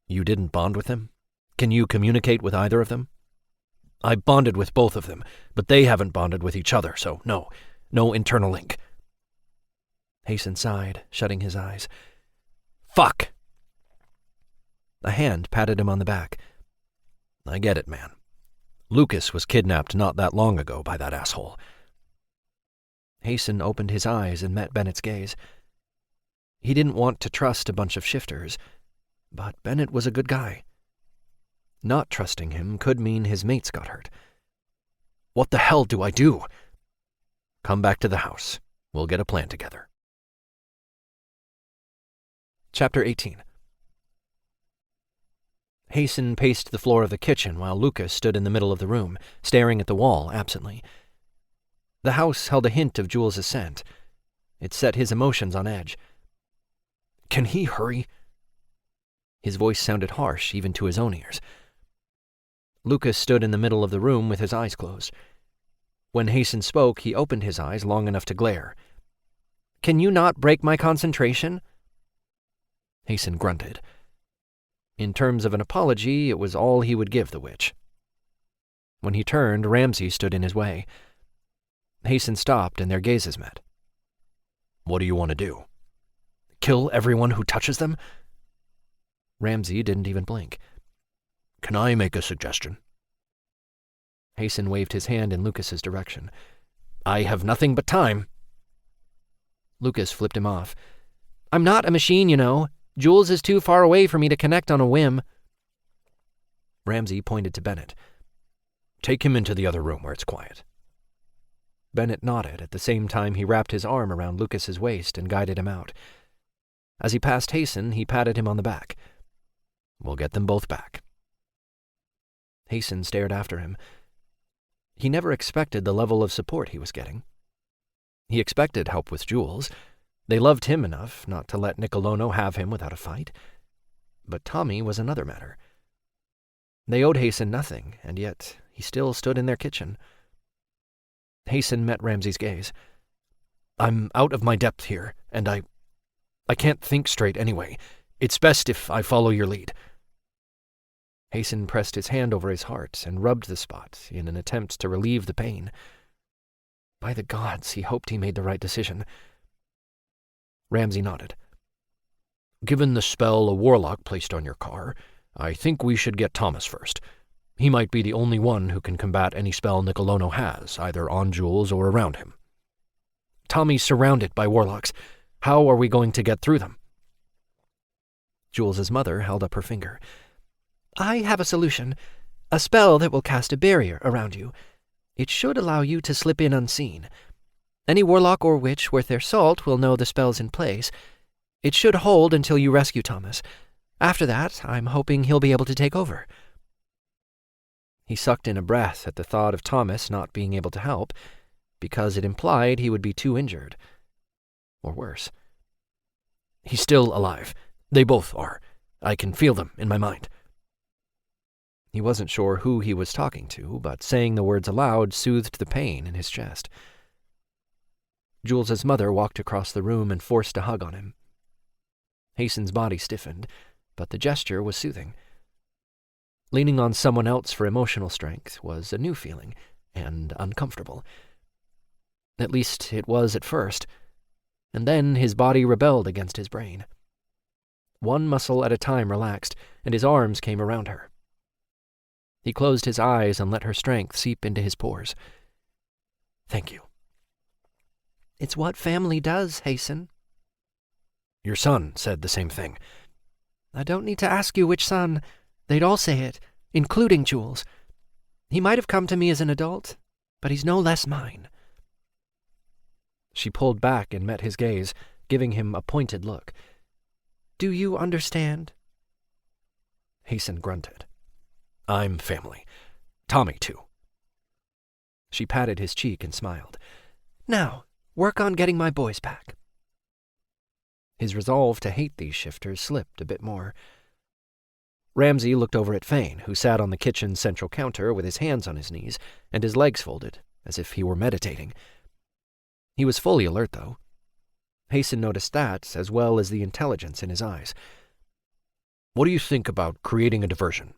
"You didn't bond with them? Can you communicate with either of them?" "I bonded with both of them, but they haven't bonded with each other, so no internal link." Hasten sighed, shutting his eyes. "Fuck!" A hand patted him on the back. "I get it, man. Lucas was kidnapped not that long ago by that asshole." Hasten opened his eyes and met Bennett's gaze. He didn't want to trust a bunch of shifters, but Bennett was a good guy. Not trusting him could mean his mates got hurt. "What the hell do I do?" "Come back to the house. We'll get a plan together." Chapter 18. Hasten paced the floor of the kitchen while Lucas stood in the middle of the room, staring at the wall absently. The house held a hint of Jules' scent. It set his emotions on edge. "Can he hurry?" His voice sounded harsh even to his own ears. Lucas stood in the middle of the room with his eyes closed. When Hasten spoke, he opened his eyes long enough to glare. "Can you not break my concentration?" Hasten grunted. In terms of an apology, it was all he would give the witch. When he turned, Ramsay stood in his way. Hasten stopped and their gazes met. "What do you want to do? Kill everyone who touches them?" Ramsay didn't even blink. "Can I make a suggestion?" Hasten waved his hand in Lucas's direction. "I have nothing but time." Lucas flipped him off. "I'm not a machine, you know. Jules is too far away for me to connect on a whim." Ramsay pointed to Bennett. "Take him into the other room where it's quiet." Bennett nodded at the same time he wrapped his arm around Lucas's waist and guided him out. As he passed Hasten, he patted him on the back. "We'll get them both back." Hasten stared after him. He never expected the level of support he was getting. He expected help with Jules. They loved him enough not to let Nicolono have him without a fight. But Tommy was another matter. They owed Hasten nothing, and yet he still stood in their kitchen. Hasten met Ramsay's gaze. "I'm out of my depth here, and I can't think straight anyway. It's best if I follow your lead." Hasten pressed his hand over his heart and rubbed the spot in an attempt to relieve the pain. By the gods, he hoped he made the right decision. Ramsay nodded. "Given the spell a warlock placed on your car, I think we should get Thomas first. He might be the only one who can combat any spell Nicolono has, either on Jules or around him." "Tommy's surrounded by warlocks. How are we going to get through them?" Jules's mother held up her finger. "I have a solution. A spell that will cast a barrier around you. It should allow you to slip in unseen. Any warlock or witch worth their salt will know the spell's in place. It should hold until you rescue Thomas. After that, I'm hoping he'll be able to take over." He sucked in a breath at the thought of Thomas not being able to help, because it implied he would be too injured. Or worse. "He's still alive. They both are. I can feel them in my mind." He wasn't sure who he was talking to, but saying the words aloud soothed the pain in his chest. Jules's mother walked across the room and forced a hug on him. Hasten's body stiffened, but the gesture was soothing. Leaning on someone else for emotional strength was a new feeling, and uncomfortable. At least it was at first, and then his body rebelled against his brain. One muscle at a time relaxed, and his arms came around her. He closed his eyes and let her strength seep into his pores. "Thank you." "It's what family does, Hasten." "Your son said the same thing." "I don't need to ask you which son. They'd all say it, including Jules. He might have come to me as an adult, but he's no less mine." She pulled back and met his gaze, giving him a pointed look. "Do you understand?" Hasten grunted. "I'm family. Tommy, too." She patted his cheek and smiled. "Now, work on getting my boys back." His resolve to hate these shifters slipped a bit more. Ramsay looked over at Fane, who sat on the kitchen's central counter with his hands on his knees and his legs folded, as if he were meditating. He was fully alert, though. Hasten noticed that, as well as the intelligence in his eyes. "What do you think about creating a diversion?"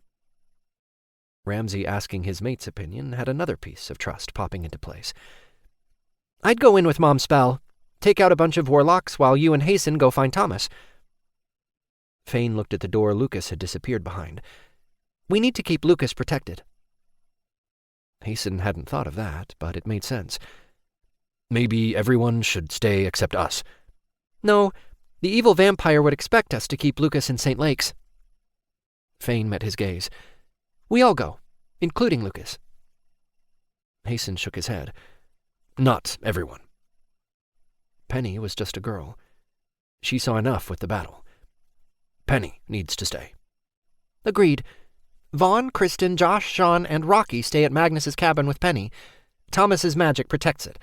Ramsay asking his mate's opinion had another piece of trust popping into place. "I'd go in with Mom's spell. Take out a bunch of warlocks while you and Hasten go find Thomas." Fane looked at the door Lucas had disappeared behind. "We need to keep Lucas protected." Hasten hadn't thought of that, but it made sense. "Maybe everyone should stay except us." "No, the evil vampire would expect us to keep Lucas in St. Lakes." Fane met his gaze. "We all go, including Lucas." Hasten shook his head. "Not everyone." Penny was just a girl. She saw enough with the battle. Penny needs to stay. "Agreed. Vaughn, Kristen, Josh, Sean, and Rocky stay at Magnus's cabin with Penny. Thomas's magic protects it.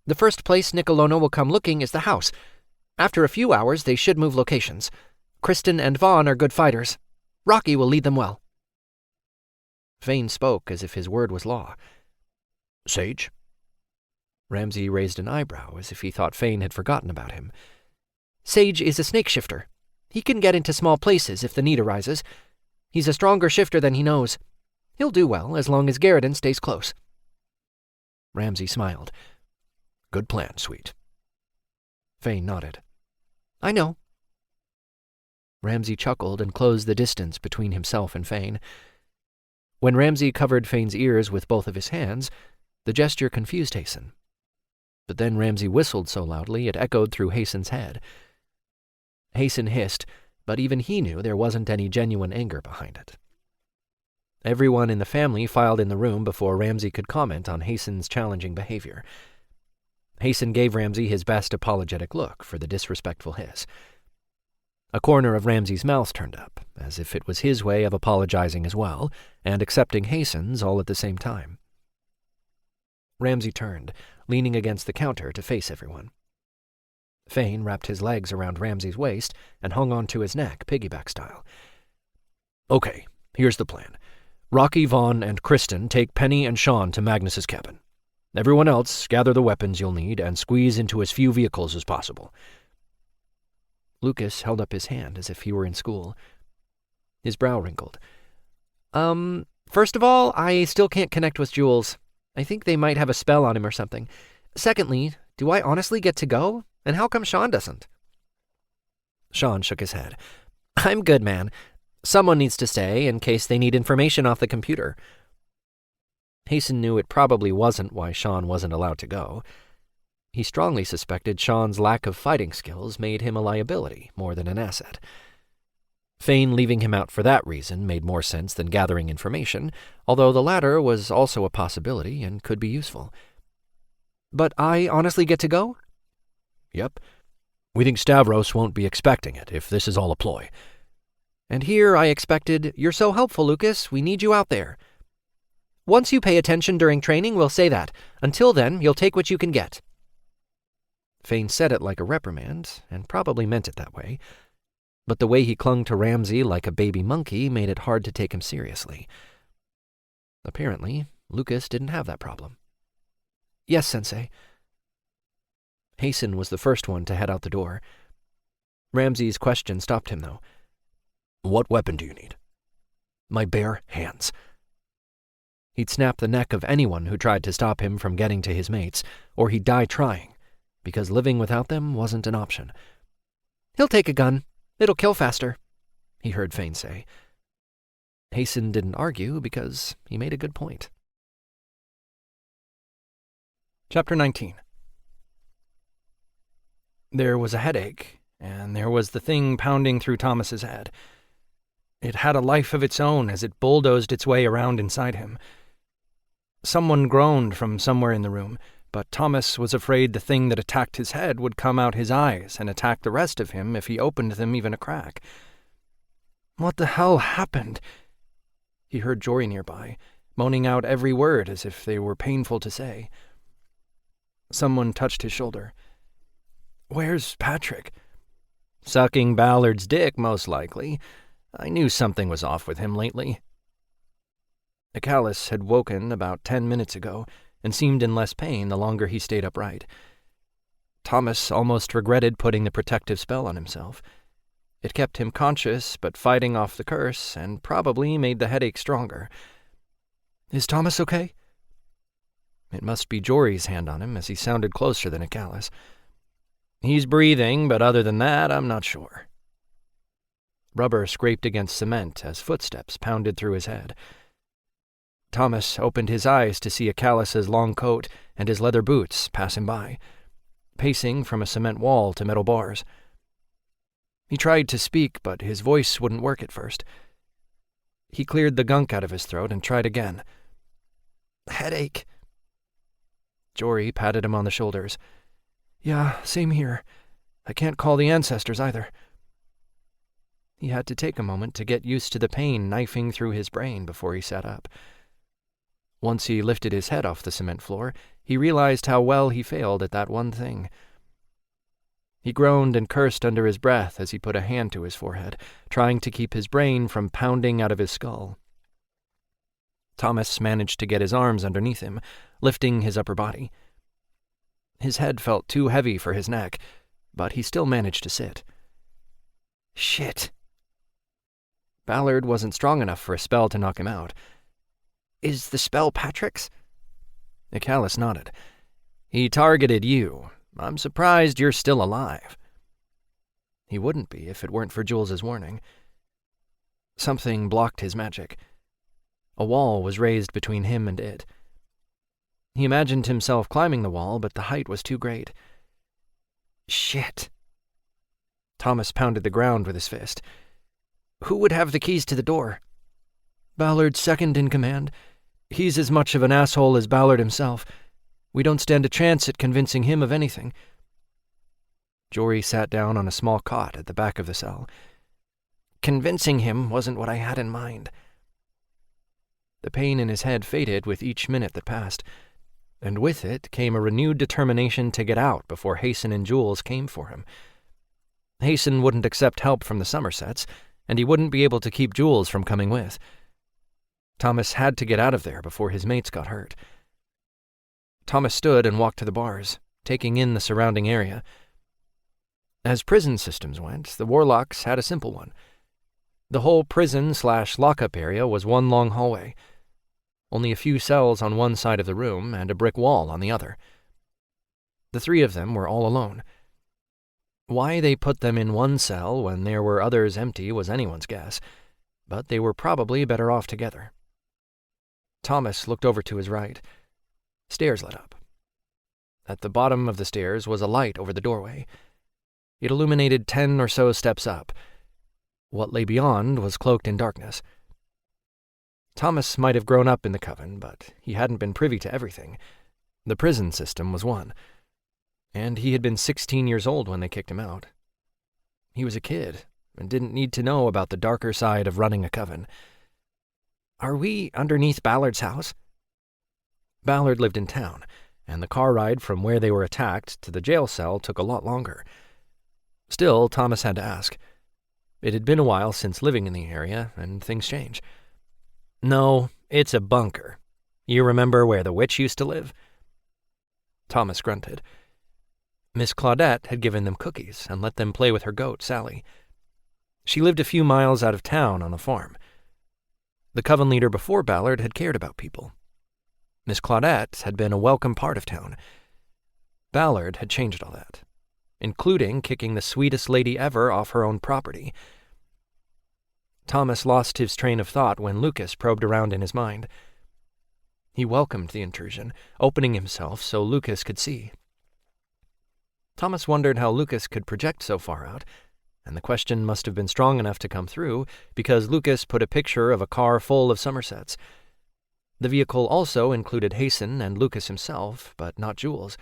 The first place Nicolona will come looking is the house. After a few hours, they should move locations. Kristen and Vaughn are good fighters. Rocky will lead them well." Fane spoke as if his word was law. "Sage?" Ramsay raised an eyebrow as if he thought Fane had forgotten about him. "Sage is a snake shifter. He can get into small places if the need arises. He's a stronger shifter than he knows. He'll do well as long as Garridan stays close." Ramsay smiled. "Good plan, sweet." Fane nodded. "I know." Ramsay chuckled and closed the distance between himself and Fane. When Ramsay covered Fane's ears with both of his hands, the gesture confused Hasten. But then Ramsay whistled so loudly it echoed through Hasten's head. Hasten hissed, but even he knew there wasn't any genuine anger behind it. Everyone in the family filed in the room before Ramsay could comment on Hasten's challenging behavior. Hasten gave Ramsay his best apologetic look for the disrespectful hiss. A corner of Ramsay's mouth turned up, as if it was his way of apologizing as well, and accepting Hasten's all at the same time. Ramsay turned, leaning against the counter to face everyone. Fane wrapped his legs around Ramsay's waist and hung onto his neck, piggyback style. "Okay, here's the plan. Rocky, Vaughn, and Kristen take Penny and Sean to Magnus's cabin. Everyone else, gather the weapons you'll need and squeeze into as few vehicles as possible." Lucas held up his hand as if he were in school. His brow wrinkled. First of all, I still can't connect with Jules. I think they might have a spell on him or something. Secondly, do I honestly get to go? And how come Sean doesn't?" Sean shook his head. "I'm good, man. Someone needs to stay in case they need information off the computer." Hasten knew it probably wasn't why Sean wasn't allowed to go. He strongly suspected Sean's lack of fighting skills made him a liability more than an asset. Fane leaving him out for that reason made more sense than gathering information, although the latter was also a possibility and could be useful. "But I honestly get to go?" "Yep. We think Stavros won't be expecting it if this is all a ploy. And here I expected, "You're so helpful, Lucas, we need you out there." Once you pay attention during training, we'll say that. Until then, you'll take what you can get. Fane said it like a reprimand, and probably meant it that way, but the way he clung to Ramsey like a baby monkey made it hard to take him seriously. Apparently, Lucas didn't have that problem. Yes, Sensei. Hasten was the first one to head out the door. Ramsey's question stopped him, though. What weapon do you need? My bare hands. He'd snap the neck of anyone who tried to stop him from getting to his mates, or he'd die trying, because living without them wasn't an option. He'll take a gun. It'll kill faster, he heard Fane say. Hasten didn't argue because he made a good point. Chapter 19. There was a headache, and there was the thing pounding through Thomas's head. It had a life of its own as it bulldozed its way around inside him. Someone groaned from somewhere in the room, but Thomas was afraid the thing that attacked his head would come out his eyes and attack the rest of him if he opened them even a crack. What the hell happened? He heard Jory nearby, moaning out every word as if they were painful to say. Someone touched his shoulder. Where's Patrick? Sucking Ballard's dick, most likely. I knew something was off with him lately. Acalis had woken about 10 minutes ago and seemed in less pain the longer he stayed upright. Thomas almost regretted putting the protective spell on himself. It kept him conscious, but fighting off the curse, and probably made the headache stronger. Is Thomas okay? It must be Jory's hand on him, as he sounded closer than Acalis. He's breathing, but other than that, I'm not sure. Rubber scraped against cement as footsteps pounded through his head. Thomas opened his eyes to see Acalis's long coat and his leather boots pass him by, pacing from a cement wall to metal bars. He tried to speak, but his voice wouldn't work at first. He cleared the gunk out of his throat and tried again. Headache. Jory patted him on the shoulders. Yeah, same here. I can't call the ancestors either. He had to take a moment to get used to the pain knifing through his brain before he sat up. Once he lifted his head off the cement floor, he realized how well he failed at that one thing. He groaned and cursed under his breath as he put a hand to his forehead, trying to keep his brain from pounding out of his skull. Thomas managed to get his arms underneath him, lifting his upper body. His head felt too heavy for his neck, but he still managed to sit. Shit. Ballard wasn't strong enough for a spell to knock him out. Is the spell Patrick's? Acalis nodded. He targeted you. I'm surprised you're still alive. He wouldn't be if it weren't for Jules's warning. Something blocked his magic. A wall was raised between him and it. He imagined himself climbing the wall, but the height was too great. Shit. Thomas pounded the ground with his fist. Who would have the keys to the door? Ballard's second in command. He's as much of an asshole as Ballard himself. We don't stand a chance at convincing him of anything. Jory sat down on a small cot at the back of the cell. Convincing him wasn't what I had in mind. The pain in his head faded with each minute that passed, and with it came a renewed determination to get out before Hasten and Jules came for him. Hasten wouldn't accept help from the Somersets, and he wouldn't be able to keep Jules from coming with. Thomas had to get out of there before his mates got hurt. Thomas stood and walked to the bars, taking in the surrounding area. As prison systems went, the Warlocks had a simple one. The whole prison/lockup area was one long hallway. Only a few cells on one side of the room and a brick wall on the other. The three of them were all alone. Why they put them in one cell when there were others empty was anyone's guess, but they were probably better off together. Thomas looked over to his right. Stairs led up. At the bottom of the stairs was a light over the doorway. It illuminated 10 or so steps up. What lay beyond was cloaked in darkness. Thomas might have grown up in the Coven, but he hadn't been privy to everything. The prison system was one. And he had been 16 years old when they kicked him out. He was a kid and didn't need to know about the darker side of running a coven. "Are we underneath Ballard's house?" Ballard lived in town, and the car ride from where they were attacked to the jail cell took a lot longer. Still, Thomas had to ask. It had been a while since living in the area, and things change. "No, it's a bunker. You remember where the witch used to live?" Thomas grunted. Miss Claudette had given them cookies and let them play with her goat, Sally. She lived a few miles out of town on a farm. The coven leader before Ballard had cared about people. Miss Claudette had been a welcome part of town. Ballard had changed all that, including kicking the sweetest lady ever off her own property. Thomas lost his train of thought when Lucas probed around in his mind. He welcomed the intrusion, opening himself so Lucas could see. Thomas wondered how Lucas could project so far out, and the question must have been strong enough to come through because Lucas put a picture of a car full of Somersets. The vehicle also included Hasten and Lucas himself, but not Jules.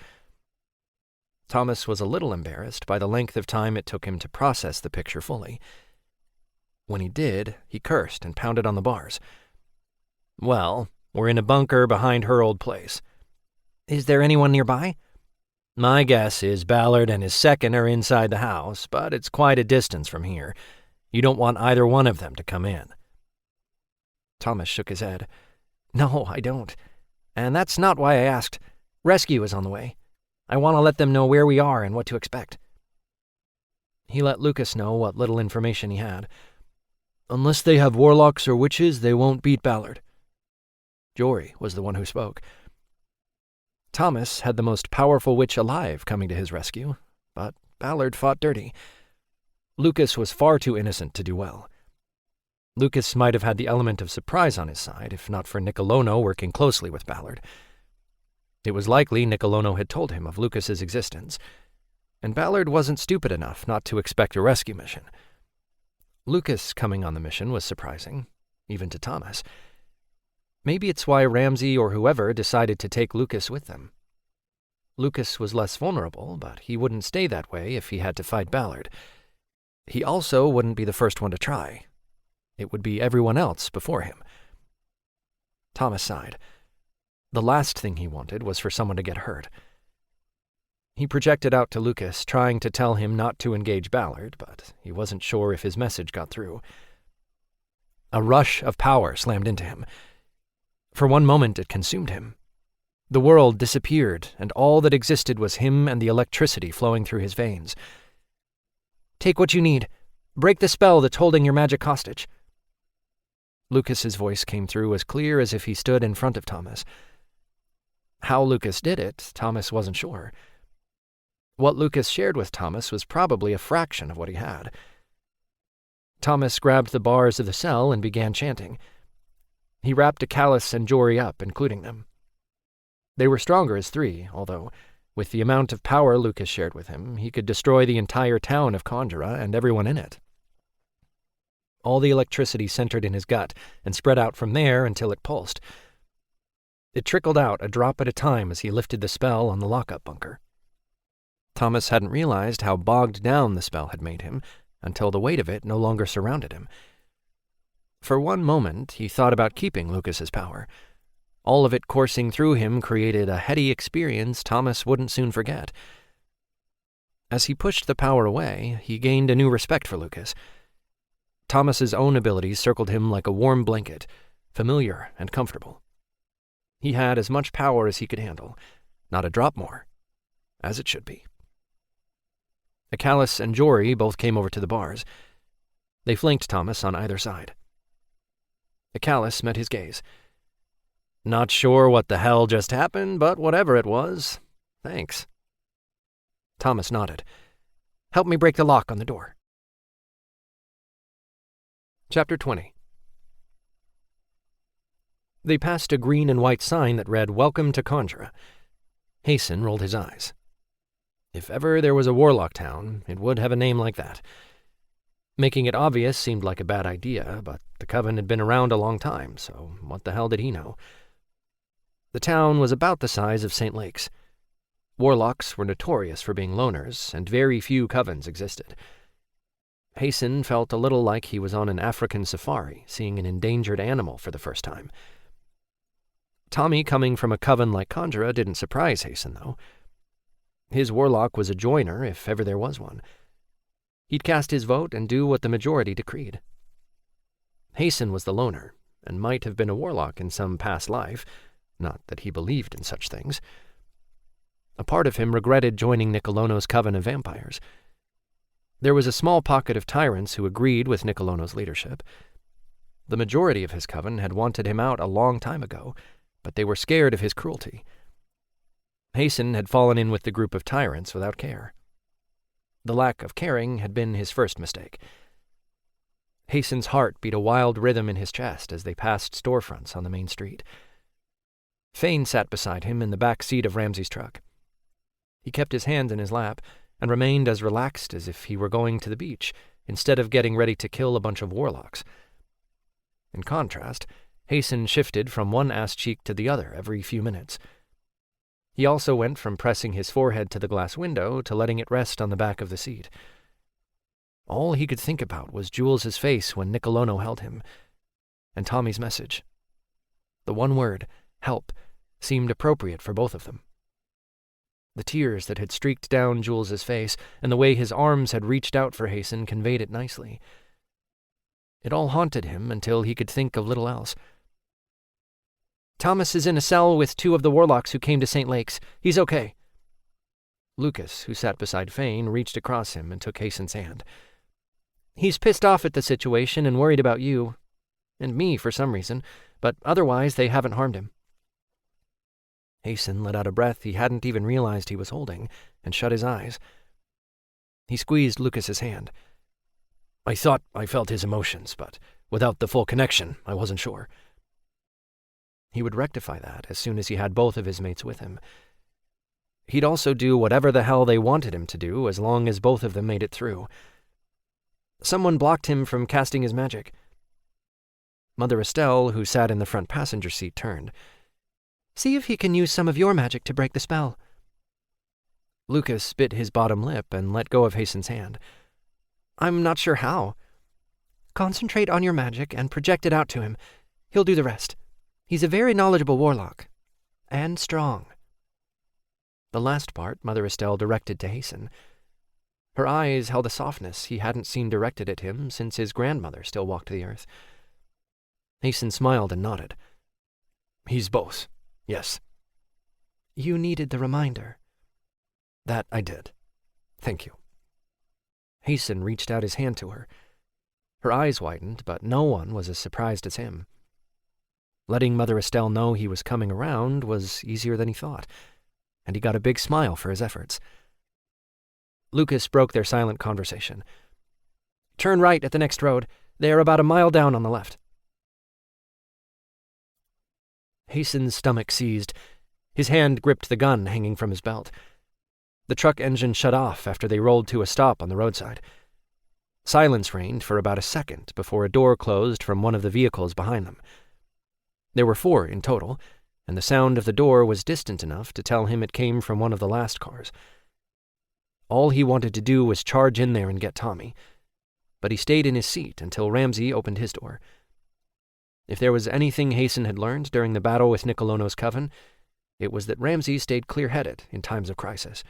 Thomas was a little embarrassed by the length of time it took him to process the picture fully. When he did, he cursed and pounded on the bars. "Well, we're in a bunker behind her old place." "Is there anyone nearby?" "My guess is Ballard and his second are inside the house, but it's quite a distance from here. You don't want either one of them to come in." Thomas shook his head. "No, I don't. And that's not why I asked. Rescue is on the way. I want to let them know where we are and what to expect." He let Lucas know what little information he had. "Unless they have warlocks or witches, they won't beat Ballard." Jory was the one who spoke. Thomas had the most powerful witch alive coming to his rescue, but Ballard fought dirty. Lucas was far too innocent to do well. Lucas might have had the element of surprise on his side, if not for Nicolono working closely with Ballard. It was likely Nicolono had told him of Lucas's existence, and Ballard wasn't stupid enough not to expect a rescue mission. Lucas coming on the mission was surprising, even to Thomas. Maybe it's why Ramsay or whoever decided to take Lucas with them. Lucas was less vulnerable, but he wouldn't stay that way if he had to fight Ballard. He also wouldn't be the first one to try. It would be everyone else before him. Thomas sighed. The last thing he wanted was for someone to get hurt. He projected out to Lucas, trying to tell him not to engage Ballard, but he wasn't sure if his message got through. A rush of power slammed into him. For one moment it consumed him. The world disappeared, and all that existed was him and the electricity flowing through his veins. "Take what you need. Break the spell that's holding your magic hostage." Lucas's voice came through as clear as if he stood in front of Thomas. How Lucas did it, Thomas wasn't sure. What Lucas shared with Thomas was probably a fraction of what he had. Thomas grabbed the bars of the cell and began chanting. He wrapped Acalis and Jory up, including them. They were stronger as three, although, with the amount of power Lucas shared with him, he could destroy the entire town of Conjura and everyone in it. All the electricity centered in his gut and spread out from there until it pulsed. It trickled out a drop at a time as he lifted the spell on the lockup bunker. Thomas hadn't realized how bogged down the spell had made him until the weight of it no longer surrounded him. For one moment, he thought about keeping Lucas's power. All of it coursing through him created a heady experience Thomas wouldn't soon forget. As he pushed the power away, he gained a new respect for Lucas. Thomas's own abilities circled him like a warm blanket, familiar and comfortable. He had as much power as he could handle, not a drop more, as it should be. Acalis and Jory both came over to the bars. They flanked Thomas on either side. Acalis met his gaze. "Not sure what the hell just happened, but whatever it was, thanks." Thomas nodded. "Help me break the lock on the door." Chapter 20. They passed a green and white sign that read, "Welcome to Conjura." Hasten rolled his eyes. If ever there was a warlock town, it would have a name like that. Making it obvious seemed like a bad idea, but the Coven had been around a long time, so what the hell did he know? The town was about the size of St. Lake's. Warlocks were notorious for being loners, and very few covens existed. Hasten felt a little like he was on an African safari, seeing an endangered animal for the first time. Tommy coming from a coven like Conjura didn't surprise Hasten, though. His warlock was a joiner, if ever there was one. He'd cast his vote and do what the majority decreed. Hasten was the loner, and might have been a warlock in some past life, not that he believed in such things. A part of him regretted joining Nicolono's coven of vampires. There was a small pocket of tyrants who agreed with Nicolono's leadership. The majority of his coven had wanted him out a long time ago, but they were scared of his cruelty. Hasten had fallen in with the group of tyrants without care. The lack of caring had been his first mistake. Hasten's heart beat a wild rhythm in his chest as they passed storefronts on the main street. Fane sat beside him in the back seat of Ramsey's truck. He kept his hands in his lap and remained as relaxed as if he were going to the beach, instead of getting ready to kill a bunch of warlocks. In contrast, Hasten shifted from one ass cheek to the other every few minutes. He also went from pressing his forehead to the glass window to letting it rest on the back of the seat. All he could think about was Jules's face when Nicolono held him, and Tommy's message. The one word, help, seemed appropriate for both of them. The tears that had streaked down Jules's face and the way his arms had reached out for Hasten conveyed it nicely. It all haunted him until he could think of little else. Thomas is in a cell with 2 of the warlocks who came to St. Lake's. He's okay. Lucas, who sat beside Fane, reached across him and took Hasten's hand. He's pissed off at the situation and worried about you, and me for some reason, but otherwise they haven't harmed him. Hasten let out a breath he hadn't even realized he was holding, and shut his eyes. He squeezed Lucas's hand. I thought I felt his emotions, but without the full connection, I wasn't sure. He would rectify that as soon as he had both of his mates with him. He'd also do whatever the hell they wanted him to do as long as both of them made it through. Someone blocked him from casting his magic. Mother Estelle, who sat in the front passenger seat, turned. See if he can use some of your magic to break the spell. Lucas bit his bottom lip and let go of Hasten's hand. I'm not sure how. Concentrate on your magic and project it out to him. He'll do the rest. He's a very knowledgeable warlock. And strong. The last part Mother Estelle directed to Hasten. Her eyes held a softness he hadn't seen directed at him since his grandmother still walked the earth. Hasten smiled and nodded. He's both, yes. You needed the reminder. That I did. Thank you. Hasten reached out his hand to her. Her eyes widened, but no one was as surprised as him. Letting Mother Estelle know he was coming around was easier than he thought, and he got a big smile for his efforts. Lucas broke their silent conversation. Turn right at the next road. They're about a mile down on the left. Hasten's stomach seized. His hand gripped the gun hanging from his belt. The truck engine shut off after they rolled to a stop on the roadside. Silence reigned for about a second before a door closed from one of the vehicles behind them. There were 4 in total, and the sound of the door was distant enough to tell him it came from one of the last cars. All he wanted to do was charge in there and get Tommy, but he stayed in his seat until Ramsey opened his door. If there was anything Hasten had learned during the battle with Nicolono's coven, it was that Ramsey stayed clear-headed in times of crisis.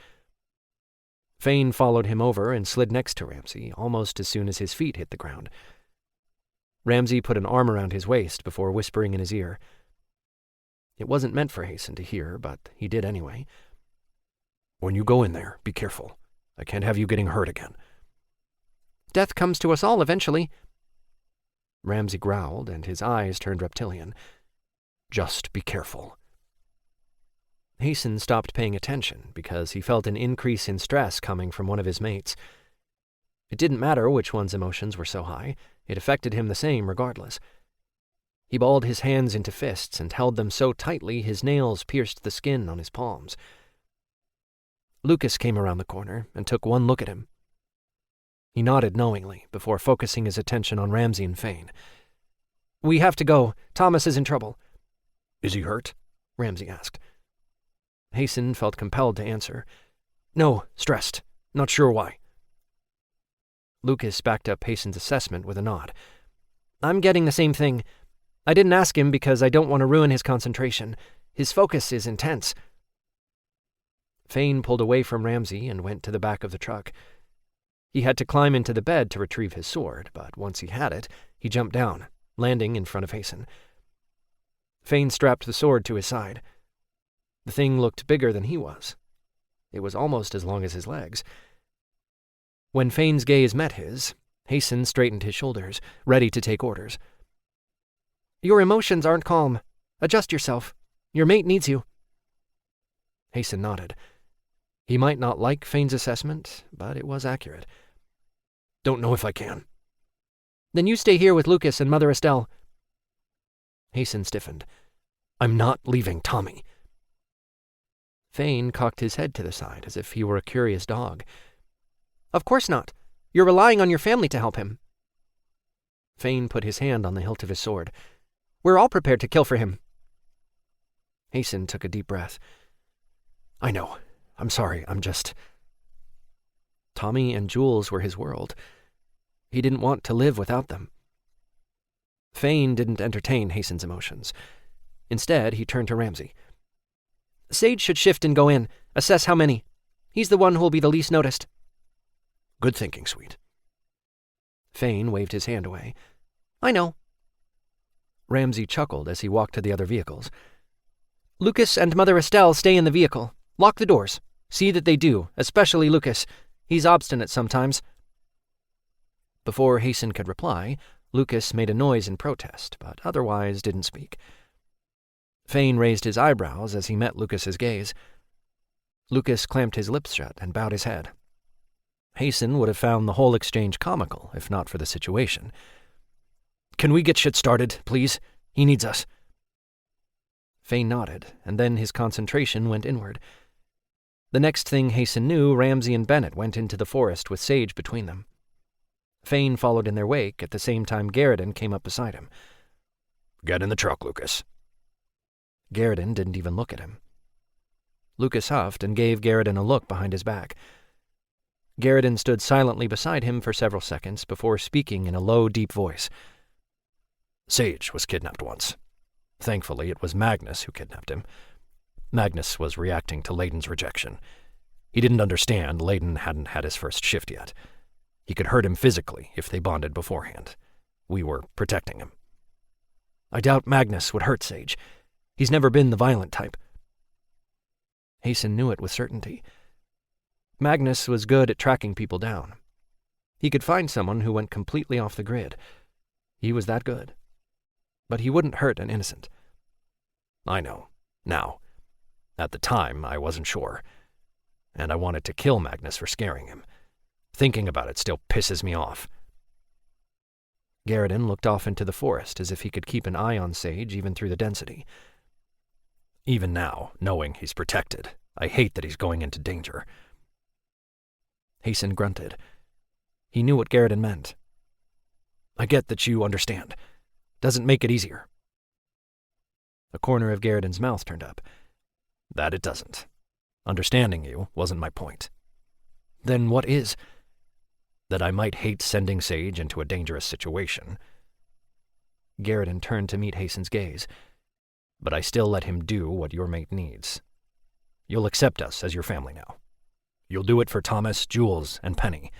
Fane followed him over and slid next to Ramsey almost as soon as his feet hit the ground. Ramsey put an arm around his waist before whispering in his ear. It wasn't meant for Hasten to hear, but he did anyway. When you go in there, be careful. I can't have you getting hurt again. Death comes to us all eventually. Ramsey growled, and his eyes turned reptilian. Just be careful. Hasten stopped paying attention because he felt an increase in stress coming from one of his mates. It didn't matter which one's emotions were so high. It affected him the same regardless. He balled his hands into fists and held them so tightly his nails pierced the skin on his palms. Lucas came around the corner and took one look at him. He nodded knowingly before focusing his attention on Ramsey and Fane. We have to go. Thomas is in trouble. Is he hurt? Ramsey asked. Hasten felt compelled to answer. No, stressed. Not sure why. Lucas backed up Hasten's assessment with a nod. I'm getting the same thing. I didn't ask him because I don't want to ruin his concentration. His focus is intense. Fane pulled away from Ramsey and went to the back of the truck. He had to climb into the bed to retrieve his sword, but once he had it, he jumped down, landing in front of Hasten. Fane strapped the sword to his side. The thing looked bigger than he was. It was almost as long as his legs. When Fane's gaze met his, Hasten straightened his shoulders, ready to take orders. Your emotions aren't calm. Adjust yourself. Your mate needs you. Hasten nodded. He might not like Fane's assessment, but it was accurate. Don't know if I can. Then you stay here with Lucas and Mother Estelle. Hasten stiffened. I'm not leaving Tommy. Fane cocked his head to the side as if he were a curious dog. Of course not. You're relying on your family to help him. Fane put his hand on the hilt of his sword. We're all prepared to kill for him. Hasten took a deep breath. I know. I'm sorry. I'm just... Tommy and Jules were his world. He didn't want to live without them. Fane didn't entertain Hasten's emotions. Instead, he turned to Ramsey. Sage should shift and go in. Assess how many. He's the one who will be the least noticed. Good thinking, sweet. Fane waved his hand away. I know. Ramsey chuckled as he walked to the other vehicles. Lucas and Mother Estelle stay in the vehicle. Lock the doors. See that they do, especially Lucas. He's obstinate sometimes. Before Hasten could reply, Lucas made a noise in protest, but otherwise didn't speak. Fane raised his eyebrows as he met Lucas's gaze. Lucas clamped his lips shut and bowed his head. Hasten would have found the whole exchange comical, if not for the situation. Can we get shit started, please? He needs us. Fane nodded, and then his concentration went inward. The next thing Hasten knew, Ramsey and Bennett went into the forest with Sage between them. Fane followed in their wake at the same time Garrison came up beside him. Get in the truck, Lucas. Garrison didn't even look at him. Lucas huffed and gave Garrison a look behind his back. Garrison stood silently beside him for several seconds before speaking in a low, deep voice. Sage was kidnapped once. Thankfully, it was Magnus who kidnapped him. Magnus was reacting to Layden's rejection. He didn't understand Layden hadn't had his first shift yet. He could hurt him physically if they bonded beforehand. We were protecting him. I doubt Magnus would hurt Sage. He's never been the violent type. Hasten knew it with certainty. Magnus was good at tracking people down. He could find someone who went completely off the grid. He was that good. But he wouldn't hurt an innocent. I know, now. At the time, I wasn't sure. And I wanted to kill Magnus for scaring him. Thinking about it still pisses me off. Garrison looked off into the forest as if he could keep an eye on Sage even through the density. Even now, knowing he's protected, I hate that he's going into danger. Hasten grunted. He knew what Garrison meant. I get that you understand. Doesn't make it easier. A corner of Garrison's mouth turned up. That it doesn't. Understanding you wasn't my point. Then what is? That I might hate sending Sage into a dangerous situation. Garrison turned to meet Hasten's gaze. But I still let him do what your mate needs. You'll accept us as your family now. You'll do it for Thomas, Jules, and Penny.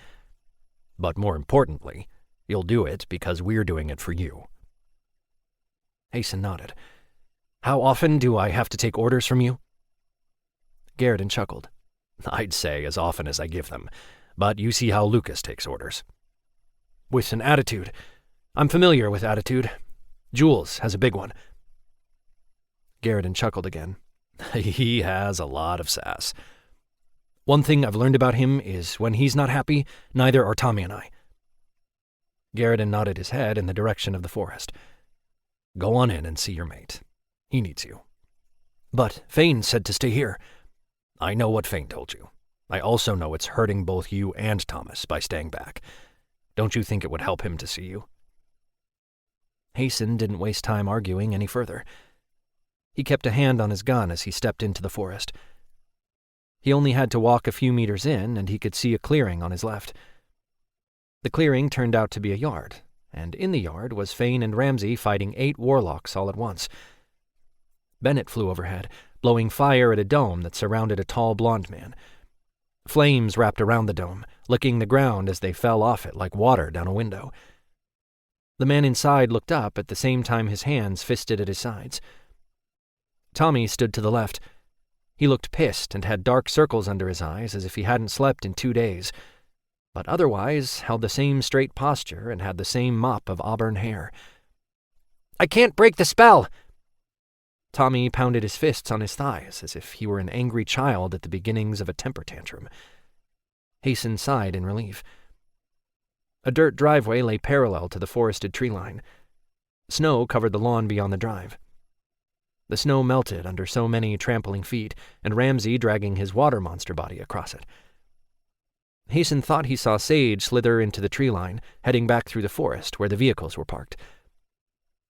But more importantly, you'll do it because we're doing it for you. Hasten nodded. How often do I have to take orders from you? Garrison chuckled. I'd say as often as I give them, but you see how Lucas takes orders. With an attitude. I'm familiar with attitude. Jules has a big one. Garrison chuckled again. He has a lot of sass. One thing I've learned about him is when he's not happy, neither are Tommy and I. Garrison nodded his head in the direction of the forest. Go on in and see your mate. He needs you. But Fane said to stay here. I know what Fane told you. I also know it's hurting both you and Thomas by staying back. Don't you think it would help him to see you? Hasten didn't waste time arguing any further. He kept a hand on his gun as he stepped into the forest. He only had to walk a few meters in, and he could see a clearing on his left. The clearing turned out to be a yard, and in the yard was Fane and Ramsay fighting 8 warlocks all at once. Bennett flew overhead, blowing fire at a dome that surrounded a tall blonde man. Flames wrapped around the dome, licking the ground as they fell off it like water down a window. The man inside looked up at the same time his hands fisted at his sides. Tommy stood to the left. He looked pissed and had dark circles under his eyes as if he hadn't slept in 2 days, but otherwise held the same straight posture and had the same mop of auburn hair. "I can't break the spell!" Tommy pounded his fists on his thighs as if he were an angry child at the beginnings of a temper tantrum. Hasten sighed in relief. A dirt driveway lay parallel to the forested tree line. Snow covered the lawn beyond the drive. The snow melted under so many trampling feet, and Ramsay dragging his water monster body across it. Hasten thought he saw Sage slither into the tree line, heading back through the forest where the vehicles were parked.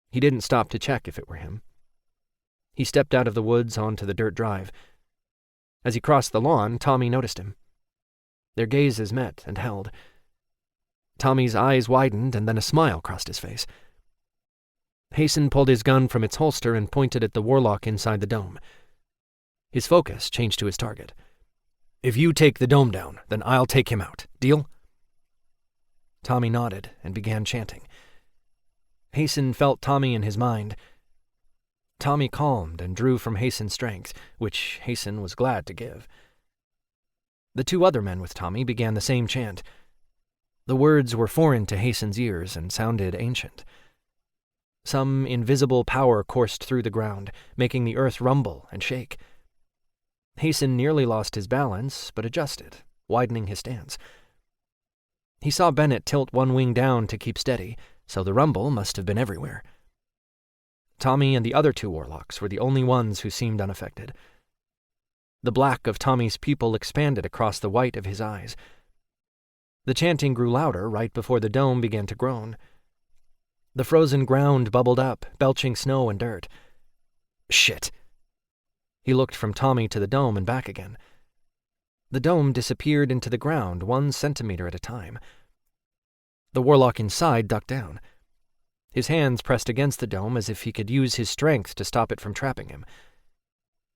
He didn't stop to check if it were him. He stepped out of the woods onto the dirt drive. As he crossed the lawn, Tommy noticed him. Their gazes met and held. Tommy's eyes widened, and then a smile crossed his face. Hasten pulled his gun from its holster and pointed at the warlock inside the dome. His focus changed to his target. "If you take the dome down, then I'll take him out. Deal?" Tommy nodded and began chanting. Hasten felt Tommy in his mind. Tommy calmed and drew from Hasten's strength, which Hasten was glad to give. The 2 other men with Tommy began the same chant. The words were foreign to Hasten's ears and sounded ancient. Some invisible power coursed through the ground, making the earth rumble and shake. Hasten nearly lost his balance, but adjusted, widening his stance. He saw Bennett tilt one wing down to keep steady, so the rumble must have been everywhere. Tommy and the other 2 warlocks were the only ones who seemed unaffected. The black of Tommy's pupil expanded across the white of his eyes. The chanting grew louder right before the dome began to groan. The frozen ground bubbled up, belching snow and dirt. Shit! He looked from Tommy to the dome and back again. The dome disappeared into the ground 1 centimeter at a time. The warlock inside ducked down. His hands pressed against the dome as if he could use his strength to stop it from trapping him.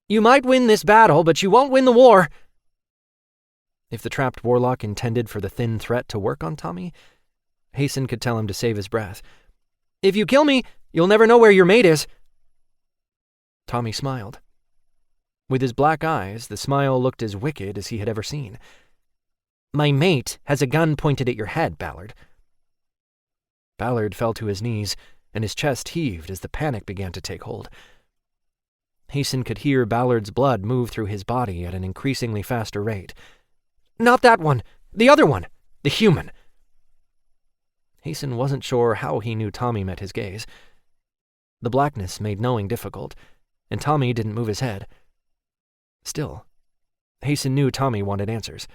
"You might win this battle, but you won't win the war." If the trapped warlock intended for the thin threat to work on Tommy, Hasten could tell him to save his breath. "If you kill me, you'll never know where your mate is." Tommy smiled. With his black eyes, the smile looked as wicked as he had ever seen. "My mate has a gun pointed at your head, Ballard." Ballard fell to his knees, and his chest heaved as the panic began to take hold. Hasten could hear Ballard's blood move through his body at an increasingly faster rate. "Not that one. The other one. The human." Hasten wasn't sure how he knew Tommy met his gaze. The blackness made knowing difficult, and Tommy didn't move his head. Still, Hasten knew Tommy wanted answers.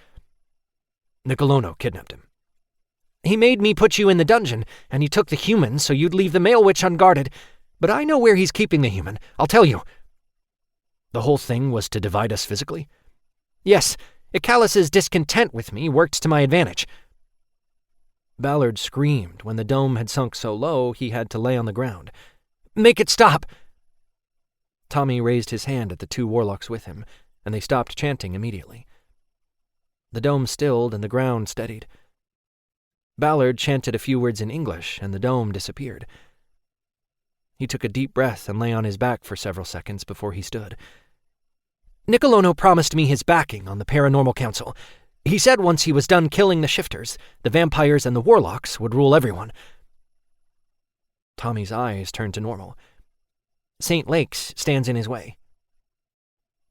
Nicolono kidnapped him. "He made me put you in the dungeon, and he took the human so you'd leave the male witch unguarded. But I know where he's keeping the human. I'll tell you." "The whole thing was to divide us physically?" "Yes. Icalus's discontent with me worked to my advantage." Ballard screamed when the dome had sunk so low he had to lay on the ground. "Make it stop!" Tommy raised his hand at the 2 warlocks with him, and they stopped chanting immediately. The dome stilled and the ground steadied. Ballard chanted a few words in English, and the dome disappeared. He took a deep breath and lay on his back for several seconds before he stood. "Nicolono promised me his backing on the Paranormal Council. He said once he was done killing the shifters, the vampires and the warlocks would rule everyone." Tommy's eyes turned to normal. "St. Lake's stands in his way."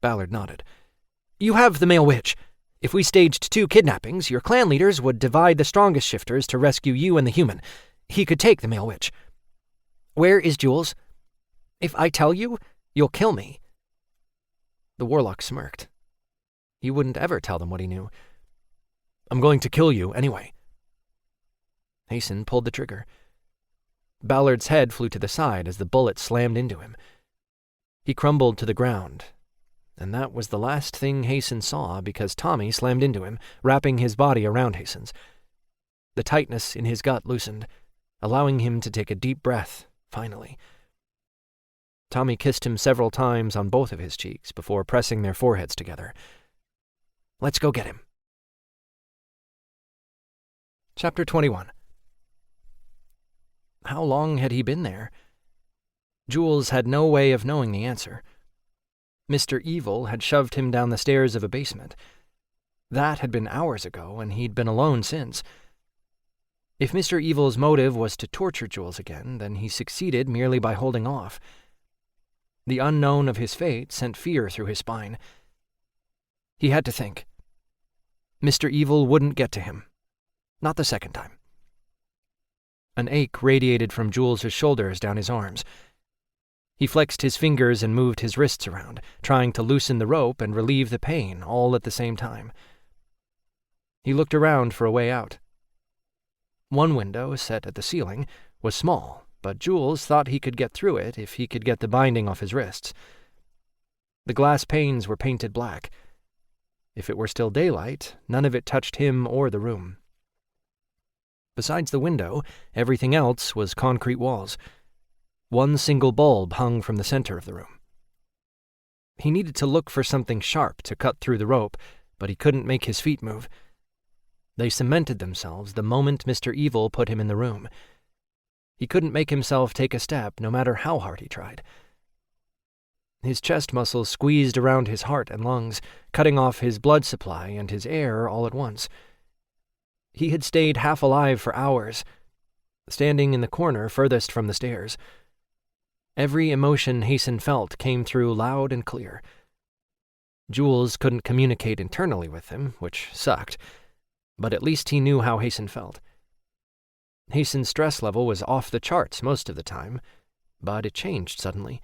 Ballard nodded. "You have the male witch. If we staged 2 kidnappings, your clan leaders would divide the strongest shifters to rescue you and the human. He could take the male witch. Where is Jules? If I tell you, you'll kill me." The warlock smirked. He wouldn't ever tell them what he knew. "I'm going to kill you anyway." Hasten pulled the trigger. Ballard's head flew to the side as the bullet slammed into him. He crumbled to the ground, and that was the last thing Hasten saw because Tommy slammed into him, wrapping his body around Hasten's. The tightness in his gut loosened, allowing him to take a deep breath, finally. Tommy kissed him several times on both of his cheeks before pressing their foreheads together. "Let's go get him." Chapter 21. How long had he been there? Jules had no way of knowing the answer. Mr. Evil had shoved him down the stairs of a basement. That had been hours ago, and he'd been alone since. If Mr. Evil's motive was to torture Jules again, then he succeeded merely by holding off. The unknown of his fate sent fear through his spine. He had to think. Mr. Evil wouldn't get to him. Not the second time. An ache radiated from Jules's shoulders down his arms. He flexed his fingers and moved his wrists around, trying to loosen the rope and relieve the pain all at the same time. He looked around for a way out. One window, set at the ceiling, was small, but Jules thought he could get through it if he could get the binding off his wrists. The glass panes were painted black. If it were still daylight, none of it touched him or the room. Besides the window, everything else was concrete walls. One single bulb hung from the center of the room. He needed to look for something sharp to cut through the rope, but he couldn't make his feet move. They cemented themselves the moment Mr. Evil put him in the room. He couldn't make himself take a step, no matter how hard he tried. His chest muscles squeezed around his heart and lungs, cutting off his blood supply and his air all at once. He had stayed half alive for hours, standing in the corner furthest from the stairs. Every emotion Hasten felt came through loud and clear. Jules couldn't communicate internally with him, which sucked, but at least he knew how Hasten felt. Hasten's stress level was off the charts most of the time, but it changed suddenly.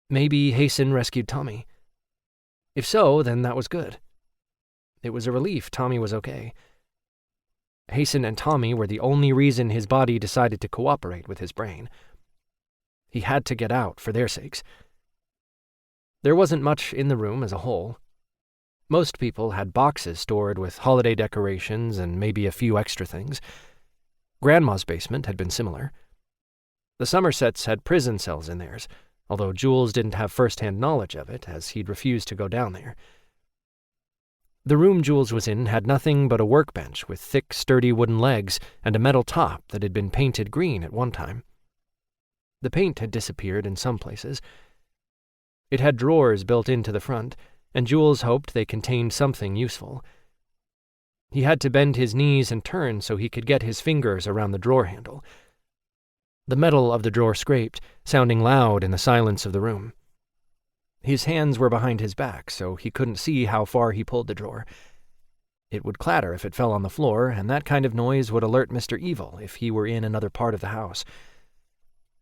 Maybe Hasten rescued Tommy. If so, then that was good. It was a relief Tommy was okay. Hasten and Tommy were the only reason his body decided to cooperate with his brain. He had to get out for their sakes. There wasn't much in the room as a whole. Most people had boxes stored with holiday decorations and maybe a few extra things. Grandma's basement had been similar. The Somersets had prison cells in theirs, although Jules didn't have first-hand knowledge of it, as he'd refused to go down there. The room Jules was in had nothing but a workbench with thick, sturdy wooden legs and a metal top that had been painted green at one time. The paint had disappeared in some places. It had drawers built into the front, and Jules hoped they contained something useful. He had to bend his knees and turn so he could get his fingers around the drawer handle. The metal of the drawer scraped, sounding loud in the silence of the room. His hands were behind his back, so he couldn't see how far he pulled the drawer. It would clatter if it fell on the floor, and that kind of noise would alert Mr. Evil if he were in another part of the house.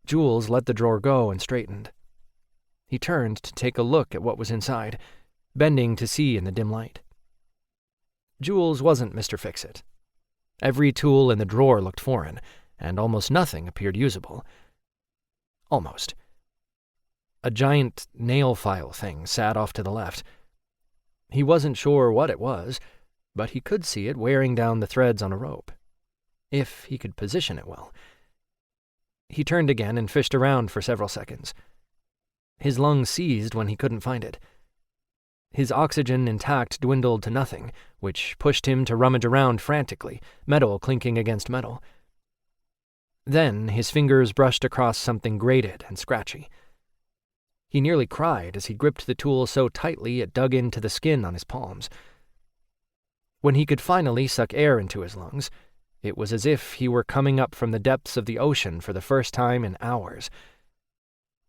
Jules let the drawer go and straightened. He turned to take a look at what was inside, bending to see in the dim light. Jules wasn't Mr. Fix-It. Every tool in the drawer looked foreign, and almost nothing appeared usable. Almost. A giant nail file thing sat off to the left. He wasn't sure what it was, but he could see it wearing down the threads on a rope, if he could position it well. He turned again and fished around for several seconds. His lungs seized when he couldn't find it. His oxygen intact dwindled to nothing, which pushed him to rummage around frantically, metal clinking against metal. Then his fingers brushed across something grated and scratchy. He nearly cried as he gripped the tool so tightly it dug into the skin on his palms. When he could finally suck air into his lungs, it was as if he were coming up from the depths of the ocean for the first time in hours.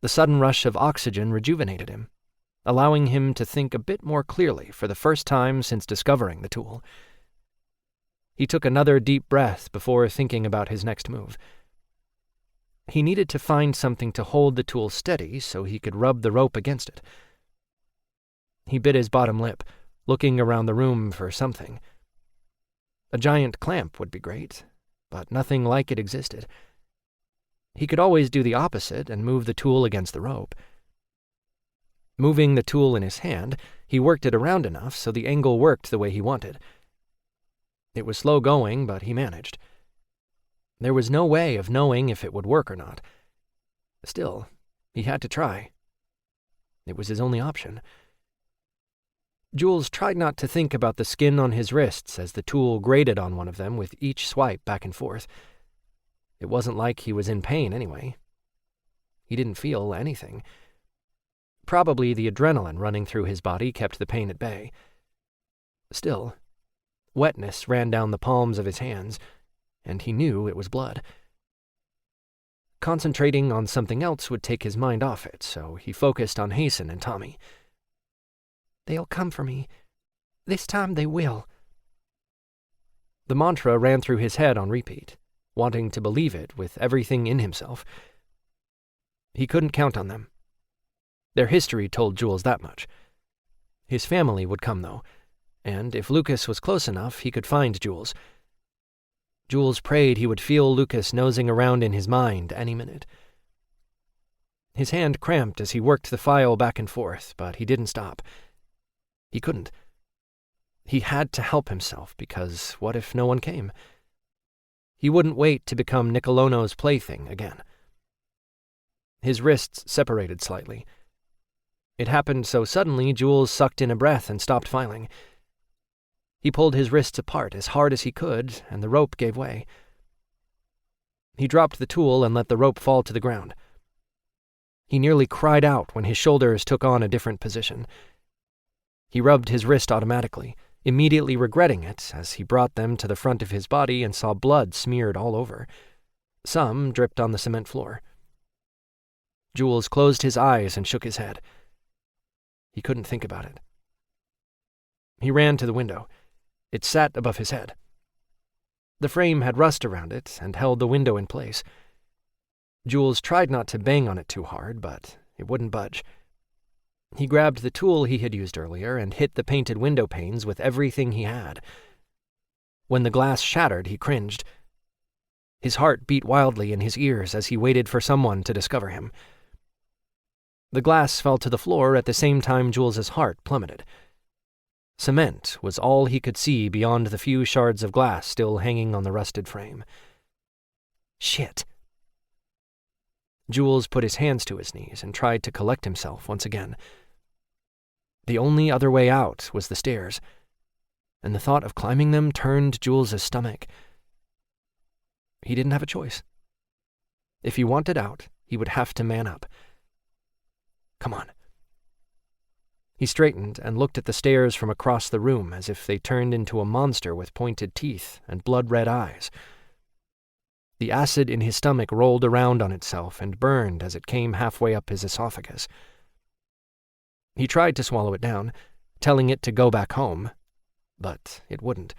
The sudden rush of oxygen rejuvenated him, allowing him to think a bit more clearly for the first time since discovering the tool. He took another deep breath before thinking about his next move. He needed to find something to hold the tool steady so he could rub the rope against it. He bit his bottom lip, looking around the room for something. A giant clamp would be great, but nothing like it existed. He could always do the opposite and move the tool against the rope. Moving the tool in his hand, he worked it around enough so the angle worked the way he wanted. It was slow going, but he managed. There was no way of knowing if it would work or not. Still, he had to try. It was his only option. Jules tried not to think about the skin on his wrists as the tool grated on one of them with each swipe back and forth. It wasn't like he was in pain anyway. He didn't feel anything. Probably the adrenaline running through his body kept the pain at bay. Still, wetness ran down the palms of his hands, and he knew it was blood. Concentrating on something else would take his mind off it, so he focused on Hasten and Tommy. "They'll come for me. This time they will." The mantra ran through his head on repeat, wanting to believe it with everything in himself. He couldn't count on them. Their history told Jules that much. His family would come, though, and if Lucas was close enough, he could find Jules. Jules prayed he would feel Lucas nosing around in his mind any minute. His hand cramped as he worked the file back and forth, but he didn't stop. He couldn't. He had to help himself, because what if no one came? He wouldn't wait to become Nicolono's plaything again. His wrists separated slightly. It happened so suddenly, Jules sucked in a breath and stopped filing. He pulled his wrists apart as hard as he could, and the rope gave way. He dropped the tool and let the rope fall to the ground. He nearly cried out when his shoulders took on a different position. He rubbed his wrist automatically, immediately regretting it as he brought them to the front of his body and saw blood smeared all over. Some dripped on the cement floor. Jules closed his eyes and shook his head. He couldn't think about it. He ran to the window. It sat above his head. The frame had rust around it and held the window in place. Jules tried not to bang on it too hard, but it wouldn't budge. He grabbed the tool he had used earlier and hit the painted window panes with everything he had. When the glass shattered, he cringed. His heart beat wildly in his ears as he waited for someone to discover him. The glass fell to the floor at the same time Jules's heart plummeted. Cement was all he could see beyond the few shards of glass still hanging on the rusted frame. Shit. Jules put his hands to his knees and tried to collect himself once again. The only other way out was the stairs, and the thought of climbing them turned Jules's stomach. He didn't have a choice. If he wanted out, he would have to man up. Come on. He straightened and looked at the stairs from across the room as if they turned into a monster with pointed teeth and blood-red eyes. The acid in his stomach rolled around on itself and burned as it came halfway up his esophagus. He tried to swallow it down, telling it to go back home, but it wouldn't.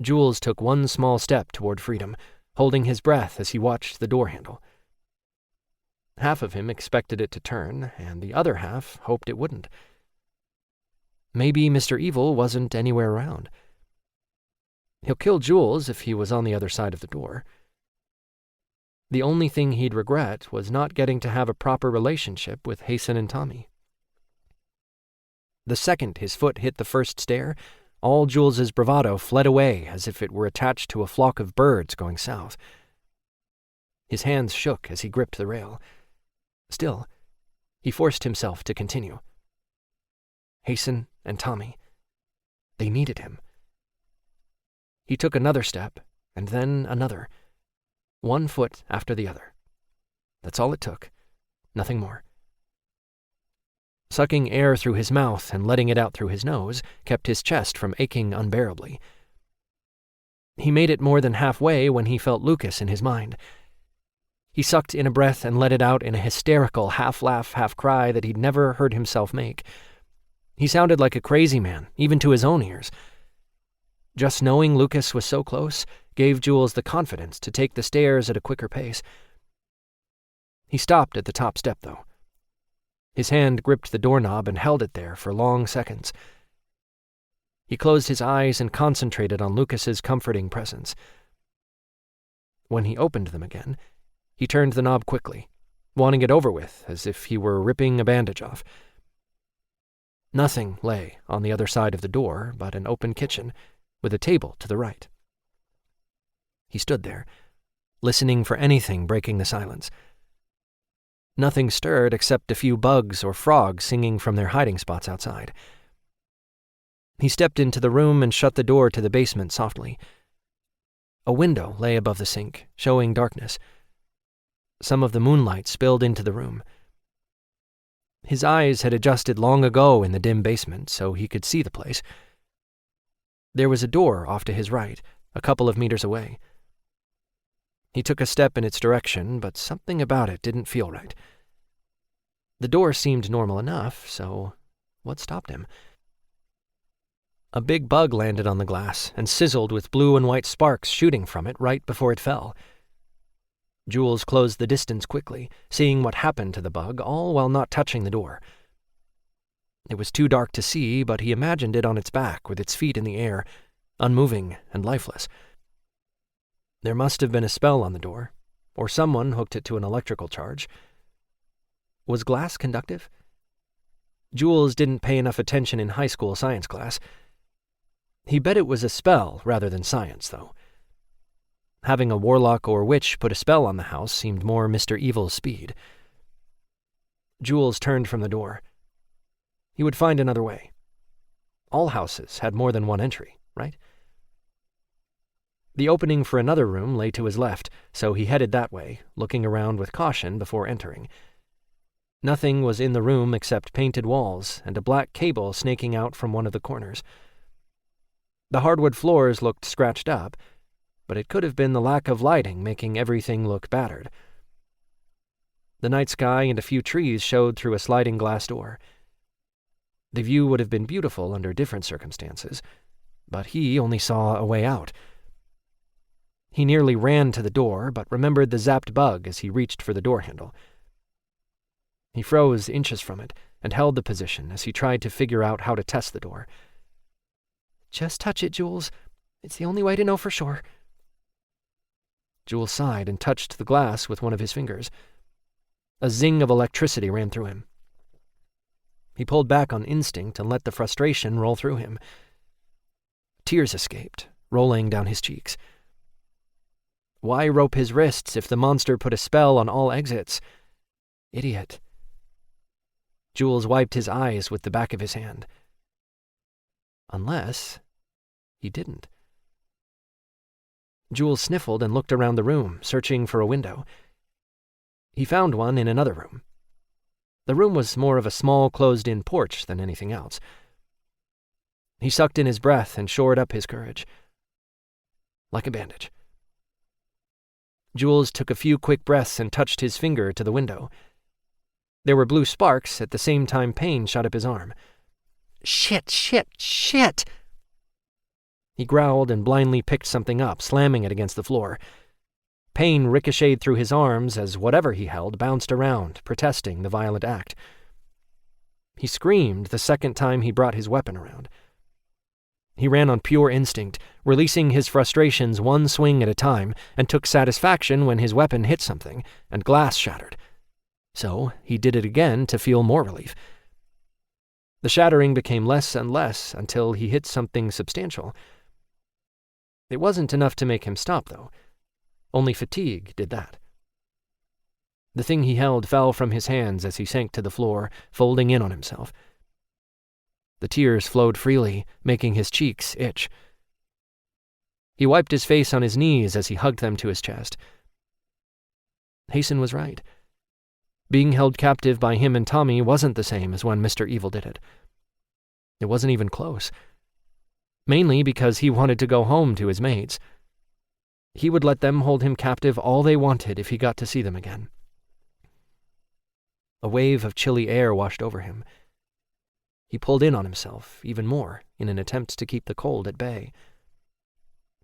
Jules took one small step toward freedom, holding his breath as he watched the door handle. Half of him expected it to turn, and the other half hoped it wouldn't. Maybe Mr. Evil wasn't anywhere around. He'll kill Jules if he was on the other side of the door. The only thing he'd regret was not getting to have a proper relationship with Hasten and Tommy. The second his foot hit the first stair, all Jules's bravado fled away as if it were attached to a flock of birds going south. His hands shook as he gripped the rail. Still, he forced himself to continue. Hasten and Tommy. They needed him. He took another step, and then another. One foot after the other. That's all it took. Nothing more. Sucking air through his mouth and letting it out through his nose kept his chest from aching unbearably. He made it more than halfway when he felt Lucas in his mind. He sucked in a breath and let it out in a hysterical half-laugh, half-cry that he'd never heard himself make. He sounded like a crazy man, even to his own ears. Just knowing Lucas was so close gave Jules the confidence to take the stairs at a quicker pace. He stopped at the top step, though. His hand gripped the doorknob and held it there for long seconds. He closed his eyes and concentrated on Lucas's comforting presence. When he opened them again, he turned the knob quickly, wanting it over with, as if he were ripping a bandage off. Nothing lay on the other side of the door but an open kitchen, with a table to the right. He stood there, listening for anything breaking the silence. Nothing stirred except a few bugs or frogs singing from their hiding spots outside. He stepped into the room and shut the door to the basement softly. A window lay above the sink, showing darkness. Some of the moonlight spilled into the room. His eyes had adjusted long ago in the dim basement, so he could see the place. There was a door off to his right, a couple of meters away. He took a step in its direction, but something about it didn't feel right. The door seemed normal enough, so what stopped him? A big bug landed on the glass and sizzled with blue and white sparks shooting from it right before it fell. Jules closed the distance quickly, seeing what happened to the bug, all while not touching the door. It was too dark to see, but he imagined it on its back with its feet in the air, unmoving and lifeless. There must have been a spell on the door, or someone hooked it to an electrical charge. Was glass conductive? Jules didn't pay enough attention in high school science class. He bet it was a spell rather than science, though. Having a warlock or witch put a spell on the house seemed more Mr. Evil's speed. Jules turned from the door. He would find another way. All houses had more than one entry, right? The opening for another room lay to his left, so he headed that way, looking around with caution before entering. Nothing was in the room except painted walls and a black cable snaking out from one of the corners. The hardwood floors looked scratched up, but it could have been the lack of lighting making everything look battered. The night sky and a few trees showed through a sliding glass door. The view would have been beautiful under different circumstances, but he only saw a way out. He nearly ran to the door, but remembered the zapped bug as he reached for the door handle. He froze inches from it and held the position as he tried to figure out how to test the door. "Just touch it, Jules. It's the only way to know for sure." Jules sighed and touched the glass with one of his fingers. A zing of electricity ran through him. He pulled back on instinct and let the frustration roll through him. Tears escaped, rolling down his cheeks. Why rope his wrists if the monster put a spell on all exits? Idiot. Jules wiped his eyes with the back of his hand. Unless he didn't. Jules sniffled and looked around the room, searching for a window. He found one in another room. The room was more of a small, closed-in porch than anything else. He sucked in his breath and shored up his courage. Like a bandage. Jules took a few quick breaths and touched his finger to the window. There were blue sparks at the same time pain shot up his arm. Shit! He growled and blindly picked something up, slamming it against the floor. Pain ricocheted through his arms as whatever he held bounced around, protesting the violent act. He screamed the second time he brought his weapon around. He ran on pure instinct, releasing his frustrations one swing at a time, and took satisfaction when his weapon hit something, and glass shattered. So he did it again to feel more relief. The shattering became less and less until he hit something substantial. It wasn't enough to make him stop, though. Only fatigue did that. The thing he held fell from his hands as he sank to the floor, folding in on himself. The tears flowed freely, making his cheeks itch. He wiped his face on his knees as he hugged them to his chest. Hasten was right. Being held captive by him and Tommy wasn't the same as when Mr. Evil did it. It wasn't even close. Mainly because he wanted to go home to his mates. He would let them hold him captive all they wanted if he got to see them again. A wave of chilly air washed over him. He pulled in on himself even more in an attempt to keep the cold at bay.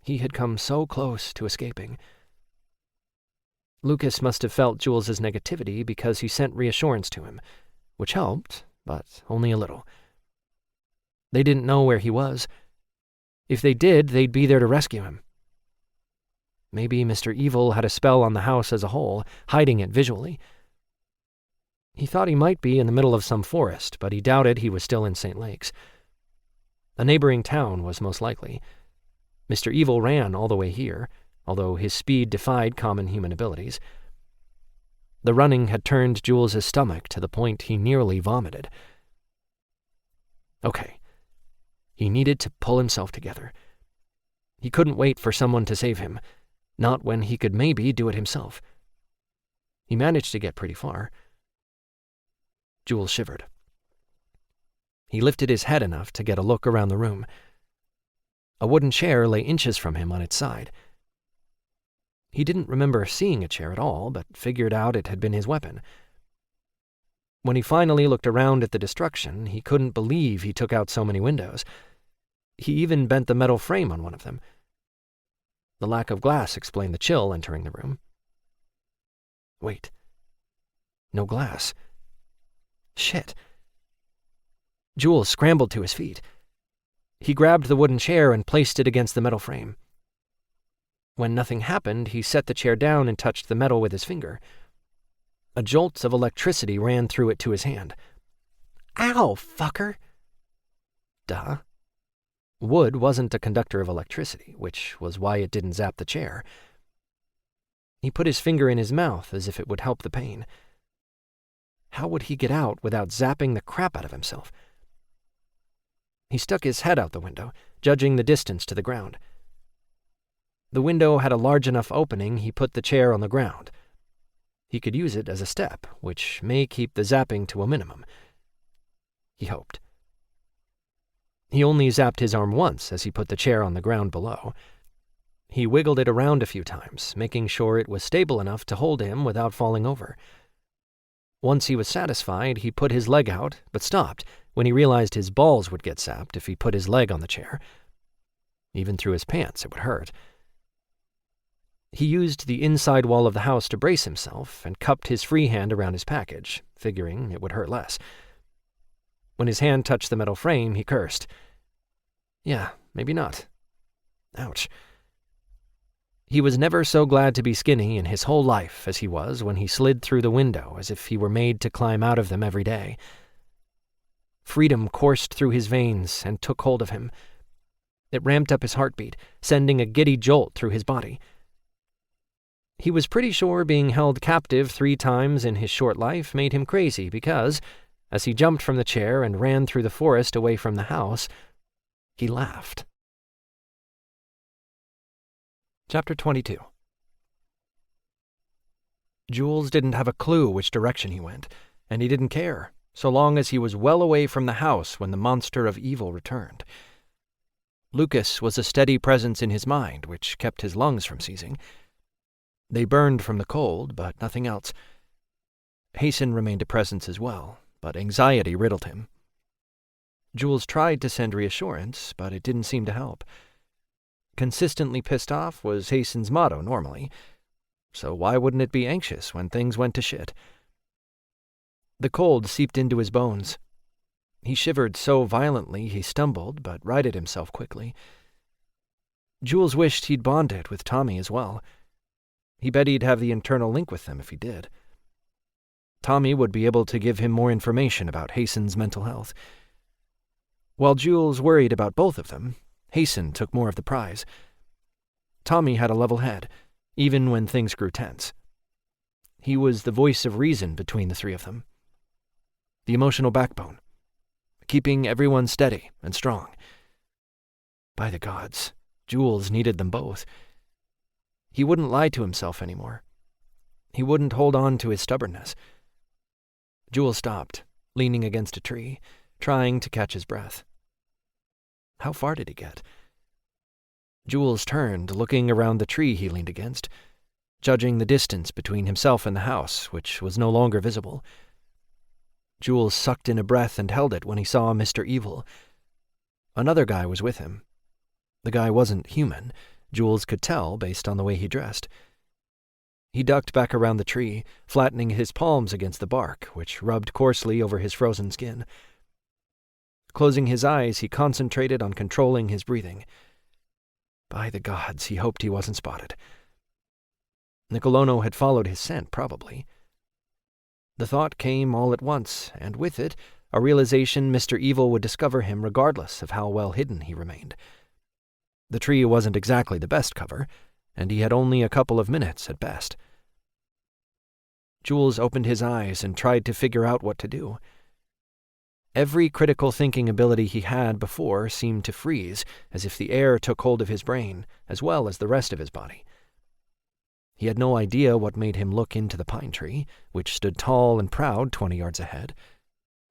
He had come so close to escaping. Lucas must have felt Jules's negativity because he sent reassurance to him, which helped, but only a little. They didn't know where he was. If they did, they'd be there to rescue him. Maybe Mr. Evil had a spell on the house as a whole, hiding it visually. He thought he might be in the middle of some forest, but he doubted he was still in St. Lakes. A neighboring town was most likely. Mr. Evil ran all the way here, although his speed defied common human abilities. The running had turned Jules' stomach to the point he nearly vomited. Okay. He needed to pull himself together. He couldn't wait for someone to save him, not when he could maybe do it himself. He managed to get pretty far. Jules shivered. He lifted his head enough to get a look around the room. A wooden chair lay inches from him on its side. He didn't remember seeing a chair at all, but figured out it had been his weapon. When he finally looked around at the destruction, he couldn't believe he took out so many windows. He even bent the metal frame on one of them. The lack of glass explained the chill entering the room. Wait. No glass. Shit. Jules scrambled to his feet. He grabbed the wooden chair and placed it against the metal frame. When nothing happened, he set the chair down and touched the metal with his finger. A jolt of electricity ran through it to his hand. Ow, fucker! Duh. Wood wasn't a conductor of electricity, which was why it didn't zap the chair. He put his finger in his mouth as if it would help the pain. How would he get out without zapping the crap out of himself? He stuck his head out the window, judging the distance to the ground. The window had a large enough opening he put the chair on the ground. He could use it as a step, which may keep the zapping to a minimum. He hoped. He only zapped his arm once as he put the chair on the ground below. He wiggled it around a few times, making sure it was stable enough to hold him without falling over. Once he was satisfied, he put his leg out, but stopped when he realized his balls would get zapped if he put his leg on the chair. Even through his pants, it would hurt. He used the inside wall of the house to brace himself and cupped his free hand around his package, figuring it would hurt less. When his hand touched the metal frame, he cursed. Yeah, maybe not. Ouch. He was never so glad to be skinny in his whole life as he was when he slid through the window as if he were made to climb out of them every day. Freedom coursed through his veins and took hold of him. It ramped up his heartbeat, sending a giddy jolt through his body. He was pretty sure being held captive 3 times in his short life made him crazy because, as he jumped from the chair and ran through the forest away from the house, he laughed. Chapter 22. Jules didn't have a clue which direction he went, and he didn't care, so long as he was well away from the house when the monster of evil returned. Lucas was a steady presence in his mind, which kept his lungs from seizing. They burned from the cold, but nothing else. Hasten remained a presence as well, but anxiety riddled him. Jules tried to send reassurance, but it didn't seem to help. Consistently pissed off was Hasten's motto normally, so why wouldn't it be anxious when things went to shit? The cold seeped into his bones. He shivered so violently he stumbled, but righted himself quickly. Jules wished he'd bonded with Tommy as well. He bet he'd have the internal link with them if he did. Tommy would be able to give him more information about Hasten's mental health. While Jules worried about both of them, Hasten took more of the prize. Tommy had a level head, even when things grew tense. He was the voice of reason between the 3 of them. The emotional backbone, keeping everyone steady and strong. By the gods, Jules needed them both. He wouldn't lie to himself anymore. He wouldn't hold on to his stubbornness. Jules stopped, leaning against a tree, trying to catch his breath. How far did he get? Jules turned, looking around the tree he leaned against, judging the distance between himself and the house, which was no longer visible. Jules sucked in a breath and held it when he saw Mr. Evil. Another guy was with him. The guy wasn't human, Jules could tell based on the way he dressed. He ducked back around the tree, flattening his palms against the bark, which rubbed coarsely over his frozen skin. Closing his eyes, he concentrated on controlling his breathing. By the gods, he hoped he wasn't spotted. Nicolono had followed his scent, probably. The thought came all at once, and with it, a realization Mr. Evil would discover him regardless of how well hidden he remained. The tree wasn't exactly the best cover, and he had only a couple of minutes at best. Jules opened his eyes and tried to figure out what to do. Every critical thinking ability he had before seemed to freeze, as if the air took hold of his brain, as well as the rest of his body. He had no idea what made him look into the pine tree, which stood tall and proud 20 yards ahead,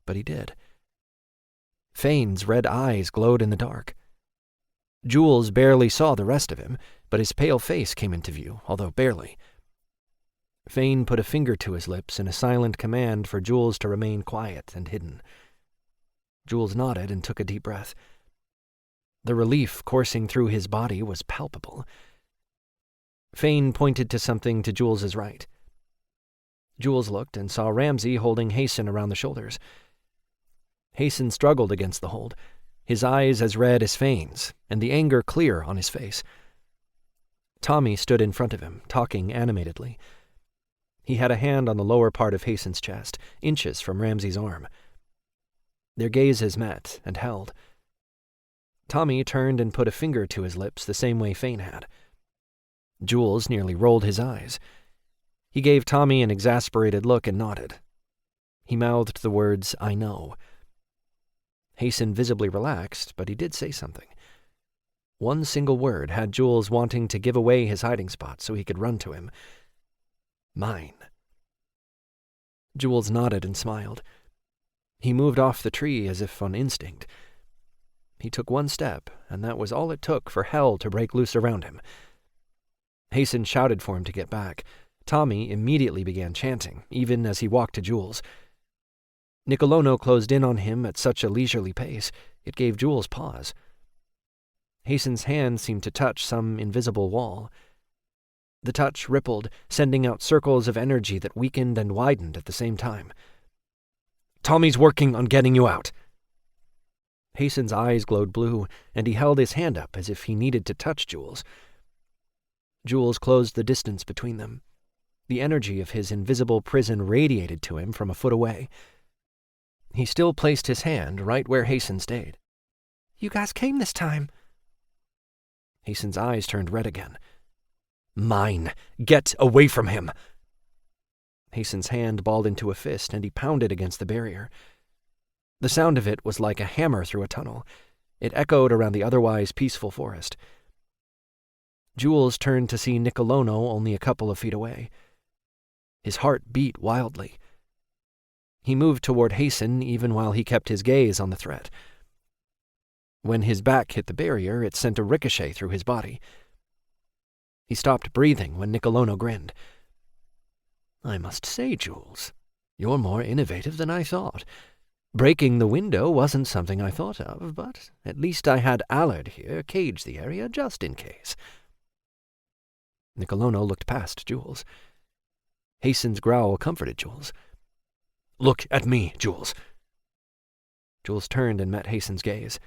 but he did. Fane's red eyes glowed in the dark. Jules barely saw the rest of him, but his pale face came into view, although barely. Fane put a finger to his lips in a silent command for Jules to remain quiet and hidden. Jules nodded and took a deep breath. The relief coursing through his body was palpable. Fane pointed to something to Jules's right. Jules looked and saw Ramsay holding Hasten around the shoulders. Hasten struggled against the hold, his eyes as red as Fane's, and the anger clear on his face. Tommy stood in front of him, talking animatedly. He had a hand on the lower part of Hasten's chest, inches from Ramsay's arm. Their gazes met and held. Tommy turned and put a finger to his lips the same way Fane had. Jules nearly rolled his eyes. He gave Tommy an exasperated look and nodded. He mouthed the words, "I know." Hasten visibly relaxed, but he did say something. One single word had Jules wanting to give away his hiding spot so he could run to him. "Mine." Jules nodded and smiled. He moved off the tree as if on instinct. He took one step, and that was all it took for hell to break loose around him. Hasten shouted for him to get back. Tommy immediately began chanting, even as he walked to Jules. Nicolono closed in on him at such a leisurely pace, it gave Jules pause. Hasten's hand seemed to touch some invisible wall. The touch rippled, sending out circles of energy that weakened and widened at the same time. "Tommy's working on getting you out." Hasten's eyes glowed blue, and he held his hand up as if he needed to touch Jules. Jules closed the distance between them. The energy of his invisible prison radiated to him from a foot away. He still placed his hand right where Hasten stayed. "You guys came this time." Hasten's eyes turned red again. "Mine! Get away from him!" Hasten's hand balled into a fist, and he pounded against the barrier. The sound of it was like a hammer through a tunnel. It echoed around the otherwise peaceful forest. Jules turned to see Nicolono only a couple of feet away. His heart beat wildly. He moved toward Hasten even while he kept his gaze on the threat. When his back hit the barrier, it sent a ricochet through his body. He stopped breathing when Nicolono grinned. "I must say, Jules, you're more innovative than I thought. Breaking the window wasn't something I thought of, but at least I had Allard here cage the area just in case." Nicolono looked past Jules. Hasten's growl comforted Jules. "Look at me, Jules." Jules turned and met Hasten's gaze.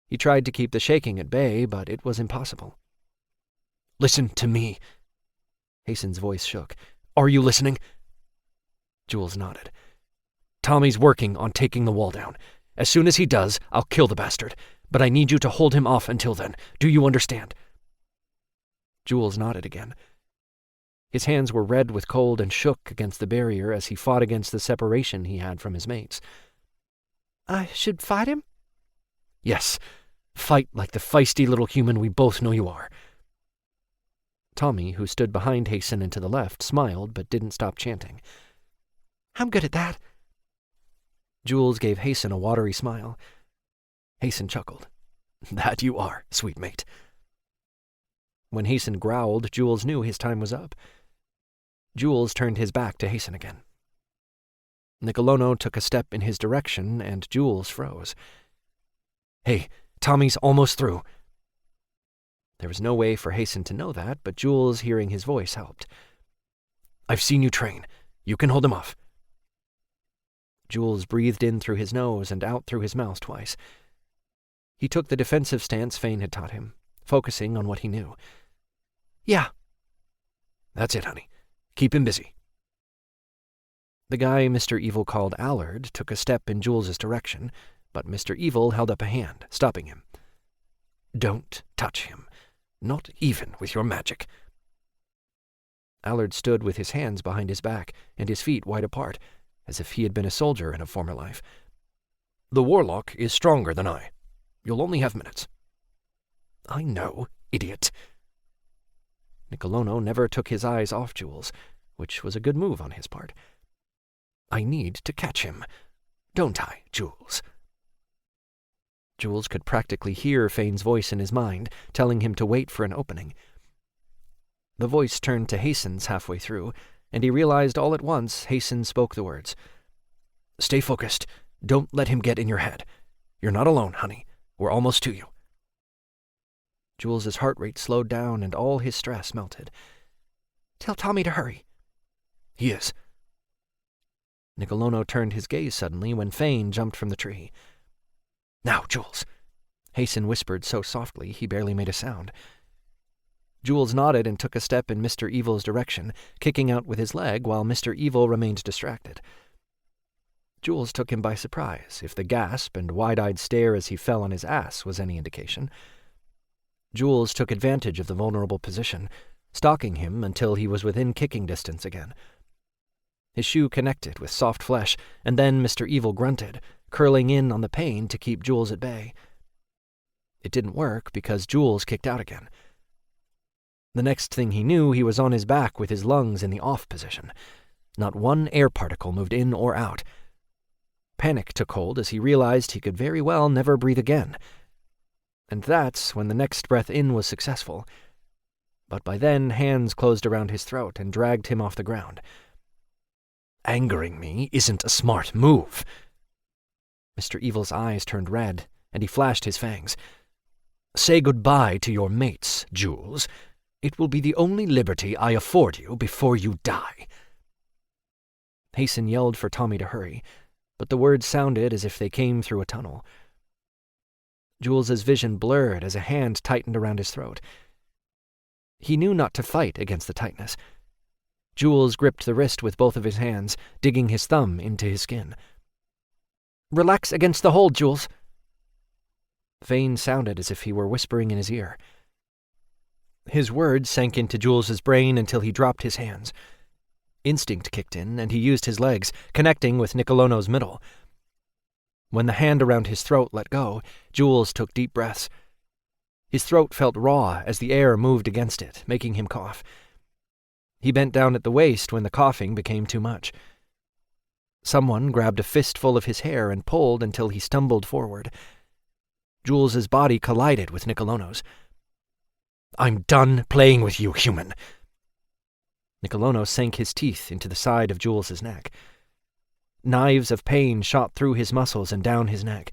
He tried to keep the shaking at bay, but it was impossible. "Listen to me." Hasten's voice shook. "Are you listening?" Jules nodded. "Tommy's working on taking the wall down. As soon as he does, I'll kill the bastard. But I need you to hold him off until then. Do you understand?" Jules nodded again. His hands were red with cold and shook against the barrier as he fought against the separation he had from his mates. "I should fight him?" "Yes. Fight like the feisty little human we both know you are." Tommy, who stood behind Hasten and to the left, smiled but didn't stop chanting. "I'm good at that." Jules gave Hasten a watery smile. Hasten chuckled. "That you are, sweet mate." When Hasten growled, Jules knew his time was up. Jules turned his back to Hasten again. Nicolono took a step in his direction, and Jules froze. "Hey, Tommy's almost through." There was no way for Hasten to know that, but Jules, hearing his voice, helped. "I've seen you train. You can hold him off." Jules breathed in through his nose and out through his mouth twice. He took the defensive stance Fane had taught him, focusing on what he knew. "Yeah." "That's it, honey. Keep him busy." The guy Mr. Evil called Allard took a step in Jules's direction, but Mr. Evil held up a hand, stopping him. "Don't touch him. Not even with your magic." Allard stood with his hands behind his back and his feet wide apart, as if he had been a soldier in a former life. "The warlock is stronger than I. You'll only have minutes." "I know, idiot." Nicolono never took his eyes off Jules, which was a good move on his part. "I need to catch him. Don't I, Jules?" Jules could practically hear Fane's voice in his mind, telling him to wait for an opening. The voice turned to Hason's halfway through, and he realized all at once Hason spoke the words. "Stay focused. Don't let him get in your head. You're not alone, honey. We're almost to you." Jules's heart rate slowed down and all his stress melted. "Tell Tommy to hurry." "He is." Nicolono turned his gaze suddenly when Fane jumped from the tree. "Now, Jules," Hason whispered so softly he barely made a sound. Jules nodded and took a step in Mr. Evil's direction, kicking out with his leg while Mr. Evil remained distracted. Jules took him by surprise, if the gasp and wide-eyed stare as he fell on his ass was any indication. Jules took advantage of the vulnerable position, stalking him until he was within kicking distance again. His shoe connected with soft flesh, and then Mr. Evil grunted, curling in on the pain to keep Jules at bay. It didn't work because Jules kicked out again. The next thing he knew, he was on his back with his lungs in the off position. Not one air particle moved in or out. Panic took hold as he realized he could very well never breathe again. And that's when the next breath in was successful. But by then, hands closed around his throat and dragged him off the ground. "Angering me isn't a smart move." Mr. Evil's eyes turned red, and he flashed his fangs. "Say goodbye to your mates, Jules. It will be the only liberty I afford you before you die." Hason yelled for Tommy to hurry, but the words sounded as if they came through a tunnel. Jules's vision blurred as a hand tightened around his throat. He knew not to fight against the tightness. Jules gripped the wrist with both of his hands, digging his thumb into his skin. "Relax against the hold, Jules." Fane sounded as if he were whispering in his ear. His words sank into Jules's brain until he dropped his hands. Instinct kicked in, and he used his legs, connecting with Nicolono's middle. When the hand around his throat let go, Jules took deep breaths. His throat felt raw as the air moved against it, making him cough. He bent down at the waist when the coughing became too much. Someone grabbed a fistful of his hair and pulled until he stumbled forward. Jules's body collided with Nicolono's. "I'm done playing with you, human." Nicolono sank his teeth into the side of Jules's neck. Knives of pain shot through his muscles and down his neck.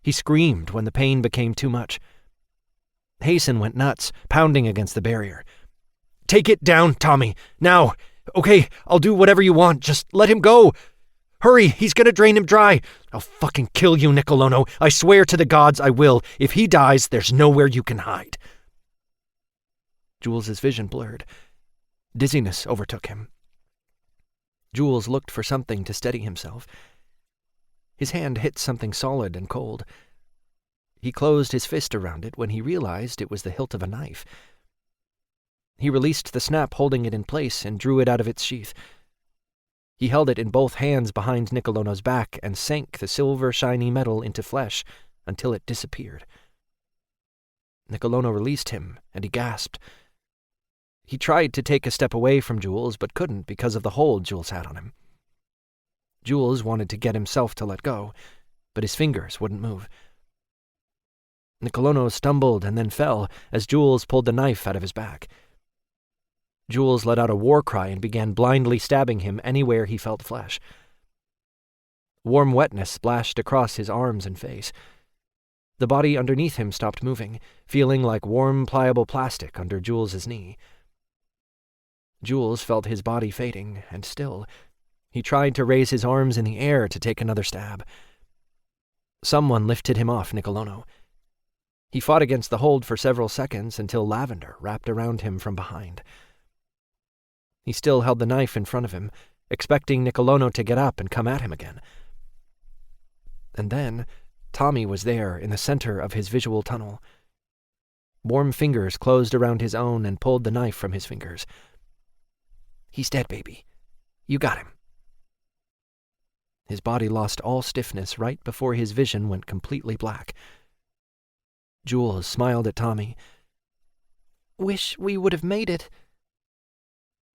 He screamed when the pain became too much. Hason went nuts, pounding against the barrier. "Take it down, Tommy, now! Okay, I'll do whatever you want, just let him go! Hurry, he's gonna drain him dry! I'll fucking kill you, Nicolono, I swear to the gods I will! If he dies, there's nowhere you can hide!" Jules's vision blurred. Dizziness overtook him. Jules looked for something to steady himself. His hand hit something solid and cold. He closed his fist around it when he realized it was the hilt of a knife. He released the snap holding it in place and drew it out of its sheath. He held it in both hands behind Nicolono's back and sank the silver shiny metal into flesh until it disappeared. Nicolono released him, and he gasped. He tried to take a step away from Jules, but couldn't because of the hold Jules had on him. Jules wanted to get himself to let go, but his fingers wouldn't move. Nicolono stumbled and then fell as Jules pulled the knife out of his back. Jules let out a war cry and began blindly stabbing him anywhere he felt flesh. Warm wetness splashed across his arms and face. The body underneath him stopped moving, feeling like warm, pliable plastic under Jules's knee. Jules felt his body fading, and still, he tried to raise his arms in the air to take another stab. Someone lifted him off Nicolono. He fought against the hold for several seconds until lavender wrapped around him from behind. He still held the knife in front of him, expecting Nicolono to get up and come at him again. And then Tommy was there in the center of his visual tunnel. Warm fingers closed around his own and pulled the knife from his fingers. "He's dead, baby. You got him." His body lost all stiffness right before his vision went completely black. Jules smiled at Tommy. "Wish we would have made it."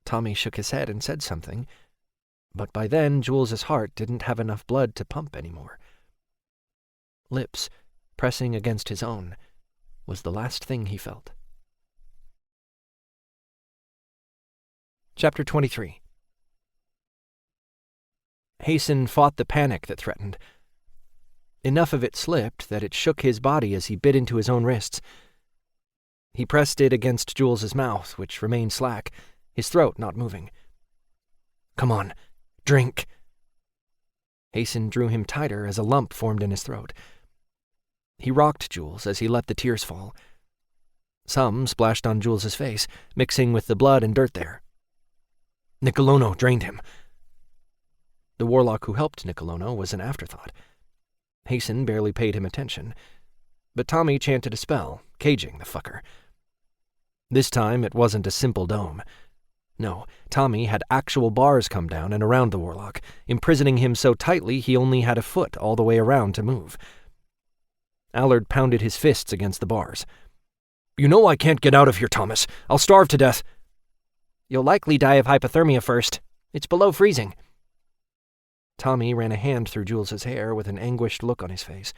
Tommy shook his head and said something, but by then Jules's heart didn't have enough blood to pump anymore. Lips pressing against his own was the last thing he felt. Chapter 23. Hasten fought the panic that threatened. Enough of it slipped that it shook his body as he bit into his own wrists. He pressed it against Jules's mouth, which remained slack, his throat not moving. "Come on, drink." Hasten drew him tighter as a lump formed in his throat. He rocked Jules as he let the tears fall. Some splashed on Jules's face, mixing with the blood and dirt there. Nicolono drained him. The warlock who helped Nicolono was an afterthought. Hasten barely paid him attention, but Tommy chanted a spell, caging the fucker. This time it wasn't a simple dome. No, Tommy had actual bars come down and around the warlock, imprisoning him so tightly he only had a foot all the way around to move. Allard pounded his fists against the bars. "You know I can't get out of here, Thomas. I'll starve to death." "You'll likely die of hypothermia first. It's below freezing." Tommy ran a hand through Jules's hair with an anguished look on his face.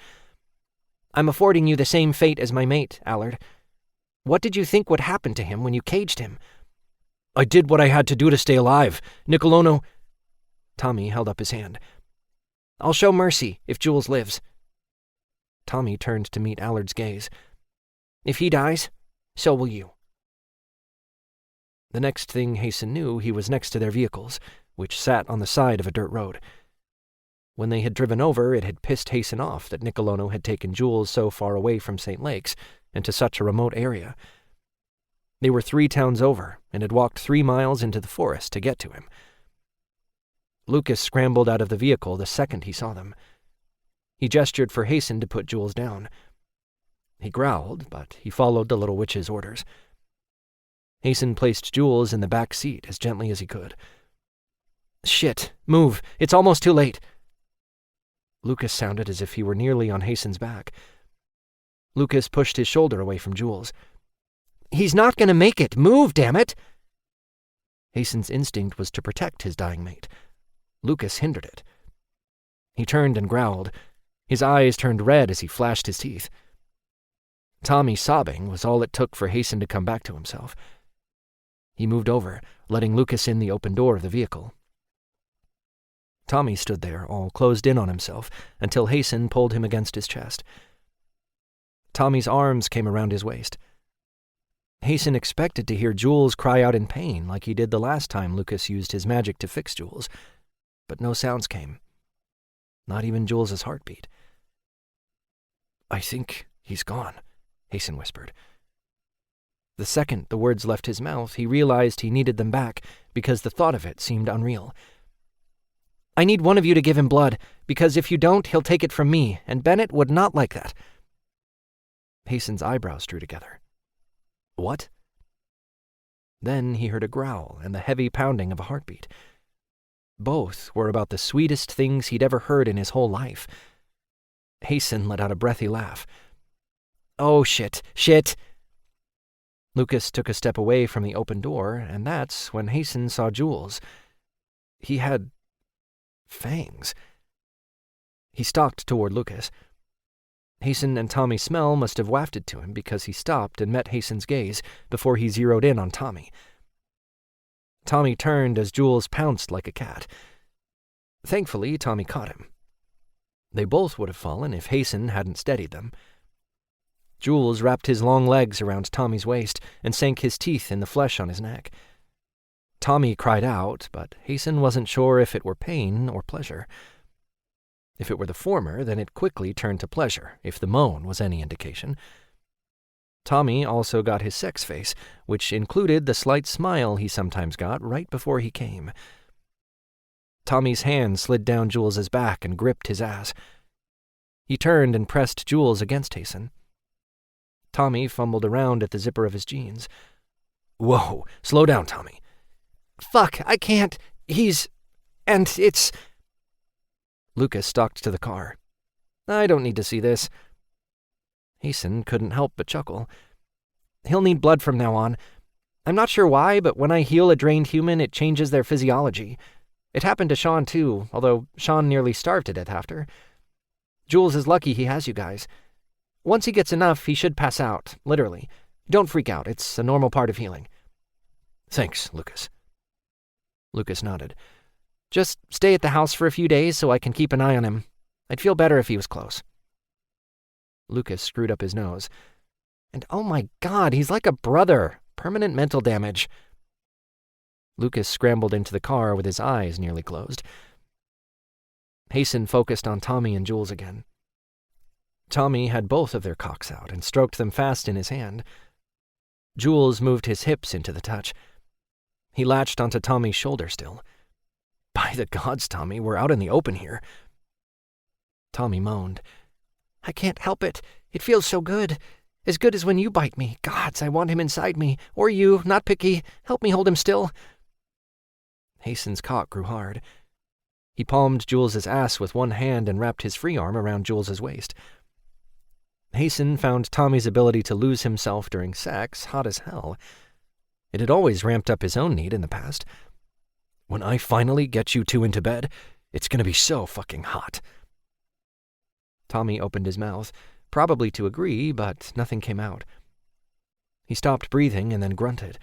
"I'm affording you the same fate as my mate, Allard. What did you think would happen to him when you caged him?" "I did what I had to do to stay alive. Nicolono—" Tommy held up his hand. "I'll show mercy if Jules lives." Tommy turned to meet Allard's gaze. "If he dies, so will you." The next thing Hasten knew, he was next to their vehicles, which sat on the side of a dirt road. When they had driven over, it had pissed Hasten off that Nicolono had taken Jules so far away from St. Lakes and to such a remote area. They were 3 towns over and had walked 3 miles into the forest to get to him. Lucas scrambled out of the vehicle the second he saw them. He gestured for Hasten to put Jules down. He growled, but he followed the little witch's orders. Hasten placed Jules in the back seat as gently as he could. "Shit, move, it's almost too late." Lucas sounded as if he were nearly on Hasten's back. Lucas pushed his shoulder away from Jules. "He's not going to make it. Move, damn it!" Hasten's instinct was to protect his dying mate. Lucas hindered it. He turned and growled. His eyes turned red as he flashed his teeth. Tommy sobbing was all it took for Hasten to come back to himself. He moved over, letting Lucas in the open door of the vehicle. Tommy stood there, all closed in on himself, until Hasten pulled him against his chest. Tommy's arms came around his waist. Hasten expected to hear Jules cry out in pain like he did the last time Lucas used his magic to fix Jules, but no sounds came. Not even Jules's heartbeat. "I think he's gone," Hasten whispered. The second the words left his mouth, he realized he needed them back because the thought of it seemed unreal. "I need one of you to give him blood, because if you don't, he'll take it from me, and Bennett would not like that." Hasten's eyebrows drew together. "What?" Then he heard a growl and the heavy pounding of a heartbeat. Both were about the sweetest things he'd ever heard in his whole life. Hasten let out a breathy laugh. "Oh, shit. Lucas took a step away from the open door, and that's when Hasten saw Jules. He had fangs. He stalked toward Lucas. Hasten and Tommy's smell must have wafted to him because he stopped and met Hasten's gaze before he zeroed in on Tommy. Tommy turned as Jules pounced like a cat. Thankfully, Tommy caught him. They both would have fallen if Hasten hadn't steadied them. Jules wrapped his long legs around Tommy's waist and sank his teeth in the flesh on his neck. Tommy cried out, but Hasten wasn't sure if it were pain or pleasure. If it were the former, then it quickly turned to pleasure, if the moan was any indication. Tommy also got his sex face, which included the slight smile he sometimes got right before he came. Tommy's hand slid down Jules's back and gripped his ass. He turned and pressed Jules against Hasten. Tommy fumbled around at the zipper of his jeans. "Whoa, slow down, Tommy." "Fuck, I can't. And it's..." Lucas stalked to the car. "I don't need to see this." Hasten couldn't help but chuckle. "He'll need blood from now on. I'm not sure why, but when I heal a drained human, it changes their physiology. It happened to Sean too, although Sean nearly starved to death after. Jules is lucky he has you guys. Once he gets enough, he should pass out, literally. Don't freak out, it's a normal part of healing." "Thanks, Lucas." Lucas nodded. "Just stay at the house for a few days so I can keep an eye on him. I'd feel better if he was close." Lucas screwed up his nose. "And oh my God, he's like a brother. Permanent mental damage." Lucas scrambled into the car with his eyes nearly closed. Hasten focused on Tommy and Jules again. Tommy had both of their cocks out and stroked them fast in his hand. Jules moved his hips into the touch. He latched onto Tommy's shoulder still. "By the gods, Tommy, we're out in the open here." Tommy moaned. "I can't help it. It feels so good. As good as when you bite me. Gods, I want him inside me. Or you, not picky. Help me hold him still." Hasten's cock grew hard. He palmed Jules's ass with one hand and wrapped his free arm around Jules's waist. Hasten found Tommy's ability to lose himself during sex hot as hell. It had always ramped up his own need in the past. "When I finally get you two into bed, it's gonna be so fucking hot." Tommy opened his mouth, probably to agree, but nothing came out. He stopped breathing and then grunted.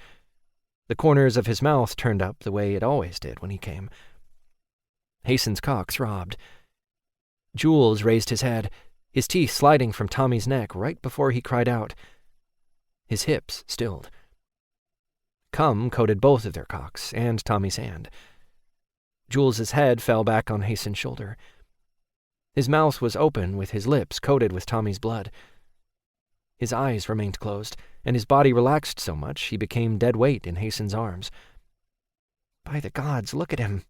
The corners of his mouth turned up the way it always did when he came. Hasten's cock throbbed. Jules raised his head, his teeth sliding from Tommy's neck right before he cried out. His hips stilled. Cum coated both of their cocks and Tommy's hand. Jules's head fell back on Hasten's shoulder. His mouth was open with his lips coated with Tommy's blood. His eyes remained closed, and his body relaxed so much he became dead weight in Hasten's arms. "By the gods, look at him.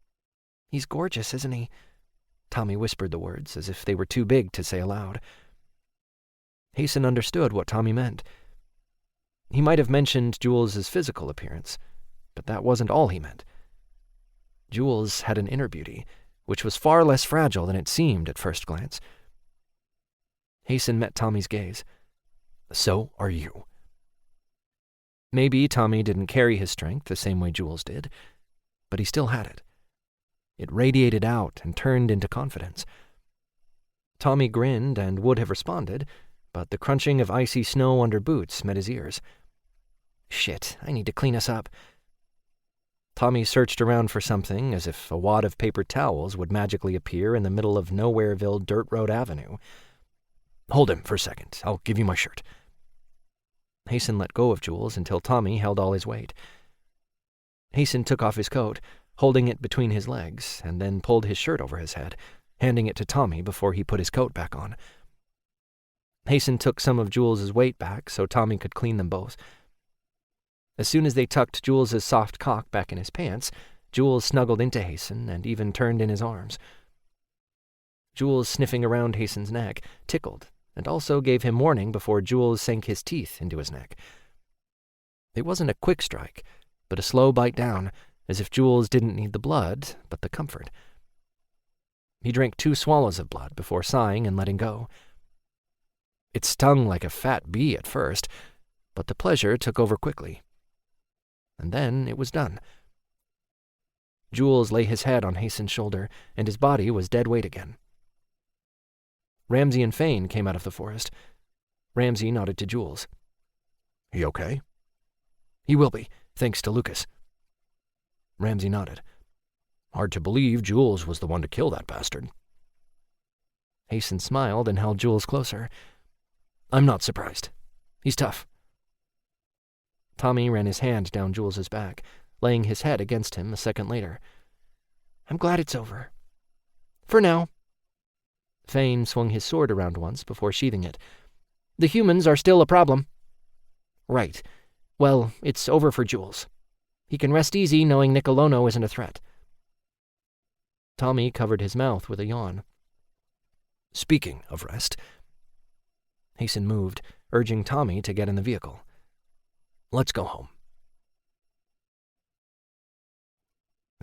He's gorgeous, isn't he?" Tommy whispered the words as if they were too big to say aloud. Hasten understood what Tommy meant. He might have mentioned Jules's physical appearance, but that wasn't all he meant. Jules had an inner beauty, which was far less fragile than it seemed at first glance. Hasten met Tommy's gaze. "So are you." Maybe Tommy didn't carry his strength the same way Jules did, but he still had it. It radiated out and turned into confidence. Tommy grinned and would have responded, but the crunching of icy snow under boots met his ears. "Shit, I need to clean us up." Tommy searched around for something as if a wad of paper towels would magically appear in the middle of Nowhereville Dirt Road Avenue. "Hold him for a second. I'll give you my shirt." Hasten let go of Jules until Tommy held all his weight. Hasten took off his coat, holding it between his legs, and then pulled his shirt over his head, handing it to Tommy before he put his coat back on. Hasten took some of Jules's weight back so Tommy could clean them both. As soon as they tucked Jules's soft cock back in his pants, Jules snuggled into Hasten and even turned in his arms. Jules, sniffing around Hasten's neck, tickled, and also gave him warning before Jules sank his teeth into his neck. It wasn't a quick strike, but a slow bite down, as if Jules didn't need the blood, but the comfort. He drank 2 swallows of blood before sighing and letting go. It stung like a fat bee at first, but the pleasure took over quickly. And then it was done. Jules lay his head on Hasten's shoulder, and his body was dead weight again. Ramsey and Fane came out of the forest. Ramsey nodded to Jules. "He okay?" "He will be, thanks to Lucas." Ramsey nodded. "Hard to believe Jules was the one to kill that bastard." Hasten smiled and held Jules closer. "I'm not surprised. He's tough." Tommy ran his hand down Jules's back, laying his head against him a second later. "I'm glad it's over. For now." Fane swung his sword around once before sheathing it. "The humans are still a problem." "Right. Well, it's over for Jules. He can rest easy knowing Nicolono isn't a threat." Tommy covered his mouth with a yawn. Speaking of rest, Hasten moved, urging Tommy to get in the vehicle. Let's go home.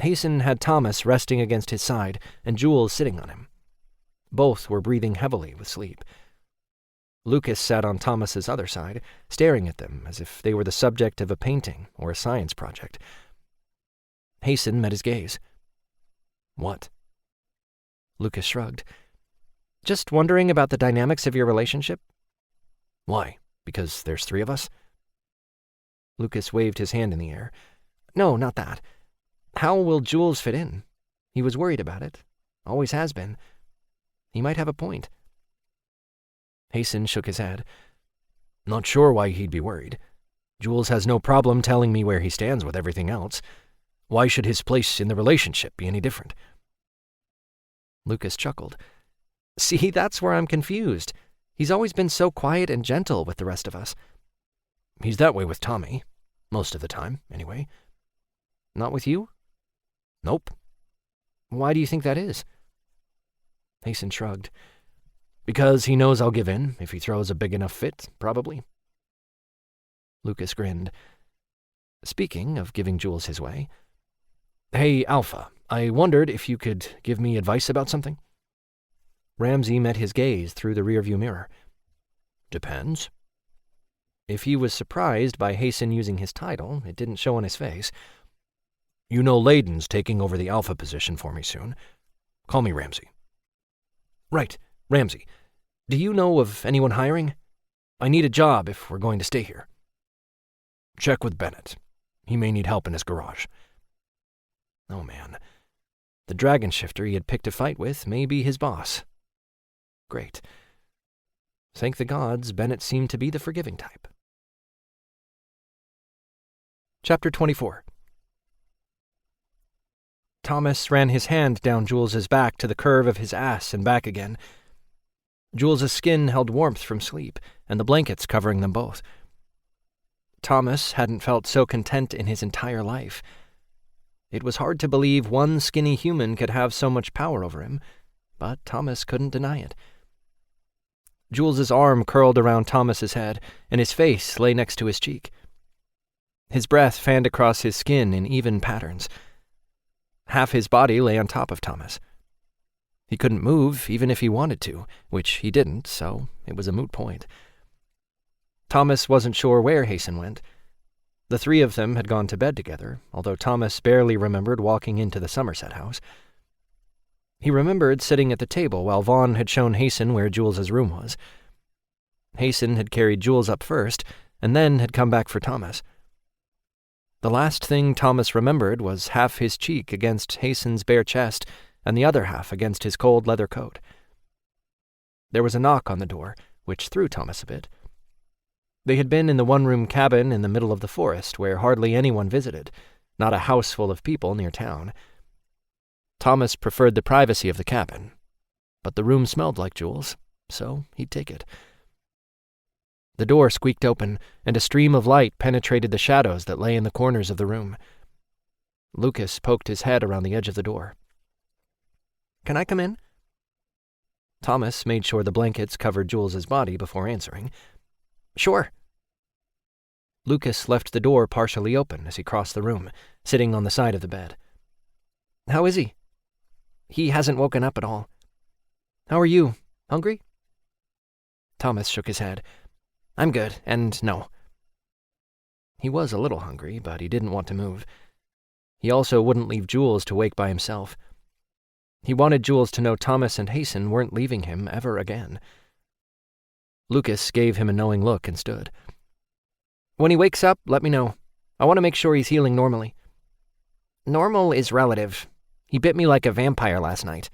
Hasten had Thomas resting against his side and Jules sitting on him. Both were breathing heavily with sleep. Lucas sat on Thomas's other side, staring at them as if they were the subject of a painting or a science project. Hasten met his gaze. What? Lucas shrugged. Just wondering about the dynamics of your relationship? Why? Because there's 3 of us? Lucas waved his hand in the air. No, not that. How will Jules fit in? He was worried about it. Always has been. He might have a point. Hasten shook his head. Not sure why he'd be worried. Jules has no problem telling me where he stands with everything else. Why should his place in the relationship be any different? Lucas chuckled. See, that's where I'm confused. He's always been so quiet and gentle with the rest of us. He's that way with Tommy. Most of the time, anyway. Not with you? Nope. Why do you think that is? Hasten shrugged. Because he knows I'll give in if he throws a big enough fit, probably. Lucas grinned. Speaking of giving Jules his way. Hey, Alpha, I wondered if you could give me advice about something? Ramsey met his gaze through the rearview mirror. Depends. If he was surprised by Hasten using his title, it didn't show on his face. You know Layden's taking over the Alpha position for me soon. Call me Ramsey. Right, Ramsey. Do you know of anyone hiring? I need a job if we're going to stay here. Check with Bennett. He may need help in his garage. Oh, man. The dragon shifter he had picked a fight with may be his boss. Great. Thank the gods, Bennett seemed to be the forgiving type. Chapter 24. Thomas ran his hand down Jules's back to the curve of his ass and back again. Jules's skin held warmth from sleep, and the blankets covering them both. Thomas hadn't felt so content in his entire life. It was hard to believe one skinny human could have so much power over him, but Thomas couldn't deny it. Jules's arm curled around Thomas's head, and his face lay next to his cheek. His breath fanned across his skin in even patterns. Half his body lay on top of Thomas. He couldn't move even if he wanted to, which he didn't, so it was a moot point. Thomas wasn't sure where Hasten went. The 3 of them had gone to bed together, although Thomas barely remembered walking into the Somerset house. He remembered sitting at the table while Vaughn had shown Hasten where Jules's room was. Hasten had carried Jules up first, and then had come back for Thomas. The last thing Thomas remembered was half his cheek against Hasten's bare chest and the other half against his cold leather coat. There was a knock on the door, which threw Thomas a bit. They had been in the one-room cabin in the middle of the forest where hardly anyone visited, not a house full of people near town. Thomas preferred the privacy of the cabin, but the room smelled like Jules, so he'd take it. The door squeaked open, and a stream of light penetrated the shadows that lay in the corners of the room. Lucas poked his head around the edge of the door. "Can I come in?" Thomas made sure the blankets covered Jules's body before answering. "Sure." Lucas left the door partially open as he crossed the room, sitting on the side of the bed. "How is he?" "He hasn't woken up at all." "How are you? Hungry?" Thomas shook his head. "I'm good, and no." He was a little hungry, but he didn't want to move. He also wouldn't leave Jules to wake by himself. He wanted Jules to know Thomas and Hasten weren't leaving him ever again. Lucas gave him a knowing look and stood. "When he wakes up, let me know. I want to make sure he's healing normally." "Normal is relative. He bit me like a vampire last night."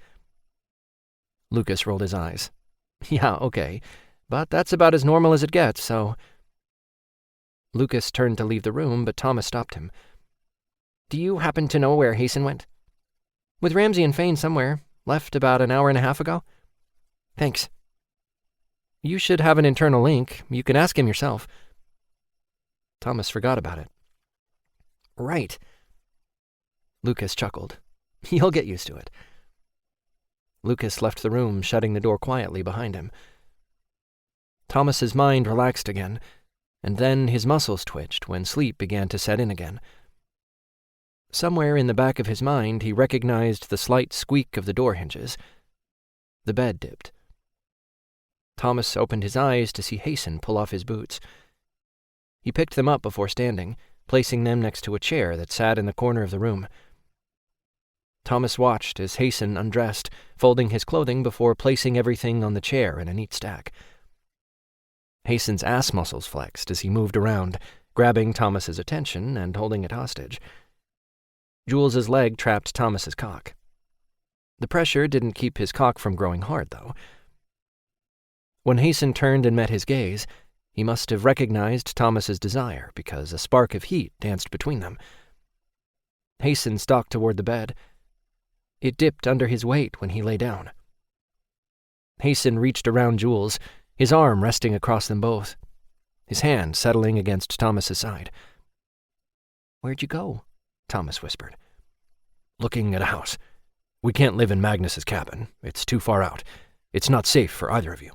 Lucas rolled his eyes. "Yeah, okay. But that's about as normal as it gets, so—" Lucas turned to leave the room, but Thomas stopped him. "Do you happen to know where Hasten went?" "With Ramsey and Fane somewhere. Left about an hour and a half ago." "Thanks." "You should have an internal link. You can ask him yourself." Thomas forgot about it. "Right." Lucas chuckled. "You'll get used to it." Lucas left the room, shutting the door quietly behind him. Thomas's mind relaxed again, and then his muscles twitched when sleep began to set in again. Somewhere in the back of his mind, he recognized the slight squeak of the door hinges. The bed dipped. Thomas opened his eyes to see Hasten pull off his boots. He picked them up before standing, placing them next to a chair that sat in the corner of the room. Thomas watched as Hasten undressed, folding his clothing before placing everything on the chair in a neat stack. Hasten's ass muscles flexed as he moved around, grabbing Thomas's attention and holding it hostage. Jules's leg trapped Thomas's cock. The pressure didn't keep his cock from growing hard, though. When Hasten turned and met his gaze, he must have recognized Thomas's desire because a spark of heat danced between them. Hasten stalked toward the bed. It dipped under his weight when he lay down. Hasten reached around Jules, his arm resting across them both, his hand settling against Thomas's side. "Where'd you go?" Thomas whispered. "Looking at a house. We can't live in Magnus's cabin. It's too far out. It's not safe for either of you."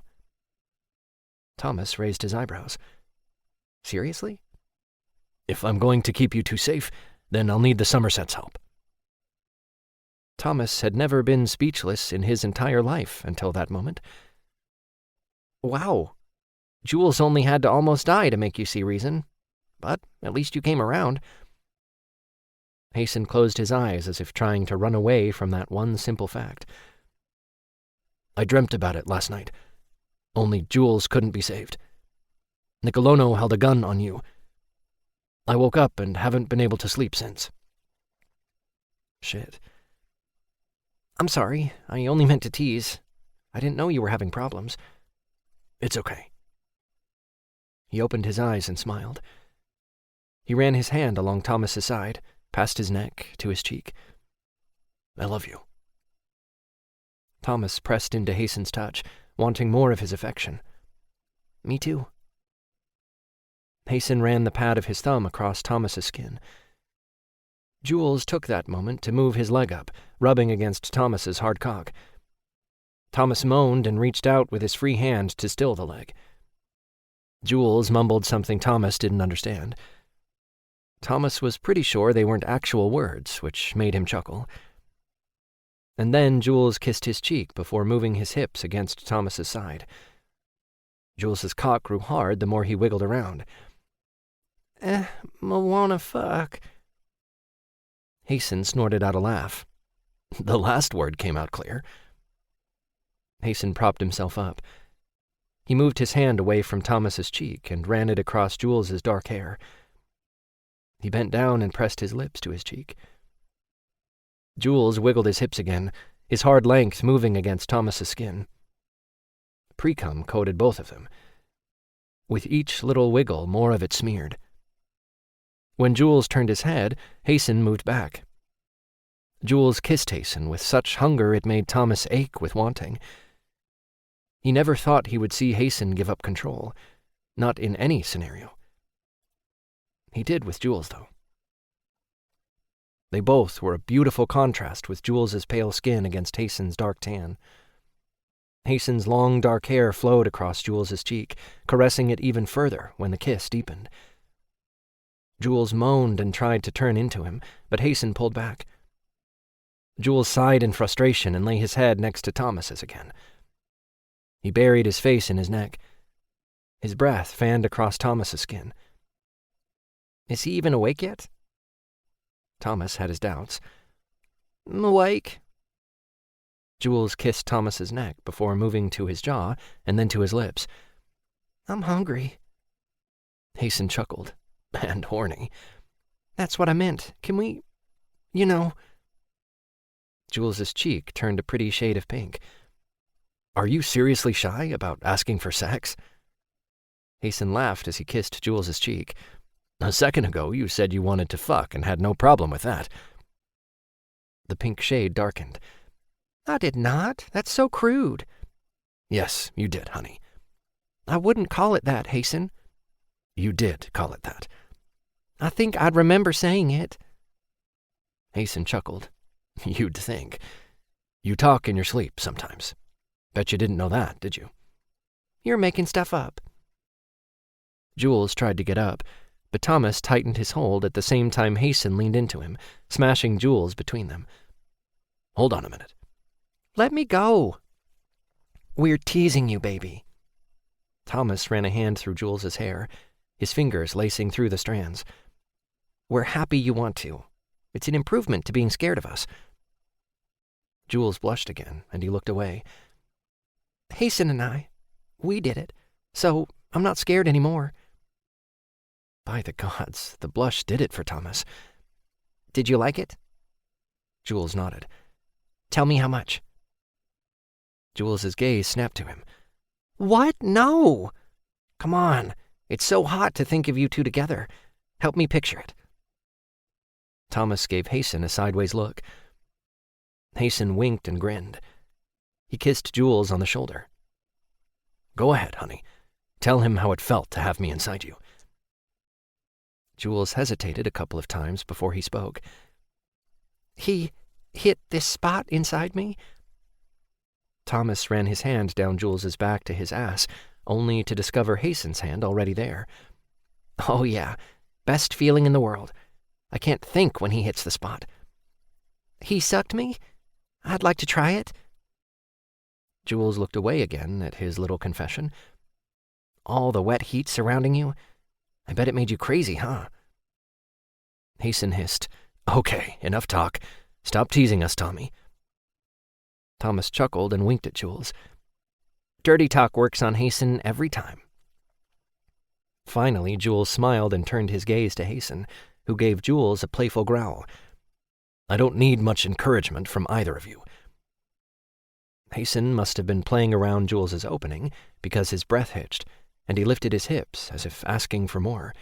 Thomas raised his eyebrows. "Seriously?" "If I'm going to keep you two safe, then I'll need the Somerset's help." Thomas had never been speechless in his entire life until that moment. "Wow. Jules only had to almost die to make you see reason. But at least you came around." Hasten closed his eyes as if trying to run away from that one simple fact. "I dreamt about it last night. Only Jules couldn't be saved. Nicolono held a gun on you. I woke up and haven't been able to sleep since." "Shit. I'm sorry. I only meant to tease. I didn't know you were having problems." "It's okay." He opened his eyes and smiled. He ran his hand along Thomas's side, past his neck to his cheek. "I love you." Thomas pressed into Hasten's touch, wanting more of his affection. "Me too." Hasten ran the pad of his thumb across Thomas's skin. Jules took that moment to move his leg up, rubbing against Thomas's hard cock. Thomas moaned and reached out with his free hand to still the leg. Jules mumbled something Thomas didn't understand. Thomas was pretty sure they weren't actual words, which made him chuckle. And then Jules kissed his cheek before moving his hips against Thomas's side. Jules's cock grew hard the more he wiggled around. "I wanna fuck." Hasten snorted out a laugh. The last word came out clear. Hasten propped himself up. He moved his hand away from Thomas's cheek and ran it across Jules's dark hair. He bent down and pressed his lips to his cheek. Jules wiggled his hips again, his hard length moving against Thomas's skin. Pre-cum coated both of them. With each little wiggle, more of it smeared. When Jules turned his head, Hasten moved back. Jules kissed Hasten with such hunger it made Thomas ache with wanting. He never thought he would see Hasten give up control, not in any scenario. He did with Jules, though. They both were a beautiful contrast with Jules's pale skin against Hasten's dark tan. Hasten's long dark hair flowed across Jules's cheek, caressing it even further when the kiss deepened. Jules moaned and tried to turn into him, but Hasten pulled back. Jules sighed in frustration and lay his head next to Thomas's again. He buried his face in his neck. His breath fanned across Thomas's skin. "Is he even awake yet?" Thomas had his doubts. "I'm awake." Jules kissed Thomas's neck before moving to his jaw and then to his lips. "I'm hungry." Hasten chuckled. "And horny." "That's what I meant. Can we... you know..." Jules's cheek turned a pretty shade of pink. "Are you seriously shy about asking for sex?" Hasten laughed as he kissed Jules's cheek. "A second ago you said you wanted to fuck and had no problem with that." The pink shade darkened. "I did not. That's so crude." "Yes, you did, honey." "I wouldn't call it that, Hasten." "You did call it that." "I think I'd remember saying it." Hasten chuckled. "You'd think. You talk in your sleep sometimes. Bet you didn't know that, did you? You're making stuff up. Jules tried to get up, but Thomas tightened his hold at the same time Hasten leaned into him, smashing Jules between them. Hold on a minute. Let me go. We're teasing you, baby. Thomas ran a hand through Jules's hair, his fingers lacing through the strands. We're happy you want to. It's an improvement to being scared of us. Jules blushed again, and he looked away. Hasten and I, we did it, so I'm not scared anymore. By the gods, the blush did it for Thomas. Did you like it? Jules nodded. Tell me how much. Jules's gaze snapped to him. What? No! Come on, it's so hot to think of you two together. Help me picture it. Thomas gave Hasten a sideways look. Hasten winked and grinned. He kissed Jules on the shoulder. Go ahead, honey. Tell him how it felt to have me inside you. Jules hesitated a couple of times before he spoke. He hit this spot inside me? Thomas ran his hand down Jules's back to his ass, only to discover Hasten's hand already there. Oh yeah, best feeling in the world. I can't think when he hits the spot. He sucked me? I'd like to try it. Jules looked away again at his little confession. All the wet heat surrounding you? I bet it made you crazy, huh? Hasten hissed. Okay, enough talk. Stop teasing us, Tommy. Thomas chuckled and winked at Jules. Dirty talk works on Hasten every time. Finally, Jules smiled and turned his gaze to Hasten, who gave Jules a playful growl. I don't need much encouragement from either of you. Hasten must have been playing around Jules's opening because his breath hitched, and he lifted his hips as if asking for more.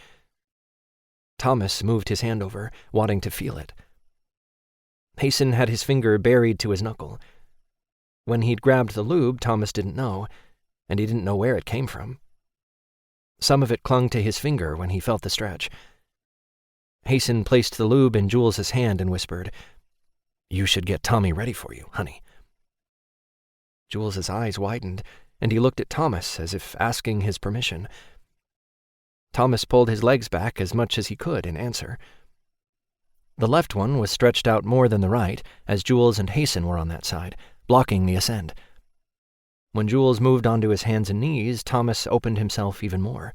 Thomas moved his hand over, wanting to feel it. Hasten had his finger buried to his knuckle. When he'd grabbed the lube, Thomas didn't know, and he didn't know where it came from. Some of it clung to his finger when he felt the stretch. Hasten placed the lube in Jules's hand and whispered, You should get Tommy ready for you, honey. Jules's eyes widened, and he looked at Thomas as if asking his permission. Thomas pulled his legs back as much as he could in answer. The left one was stretched out more than the right, as Jules and Hasten were on that side, blocking the ascent. When Jules moved onto his hands and knees, Thomas opened himself even more.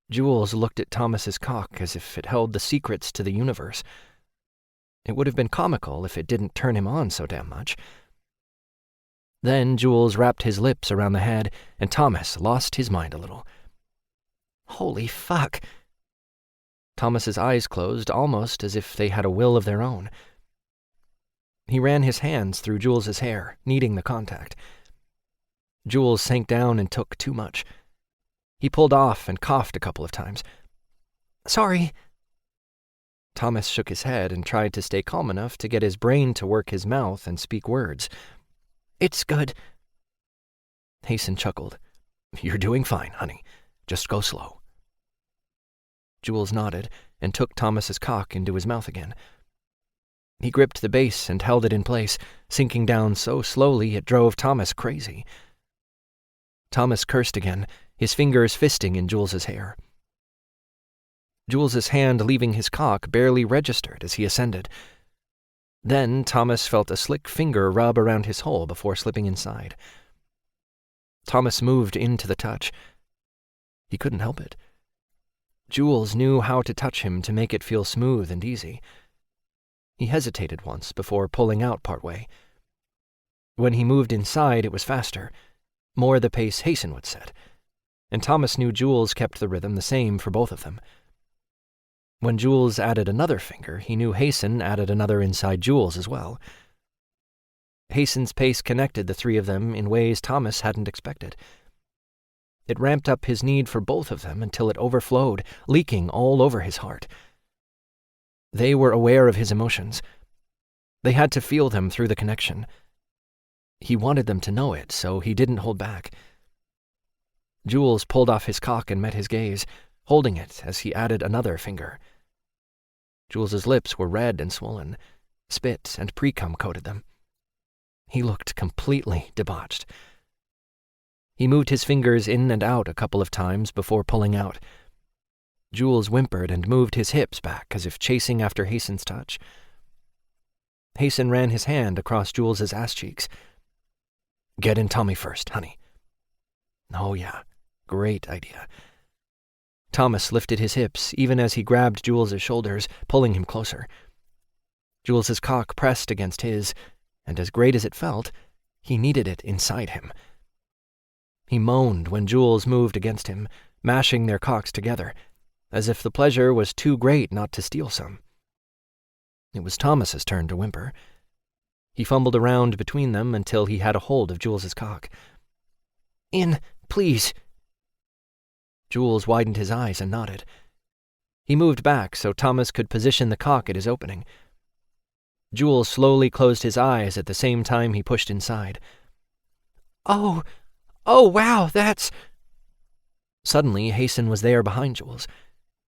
Jules looked at Thomas's cock as if it held the secrets to the universe. It would have been comical if it didn't turn him on so damn much. Then Jules wrapped his lips around the head, and Thomas lost his mind a little. Holy fuck! Thomas's eyes closed almost as if they had a will of their own. He ran his hands through Jules's hair, kneading the contact. Jules sank down and took too much. He pulled off and coughed a couple of times. Sorry. Thomas shook his head and tried to stay calm enough to get his brain to work his mouth and speak words. It's good. Hasten chuckled. You're doing fine, honey. Just go slow. Jules nodded and took Thomas's cock into his mouth again. He gripped the base and held it in place, sinking down so slowly it drove Thomas crazy. Thomas cursed again, his fingers fisting in Jules's hair. Jules's hand leaving his cock barely registered as he ascended. Then Thomas felt a slick finger rub around his hole before slipping inside. Thomas moved into the touch. He couldn't help it. Jules knew how to touch him to make it feel smooth and easy. He hesitated once before pulling out partway. When he moved inside, it was faster, more the pace Hasten would set, and Thomas knew Jules kept the rhythm the same for both of them. When Jules added another finger, he knew Hasten added another inside Jules as well. Hasten's pace connected the three of them in ways Thomas hadn't expected. It ramped up his need for both of them until it overflowed, leaking all over his heart. They were aware of his emotions. They had to feel them through the connection. He wanted them to know it, so he didn't hold back. Jules pulled off his cock and met his gaze, holding it as he added another finger. Jules's lips were red and swollen. Spit and pre-cum coated them. He looked completely debauched. He moved his fingers in and out a couple of times before pulling out. Jules whimpered and moved his hips back as if chasing after Hason's touch. Hason ran his hand across Jules's ass cheeks. "Get in Tommy first, honey." "Oh yeah, great idea." Thomas lifted his hips even as he grabbed Jules's shoulders, pulling him closer. Jules's cock pressed against his, and as great as it felt, he needed it inside him. He moaned when Jules moved against him, mashing their cocks together, as if the pleasure was too great not to steal some. It was Thomas's turn to whimper. He fumbled around between them until he had a hold of Jules's cock. "In, please." Jules widened his eyes and nodded. He moved back so Thomas could position the cock at his opening. Jules slowly closed his eyes at the same time he pushed inside. Oh, wow, that's..." Suddenly, Hason was there behind Jules,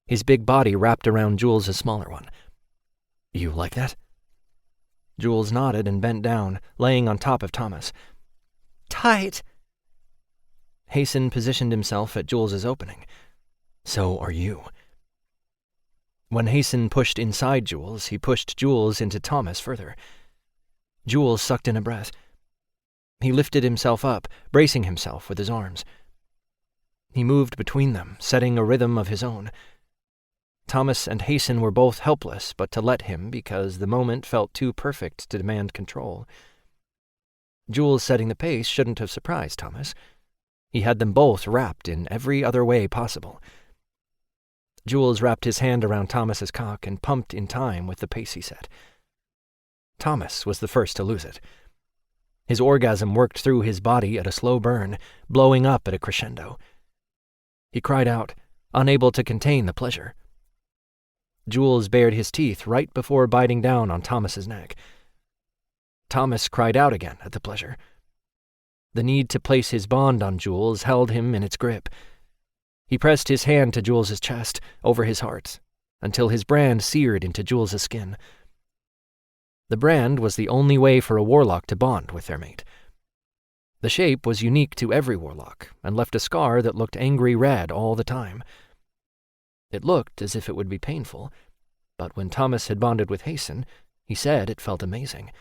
his big body wrapped around Jules's smaller one. "You like that?" Jules nodded and bent down, laying on top of Thomas. "Tight." Hason positioned himself at Jules's opening. "So are you." When Hason pushed inside Jules, he pushed Jules into Thomas further. Jules sucked in a breath. He lifted himself up, bracing himself with his arms. He moved between them, setting a rhythm of his own. Thomas and Hason were both helpless but to let him because the moment felt too perfect to demand control. Jules setting the pace shouldn't have surprised Thomas. He had them both wrapped in every other way possible. Jules wrapped his hand around Thomas's cock and pumped in time with the pace he set. Thomas was the first to lose it. His orgasm worked through his body at a slow burn, blowing up at a crescendo. He cried out, unable to contain the pleasure. Jules bared his teeth right before biting down on Thomas's neck. Thomas cried out again at the pleasure. The need to place his bond on Jules held him in its grip. He pressed his hand to Jules's chest, over his heart, until his brand seared into Jules's skin. The brand was the only way for a warlock to bond with their mate. The shape was unique to every warlock, and left a scar that looked angry red all the time. It looked as if it would be painful, but when Thomas had bonded with Hason, he said it felt amazing.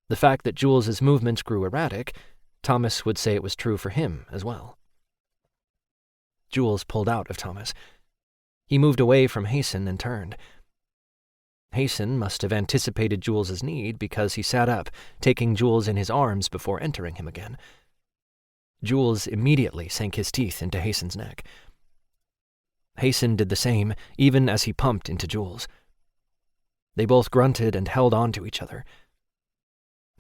The fact that Jules's movements grew erratic, Thomas would say it was true for him as well. Jules pulled out of Thomas. He moved away from Hason and turned. Hason must have anticipated Jules's need because he sat up, taking Jules in his arms before entering him again. Jules immediately sank his teeth into Hason's neck. Hason did the same, even as he pumped into Jules. They both grunted and held on to each other.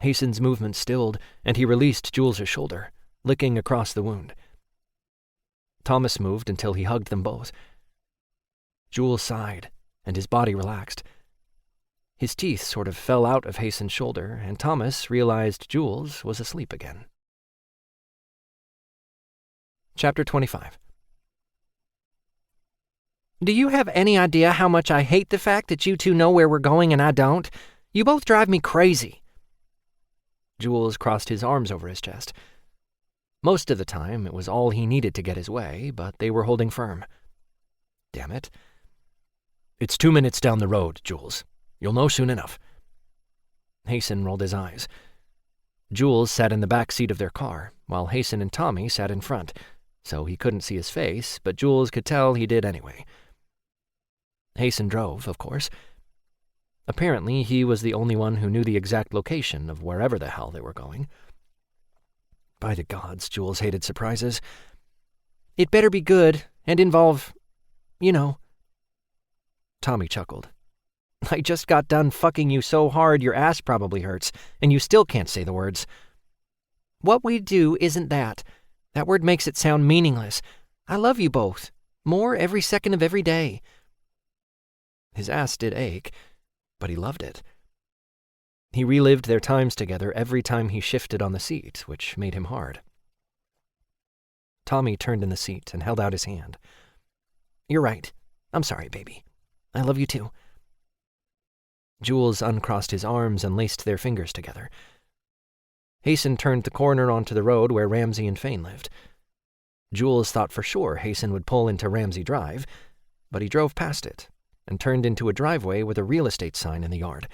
Hason's movement stilled, and he released Jules's shoulder, licking across the wound. Thomas moved until he hugged them both. Jules sighed, and his body relaxed. His teeth sort of fell out of Hason's shoulder, and Thomas realized Jules was asleep again. Chapter 25. Do you have any idea how much I hate the fact that you two know where we're going and I don't? You both drive me crazy. Jules crossed his arms over his chest. Most of the time, it was all he needed to get his way, but they were holding firm. Damn it. It's 2 minutes down the road, Jules. You'll know soon enough. Hason rolled his eyes. Jules sat in the back seat of their car, while Hason and Tommy sat in front, so he couldn't see his face, but Jules could tell he did anyway. Hason drove, of course. Apparently, he was the only one who knew the exact location of wherever the hell they were going. By the gods, Jules hated surprises. It better be good, and involve, you know. Tommy chuckled. I just got done fucking you so hard your ass probably hurts, and you still can't say the words. What we do isn't that. That word makes it sound meaningless. I love you both. More every second of every day. His ass did ache, but he loved it. He relived their times together every time he shifted on the seat, which made him hard. Tommy turned in the seat and held out his hand. You're right. I'm sorry, baby. I love you too. Jules uncrossed his arms and laced their fingers together. Hasten turned the corner onto the road where Ramsey and Fane lived. Jules thought for sure Hasten would pull into Ramsey Drive, but he drove past it and turned into a driveway with a real estate sign in the yard.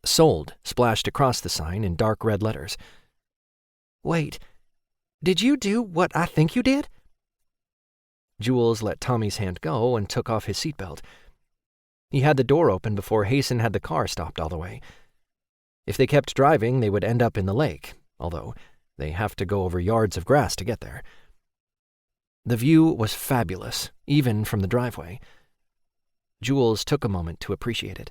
Sold splashed across the sign in dark red letters. Wait, did you do what I think you did? Jules let Tommy's hand go and took off his seatbelt. He had the door open before Hasten had the car stopped all the way. If they kept driving, they would end up in the lake, although they have to go over yards of grass to get there. The view was fabulous, even from the driveway. Jules took a moment to appreciate it.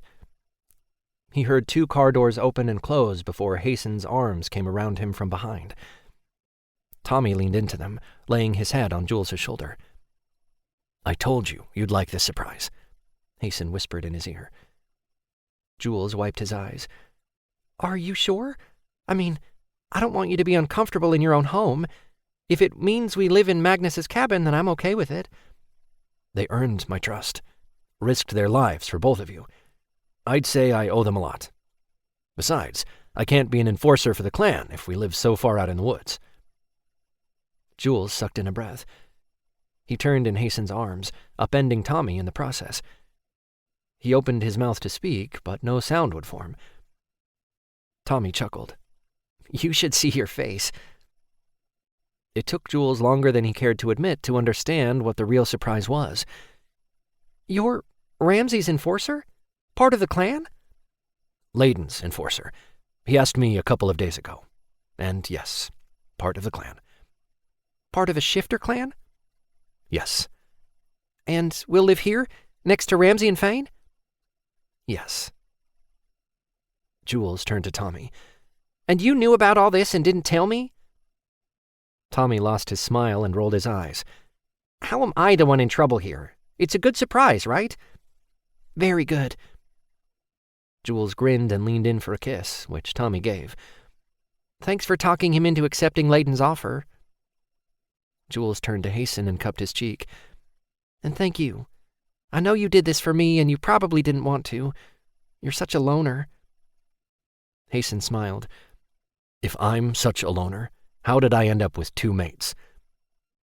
He heard 2 car doors open and close before Hasten's arms came around him from behind. Tommy leaned into them, laying his head on Jules's shoulder. "I told you you'd like this surprise," Hasten whispered in his ear. Jules wiped his eyes. "Are you sure? I mean, I don't want you to be uncomfortable in your own home. If it means we live in Magnus's cabin, then I'm okay with it." "They earned my trust, risked their lives for both of you. I'd say I owe them a lot. Besides, I can't be an enforcer for the clan if we live so far out in the woods." Jules sucked in a breath. He turned in Hasten's arms, upending Tommy in the process. He opened his mouth to speak, but no sound would form. Tommy chuckled. "You should see your face." It took Jules longer than he cared to admit to understand what the real surprise was. "You're Ramsey's enforcer? Part of the clan?" "Layden's enforcer. He asked me a couple of days ago. And yes, part of the clan." "Part of a shifter clan?" "Yes." "And we'll live here, next to Ramsey and Fane?" "Yes." Jules turned to Tommy. "And you knew about all this and didn't tell me?" Tommy lost his smile and rolled his eyes. "How am I the one in trouble here? It's a good surprise, right?" "Very good." Jules grinned and leaned in for a kiss, which Tommy gave. "Thanks for talking him into accepting Layden's offer." Jules turned to Hasten and cupped his cheek. "And thank you. I know you did this for me, and you probably didn't want to. You're such a loner." Hasten smiled. "If I'm such a loner, how did I end up with 2 mates?"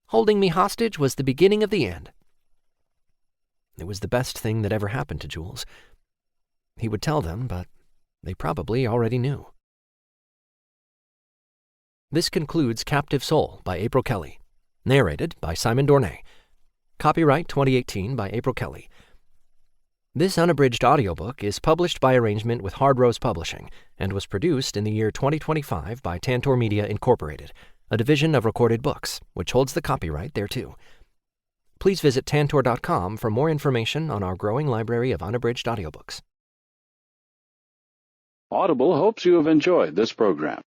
"Holding me hostage was the beginning of the end." It was the best thing that ever happened to Jules. He would tell them, but they probably already knew. This concludes Captive Soul by April Kelley. Narrated by Simon Dornay. Copyright 2018 by April Kelley. This unabridged audiobook is published by arrangement with Hard Rose Publishing and was produced in the year 2025 by Tantor Media Incorporated, a division of Recorded Books, which holds the copyright thereto. Please visit tantor.com for more information on our growing library of unabridged audiobooks. Audible hopes you have enjoyed this program.